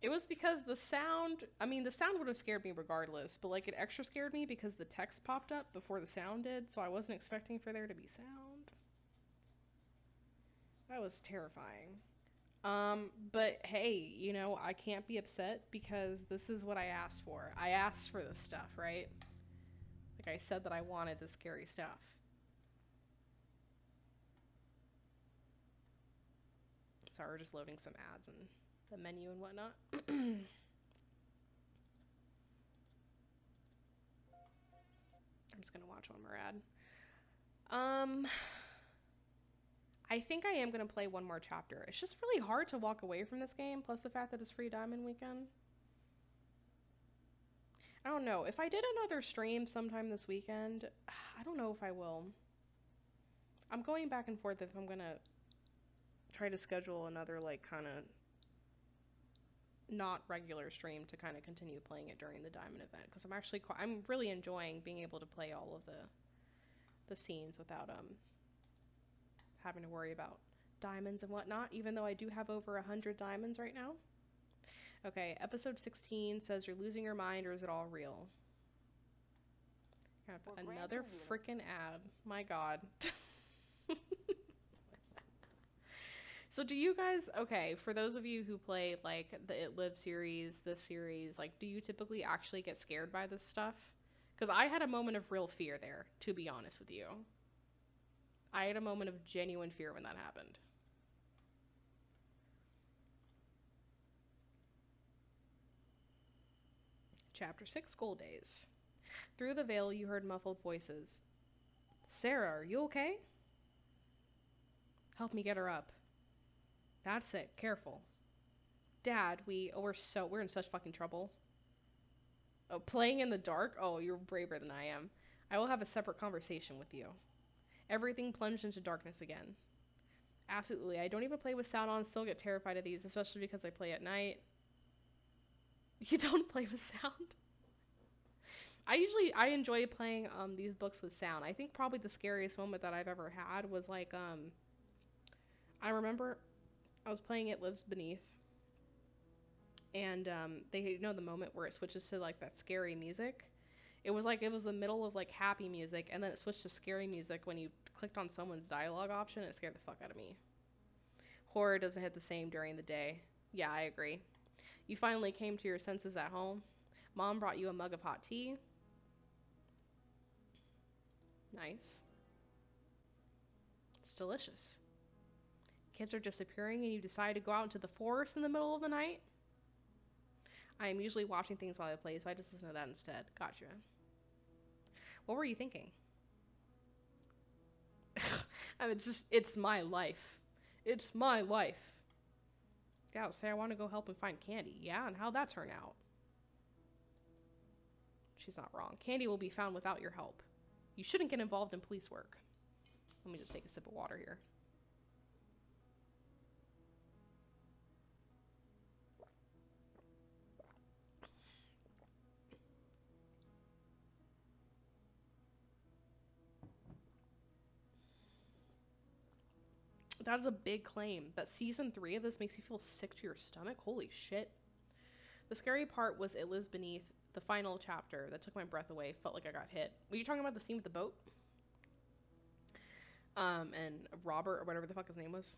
It was because the sound, I mean, the sound would have scared me regardless, but like it extra scared me because the text popped up before the sound did, so I wasn't expecting for there to be sound. That was terrifying. But hey, you know, I can't be upset because this is what I asked for. I asked for this stuff, right? Like I said that I wanted the scary stuff. Sorry, we're just loading some ads and the menu and whatnot. I'm just gonna watch one more ad. Um, I think I am gonna play one more chapter. It's just really hard to walk away from this game, plus the fact that it's free diamond weekend. I don't know. If I did another stream sometime this weekend, I don't know if I will. I'm going back and forth if I'm gonna try to schedule another like kind of not regular stream to kind of continue playing it during the diamond event because I'm really enjoying being able to play all of the scenes without having to worry about diamonds and whatnot, even though I do have over 100 diamonds right now. Okay, episode 16 says you're losing your mind or is it all real? Another freaking ad. My God. So do you guys, okay, for those of you who play like the It Live series, this series, like do you typically actually get scared by this stuff? Because I had a moment of real fear there, to be honest with you. I had a moment of genuine fear when that happened. Chapter 6, School Days. Through the veil you heard muffled voices. Sarah, are you okay? Help me get her up. That's it, careful. Dad, we're in such fucking trouble. Oh, playing in the dark? Oh, you're braver than I am. I will have a separate conversation with you. Everything plunged into darkness again. Absolutely. I don't even play with sound on, still get terrified of these, especially because I play at night. You don't play with sound? I enjoy playing these books with sound. I think probably the scariest moment that I've ever had was like I remember I was playing It Lives Beneath and they know the moment where it switches to like that scary music. It was the middle of like happy music and then it switched to scary music when you clicked on someone's dialogue option. It scared the fuck out of me. Horror doesn't hit the same during the day. Yeah, I agree. You finally came to your senses at home. Mom brought you a mug of hot tea. Nice. It's delicious. Kids are disappearing and you decide to go out into the forest in the middle of the night? I am usually watching things while I play, so I just listen to that instead. Gotcha. What were you thinking? I mean, it's my life. It's my life. Yeah, say I want to go help him find Candy. Yeah, and how'd that turn out? She's not wrong. Candy will be found without your help. You shouldn't get involved in police work. Let me just take a sip of water here. That is a big claim. That season 3 of this makes you feel sick to your stomach? Holy shit. The scary part was It Lives Beneath, the final chapter that took my breath away. Felt like I got hit. Were you talking about the scene with the boat? And Robert, or whatever the fuck his name was?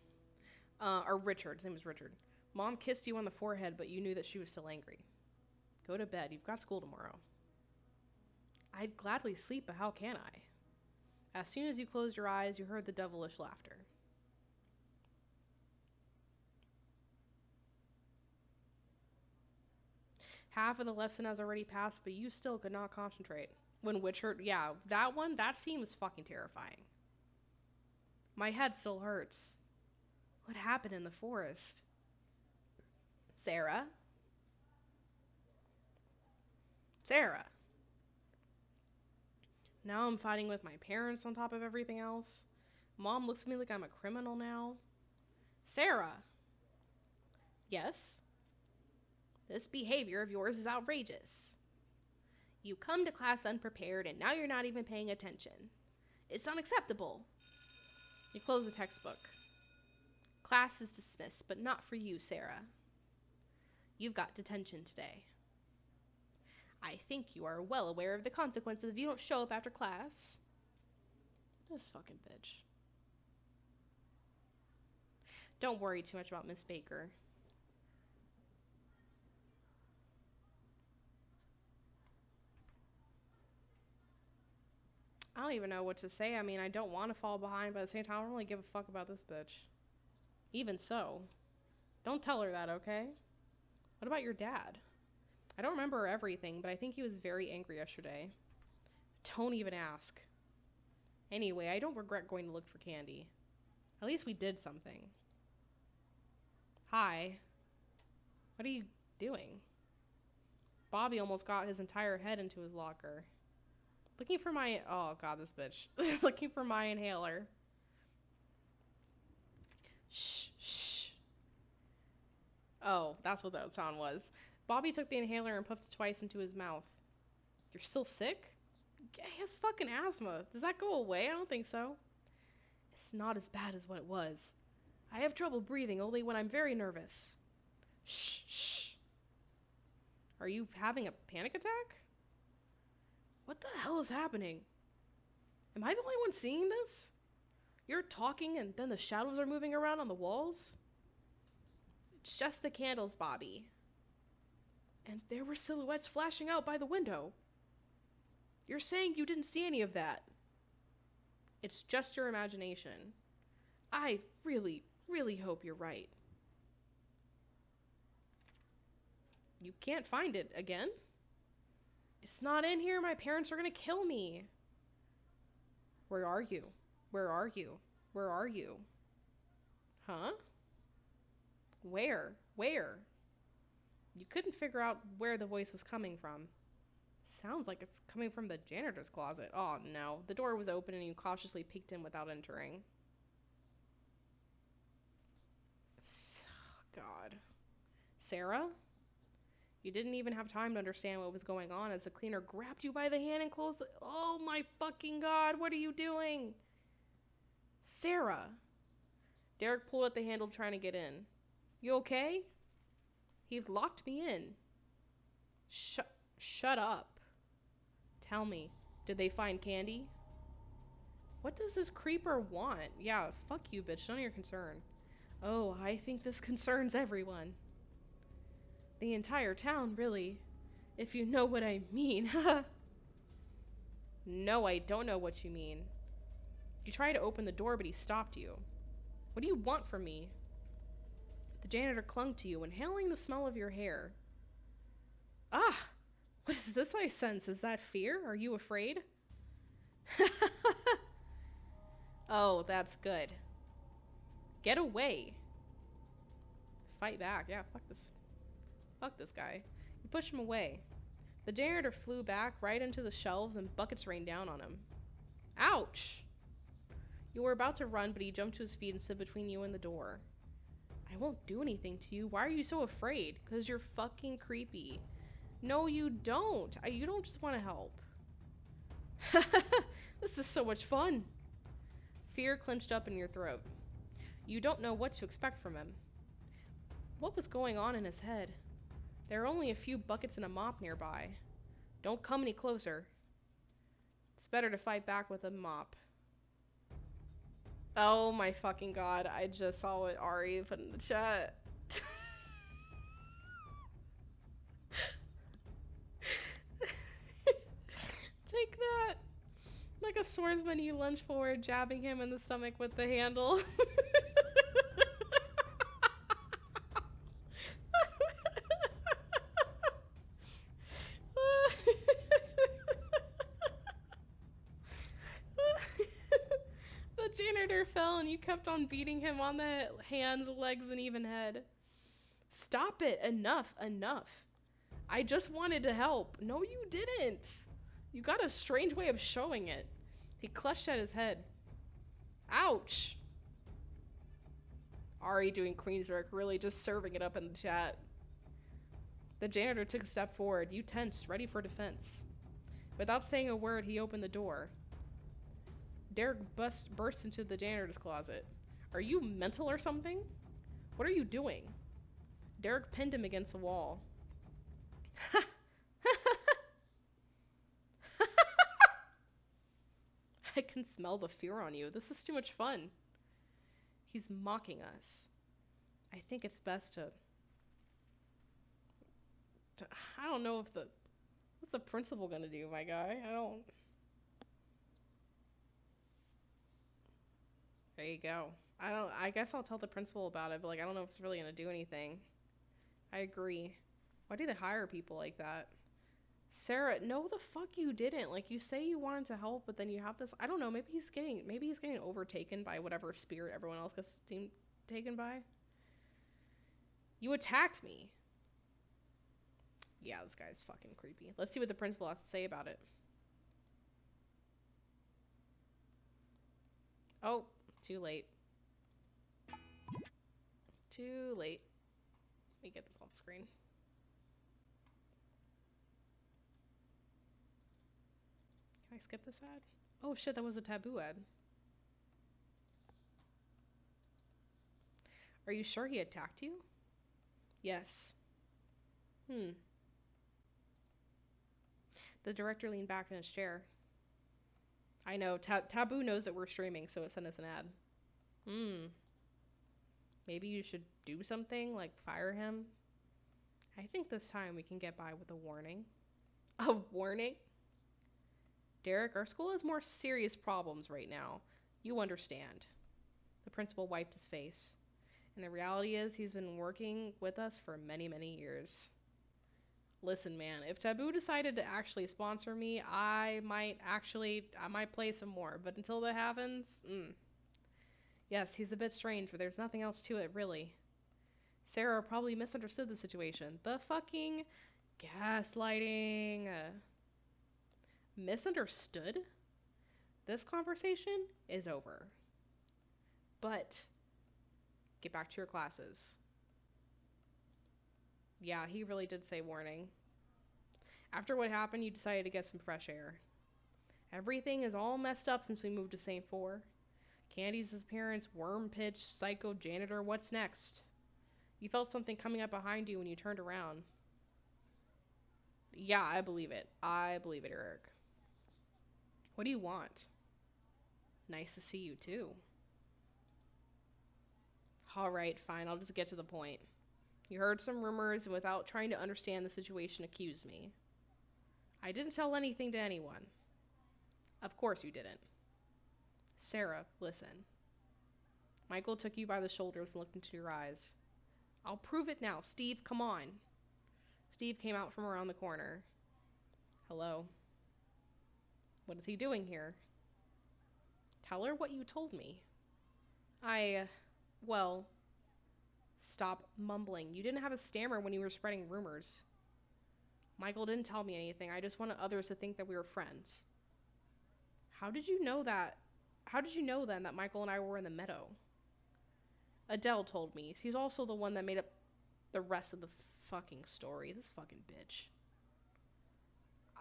Or Richard. His name was Richard. Mom kissed you on the forehead, but you knew that she was still angry. Go to bed. You've got school tomorrow. I'd gladly sleep, but how can I? As soon as you closed your eyes, you heard the devilish laughter. Half of the lesson has already passed, but you still could not concentrate. When Richard, yeah, that seems fucking terrifying. My head still hurts. What happened in the forest? Sarah? Sarah. Now I'm fighting with my parents on top of everything else. Mom looks at me like I'm a criminal now. Sarah! Yes? This behavior of yours is outrageous. You come to class unprepared and now you're not even paying attention. It's unacceptable. You close the textbook. Class is dismissed, but not for you, Sarah. You've got detention today. I think you are well aware of the consequences if you don't show up after class. This fucking bitch. Don't worry too much about Miss Baker. I don't even know what to say. I mean, I don't want to fall behind, but at the same time, I don't really give a fuck about this bitch. Even so, don't tell her that, okay? What about your dad? I don't remember everything, but I think he was very angry yesterday. Don't even ask. Anyway, I don't regret going to look for candy. At least we did something. Hi. What are you doing? Bobby almost got his entire head into his locker. Looking for my... Oh, God, this bitch. Looking for my inhaler. Shh, shh. Oh, that's what that sound was. Bobby took the inhaler and puffed it twice into his mouth. You're still sick? He has fucking asthma. Does that go away? I don't think so. It's not as bad as what it was. I have trouble breathing only when I'm very nervous. Shh, shh. Are you having a panic attack? What the hell is happening? Am I the only one seeing this? You're talking and then the shadows are moving around on the walls? It's just the candles, Bobby. And there were silhouettes flashing out by the window. You're saying you didn't see any of that. It's just your imagination. I really, really hope you're right. You can't find it again? It's not in here. My parents are gonna kill me. Where are you? Where are you? Where are you? Huh? Where? Where? You couldn't figure out where the voice was coming from. Sounds like it's coming from the janitor's closet. Oh no. The door was open and you cautiously peeked in without entering. God. Sarah? You didn't even have time to understand what was going on as the cleaner grabbed you by the hand and closed it. Oh my fucking God, what are you doing? Sarah! Derek pulled at the handle trying to get in. You okay? He's locked me in. Shut up. Tell me, did they find candy? What does this creeper want? Yeah, fuck you, bitch, none of your concern. Oh, I think this concerns everyone. The entire town, really. If you know what I mean. No, I don't know what you mean. You tried to open the door, but he stopped you. What do you want from me? The janitor clung to you, inhaling the smell of your hair. Ah! What is this I sense? Is that fear? Are you afraid? Oh, that's good. Get away. Fight back. Yeah, fuck this. Fuck this guy. You push him away. The janitor flew back right into the shelves and buckets rained down on him. Ouch! You were about to run, but he jumped to his feet and stood between you and the door. I won't do anything to you. Why are you so afraid? 'Cause you're fucking creepy. No, you don't. You don't just want to help. This is so much fun. Fear clenched up in your throat. You don't know what to expect from him. What was going on in his head? There are only a few buckets and a mop nearby. Don't come any closer. It's better to fight back with a mop. Oh my fucking God, I just saw what Ari put in the chat. Take that. Like a swordsman, you lunge forward, jabbing him in the stomach with the handle. The janitor fell and you kept on beating him on the hands, legs, and even head. Stop it. Enough. Enough. I just wanted to help. No, you didn't. You got a strange way of showing it. He clutched at his head. Ouch. Ari doing Queenswork, really just serving it up in the chat. The janitor took a step forward. You tensed, ready for defense. Without saying a word, he opened the door. Derek burst into the janitor's closet. Are you mental or something? What are you doing? Derek pinned him against the wall. I can smell the fear on you. This is too much fun. He's mocking us. I think it's best to I don't know if what's the principal gonna do, my guy? I don't. There you go. I guess I'll tell the principal about it, but like I don't know if it's really gonna do anything. I agree. Why do they hire people like that? Sarah, no the fuck you didn't. Like you say you wanted to help, but then you have this I don't know, maybe he's getting overtaken by whatever spirit everyone else gets taken by. You attacked me. Yeah, this guy's fucking creepy. Let's see what the principal has to say about it. Oh, too late. Too late. Let me get this off screen. Can I skip this ad? Oh shit, that was a taboo ad. Are you sure he attacked you? Yes. The director leaned back in his chair. I know, Taboo knows that we're streaming, so it sent us an ad. Maybe you should do something, like fire him? I think this time we can get by with a warning. A warning? Derek, our school has more serious problems right now. You understand. The principal wiped his face. And the reality is he's been working with us for many, many years. Listen, man, if Taboo decided to actually sponsor me, I might play some more. But until that happens, Yes, he's a bit strange, but there's nothing else to it, really. Sarah probably misunderstood the situation. The fucking gaslighting. Misunderstood? This conversation is over. But get back to your classes. Yeah, he really did say warning. After what happened, you decided to get some fresh air. Everything is all messed up since we moved to Saintfour. Candy's disappearance, worm pitch, psycho janitor, what's next? You felt something coming up behind you when you turned around. Yeah, I believe it. I believe it, Eric. What do you want? Nice to see you, too. Alright, fine, I'll just get to the point. You heard some rumors and without trying to understand the situation accused me. I didn't tell anything to anyone. Of course you didn't. Sarah, listen. Michael took you by the shoulders and looked into your eyes. I'll prove it now. Steve, come on. Steve came out from around the corner. Hello. What is he doing here? Tell her what you told me. Well, stop mumbling. You didn't have a stammer when you were spreading rumors. Michael didn't tell me anything. I just wanted others to think that we were friends. How did you know that? How did you know then that Michael and I were in the meadow? Adele told me. She's also the one that made up the rest of the fucking story. This fucking bitch.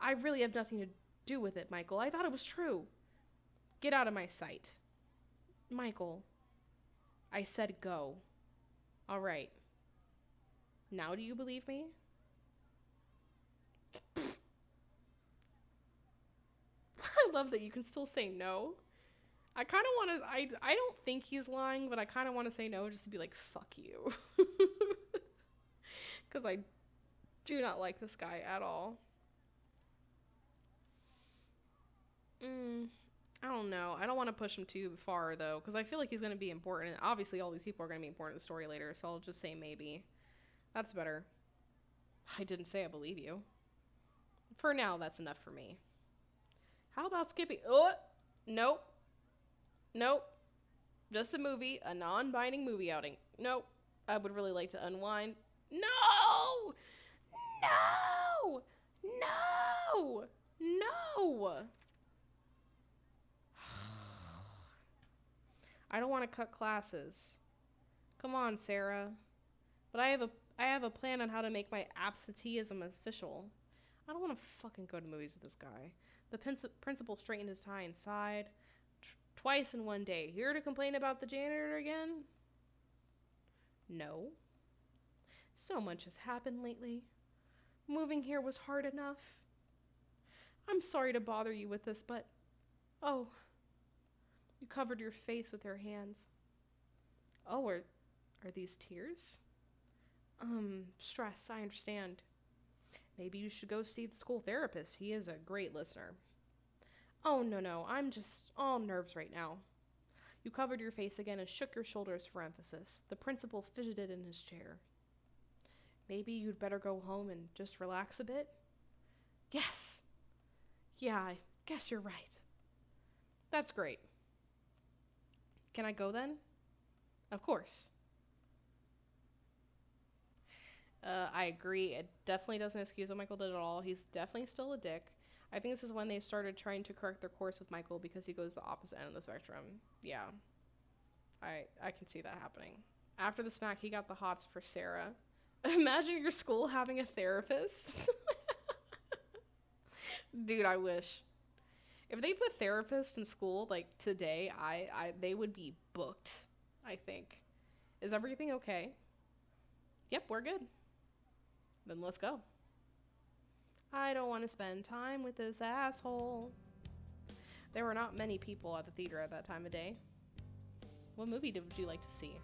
I really have nothing to do with it, Michael. I thought it was true. Get out of my sight. Michael. I said go. Alright. Now do you believe me? I love that you can still say no. I kind of want to, I don't think he's lying, but I kind of want to say no just to be like, fuck you. Because I do not like this guy at all. I don't know. I don't want to push him too far, though, because I feel like he's going to be important. Obviously, all these people are going to be important in the story later, so I'll just say maybe. That's better. I didn't say I believe you. For now, that's enough for me. How about skipping? Oh, nope. Nope. Just a movie, a non-binding movie outing. Nope. I would really like to unwind. No! No! No! No! I don't want to cut classes. Come on, Sarah. But I have a plan on how to make my absenteeism official. I don't want to fucking go to movies with this guy. The principal straightened his tie and sighed. Twice in one day. Here to complain about the janitor again? No. So much has happened lately. Moving here was hard enough. I'm sorry to bother you with this, but... Oh. You covered your face with your hands. Oh, are these tears? Stress, I understand. Maybe you should go see the school therapist. He is a great listener. Oh, no, I'm just all nerves right now. You covered your face again and shook your shoulders for emphasis. The principal fidgeted in his chair. Maybe you'd better go home and just relax a bit? Yes. Yeah, I guess you're right. That's great. Can I go then? Of course. I agree. It definitely doesn't excuse what Michael did at all. He's definitely still a dick. I think this is when they started trying to correct their course with Michael because he goes the opposite end of the spectrum. Yeah, I can see that happening. After the smack, he got the hots for Sarah. Imagine your school having a therapist. Dude, I wish. If they put therapists in school like today, they would be booked, I think. Is everything okay? Yep, we're good. Then let's go. I don't want to spend time with this asshole. There were not many people at the theater at that time of day. What movie would you like to see?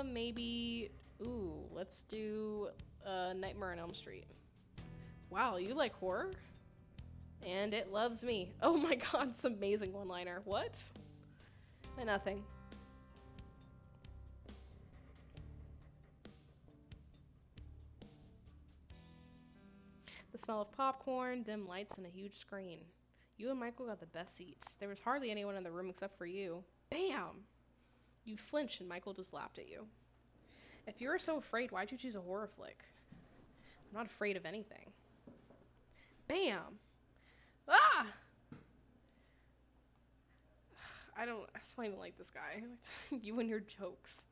Maybe... Ooh, let's do Nightmare on Elm Street. Wow, you like horror? And it loves me. Oh my god, it's an amazing one-liner. What? Nothing. The smell of popcorn, dim lights, and a huge screen. You and Michael got the best seats. There was hardly anyone in the room except for you. Bam! You flinched and Michael just laughed at you. If you were so afraid, why'd you choose a horror flick? I'm not afraid of anything. Bam! Ah! I still even like this guy. You and your jokes.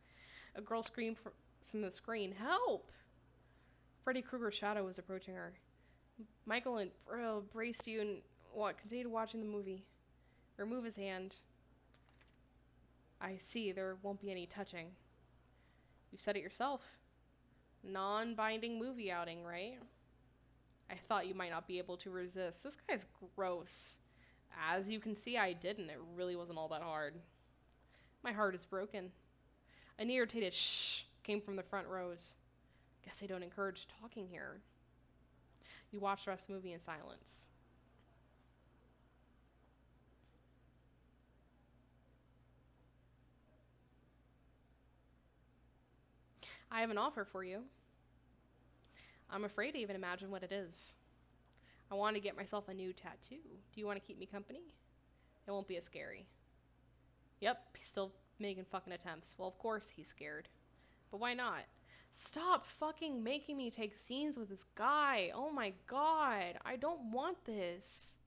A girl screamed from the screen, "Help!" Freddy Krueger's shadow was approaching her. Michael and braced you and continued watching the movie. Remove his hand. I see, there won't be any touching. You said it yourself. Non-binding movie outing, right? I thought you might not be able to resist. This guy's gross. As you can see, I didn't. It really wasn't all that hard. My heart is broken. An irritated shh came from the front rows. Guess they don't encourage talking here. You watched the rest of the movie in silence. I have an offer for you. I'm afraid to even imagine what it is. I want to get myself a new tattoo. Do you want to keep me company? It won't be as scary. Yep, he's still making fucking attempts. Well, of course he's scared. But why not? Stop fucking making me take scenes with this guy. Oh my god. I don't want this.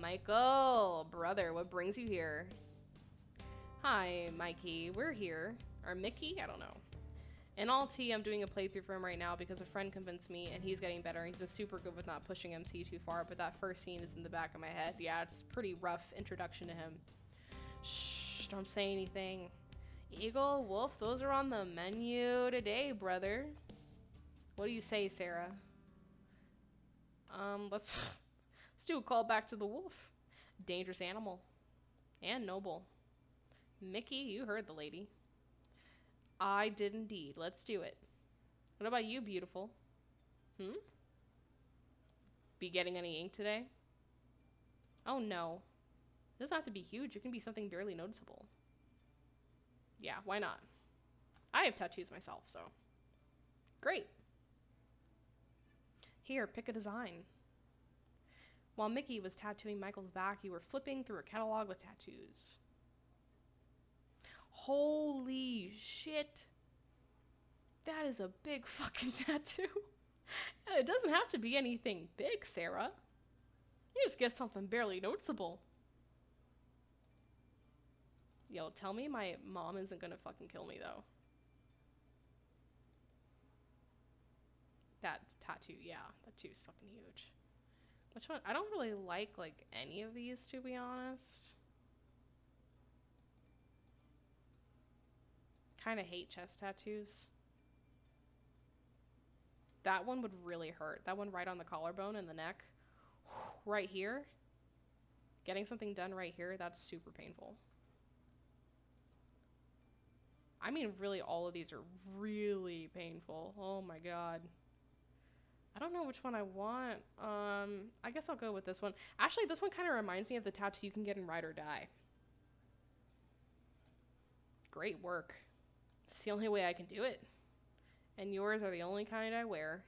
Michael, brother, what brings you here? Hi, Mikey. We're here. Or Mickey? I don't know. In all tea, I'm doing a playthrough for him right now because a friend convinced me and he's getting better. He's been super good with not pushing MC too far, but that first scene is in the back of my head. Yeah, it's a pretty rough introduction to him. Shh, don't say anything. Eagle, wolf, those are on the menu today, brother. What do you say, Sarah? Let's let's do a call back to the wolf. Dangerous animal. And noble. Mickey, you heard the lady. I did indeed. Let's do it. What about you, beautiful? Hmm? Be getting any ink today? Oh no. It doesn't have to be huge. It can be something barely noticeable. Yeah, why not? I have tattoos myself, so. Great. Here, pick a design. While Mickey was tattooing Michael's back, you were flipping through a catalog with tattoos. Holy shit. That is a big fucking tattoo. It doesn't have to be anything big, Sarah. You just get something barely noticeable. Yo, tell me my mom isn't gonna fucking kill me though. That tattoo, yeah, that tattoo's fucking huge. Which one? I don't really like any of these to be honest. Kind of hate chest tattoos. That one would really hurt. That one right on the collarbone and the neck. Right here. Getting something done right here, that's super painful. I mean, really, all of these are really painful. Oh my god. I don't know which one I want. I guess I'll go with this one. Actually, this one kind of reminds me of the tattoo you can get in Ride or Die. Great work. It's the only way I can do it. And yours are the only kind I wear.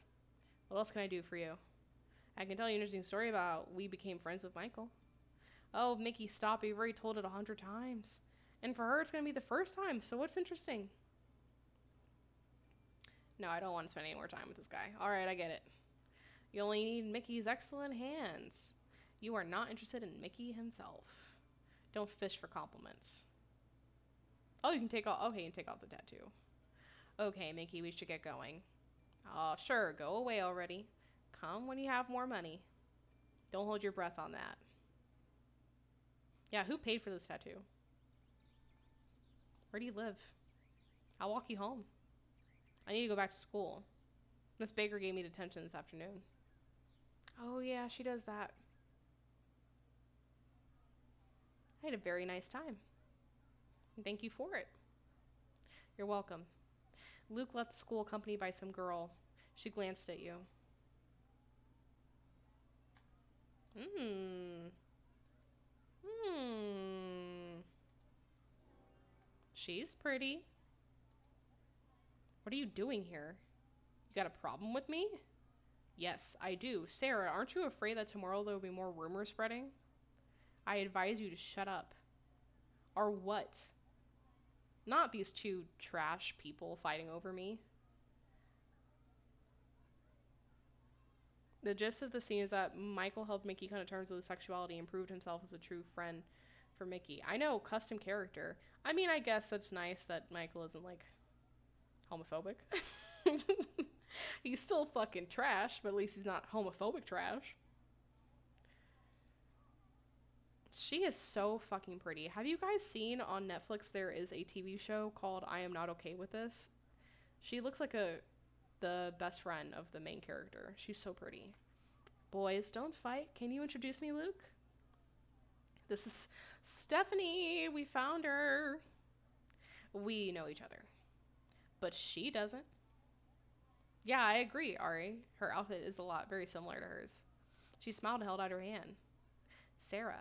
What else can I do for you? I can tell you an interesting story about we became friends with Michael. Oh, Mickey, stop. You've already told it 100 times. And for her, it's going to be the first time. So what's interesting? No, I don't want to spend any more time with this guy. Alright, I get it. You only need Mickey's excellent hands. You are not interested in Mickey himself. Don't fish for compliments. Oh, you can take off. Okay, you can take off the tattoo. Okay, Mickey, we should get going. Sure, go away already. Come when you have more money. Don't hold your breath on that. Yeah, who paid for this tattoo? Where do you live? I'll walk you home. I need to go back to school. Miss Baker gave me detention this afternoon. Oh, yeah, she does that. I had a very nice time. And thank you for it. You're welcome. Luke left the school accompanied by some girl. She glanced at you. Hmm. Hmm. She's pretty. What are you doing here? You got a problem with me? Yes, I do. Sarah, aren't you afraid that tomorrow there will be more rumors spreading? I advise you to shut up. Or what? Not these two trash people fighting over me. The gist of the scene is that Michael helped Mickey come to terms with his sexuality and proved himself as a true friend for Mickey. I know, custom character. I mean, I guess that's nice that Michael isn't, like, homophobic. He's still fucking trash, but at least he's not homophobic trash. She is so fucking pretty. Have you guys seen on Netflix there is a TV show called I Am Not Okay With This? She looks like the best friend of the main character. She's so pretty. Boys, don't fight. Can you introduce me, Luke? This is Stephanie. We found her. We know each other. But she doesn't. Yeah, I agree, Ari. Her outfit is a lot very similar to hers. She smiled and held out her hand. Sarah.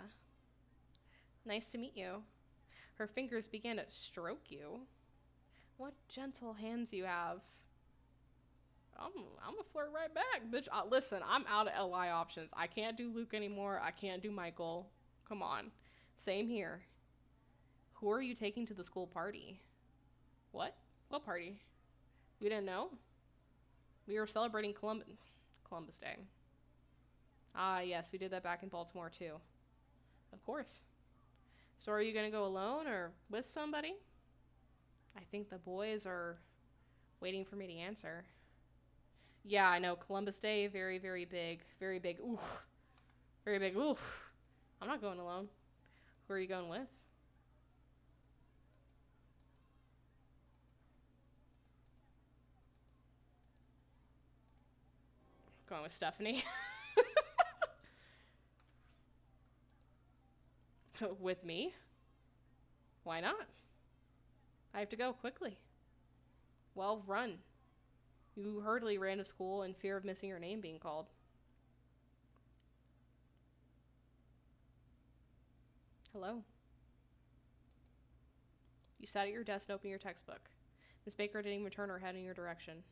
Nice to meet you. Her fingers began to stroke you. What gentle hands you have. I'm, I'm gonna flirt right back, bitch. Listen, I'm out of LI options. I can't do Luke anymore. I can't do Michael. Come on. Same here. Who are you taking to the school party? What? What party? We didn't know? We were celebrating Columbus Day. Ah, yes, we did that back in Baltimore too. Of course. So are you gonna go alone or with somebody? I think the boys are waiting for me to answer. Yeah, I know. Columbus Day, very, very big. Very big. Ooh. Very big. Ooh. I'm not going alone. Who are you going with? Going with Stephanie. With me? Why not? I have to go quickly. Well, run. You hurriedly ran to school in fear of missing your name being called. Hello. You sat at your desk and opened your textbook. Miss Baker didn't even turn her head in your direction.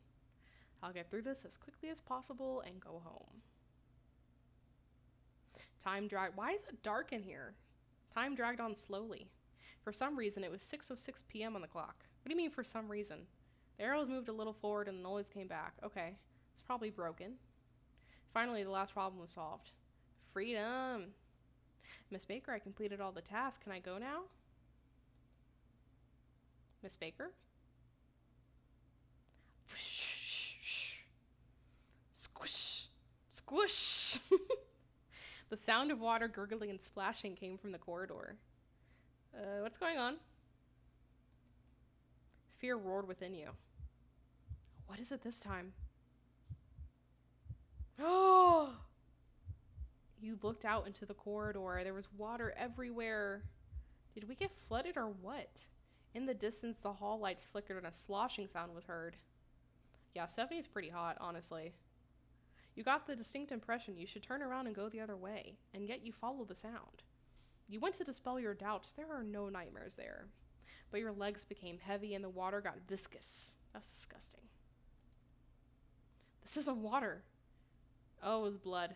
I'll get through this as quickly as possible and go home. Time dragged. Why is it dark in here? Time dragged on slowly. For some reason, it was 6:06 p.m. on the clock. What do you mean for some reason? The arrows moved a little forward and the noise came back. Okay, it's probably broken. Finally, the last problem was solved. Freedom! Miss Baker, I completed all the tasks. Can I go now? Miss Baker? Squish! Squish! The sound of water gurgling and splashing came from the corridor. What's going on? Fear roared within you. What is it this time? Oh! You looked out into the corridor. There was water everywhere. Did we get flooded or what? In the distance, the hall lights flickered and a sloshing sound was heard. Yeah, Stephanie's pretty hot, honestly. You got the distinct impression you should turn around and go the other way, and yet you followed the sound. You went to dispel your doubts. There are no nightmares there. But your legs became heavy and the water got viscous. That's disgusting. This isn't water. Oh, it was blood.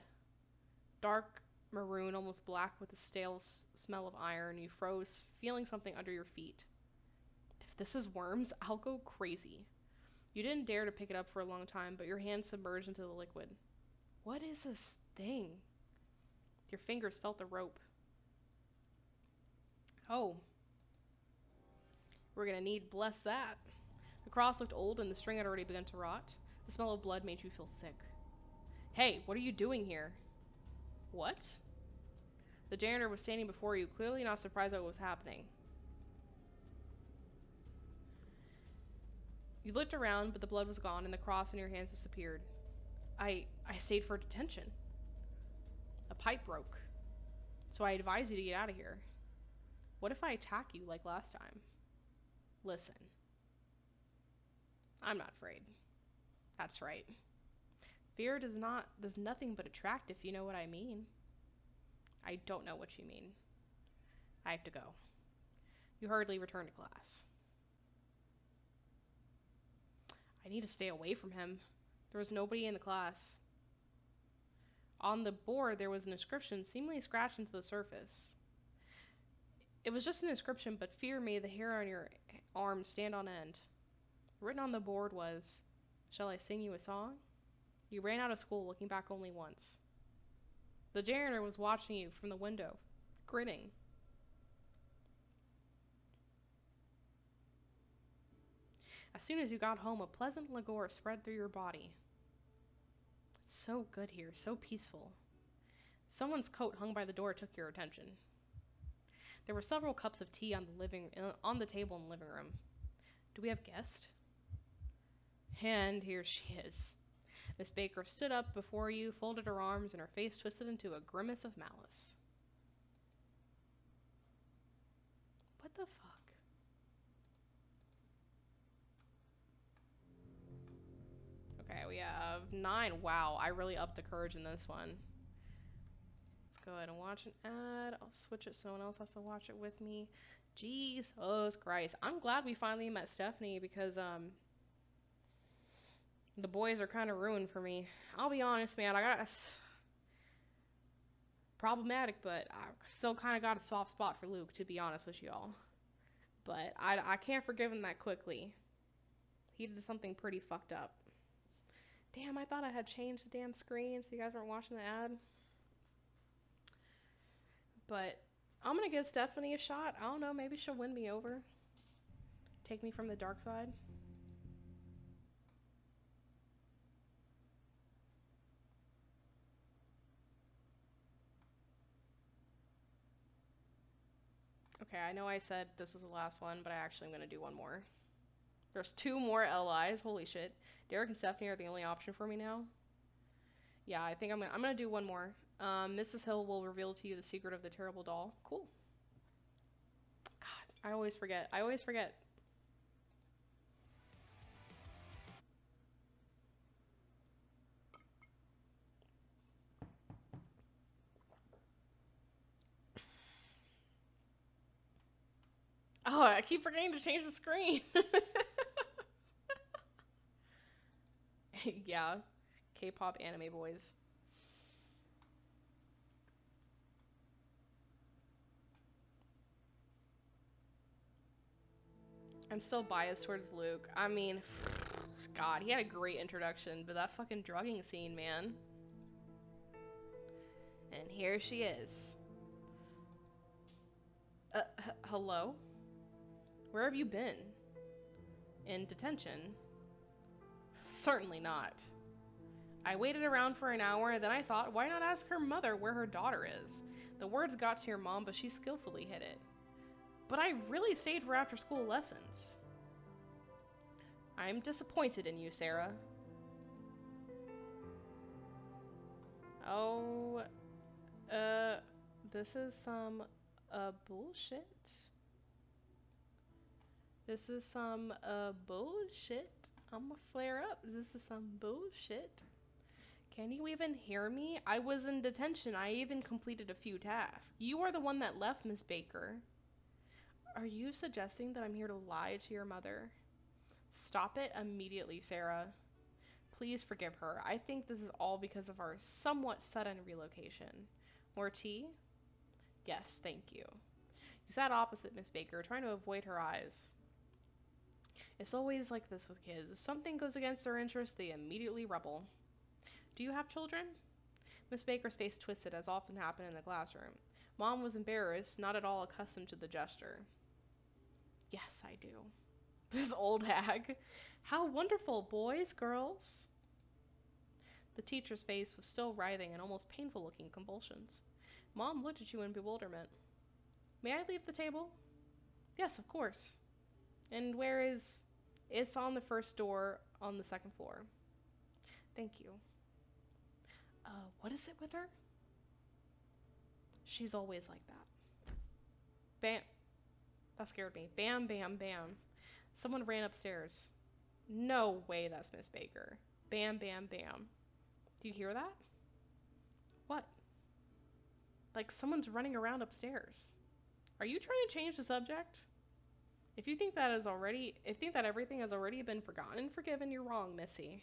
Dark maroon, almost black with the stale smell of iron. You froze, feeling something under your feet. If this is worms, I'll go crazy. You didn't dare to pick it up for a long time, but your hand submerged into the liquid. What is this thing? Your fingers felt the rope. Oh. We're gonna need bless that. The cross looked old and the string had already begun to rot. The smell of blood made you feel sick. Hey, what are you doing here? What? The janitor was standing before you, clearly not surprised at what was happening. You looked around, but the blood was gone and the cross in your hands disappeared. I stayed for detention. A pipe broke. So I advise you to get out of here. What if I attack you like last time? Listen. I'm not afraid. That's right. Fear does nothing but attract, if you know what I mean. I don't know what you mean. I have to go. You hurriedly return to class. I need to stay away from him. There was nobody in the class. On the board, there was an inscription seemingly scratched into the surface. It was just an inscription, but fear made the hair on your arm stand on end. Written on the board was, "Shall I sing you a song?" You ran out of school, looking back only once. The janitor was watching you from the window, grinning. As soon as you got home, a pleasant languor spread through your body. It's so good here, so peaceful. Someone's coat hung by the door took your attention. There were several cups of tea on the table in the living room. Do we have guests? And here she is. Miss Baker stood up before you, folded her arms, and her face twisted into a grimace of malice. What the fuck? Okay, we have 9. Wow, I really upped the courage in this one. Let's go ahead and watch an ad. I'll switch it so someone else has to watch it with me. Jesus Christ. I'm glad we finally met Stephanie because, the boys are kind of ruined for me. I'll be honest, man. I got problematic, but I still kind of got a soft spot for Luke, to be honest with y'all. But I can't forgive him that quickly. He did something pretty fucked up. Damn, I thought I had changed the damn screen so you guys weren't watching the ad. But I'm gonna give Stephanie a shot. I don't know, maybe she'll win me over. Take me from the dark side. Okay, I know I said this was the last one, but I actually am gonna do one more. There's 2 more LIs. Holy shit. Derek and Stephanie are the only option for me now. Yeah, I think I'm gonna do one more. Mrs. Hill will reveal to you the secret of the terrible doll. Cool. God, I always forget. I always forget. Oh, I keep forgetting to change the screen. Yeah. K-pop anime boys. I'm still biased towards Luke. I mean, God, he had a great introduction, but that fucking drugging scene, man. And here she is. Hello? Where have you been? In detention? Certainly not. I waited around for an hour and then I thought, why not ask her mother where her daughter is? The words got to your mom, but she skillfully hid it. But I really stayed for after school lessons. I'm disappointed in you, Sarah. Oh, this is some, bullshit. This is some, bullshit. I'ma flare up. This is some bullshit. Can you even hear me? I was in detention. I even completed a few tasks. You are the one that left, Miss Baker. Are you suggesting that I'm here to lie to your mother? Stop it immediately, Sarah. Please forgive her. I think this is all because of our somewhat sudden relocation. More tea? Yes, thank you. You sat opposite Miss Baker, trying to avoid her eyes. It's always like this with kids. If something goes against their interests, they immediately rebel. Do you have children? Miss Baker's face twisted, as often happened in the classroom. Mom was embarrassed, not at all accustomed to the gesture. Yes, I do. This old hag. How wonderful, boys, girls. The teacher's face was still writhing in almost painful-looking convulsions. Mom looked at you in bewilderment. May I leave the table? Yes, of course. And where is... It's on the first door on the second floor. Thank you. What is it with her? She's always like that. Bam. That scared me. Bam, bam, bam. Someone ran upstairs. No way that's Miss Baker. Bam, bam, bam. Do you hear that? What? Like someone's running around upstairs. Are you trying to change the subject? If you think that everything has already been forgotten and forgiven, you're wrong, Missy.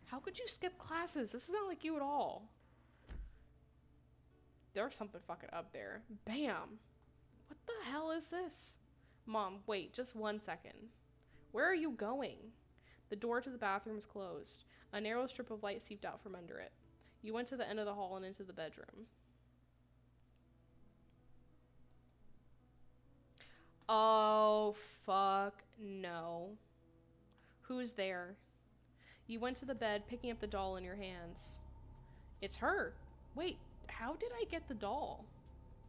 How could you skip classes? This is not like you at all. There's something fucking up there. Bam! What the hell is this? Mom, wait, just 1 second. Where are you going? The door to the bathroom is closed. A narrow strip of light seeped out from under it. You went to the end of the hall and into the bedroom. Oh, fuck no. Who's there? You went to the bed, picking up the doll in your hands. It's her. Wait, how did I get the doll?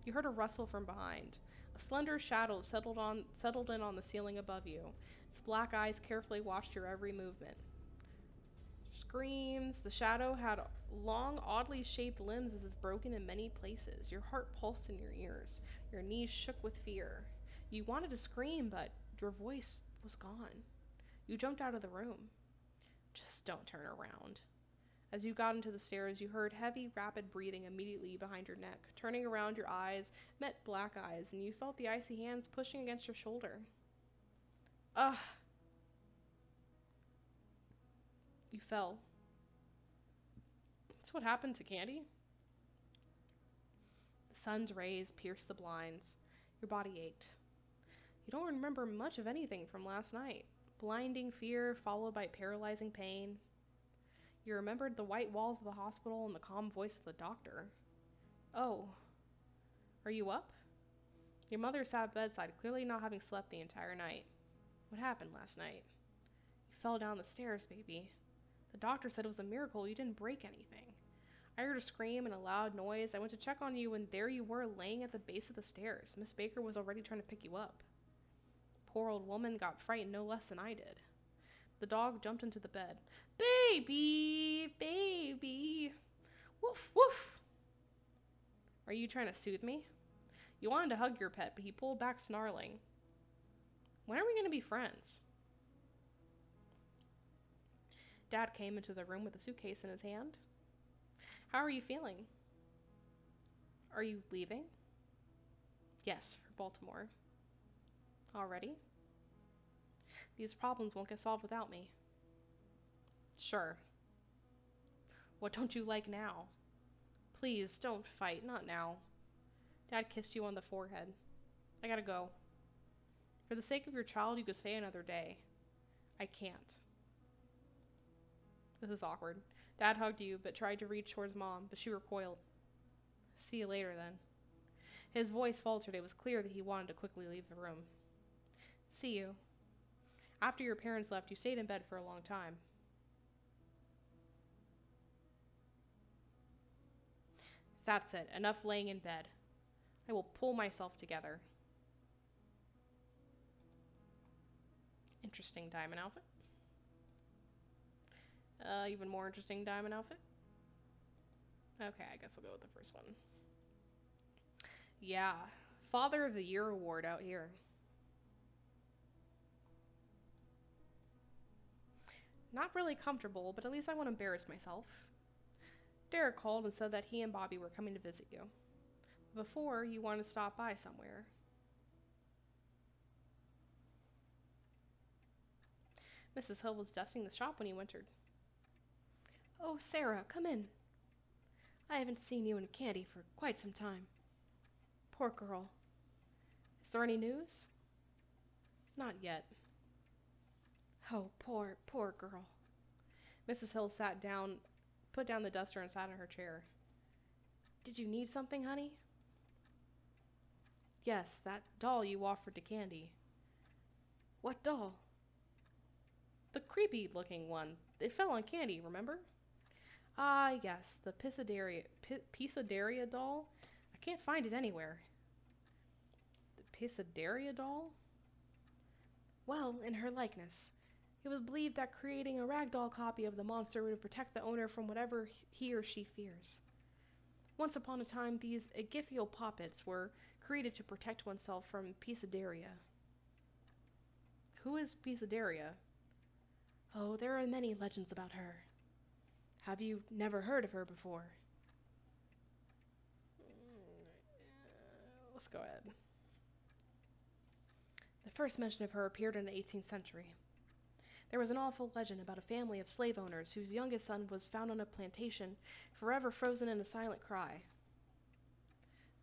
You heard a rustle from behind. A slender shadow settled in on the ceiling above you. Its black eyes carefully watched your every movement. Screams. The shadow had long, oddly shaped limbs as if broken in many places. Your heart pulsed in your ears. Your knees shook with fear. You wanted to scream, but your voice was gone. You jumped out of the room. Just don't turn around. As you got into the stairs, you heard heavy, rapid breathing immediately behind your neck. Turning around, your eyes met black eyes, and you felt the icy hands pushing against your shoulder. Ugh. You fell. That's what happened to Candy? The sun's rays pierced the blinds. Your body ached. You don't remember much of anything from last night. Blinding fear followed by paralyzing pain. You remembered the white walls of the hospital and the calm voice of the doctor. Oh. Are you up? Your mother sat bedside, clearly not having slept the entire night. What happened last night? You fell down the stairs, baby. The doctor said it was a miracle you didn't break anything. I heard a scream and a loud noise. I went to check on you, and there you were laying at the base of the stairs. Miss Baker was already trying to pick you up. Poor old woman got frightened no less than I did. The dog jumped into the bed. Baby! Baby! Woof, woof! Are you trying to soothe me? You wanted to hug your pet, but he pulled back snarling. When are we going to be friends? Dad came into the room with a suitcase in his hand. How are you feeling? Are you leaving? Yes, for Baltimore. Already? These problems won't get solved without me. Sure. What don't you like now? Please, don't fight, not now. Dad kissed you on the forehead. I gotta go. For the sake of your child, you could stay another day. I can't. This is awkward. Dad hugged you, but tried to reach towards Mom, but she recoiled. See you later, then. His voice faltered. It was clear that he wanted to quickly leave the room. See you. After your parents left, you stayed in bed for a long time. That's it. Enough laying in bed. I will pull myself together. Interesting diamond outfit. Even more interesting diamond outfit. Okay, I guess we'll go with the first one. Yeah. Father of the Year award out here. Not really comfortable, but at least I won't embarrass myself. Derek called and said that he and Bobby were coming to visit you. Before, you wanted to stop by somewhere. Mrs. Hill was dusting the shop when you entered. Oh, Sarah, come in. I haven't seen you and Candy for quite some time. Poor girl. Is there any news? Not yet. Oh, poor girl. Mrs. Hill sat down, put down the duster and sat in her chair. Did you need something, honey? Yes, that doll you offered to Candy. What doll? The creepy looking one. It fell on Candy, remember? Ah, yes, the Pisadaria doll. I can't find it anywhere. The Pisadaria doll? Well, in her likeness. It was believed that creating a ragdoll copy of the monster would protect the owner from whatever he or she fears. Once upon a time, these Egiphial puppets were created to protect oneself from Pisadaria. Who is Pisadaria? Oh, there are many legends about her. Have you never heard of her before? Let's go ahead. The first mention of her appeared in the 18th century. There was an awful legend about a family of slave owners whose youngest son was found on a plantation, forever frozen in a silent cry.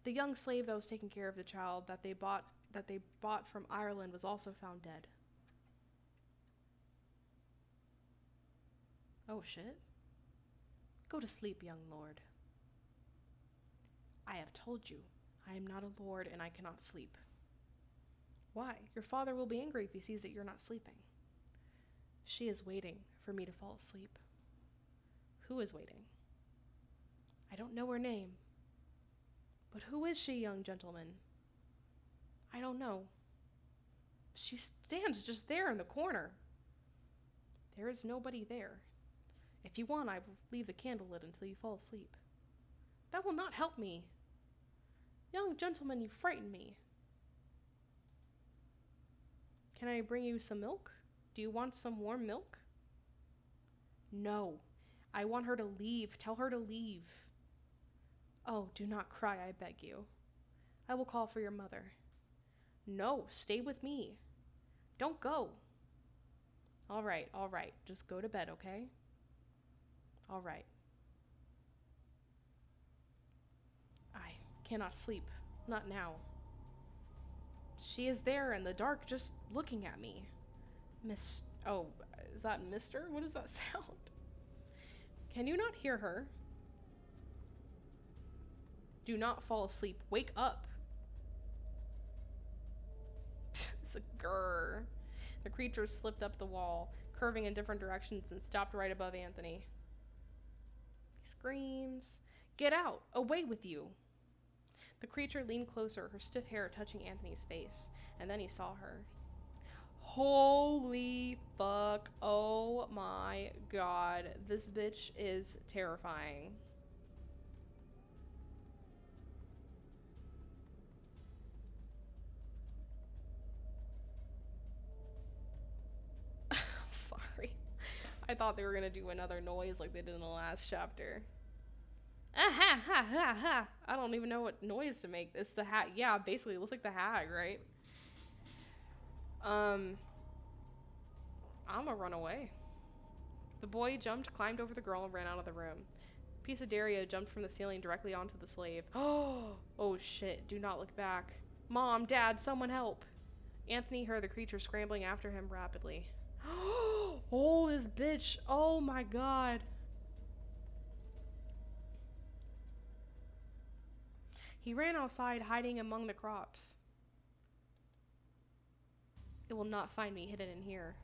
The young slave that was taking care of the child that they bought from Ireland was also found dead. Oh shit. Go to sleep, young lord. I have told you, I am not a lord and I cannot sleep. Why? Your father will be angry if he sees that you're not sleeping. She is waiting for me to fall asleep. Who is waiting? I don't know her name. But who is she, young gentleman? I don't know. She stands just there in the corner. There is nobody there. If you want, I will leave the candle lit until you fall asleep. That will not help me. Young gentleman, you frighten me. Can I bring you some milk? Do you want some warm milk? No. I want her to leave. Tell her to leave. Oh, do not cry, I beg you. I will call for your mother. No, stay with me. Don't go. All right. Just go to bed, okay? All right. I cannot sleep. Not now. She is there in the dark just looking at me. Oh, is that Mister? What does that sound? Can you not hear her? Do not fall asleep. Wake up. It's a grrr. The creature slipped up the wall, curving in different directions and stopped right above Anthony. He screams, "Get out! Away with you!" The creature leaned closer, her stiff hair touching Anthony's face, and then he saw her. Holy fuck. Oh my god. This bitch is terrifying. I'm sorry. I thought they were gonna do another noise like they did in the last chapter. Ah ha ha ha ha. I don't even know what noise to make. It's the hat. Yeah, basically it looks like the hag, right? Um, I'm gonna run away. The boy jumped, climbed over the girl, and ran out of the room. Pisadaria jumped from the ceiling directly onto the slave. Oh shit, do not look back. Mom, Dad, someone help. Anthony heard the creature scrambling after him rapidly. Oh, this bitch. Oh my god. He ran outside, hiding among the crops. It will not find me hidden in here.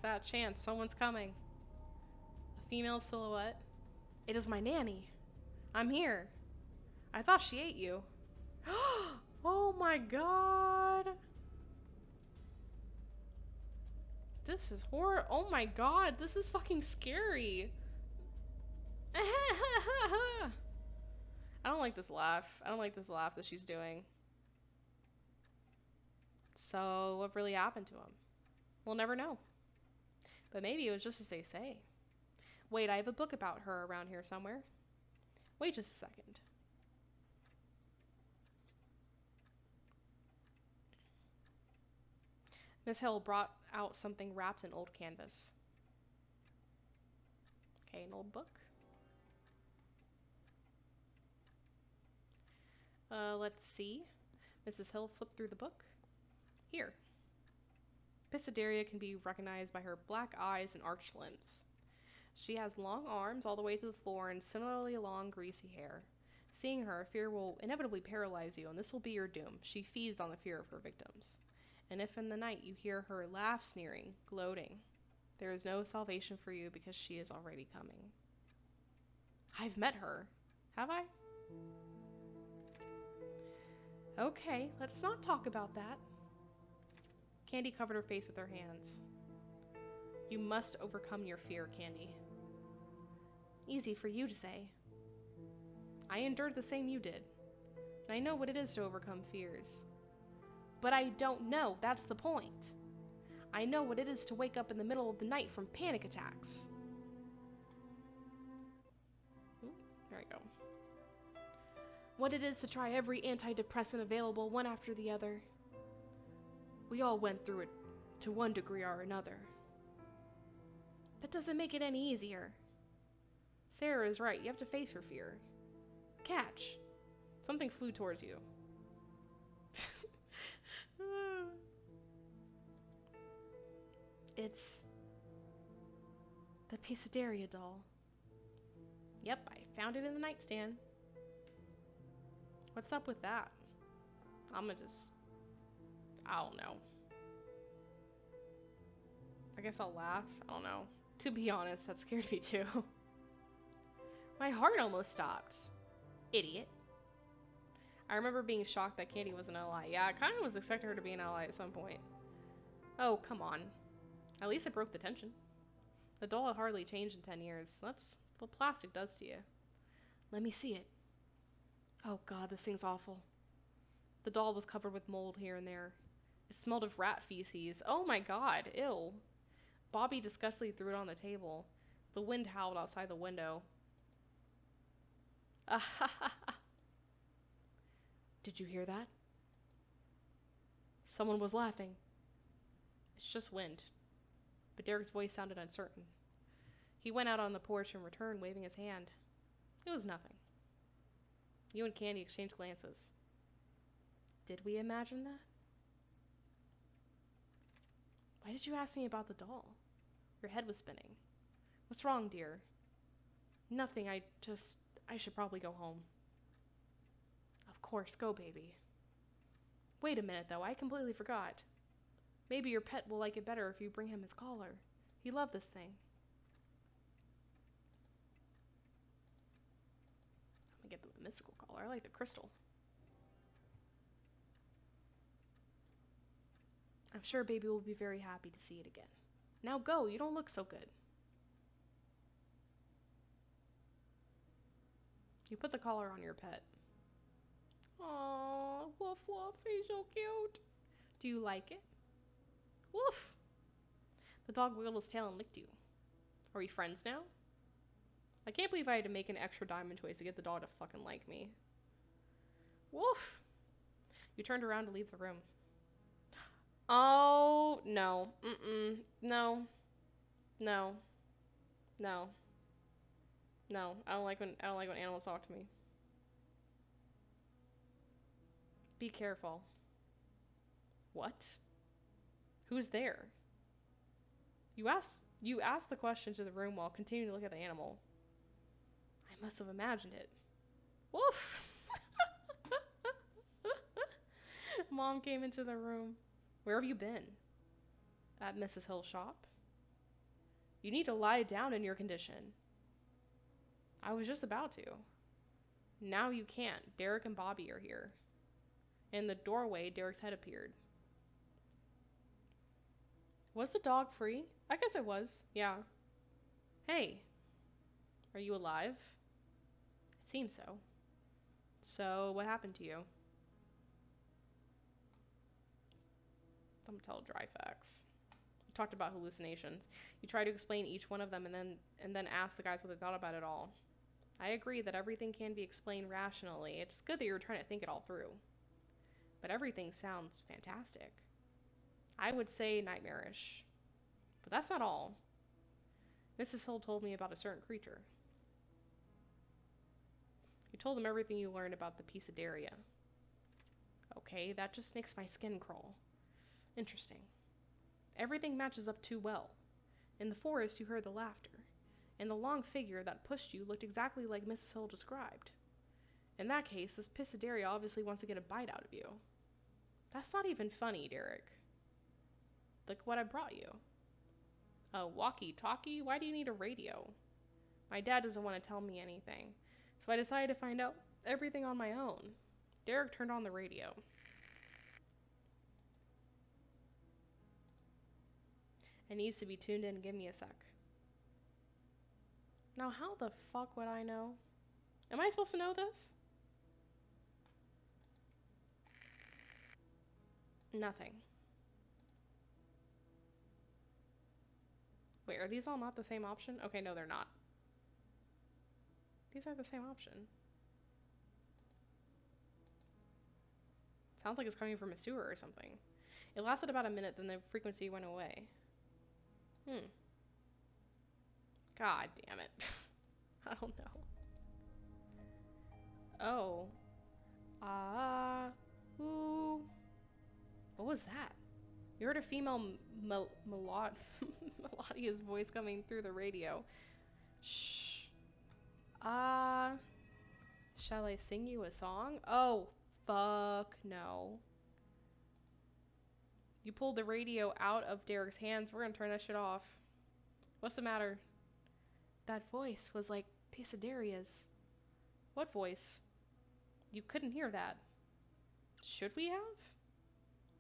Fat chance, someone's coming. A female silhouette. It is my nanny. I'm here. I thought she ate you. Oh my god. This is horror. Oh my god, this is fucking scary. I don't like this laugh. I don't like this laugh that she's doing. So, what really happened to him? We'll never know. But maybe it was just as they say. Wait, I have a book about her around here somewhere. Wait just a second. Miss Hill brought out something wrapped in old canvas. Okay, an old book. Let's see. Mrs. Hill flipped through the book. Here. Pisidaria can be recognized by her black eyes and arched limbs. She has long arms all the way to the floor and similarly long, greasy hair. Seeing her, fear will inevitably paralyze you, and this will be your doom. She feeds on the fear of her victims. And if in the night you hear her laugh, sneering, gloating, there is no salvation for you because she is already coming. I've met her. Have I? Okay, let's not talk about that. Candy covered her face with her hands. You must overcome your fear, Candy. Easy for you to say. I endured the same you did. I know what it is to overcome fears. But I don't know, that's the point. I know what it is to wake up in the middle of the night from panic attacks. Ooh, there we go. What it is to try every antidepressant available one after the other. We all went through it to one degree or another. That doesn't make it any easier. Sarah is right, you have to face your fear. Catch! Something flew towards you. It's the Pisidaria doll. Yep, I found it in the nightstand. What's up with that? I don't know. I guess I'll laugh. I don't know. To be honest, that scared me too. My heart almost stopped. Idiot. I remember being shocked that Candy was an ally. Yeah, I kind of was expecting her to be an ally at some point. Oh, come on. At least it broke the tension. The doll had hardly changed in 10 years. That's what plastic does to you. Let me see it. Oh god, this thing's awful. The doll was covered with mold here and there. It smelled of rat feces. Oh my god, ew. Bobby disgustedly threw it on the table. The wind howled outside the window. Did you hear that? Someone was laughing. It's just wind. But Derek's voice sounded uncertain. He went out on the porch and returned, waving his hand. It was nothing. You and Candy exchanged glances. Did we imagine that? Why did you ask me about the doll? Your head was spinning. What's wrong, dear? Nothing, I should probably go home. Of course, go, baby. Wait a minute, though, I completely forgot. Maybe your pet will like it better if you bring him his collar. He loved this thing. I'm gonna get them a mystical collar. I like the crystal. I'm sure baby will be very happy to see it again. Now go, you don't look so good. You put the collar on your pet. Aww, woof woof, he's so cute. Do you like it? Woof! The dog wiggled his tail and licked you. Are we friends now? I can't believe I had to make an extra diamond choice to get the dog to fucking like me. Woof! You turned around to leave the room. Oh, no. Mm-mm. No. No. No. No. I don't like when animals talk to me. Be careful. What? Who's there? You asked the question to the room while continuing to look at the animal. I must have imagined it. Woof! Mom came into the room. Where have you been? At Mrs. Hill's shop? You need to lie down in your condition. I was just about to. Now you can't. Derek and Bobby are here. In the doorway, Derek's head appeared. Was the dog free? I guess it was. Yeah. Hey, are you alive? It seems so. So, what happened to you? Don't tell dry facts. You talked about hallucinations. You tried to explain each one of them and then ask the guys what they thought about it all. I agree that everything can be explained rationally. It's good that you're trying to think it all through. But everything sounds fantastic. I would say nightmarish. But that's not all. Mrs. Hill told me about a certain creature. You told them everything you learned about the Piscidaria. Okay, that just makes my skin crawl. Interesting. Everything matches up too well. In the forest, you heard the laughter, and the long figure that pushed you looked exactly like Mrs. Hill described. In that case, this Piscidaria obviously wants to get a bite out of you. That's not even funny, Derek. Look what I brought you. A walkie-talkie? Why do you need a radio? My dad doesn't want to tell me anything, so I decided to find out everything on my own. Derek turned on the radio. It needs to be tuned in. Give me a sec. Now, how the fuck would I know? Am I supposed to know this? Nothing. Wait, are these all not the same option? Okay, no, they're not. These are the same option. Sounds like it's coming from a sewer or something. It lasted about a minute, then the frequency went away. God damn it. I don't know. Oh. Ah. Ooh. What was that? You heard a female melodious voice coming through the radio. Shh. Ah. Shall I sing you a song? Oh, fuck no. You pulled the radio out of Derek's hands. We're gonna turn that shit off. What's the matter? That voice was like Pisadaria's. What voice? You couldn't hear that. Should we have?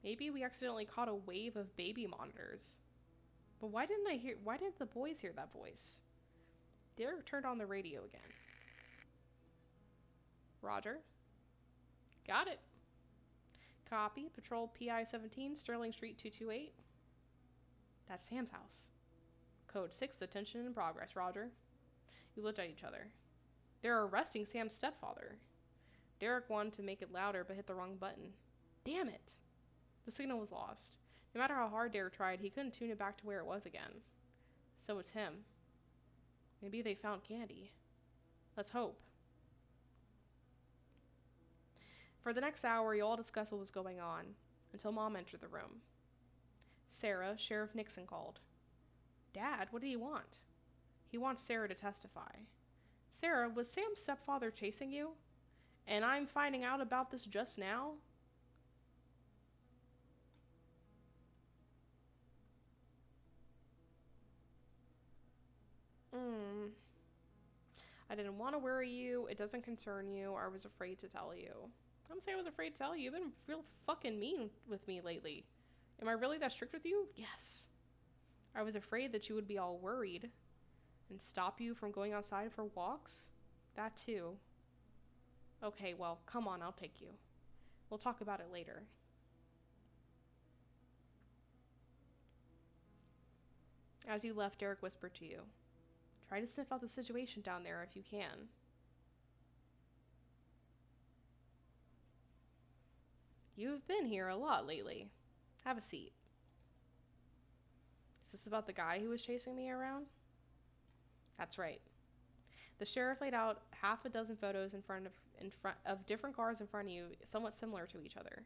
Maybe we accidentally caught a wave of baby monitors. But why didn't the boys hear that voice? Derek turned on the radio again. Roger. Got it. Copy. Patrol PI 17, Sterling Street 228. That's Sam's house. Code 6, attention in progress, Roger. You looked at each other. They're arresting Sam's stepfather. Derek wanted to make it louder but hit the wrong button. Damn it! The signal was lost. No matter how hard Derek tried, he couldn't tune it back to where it was again. So it's him. Maybe they found Candy. Let's hope. For the next hour, you all discussed what was going on, until Mom entered the room. Sarah, Sheriff Nixon called. Dad, what did he want? He wants Sarah to testify. Sarah, was Sam's stepfather chasing you? And I'm finding out about this just now? I didn't want to worry you. It doesn't concern you. I was afraid to tell you. I'm saying I was afraid to tell you. You've been real fucking mean with me lately. Am I really that strict with you? Yes. I was afraid that you would be all worried and stop you from going outside for walks. That too. Okay, well, come on, I'll take you. We'll talk about it later. As you left, Derek whispered to you. Try to sniff out the situation down there if you can. You've been here a lot lately. Have a seat. Is this about the guy who was chasing me around? That's right. The sheriff laid out half a dozen photos in front of different cars in front of you, somewhat similar to each other.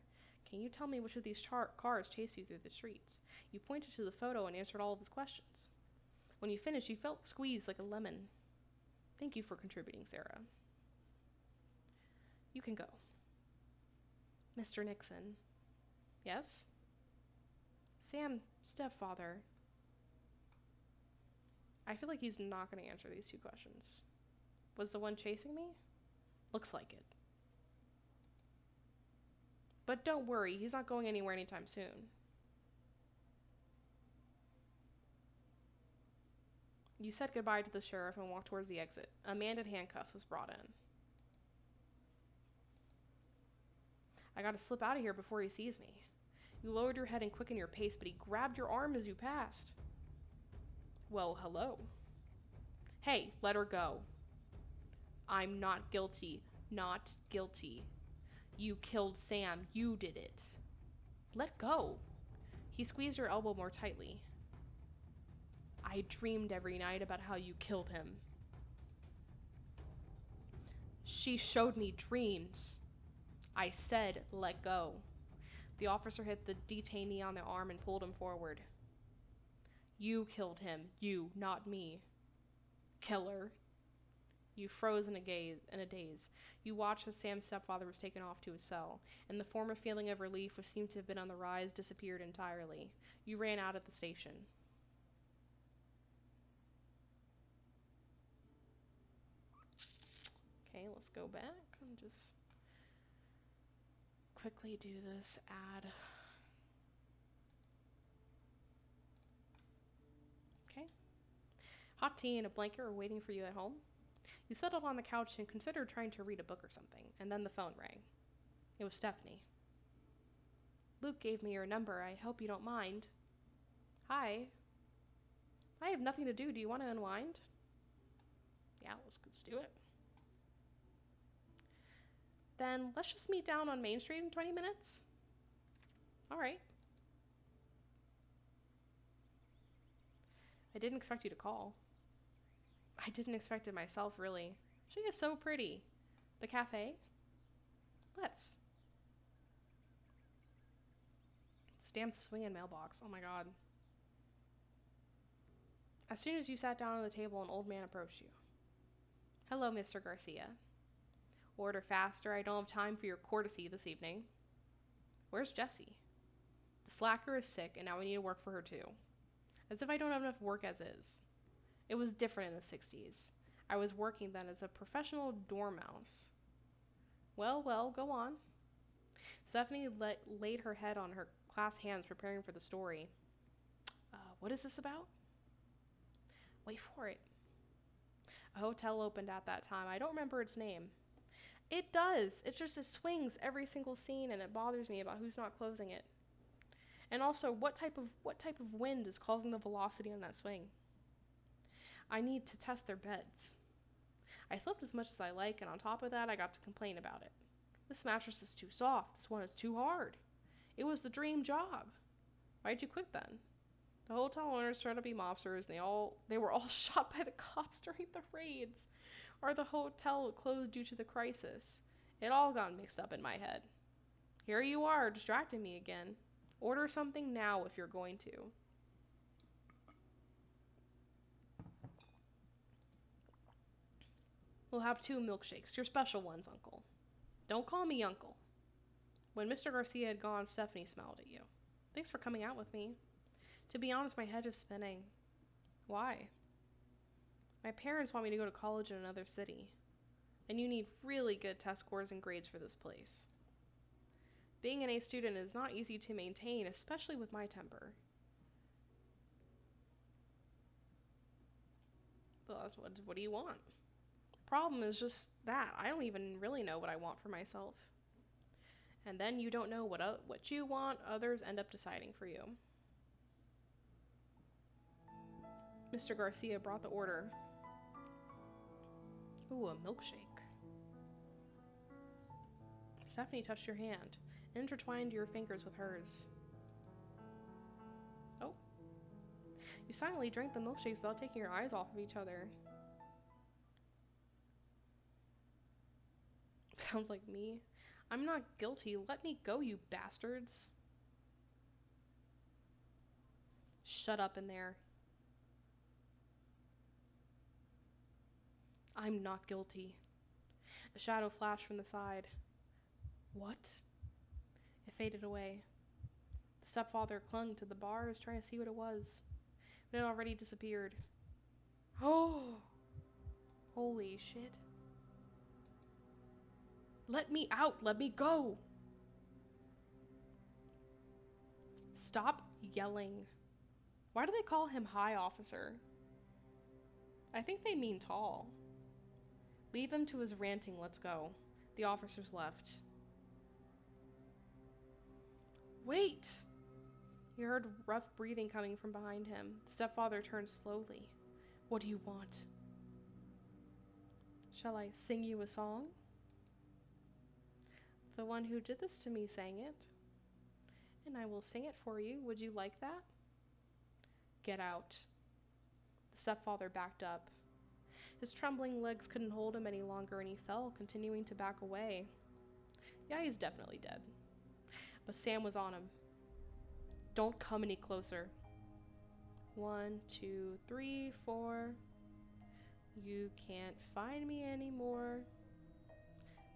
Can you tell me which of these cars chased you through the streets? You pointed to the photo and answered all of his questions. When you finished, you felt squeezed like a lemon. Thank you for contributing, Sarah. You can go. Mr. Nixon. Yes? Sam, stepfather. I feel like he's not going to answer these two questions. Was the one chasing me? Looks like it. But don't worry, he's not going anywhere anytime soon. You said goodbye to the sheriff and walked towards the exit. A man in handcuffs was brought in. I gotta slip out of here before he sees me. You lowered your head and quickened your pace, but he grabbed your arm as you passed. Well, hello. Hey, let her go. I'm not guilty. Not guilty. You killed Sam. You did it. Let go. He squeezed her elbow more tightly. I dreamed every night about how you killed him. She showed me dreams. I said, let go. The officer hit the detainee on the arm and pulled him forward. You killed him. You, not me. Killer. You froze in a daze. You watched as Sam's stepfather was taken off to his cell, and the former feeling of relief, which seemed to have been on the rise, disappeared entirely. You ran out of the station. Okay, let's go back and just quickly do this ad. Okay. Hot tea and a blanket were waiting for you at home. You settled on the couch and considered trying to read a book or something, and then the phone rang. It was Stephanie. Luke gave me your number. I hope you don't mind. Hi. I have nothing to do. Do you want to unwind? Yeah, let's do it. Then let's just meet down on Main Street in 20 minutes. All right. I didn't expect you to call. I didn't expect it myself, really. She is so pretty. The cafe? Let's. Stamped swinging mailbox. Oh my god. As soon as you sat down on the table, an old man approached you. Hello, Mr. Garcia. Order faster. I don't have time for your courtesy this evening. Where's Jessie? The slacker is sick, and now we need to work for her too. As if I don't have enough work as is. It was different in the 60s. I was working then as a professional dormouse. Well, go on. Stephanie laid her head on her clasped hands, preparing for the story. What is this about? Wait for it. A hotel opened at that time. I don't remember its name. It does. It swings every single scene, and it bothers me about who's not closing it. And also, what type of wind is causing the velocity on that swing? I need to test their beds. I slept as much as I like, and on top of that, I got to complain about it. This mattress is too soft. This one is too hard. It was the dream job. Why'd you quit then? The hotel owners tried to be mobsters, and they were all shot by the cops during the raids. Or the hotel closed due to the crisis. It all got mixed up in my head. Here you are, distracting me again. Order something now if you're going to. We'll have 2 milkshakes, your special ones, Uncle. Don't call me Uncle. When Mr. Garcia had gone, Stephanie smiled at you. Thanks for coming out with me. To be honest, my head is spinning. Why? My parents want me to go to college in another city. And you need really good test scores and grades for this place. Being an A student is not easy to maintain, especially with my temper. But what do you want? The problem is just that. I don't even really know what I want for myself. And then you don't know what you want, others end up deciding for you. Mr. Garcia brought the order. Ooh, a milkshake. Stephanie touched your hand, intertwined your fingers with hers. Oh. You silently drank the milkshakes without taking your eyes off of each other. Sounds like me. I'm not guilty. Let me go, you bastards. Shut up in there. I'm not guilty. A shadow flashed from the side. What? It faded away. The Stepfather clung to the bars, trying to see what it was, but it had already disappeared. Oh! Holy shit. Let me out! Let me go! Stop yelling. Why do they call him High Officer? I think they mean tall. Leave him to his ranting, let's go. The officers left. Wait! He heard rough breathing coming from behind him. The stepfather turned slowly. What do you want? Shall I sing you a song? The one who did this to me sang it. And I will sing it for you. Would you like that? Get out. The stepfather backed up. His trembling legs couldn't hold him any longer and he fell, continuing to back away. Yeah, he's definitely dead. But Sam was on him. Don't come any closer. 1, 2, 3, 4. You can't find me anymore.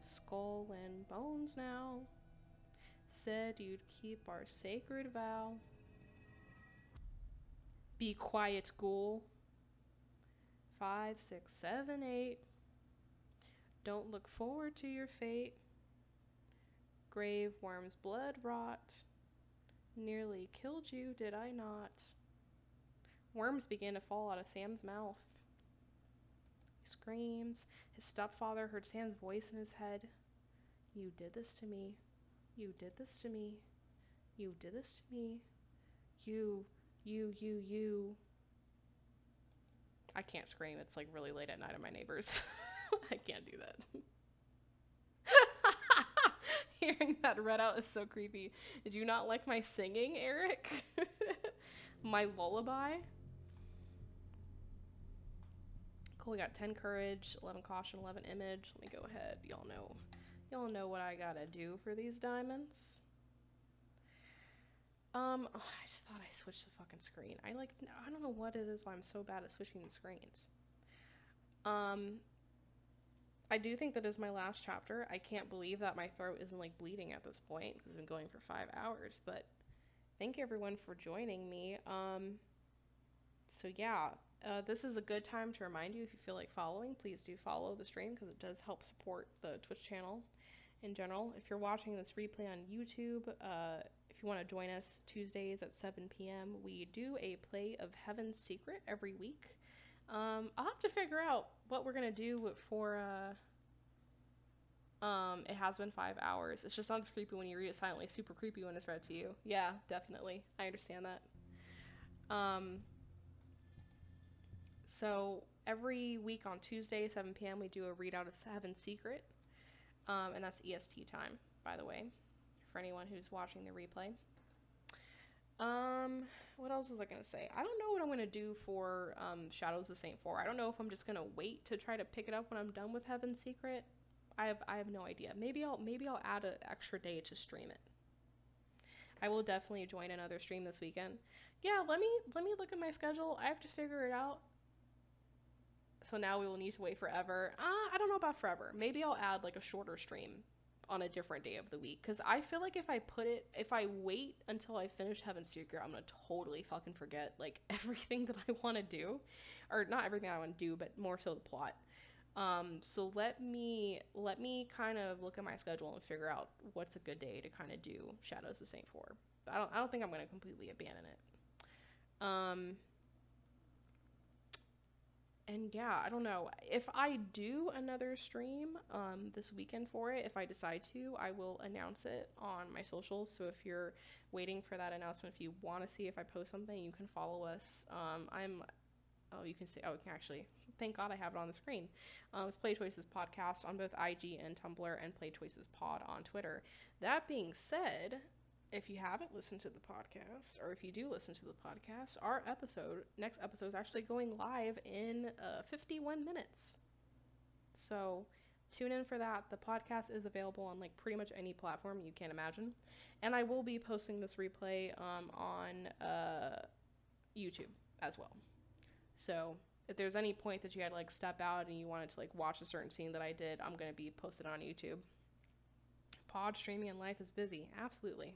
Skull and bones now. Said you'd keep our sacred vow. Be quiet, ghoul. 5, 6, 7, 8. Don't look forward to your fate. Grave worm's blood rot. Nearly killed you, did I not? Worms began to fall out of Sam's mouth. He screams. His stepfather heard Sam's voice in his head. You did this to me. You did this to me. You did this to me. You. I can't scream. It's like really late at night at my neighbors. I can't do that. Hearing that read out is so creepy. Did you not like my singing, Eric? My lullaby? Cool, we got 10 courage, 11 caution, 11 image. Let me go ahead. Y'all know what I gotta do for these diamonds. Oh, I just thought I switched the fucking screen. I don't know what it is why I'm so bad at switching the screens. I do think that is my last chapter. I can't believe that my throat isn't like bleeding at this point because I've been going for 5 hours, but thank you everyone for joining me. So yeah, this is a good time to remind you, if you feel like following, please do follow the stream because it does help support the Twitch channel in general. If you're watching this replay on YouTube, if you want to join us Tuesdays at 7 p.m., we do a play of Heaven's Secret every week. I'll have to figure out what we're gonna do for it has been 5 hours. It's just not as creepy when you read it silently. Super creepy when it's read to you. Yeah, definitely. I understand that. So every week on Tuesday, 7 p.m., we do a readout of Heaven's Secret. And that's EST time, by the way, for anyone who's watching the replay. What else was I gonna say? I don't know what I'm gonna do for Shadows of Saintfour. I don't know if I'm just gonna wait to try to pick it up when I'm done with Heaven's Secret. I have no idea. Maybe I'll add an extra day to stream it. I will definitely join another stream this weekend. Yeah, let me look at my schedule. I have to figure it out. So now we will need to wait forever. I don't know about forever. Maybe I'll add like a shorter stream on a different day of the week. Because I feel like if I wait until I finish Heaven's Secret, I'm going to totally fucking forget like everything that I want to do. Or not everything I want to do, but more so the plot. So let me kind of look at my schedule and figure out what's a good day to kind of do Shadows of Saintfour. I don't think I'm going to completely abandon it. And yeah, I don't know. If I do another stream this weekend for it, if I decide to, I will announce it on my socials. So if you're waiting for that announcement, if you want to see if I post something, you can follow us. You can see, you can actually, thank God I have it on the screen. It's Play Choices Podcast on both IG and Tumblr, and Play Choices Pod on Twitter. That being said, if you haven't listened to the podcast, or if you do listen to the podcast, our next episode is actually going live in 51 minutes. So tune in for that. The podcast is available on like pretty much any platform you can imagine. And I will be posting this replay on YouTube as well. So if there's any point that you had to like step out and you wanted to like watch a certain scene that I did, I'm going to be posted on YouTube. pod streaming and life is busy. Absolutely.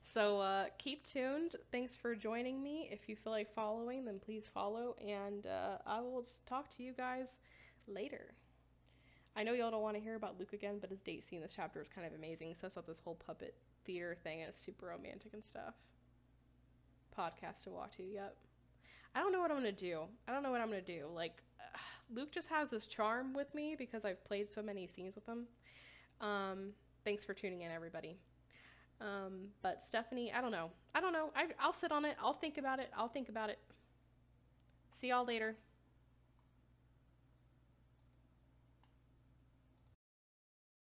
So keep tuned. Thanks for joining me. If you feel like following, then please follow, and I will just talk to you guys later. I know y'all don't want to hear about Luke again, but his date scene in this chapter is kind of amazing. It sets up this whole puppet theater thing, and it's super romantic and stuff. Podcast to walk to, yep. I don't know what I'm gonna do. I don't know what I'm gonna do. Like, Luke just has this charm with me because I've played so many scenes with him. Um, Thanks for tuning in, everybody. But Stephanie, I don't know. I don't know. I'll sit on it. I'll think about it. I'll think about it. See y'all later.